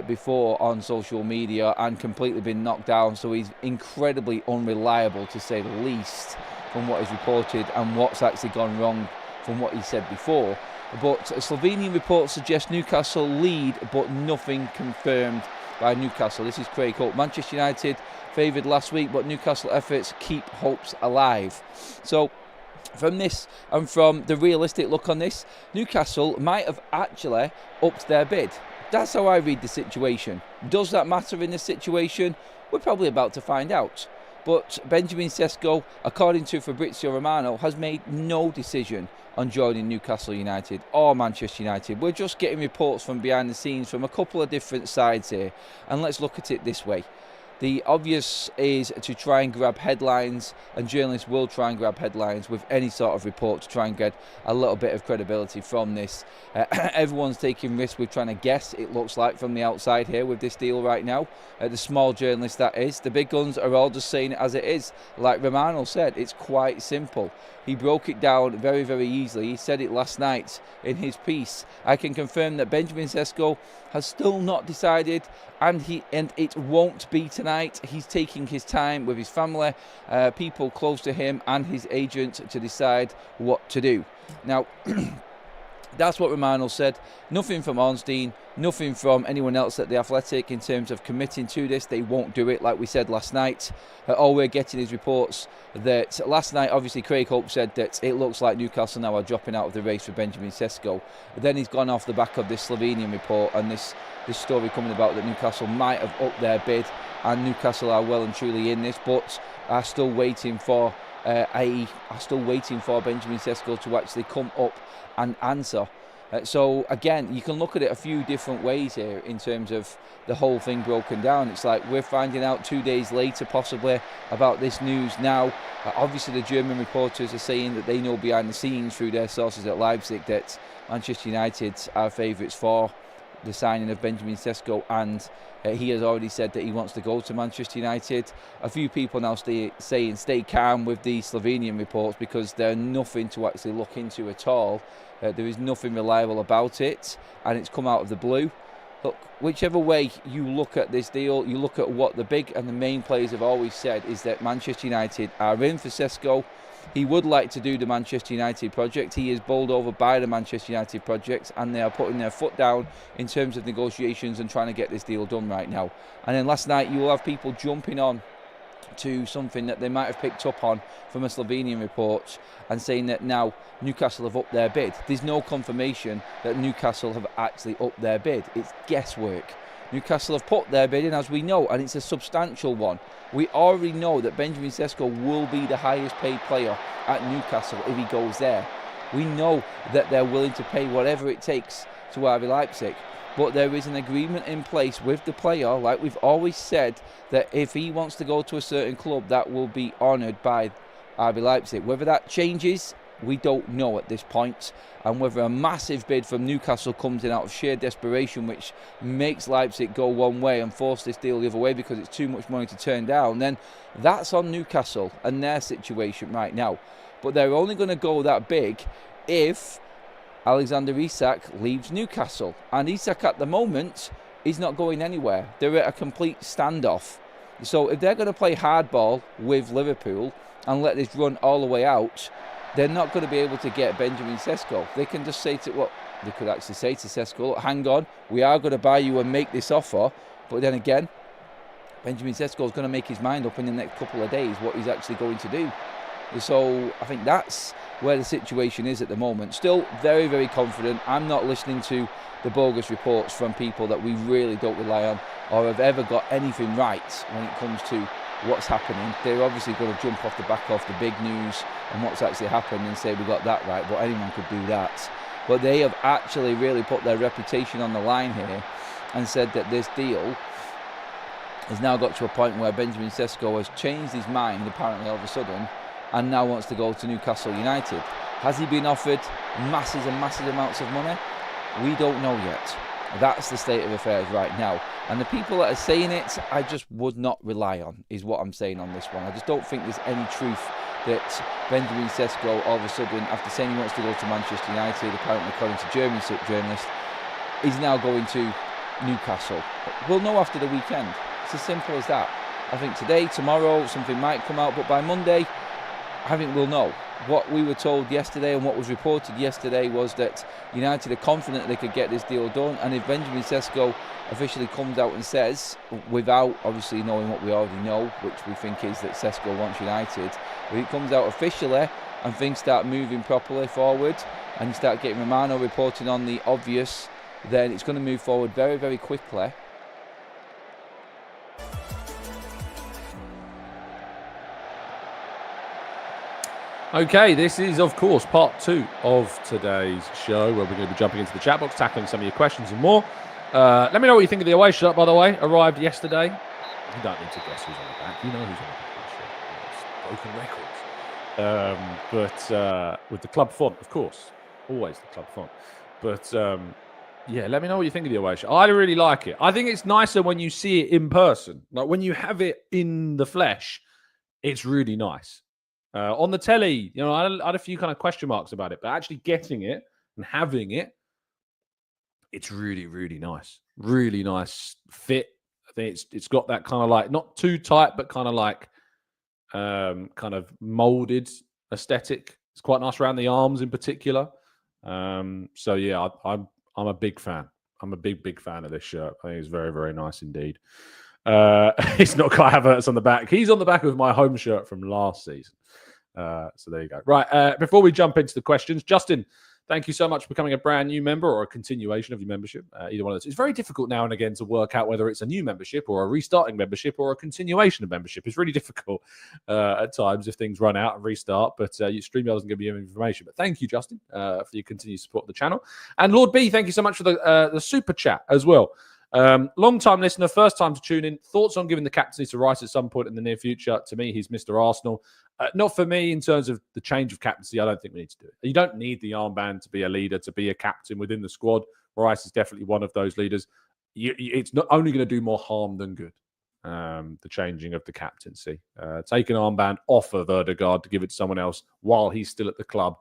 before on social media and completely been knocked down, so he's incredibly unreliable, to say the least, from what is reported and what's actually gone wrong from what he said before. But a Slovenian report suggests Newcastle lead, but nothing confirmed by Newcastle. This is Craig Hope. Manchester United favoured last week, but Newcastle efforts keep hopes alive. So from this and from the realistic look on this, Newcastle might have actually upped their bid. That's how I read the situation. Does that matter in this situation? We're probably about to find out. But Benjamin Sesko, according to Fabrizio Romano, has made no decision on joining Newcastle United or Manchester United. We're just getting reports from behind the scenes from a couple of different sides here. And let's look at it this way. The obvious is to try and grab headlines, and journalists will try and grab headlines with any sort of report to try and get a little bit of credibility from this. Everyone's taking risks with trying to guess, it looks like, from the outside here with this deal right now. The small journalists, that is. The big guns are all just saying it as it is. Like Romano said, it's quite simple. He broke it down very, very easily. He said it last night in his piece. I can confirm that Benjamin Sesko has still not decided, and it won't be tonight. He's taking his time with his family, people close to him, and his agent to decide what to do. Now, that's what Romano said. Nothing from Ornstein, nothing from anyone else at The Athletic in terms of committing to this. They won't do it, like we said last night. All we're getting is reports that last night, obviously, Craig Hope said that it looks like Newcastle now are dropping out of the race for Benjamin Sesko. Then he's gone off the back of this Slovenian report and this story coming about that Newcastle might have upped their bid, and Newcastle are well and truly in this, but are still waiting for Benjamin Sesko to actually come up and answer. So again, you can look at it a few different ways here in terms of the whole thing broken down. It's like we're finding out 2 days later possibly about this news now. Obviously the German reporters are saying that they know behind the scenes through their sources at Leipzig that Manchester United are favourites for the signing of Benjamin Sesko, and he has already said that he wants to go to Manchester United. A few people now saying stay calm with the Slovenian reports because they're nothing to actually look into at all. There is nothing reliable about it, and it's come out of the blue. Look, whichever way you look at this deal, you look at what the big and the main players have always said is that Manchester United are in for Sesko. He would like to do the Manchester United project. He is bowled over by the Manchester United project, and they are putting their foot down in terms of negotiations and trying to get this deal done right now. And then last night you will have people jumping on to something that they might have picked up on from a Slovenian report and saying that now Newcastle have upped their bid. There's no confirmation that Newcastle have actually upped their bid. It's guesswork. Newcastle have put their bid in, as we know, and it's a substantial one. We already know that Benjamin Sesko will be the highest paid player at Newcastle if he goes there. We know that they're willing to pay whatever it takes to RB Leipzig. But there is an agreement in place with the player, like we've always said, that if he wants to go to a certain club, that will be honoured by RB Leipzig. Whether that changes, we don't know at this point. And whether a massive bid from Newcastle comes in out of sheer desperation, which makes Leipzig go one way and force this deal the other way because it's too much money to turn down, then that's on Newcastle and their situation right now. But they're only going to go that big if Alexander Isak leaves Newcastle, and Isak at the moment is not going anywhere. They're at a complete standoff. So if they're going to play hardball with Liverpool and let this run all the way out, they're not going to be able to get Benjamin Sesko. They can just say to, well, they could actually say to Sesko, hang on, we are going to buy you and make this offer. But then again, Benjamin Sesko is going to make his mind up in the next couple of days what he's actually going to do. So I think that's where the situation is at the moment. Still very, very confident. I'm not listening to the bogus reports from people that we really don't rely on or have ever got anything right when it comes to what's happening. They're obviously going to jump off the back of the big news and what's actually happened and say we got that right, but anyone could do that. But they have actually really put their reputation on the line here and said that this deal has now got to a point where Benjamin Sesko has changed his mind apparently all of a sudden and now wants to go to Newcastle United. Has he been offered massive and massive amounts of money? We don't know yet. That's the state of affairs right now. And the people that are saying it, I just would not rely on, is what I'm saying on this one. I just don't think there's any truth that Benjamin Sesko, all of a sudden, after saying he wants to go to Manchester United, apparently according to German journalists, is now going to Newcastle. We'll know after the weekend. It's as simple as that. I think today, tomorrow, something might come out, but by Monday, I think we'll know. What we were told yesterday and what was reported yesterday was that United are confident they could get this deal done, and if Benjamin Sesko officially comes out and says, without obviously knowing what we already know, which we think is that Sesko wants United, if he comes out officially and things start moving properly forward, and you start getting Romano reporting on the obvious, then it's going to move forward very, very quickly. Okay, this is, of course, part 2 of today's show, where we're going to be jumping into the chat box, tackling some of your questions and more. Let me know what you think of the away shirt, by the way. Arrived yesterday. You don't need to guess who's on the back. You know who's on the back of the shirt. It's broken records. But with the club font, of course. Always the club font. But yeah, let me know what you think of the away shirt. I really like it. I think it's nicer when you see it in person. Like when you have it in the flesh, it's really nice. On the telly, you know, I had a few kind of question marks about it, but actually getting it and having it, it's really, really nice. Really nice fit. I think it's got that kind of like, not too tight, but kind of like kind of molded aesthetic. It's quite nice around the arms in particular. So yeah, I'm a big fan. I'm a big fan of this shirt. I think it's very, very nice indeed. It's not Kai Havertz on the back. He's on the back of my home shirt from last season. So there you go. Right, before we jump into the questions, Justin, thank you so much for becoming a brand new member or a continuation of your membership. Either one of those. It's very difficult now and again to work out whether it's a new membership or a restarting membership or a continuation of membership. It's really difficult at times if things run out and restart, but StreamYard doesn't give you any information. But thank you, Justin, for your continued support of the channel. And Lord B, thank you so much for the super chat as well. Long-time listener, first time to tune in. Thoughts on giving the captaincy to Rice at some point in the near future? To me, he's Mr. Arsenal. Not for me in terms of the change of captaincy. I don't think we need to do it. You don't need the armband to be a leader, to be a captain within the squad. Rice is definitely one of those leaders. It's not only going to do more harm than good, the changing of the captaincy. Take an armband off of Ødegaard to give it to someone else while he's still at the club.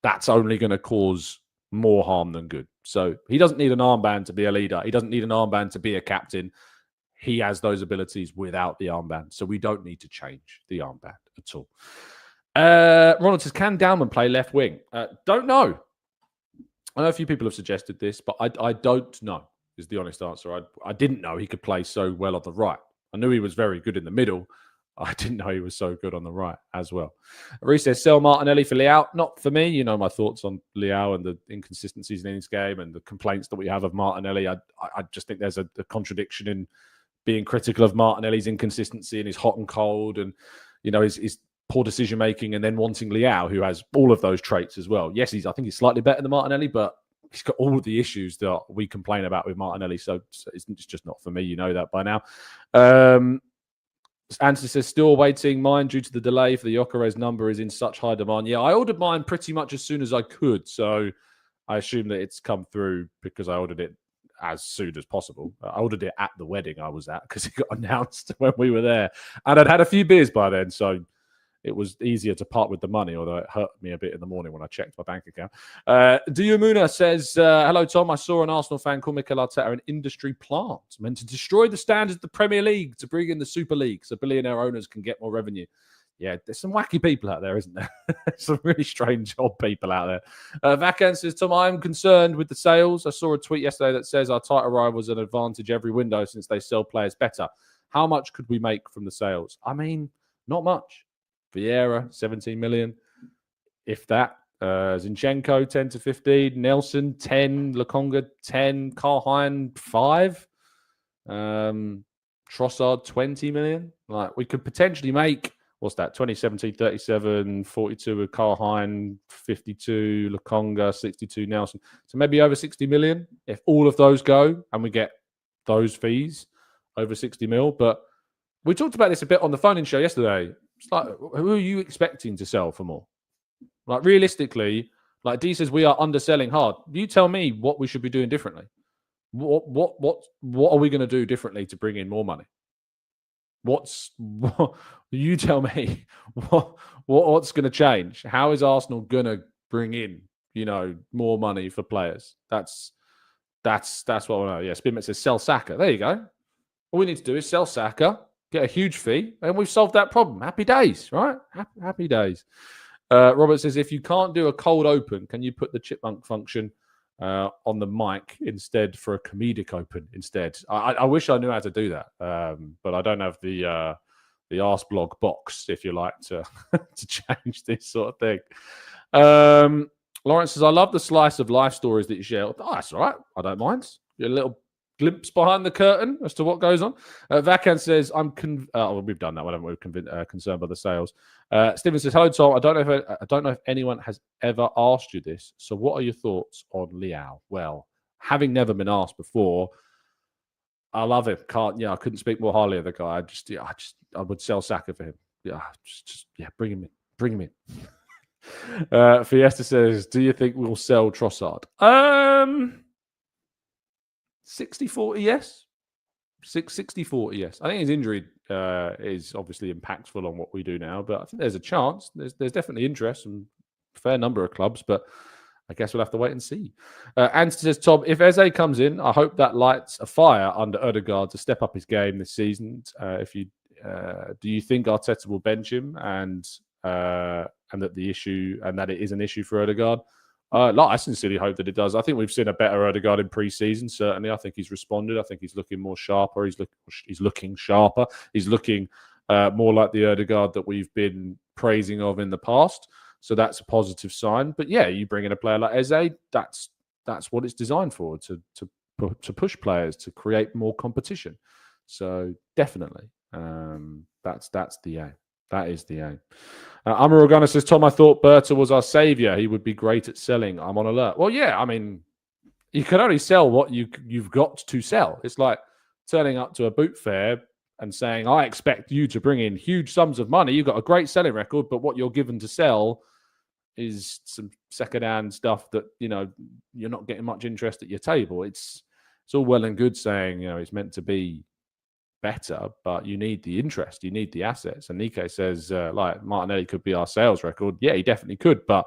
That's only going to cause more harm than good. So he doesn't need an armband to be a leader. He doesn't need an armband to be a captain. He has those abilities without the armband. So we don't need to change the armband at all. Ronald says, can Dalman play left wing? Don't know. I know a few people have suggested this, but I don't know is the honest answer. I didn't know he could play so well on the right. I knew he was very good in the middle. I didn't know he was so good on the right as well. Reece says, sell Martinelli for Leao. Not for me. You know my thoughts on Leao and the inconsistencies in his game and the complaints that we have of Martinelli. I just think there's a contradiction in being critical of Martinelli's inconsistency and his hot and cold and, you know, his poor decision-making and then wanting Leao, who has all of those traits as well. Yes, I think he's slightly better than Martinelli, but he's got all of the issues that we complain about with Martinelli. So it's just not for me. You know that by now. Anthony says, still waiting. Mine, due to the delay for the Gyökeres number, is in such high demand. Yeah, I ordered mine pretty much as soon as I could. So I assume that it's come through because I ordered it as soon as possible. I ordered it at the wedding I was at because it got announced when we were there. And I'd had a few beers by then. So it was easier to part with the money, although it hurt me a bit in the morning when I checked my bank account. Diamuna says, hello, Tom. I saw an Arsenal fan call Mikel Arteta an industry plant meant to destroy the standards of the Premier League to bring in the Super League so billionaire owners can get more revenue. Yeah, there's some wacky people out there, isn't there? Some really strange odd people out there. Vacan says, Tom, I'm concerned with the sales. I saw a tweet yesterday that says our title rivals an advantage every window since they sell players better. How much could we make from the sales? I mean, not much. Vieira, 17 million, if that. Zinchenko, 10 to 15. Nelson, 10. Lokonga, 10. Carl-Hein, 5. Trossard, 20 million. Like, we could potentially make, what's that, 2017, 37, 42 with Carl-Hein, 52, Lokonga, 62, Nelson. So maybe over 60 million if all of those go and we get those fees over 60 mil. But we talked about this a bit on the phone-in show yesterday. It's like, who are you expecting to sell for more? Like, realistically, like D says, we are underselling hard. You tell me what we should be doing differently. What are we going to do differently to bring in more money? You tell me what's going to change? How is Arsenal going to bring in, you know, more money for players? That's what I know. Yeah, Spinmet says sell Saka. There you go. All we need to do is sell Saka, get a huge fee, and we've solved that problem. Happy days, right? Happy days. Robert says, if you can't do a cold open, can you put the chipmunk function on the mic instead for a comedic open instead? I wish I knew how to do that, but I don't have the Arse blog box if you like to to change this sort of thing. Lawrence says, I love the slice of life stories that you share. Oh, that's all right. I don't mind. You're a little glimpse behind the curtain as to what goes on. Vacan says, we've done that one, haven't we? Concerned by the sales. Stephen says, hello, Tom. I don't know if anyone has ever asked you this. So what are your thoughts on Leao? Well, having never been asked before, I love him. I couldn't speak more highly of the guy. I would sell Saka for him. Bring him in. Bring him in. Fiesta says, do you think we'll sell Trossard? 60-40, yes. 60-40, yes. I think his injury is obviously impactful on what we do now, but I think there's a chance. There's definitely interest from a fair number of clubs, but I guess we'll have to wait and see. Anthony says, Tom, if Eze comes in, I hope that lights a fire under Odegaard to step up his game this season. Do you think Arteta will bench him and that it is an issue for Odegaard? I sincerely hope that it does. I think we've seen a better Odegaard in pre-season. Certainly, I think he's responded. I think he's looking more sharper. He's looking sharper. He's looking more like the Odegaard that we've been praising of in the past. So that's a positive sign. But yeah, you bring in a player like Eze. That's what it's designed for, to push players, to create more competition. So definitely, that's the aim. That is the aim. Amar Organa says, Tom, I thought Berta was our saviour. He would be great at selling. I'm on alert. Well, yeah, I mean, you can only sell what you've got to sell. It's like turning up to a boot fair and saying, I expect you to bring in huge sums of money. You've got a great selling record, but what you're given to sell is some second-hand stuff that, you're not getting much interest at your table. It's all well and good saying, it's meant to be better, but you need the interest, you need the assets. And Nike says, like, Martinelli could be our sales record. Yeah, he definitely could, but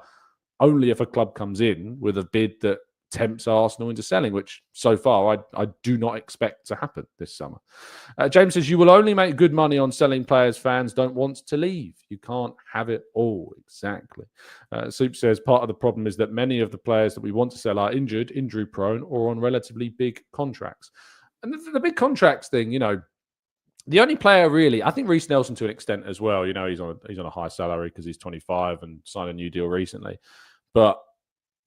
only if a club comes in with a bid that tempts Arsenal into selling, which so far I do not expect to happen this summer. James says, you will only make good money on selling players fans don't want to leave. You can't have it all. Exactly. Soup says, part of the problem is that many of the players that we want to sell are injured, injury prone, or on relatively big contracts. And the big contracts thing, the only player really, I think Reece Nelson to an extent as well. He's on a high salary because he's 25 and signed a new deal recently. But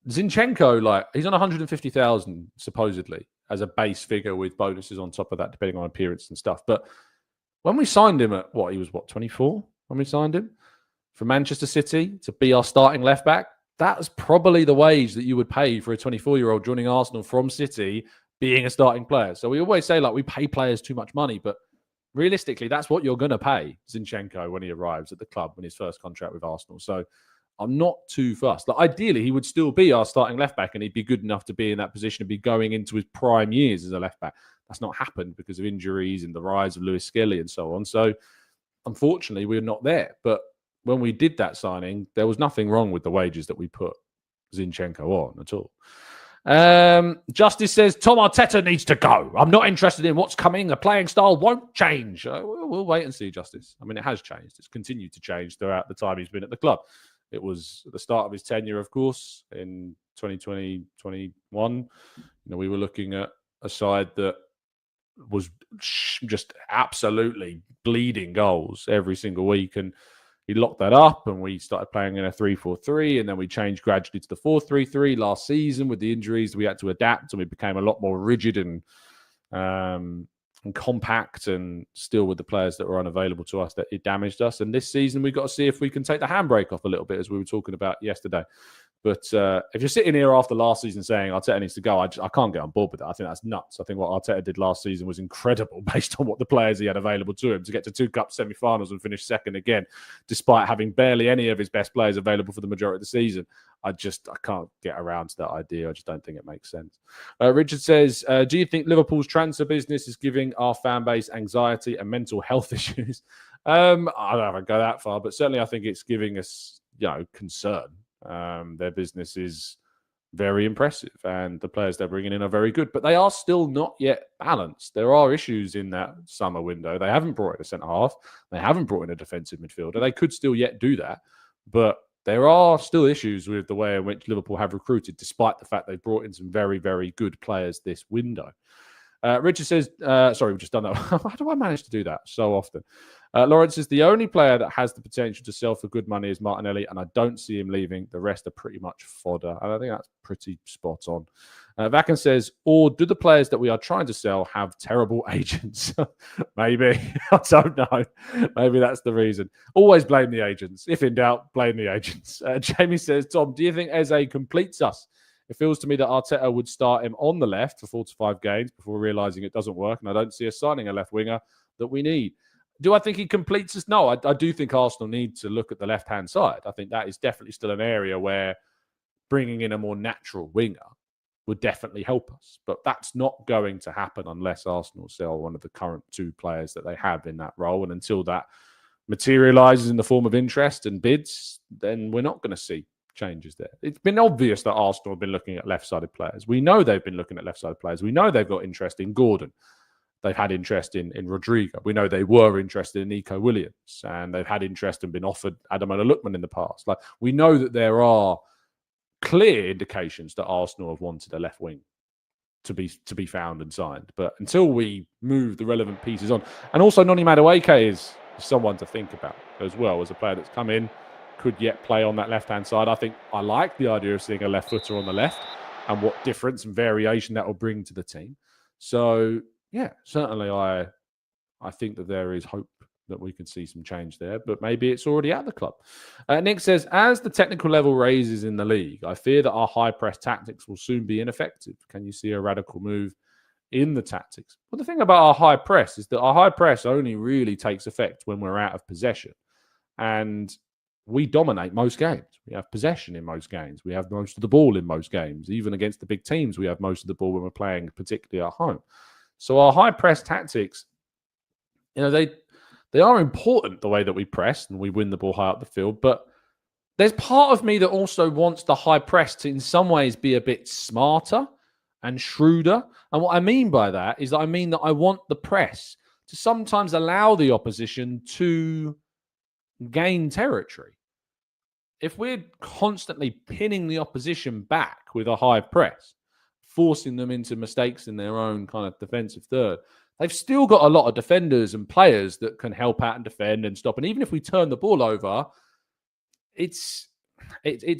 Zinchenko, he's on 150,000 supposedly as a base figure with bonuses on top of that, depending on appearance and stuff. But when we signed him at 24 when we signed him for Manchester City to be our starting left back, that's probably the wage that you would pay for a 24-year-old joining Arsenal from City being a starting player. So we always say we pay players too much money, but realistically, that's what you're going to pay Zinchenko when he arrives at the club, when his first contract with Arsenal. So I'm not too fussed. Ideally, he would still be our starting left back and he'd be good enough to be in that position and be going into his prime years as a left back. That's not happened because of injuries and the rise of Lewis Skelly and so on. So unfortunately, we're not there. But when we did that signing, there was nothing wrong with the wages that we put Zinchenko on at all. Justice says, Tom Arteta needs to go. I'm not interested in what's coming. The playing style won't change. We'll wait and see, Justice. I mean, it has changed. It's continued to change throughout the time he's been at the club. It was at the start of his tenure, of course, in 2020, 21. We were looking at a side that was just absolutely bleeding goals every single week. And he locked that up and we started playing in a 3-4-3 and then we changed gradually to the 4-3-3 last season. With the injuries, we had to adapt and we became a lot more rigid and compact, and still with the players that were unavailable to us, that it damaged us. And this season, we've got to see if we can take the handbrake off a little bit, as we were talking about yesterday. But if you're sitting here after last season saying Arteta needs to go, I can't get on board with that. I think that's nuts. I think what Arteta did last season was incredible based on what the players he had available to him, to get to 2 cup semi-finals and finish second again, despite having barely any of his best players available for the majority of the season. I can't get around to that idea. I just don't think it makes sense. Richard says, do you think Liverpool's transfer business is giving our fan base anxiety and mental health issues? I don't know if I go that far, but certainly I think it's giving us, concern. Their business is very impressive and the players they're bringing in are very good, but they are still not yet balanced. There are issues in that summer window. They haven't brought in a centre-half. They haven't brought in a defensive midfielder. They could still yet do that, but there are still issues with the way in which Liverpool have recruited, despite the fact they've brought in some very, very good players this window. Richard says, sorry, we've just done that. How do I manage to do that so often? Lawrence is the only player that has the potential to sell for good money is Martinelli, and I don't see him leaving. The rest are pretty much fodder. And I think that's pretty spot on. Vacan says, or do the players that we are trying to sell have terrible agents? Maybe. I don't know. Maybe that's the reason. Always blame the agents. If in doubt, blame the agents. Jamie says, Tom, do you think Eze completes us? It feels to me that Arteta would start him on the left for 4 to 5 games before realising it doesn't work, and I don't see us signing a left winger that we need. Do I think he completes us? No, I do think Arsenal need to look at the left-hand side. I think that is definitely still an area where bringing in a more natural winger would definitely help us. But that's not going to happen unless Arsenal sell one of the current 2 players that they have in that role. And until that materialises in the form of interest and bids, then we're not going to see changes there. It's been obvious that Arsenal have been looking at left-sided players. We know they've been looking at left-sided players. We know they've got interest in Gordon. They've had interest in Rodrigo. We know they were interested in Nico Williams, and they've had interest and been offered Ademola Lookman in the past. Like, we know that there are clear indications that Arsenal have wanted a left wing to be found and signed. But until we move the relevant pieces on, and also Noni Madueke is someone to think about as well as a player that's come in, could yet play on that left-hand side. I think I like the idea of seeing a left footer on the left and what difference and variation that will bring to the team. So, yeah, certainly I think that there is hope that we can see some change there, but maybe it's already at the club. Nick says, as the technical level raises in the league, I fear that our high press tactics will soon be ineffective. Can you see a radical move in the tactics? Well, the thing about our high press is that our high press only really takes effect when we're out of possession. And we dominate most games. We have possession in most games. We have most of the ball in most games. Even against the big teams, we have most of the ball when we're playing, particularly at home. So our high press tactics, you know, they are important, the way that we press and we win the ball high up the field. But there's part of me that also wants the high press to, in some ways, be a bit smarter and shrewder. And what I mean by that is that I mean that I want the press to sometimes allow the opposition to gain territory. If we're constantly pinning the opposition back with a high press, forcing them into mistakes in their own kind of defensive third, they've still got a lot of defenders and players that can help out and defend and stop. And even if we turn the ball over, it's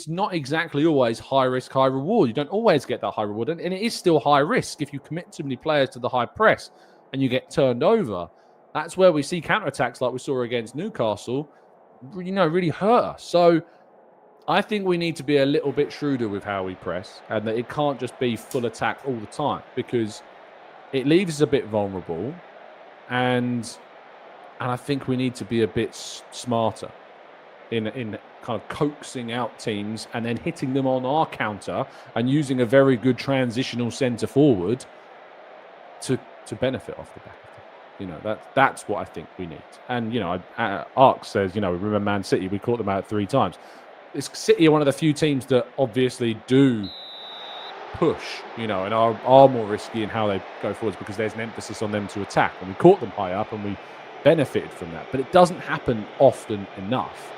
not exactly always high risk, high reward. You don't always get that high reward. And it is still high risk if you commit too many players to the high press and you get turned over. That's where we see counterattacks like we saw against Newcastle, really hurt us. So I think we need to be a little bit shrewder with how we press, and that it can't just be full attack all the time, because it leaves us a bit vulnerable, and I think we need to be a bit smarter in kind of coaxing out teams and then hitting them on our counter and using a very good transitional centre forward to benefit off the back of it. That's what I think we need. And Ark says, remember Man City, we caught them out 3 times. This City are one of the few teams that obviously do push, and are more risky in how they go forwards, because there's an emphasis on them to attack, and we caught them high up and we benefited from that. But it doesn't happen often enough.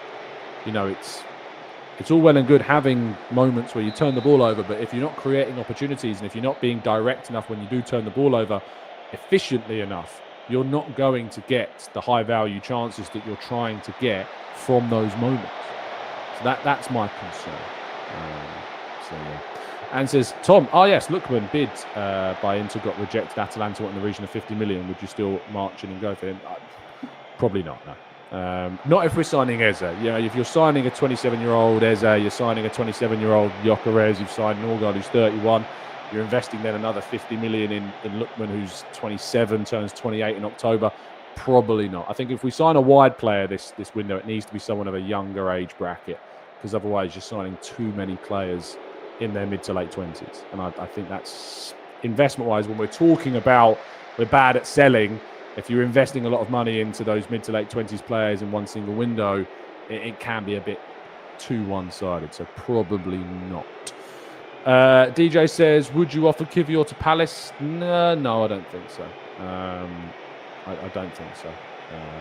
It's all well and good having moments where you turn the ball over, but if you're not creating opportunities and if you're not being direct enough when you do turn the ball over efficiently enough, you're not going to get the high value chances that you're trying to get from those moments. So that's my concern. And says, Tom, yes, Lookman bid by Inter got rejected. Atalanta in the region of 50 million. Would you still march in and go for him? Probably not, no. Not if we're signing Eze. If you're signing a 27-year-old Eze, you're signing a 27-year-old Gyökeres, you've signed Norgard who's 31, you're investing then another 50 million in Lookman who's 27, turns 28 in October. Probably not. I think if we sign a wide player this window, it needs to be someone of a younger age bracket, because otherwise you're signing too many players in their mid to late 20s. And I think that's, investment-wise, when we're talking about we're bad at selling, if you're investing a lot of money into those mid to late 20s players in one single window, it can be a bit too one-sided. So probably not. DJ says, would you offer Kivior to Palace? No, I don't think so. I don't think so.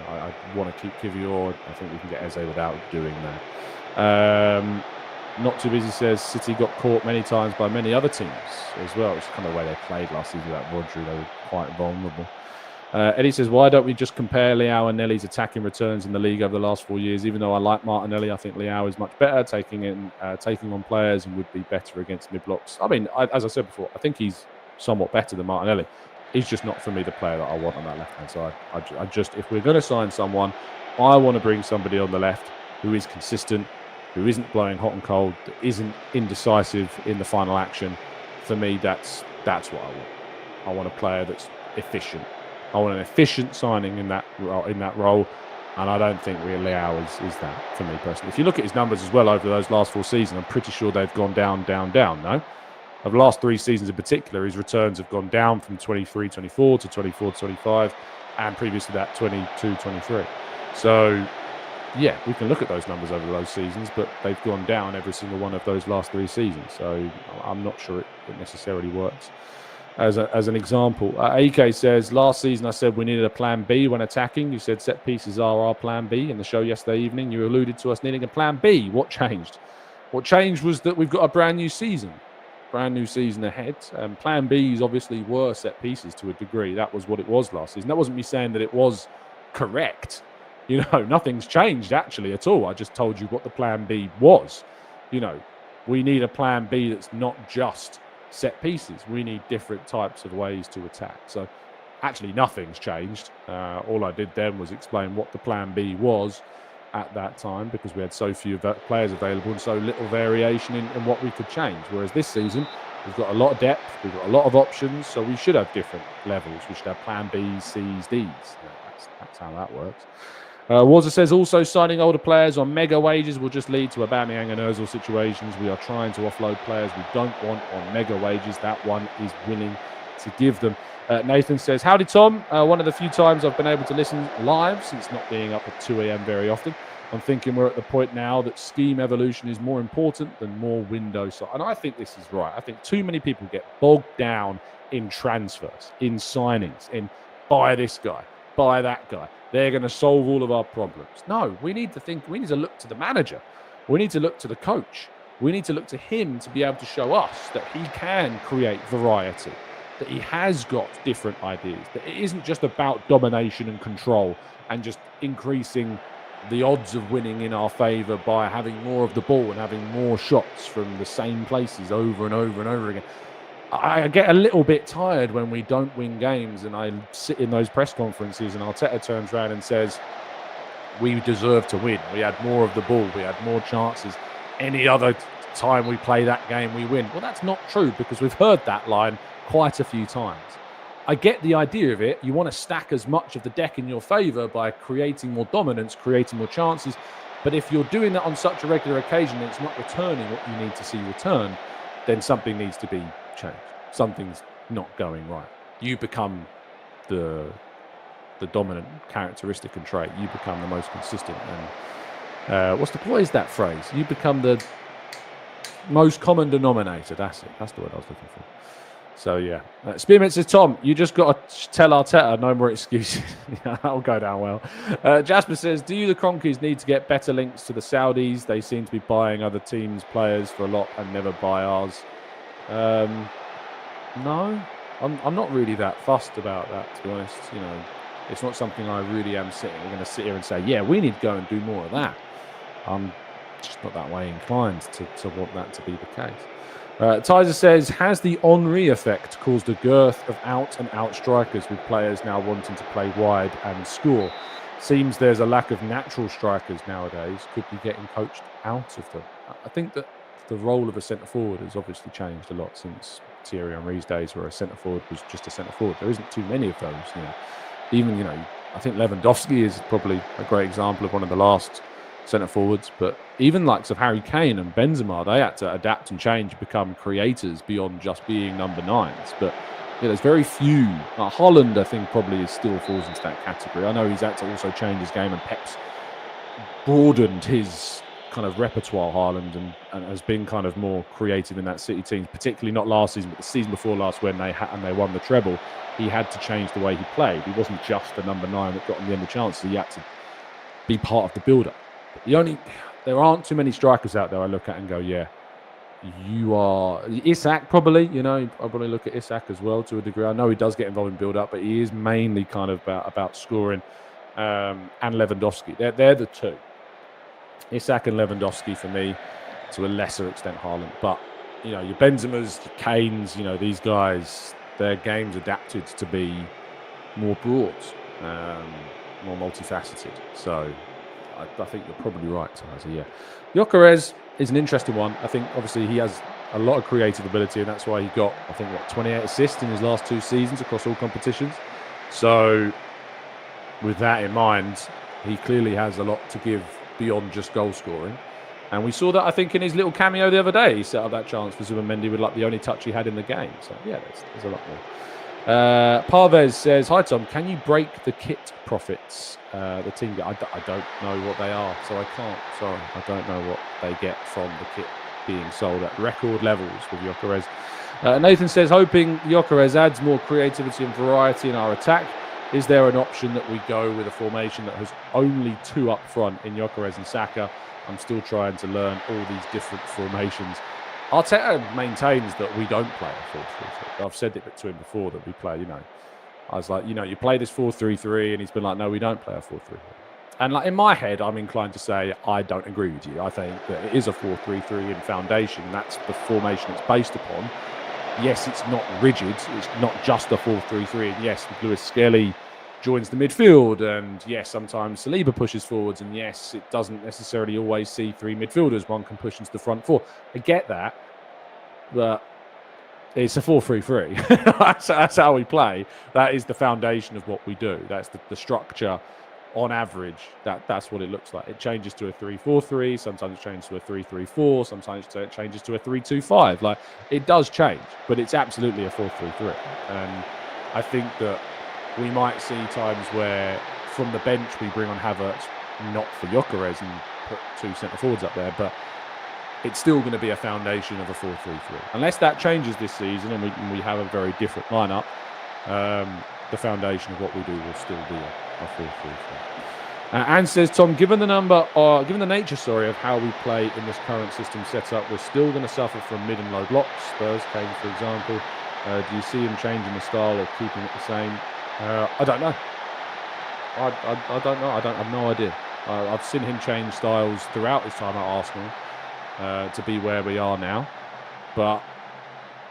I want to keep Kivior. I think we can get Eze without doing that. Not Too Busy says City got caught many times by many other teams as well. It's kind of the way they played last season without Rodri. They were quite vulnerable. Eddie says, why don't we just compare Leao and Nelly's attacking returns in the league over the last 4 years? Even though I like Martinelli, I think Leao is much better taking on players and would be better against mid-blocks. I mean, as I said before, I think he's somewhat better than Martinelli. He's just not, for me, the player that I want on that left-hand side. I just, if we're going to sign someone, I want to bring somebody on the left who is consistent, who isn't blowing hot and cold, that isn't indecisive in the final action. For me, that's what I want. I want a player that's efficient. I want an efficient signing in that role, and I don't think Leao is that, for me personally. If you look at his numbers as well over those last 4 seasons, I'm pretty sure they've gone down, no? Over the last 3 seasons in particular, his returns have gone down from 23-24 to 24-25, and previous to that, 22-23. So, yeah, we can look at those numbers over those seasons, but they've gone down every single one of those last 3 seasons. So I'm not sure it necessarily works. As an example, AK says, last season I said we needed a plan B when attacking. You said set pieces are our plan B in the show yesterday evening. You alluded to us needing a plan B. What changed? What changed was that we've got a brand new season ahead. Plan Bs obviously were set pieces to a degree. That was what it was last season. That wasn't me saying that it was correct. You know, nothing's changed actually at all. I just told you what the plan B was. You know, we need a plan B that's not just set pieces. We need different types of ways to attack. So actually nothing's changed. All I did then was explain what the plan B was at that time, because we had so few players available and so little variation in what we could change. Whereas this season, we've got a lot of depth, we've got a lot of options, so we should have different levels. We should have plan Bs, Cs, Ds. That's how that works. Warzer says, also signing older players on mega wages will just lead to Aubameyang and Ozil situations. We are trying to offload players we don't want on mega wages. That one is willing to give them. Nathan says, howdy Tom. One of the few times I've been able to listen live since not being up at 2 a.m. very often. I'm thinking we're at the point now that scheme evolution is more important than more window size. And I think this is right. I think too many people get bogged down in transfers, in signings, in buy this guy, buy that guy. They're going to solve all of our problems. No, we need to look to the manager. We need to look to the coach. We need to look to him to be able to show us that he can create variety, that he has got different ideas, that it isn't just about domination and control and just increasing the odds of winning in our favour by having more of the ball and having more shots from the same places over and over and over again. I get a little bit tired when we don't win games and I sit in those press conferences and Arteta turns around and says, we deserve to win. We had more of the ball. We had more chances. Any other time we play that game, we win. Well, that's not true, because we've heard that line quite a few times. I get the idea of it. You want to stack as much of the deck in your favour by creating more dominance, creating more chances. But if you're doing that on such a regular occasion and it's not returning what you need to see returned, then something needs to be changed. Something's not going right. You become the dominant characteristic and trait. You become the most consistent. And what is that phrase? You become the most common denominator. That's it. That's the word I was looking for. So yeah. Spearmint says, Tom, you just got to tell Arteta no more excuses. Yeah, that'll go down well. Jasper says, do you, the Cronkies, need to get better links to the Saudis? They seem to be buying other teams' players for a lot and never buy ours. No, I'm not really that fussed about that, to be honest. You know, it's not something I really am going to sit here and say, yeah, we need to go and do more of that. I'm just not that way inclined to want that to be the case. Tizer says, has the Henry effect caused a girth of out-and-out strikers with players now wanting to play wide and score? Seems there's a lack of natural strikers nowadays. Could be getting coached out of them. I think that the role of a centre-forward has obviously changed a lot since Thierry Henry's days, where a centre-forward was just a centre-forward. There isn't too many of those. You know. Even, you know, I think Lewandowski is probably a great example of one of the last centre-forwards, but even likes of Harry Kane and Benzema, they had to adapt and change, become creators beyond just being number nines. But yeah, there's very few. Haaland, I think, probably still falls into that category. I know he's had to also change his game, and Pep's broadened his kind of repertoire, Haaland, and has been kind of more creative in that City team, particularly not last season, but the season before last when they won the treble. He had to change the way he played. He wasn't just a number 9 that got him the end of chances. He had to be part of the build-up. There aren't too many strikers out there I look at and go, yeah, you are Isak probably. You know, I probably look at Isak as well to a degree. I know he does get involved in build-up, but he is mainly kind of about scoring. And Lewandowski, they're the two. Isak and Lewandowski for me, to a lesser extent Haaland. But you know, your Benzemas, your Kanes, you know, these guys, their game's adapted to be more broad, more multifaceted. So I think you're probably right, Tyler. Yeah, Gyökeres is an interesting one. I think obviously he has a lot of creative ability, and that's why he got, I think, 28 assists in his last 2 seasons across all competitions. So with that in mind, he clearly has a lot to give beyond just goal scoring. And we saw that, I think, in his little cameo the other day. He set up that chance for Zubimendi with like the only touch he had in the game. So yeah, there's a lot more. Parvez says, "Hi Tom, can you break the kit profits? The team get? I don't know what they are, so I can't. Sorry, I don't know what they get from the kit being sold at record levels with Gyökeres." Nathan says, "Hoping Gyökeres adds more creativity and variety in our attack. Is there an option that we go with a formation that has only 2 up front in Gyökeres and Saka? I'm still trying to learn all these different formations." Arteta maintains that we don't play a 4-3-3. I've said it to him before that we play, you know. I was like, you know, you play this 4-3-3, and he's been like, no, we don't play a 4-3-3. And like in my head, I'm inclined to say I don't agree with you. I think that it is a 4-3-3 in foundation. That's the formation it's based upon. Yes, it's not rigid. It's not just a 4-3-3. And yes, Lewis Skelly joins the midfield, and yes, sometimes Saliba pushes forwards, and yes, it doesn't necessarily always see 3 midfielders. One can push into the front 4. I get that, but it's a 4-3-3. That's how we play. That is the foundation of what we do. That's the structure. On average, that's what it looks like. It changes to a 3-4-3. Sometimes it changes to a 3-3-4. Sometimes it changes to a 3-2-5. Like, it does change, but it's absolutely a 4-3-3. And I think that we might see times where from the bench we bring on Havertz, not for Gyökeres, and put 2 centre forwards up there, but it's still going to be a foundation of a 4-3-3. Unless that changes this season and we have a very different lineup, the foundation of what we do will still be a 4-3-3. Anne says, Tom, given the nature of how we play in this current system setup, we're still going to suffer from mid and low blocks. Spurs came, for example. Do you see him changing the style or keeping it the same? I don't know. I don't know. I have no idea. I've seen him change styles throughout his time at Arsenal to be where we are now. But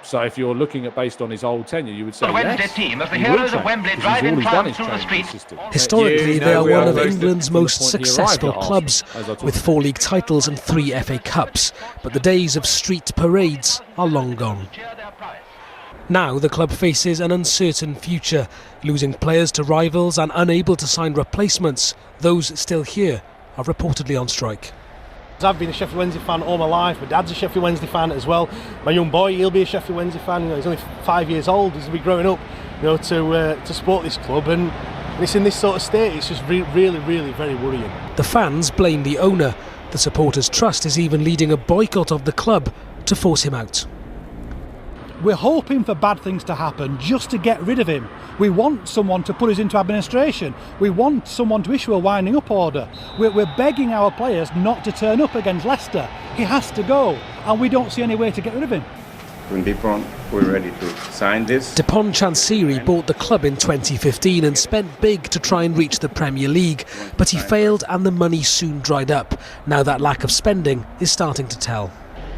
so if you're looking at based on his old tenure, you would say yes, team as the heroes of Wembley drive in triumph through the streets. Historically, they are one of England's most successful clubs, with 4 league titles and 3 FA Cups. But the days of street parades are long gone. Now the club faces an uncertain future, losing players to rivals and unable to sign replacements. Those still here are reportedly on strike. I've been a Sheffield Wednesday fan all my life. My dad's a Sheffield Wednesday fan as well. My young boy, he'll be a Sheffield Wednesday fan. You know, he's only 5 years old. He's going to be growing up, you know, to support this club, and it's in this sort of state. It's just really, really very worrying. The fans blame the owner. The supporters' trust is even leading a boycott of the club to force him out. We're hoping for bad things to happen just to get rid of him. We want someone to put us into administration. We want someone to issue a winding up order. We're begging our players not to turn up against Leicester. He has to go, and we don't see any way to get rid of him. When Dupont, we're ready to sign this. Dupont Chansiri bought the club in 2015 and spent big to try and reach the Premier League, but he failed and the money soon dried up. Now that lack of spending is starting to tell.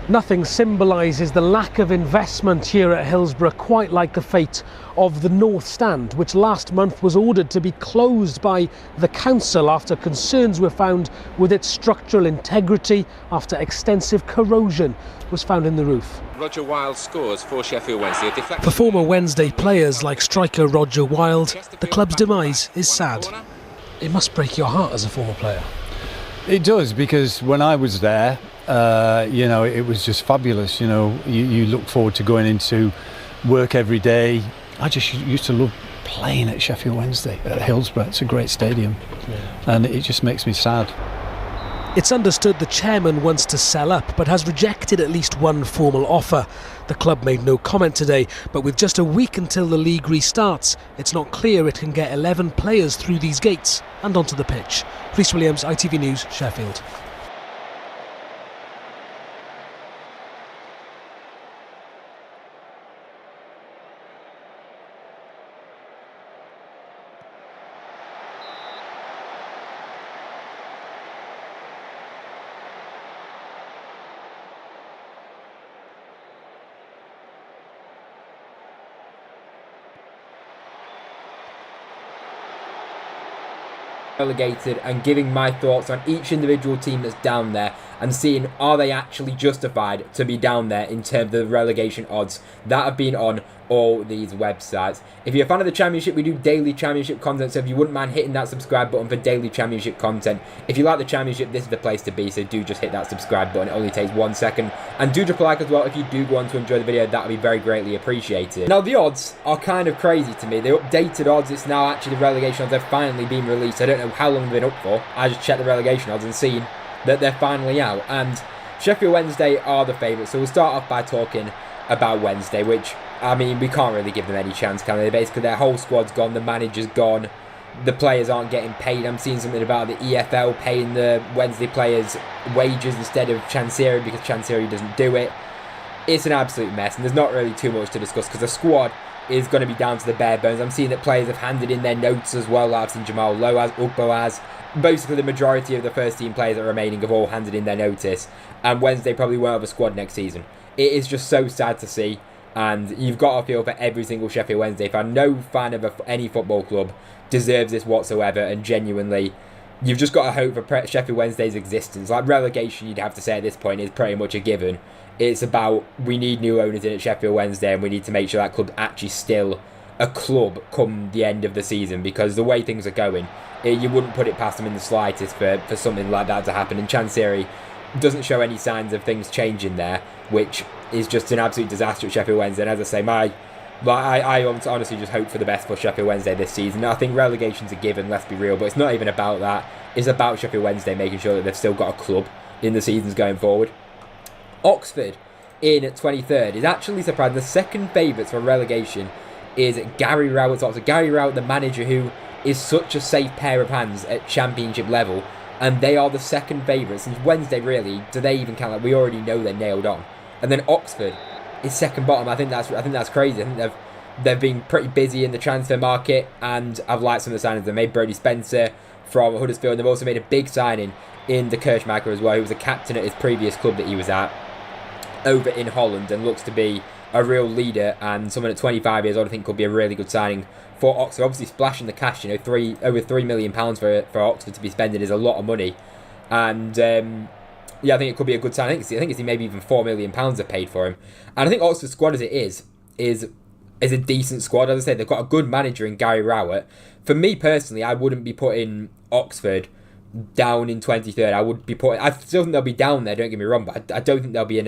Nothing symbolises the lack of investment here at Hillsborough quite like the fate of the North Stand, which last month was ordered to be closed by the council after concerns were found with its structural integrity after extensive corrosion was found in the roof. Roger Wilde scores for Sheffield Wednesday. For former Wednesday players like striker Roger Wilde, the club's demise is sad. It must break your heart as a former player. It does, because when I was there, you know, it was just fabulous. You know, you look forward to going into work every day. I just used to love playing at Sheffield Wednesday, at Hillsborough. It's a great stadium, and it just makes me sad. It's understood the chairman wants to sell up, but has rejected at least one formal offer. The club made no comment today, but with just a week until the league restarts, it's not clear it can get 11 players through these gates and onto the pitch. Rhys Williams, ITV News, Sheffield. relegated and giving my thoughts on each individual team that's down there and seeing are they actually justified to be down there in terms of the relegation odds that have been on all these websites. If you're a fan of the Championship, we do daily Championship content, so if you wouldn't mind hitting that subscribe button for daily Championship content. If you like the Championship, this is the place to be, so do just hit that subscribe button. It only takes 1 second. And do drop a like as well if you do go on to enjoy the video. That would be very greatly appreciated. Now, the odds are kind of crazy to me. The updated odds, it's now actually the relegation odds have finally been released. I don't know how long they've been up for. I just checked the relegation odds and seen that they're finally out. And Sheffield Wednesday are the favourites. So we'll start off by talking about Wednesday, which, I mean, we can't really give them any chance, can we? Basically, their whole squad's gone, the manager's gone, the players aren't getting paid. I'm seeing something about the EFL paying the Wednesday players wages instead of Chansiri because Chansiri doesn't do it. It's an absolute mess, and there's not really too much to discuss because the squad is going to be down to the bare bones. I'm seeing that players have handed in their notes as well. I've seen Jamal Loaz, Ugboaz. Basically, the majority of the first team players that are remaining have all handed in their notice, and Wednesday probably won't have a squad next season. It is just so sad to see, and you've got to feel for every single Sheffield Wednesday fan. No fan of any football club deserves this whatsoever, and genuinely, you've just got to hope for Sheffield Wednesday's existence. Like relegation, you'd have to say at this point, is pretty much a given. It's about, we need new owners in at Sheffield Wednesday, and we need to make sure that club actually still a club come the end of the season, because the way things are going, you wouldn't put it past them in the slightest for something like that to happen. And Chansiri doesn't show any signs of things changing there, which is just an absolute disaster at Sheffield Wednesday. And as I say, I honestly just hope for the best for Sheffield Wednesday this season. I think relegation's a given, let's be real, but it's not even about that. It's about Sheffield Wednesday making sure that they've still got a club in the seasons going forward. Oxford in 23rd is actually surprising. The second favourites for relegation is Gary Rowett's Oxford. Gary Rowett, the manager who is such a safe pair of hands at Championship level, and they are the second favourites. Since Wednesday, really, do they even count? Like, we already know they're nailed on. And then Oxford is second bottom. I think that's crazy. I think they've been pretty busy in the transfer market, and I've liked some of the signings. They made Brody Spencer from Huddersfield, and they've also made a big signing in the Kirchmacher as well, who was a captain at his previous club that he was at over in Holland, and looks to be a real leader and someone at 25 years old I think could be a really good signing for Oxford. Obviously splashing the cash, over £3 million for Oxford to be spending is a lot of money, and yeah, I think it could be a good sign. I think it's maybe even £4 million are paid for him, and I think Oxford's squad as it is a decent squad. As I said, they've got a good manager in Gary Rowett. For me personally, I wouldn't be putting Oxford down in 23rd. I would be putting. I still think they'll be down there. Don't get me wrong, but I don't think they'll be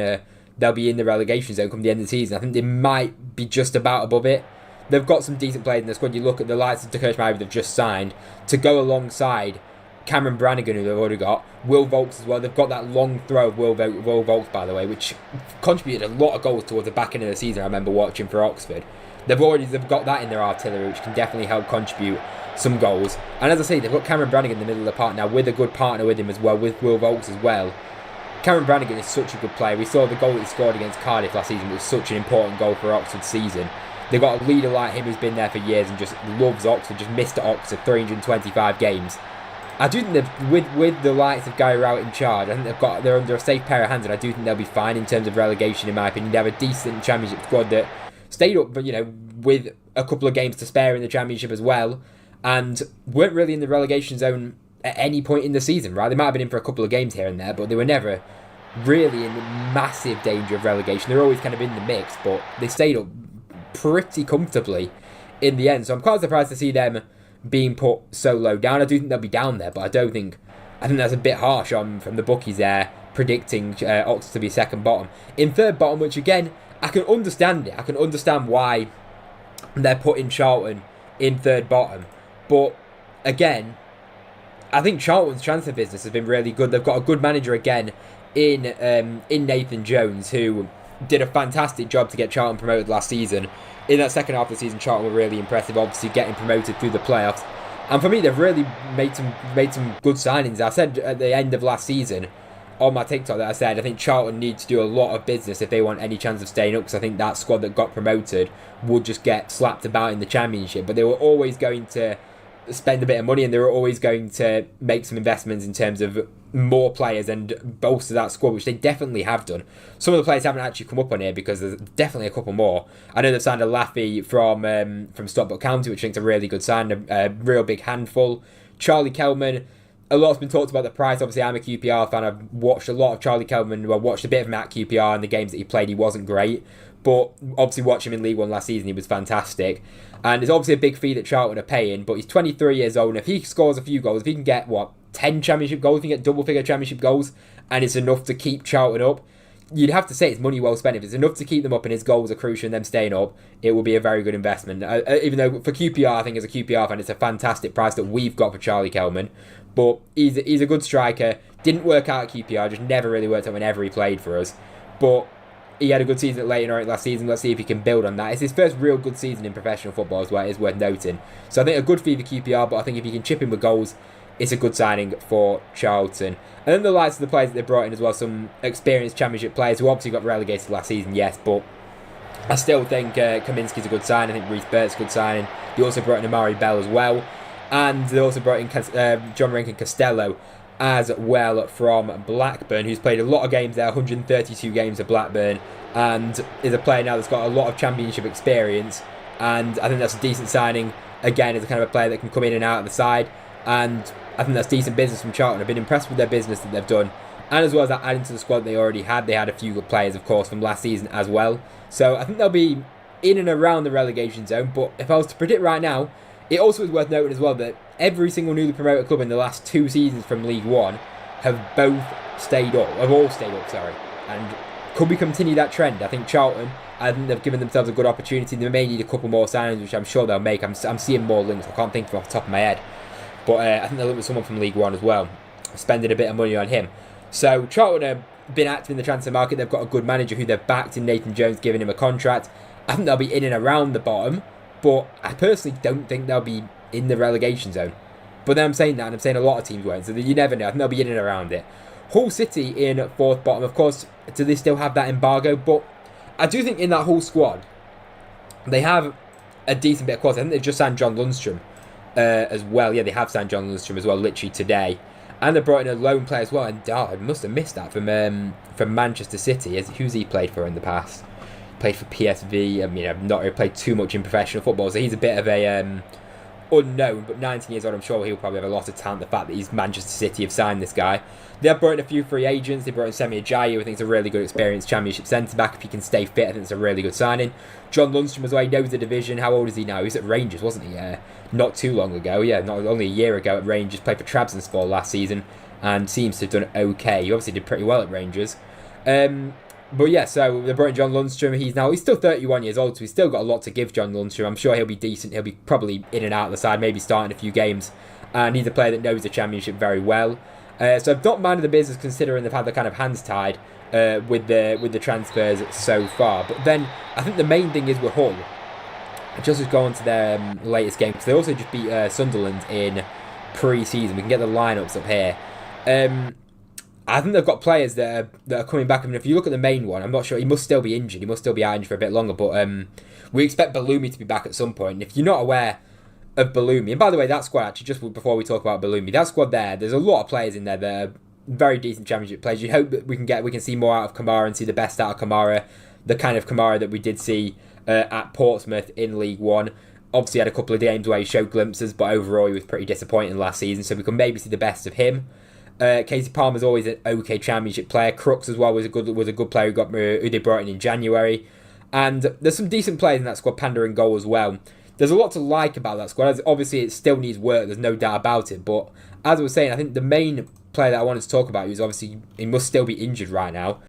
in the relegation zone come the end of the season. I think they might be just about above it. They've got some decent players in the squad. You look at the likes of Kirchmacher they've just signed to go alongside Cameron Brannigan, who they've already got, Will Volks as well. They've got that long throw of Will Volks, by the way, which contributed a lot of goals towards the back end of the season. I remember watching for Oxford. They've got that in their artillery, which can definitely help contribute some goals. And as I say, they've got Cameron Brannigan in the middle of the park now, with a good partner with him as well, with Will Volks as well. Cameron Brannigan is such a good player. We saw the goal that he scored against Cardiff last season, which was such an important goal for Oxford's season. They've got a leader like him who's been there for years and just loves Oxford, just missed at Oxford 325 games. I do think that with the likes of Gary Rowett in charge, I think they're under a safe pair of hands, and I do think they'll be fine in terms of relegation, in my opinion. They have a decent Championship squad that stayed up, but with a couple of games to spare in the Championship as well, and weren't really in the relegation zone at any point in the season, right? They might have been in for a couple of games here and there, but they were never really in massive danger of relegation. They're always kind of in the mix, but they stayed up pretty comfortably in the end. So I'm quite surprised to see them being put so low down. I do think they'll be down there, but I think that's a bit harsh from the bookies there, predicting Oxford to be second bottom. In third bottom, which again, I can understand it. I can understand why they're putting Charlton in third bottom. But again, I think Charlton's transfer business has been really good. They've got a good manager again in Nathan Jones, who did a fantastic job to get Charlton promoted last season. In that second half of the season, Charlton were really impressive, obviously getting promoted through the playoffs. And for me, they've really made some good signings. I said at the end of last season on my TikTok that I think Charlton need to do a lot of business if they want any chance of staying up, because I think that squad that got promoted would just get slapped about in the Championship. But they were always going to spend a bit of money, and they were always going to make some investments in terms of more players and bolster that squad, which they definitely have done. Some of the players haven't actually come up on here because there's definitely a couple more. I know they've signed a Laffy from Stockport County, which I think is a really good sign, a real big handful. Charlie Kelman, a lot's been talked about the price. Obviously, I'm a QPR fan. I've watched a lot of Charlie Kelman. Well, watched a bit of him at QPR, and the games that he played, he wasn't great. But obviously, watching him in League One last season, he was fantastic. And it's obviously a big fee that Charlton are paying, but he's 23 years old, and if he scores a few goals, if he can get, 10 championship goals, if he can get double-figure championship goals, and it's enough to keep Charlton up, you'd have to say it's money well spent. If it's enough to keep them up and his goals are crucial and them staying up, it will be a very good investment. Even though for QPR, I think as a QPR fan, it's a fantastic price that we've got for Charlie Kelman. But he's a good striker. Didn't work out at QPR, just never really worked out whenever he played for us. But he had a good season at Leyton Orient last season. Let's see if he can build on that. It's his first real good season in professional football as well. It is worth noting. So I think a good fee for QPR, but I think if he can chip in with goals, it's a good signing for Charlton. And then the likes of the players that they brought in as well, some experienced championship players who obviously got relegated last season, yes, but I still think Kaminski's a good signing. I think Reece Burt's a good signing. They also brought in Amari Bell as well. And they also brought in John Rankin Costello as well from Blackburn, who's played a lot of games there, 132 games at Blackburn, and is a player now that's got a lot of championship experience. And I think that's a decent signing. Again, as a kind of a player that can come in and out of the side. And I think that's decent business from Charlton. I've been impressed with their business that they've done. And as well as that, adding to the squad they already had, they had a few good players, of course, from last season as well. So I think they'll be in and around the relegation zone. But if I was to predict right now, it also is worth noting as well that every single newly promoted club in the last 2 seasons from League One have all stayed up, and could we continue that trend? I think Charlton, I think they've given themselves a good opportunity. They may need a couple more signings, which I'm sure they'll make. I'm seeing more links. I can't think of them off the top of my head, but I think they'll look at someone from League One as well, spending a bit of money on him. So Charlton have been active in the transfer market. They've got a good manager who they've backed in Nathan Jones, giving him a contract. I think they'll be in and around the bottom, but I personally don't think they'll be in the relegation zone. But then I'm saying that, and I'm saying a lot of teams won't, so you never know. I think they'll be in and around it. Hull City in 4th bottom. Of course, do they still have that embargo? But I do think in that whole squad, they have a decent bit of quality. I think they've just signed John Lundstrom as well. Yeah, they have signed John Lundstrom as well, literally today. And they brought in a loan player as well. And I must have missed that from Manchester City. Who's he played for in the past? Played for PSV. I mean, I've not really played too much in professional football, so he's a bit of a unknown, but 19 years old, I'm sure he'll probably have a lot of talent. The fact that he's Manchester City have signed this guy. They have brought in a few free agents. They brought in Semi Ajayi, who I think is a really good experienced championship centre-back. If he can stay fit, I think it's a really good signing. John Lundstrom as well, he knows the division. How old is he now? He was at Rangers, wasn't he? Not too long ago. Yeah, not only a year ago at Rangers. Played for Trabzonspor last season and seems to have done okay. He obviously did pretty well at Rangers. But yeah, so they brought in John Lundstrom. He's still 31 years old, so he's still got a lot to give John Lundstrom. I'm sure he'll be decent. He'll be probably in and out of the side, maybe starting a few games. And he's a player that knows the Championship very well. So I've not minded the business considering they've had the kind of hands tied with the transfers so far. But then I think the main thing is with Hull. Just to go on to their latest game, because they also just beat Sunderland in pre-season. We can get the lineups up here. I think they've got players that are coming back. I mean, if you look at the main one, I'm not sure. He must still be injured. He must still be out injured for a bit longer. But we expect Bellumi to be back at some point. And if you're not aware of Bellumi, and by the way, that squad, actually, just before we talk about Bellumi, that squad there's a lot of players in there that are very decent championship players. You hope that we can see more out of Kamara and see the best out of Kamara, the kind of Kamara that we did see at Portsmouth in League One. Obviously, had a couple of games where he showed glimpses, but overall he was pretty disappointing last season. So we can maybe see the best of him. Casey Palmer's always an okay championship player. Crooks as well was a good player who they brought in January. And there's some decent players in that squad, Panda in goal as well. There's a lot to like about that squad. Obviously, it still needs work. There's no doubt about it. But as I was saying, I think the main player that I wanted to talk about is obviously he must still be injured right now.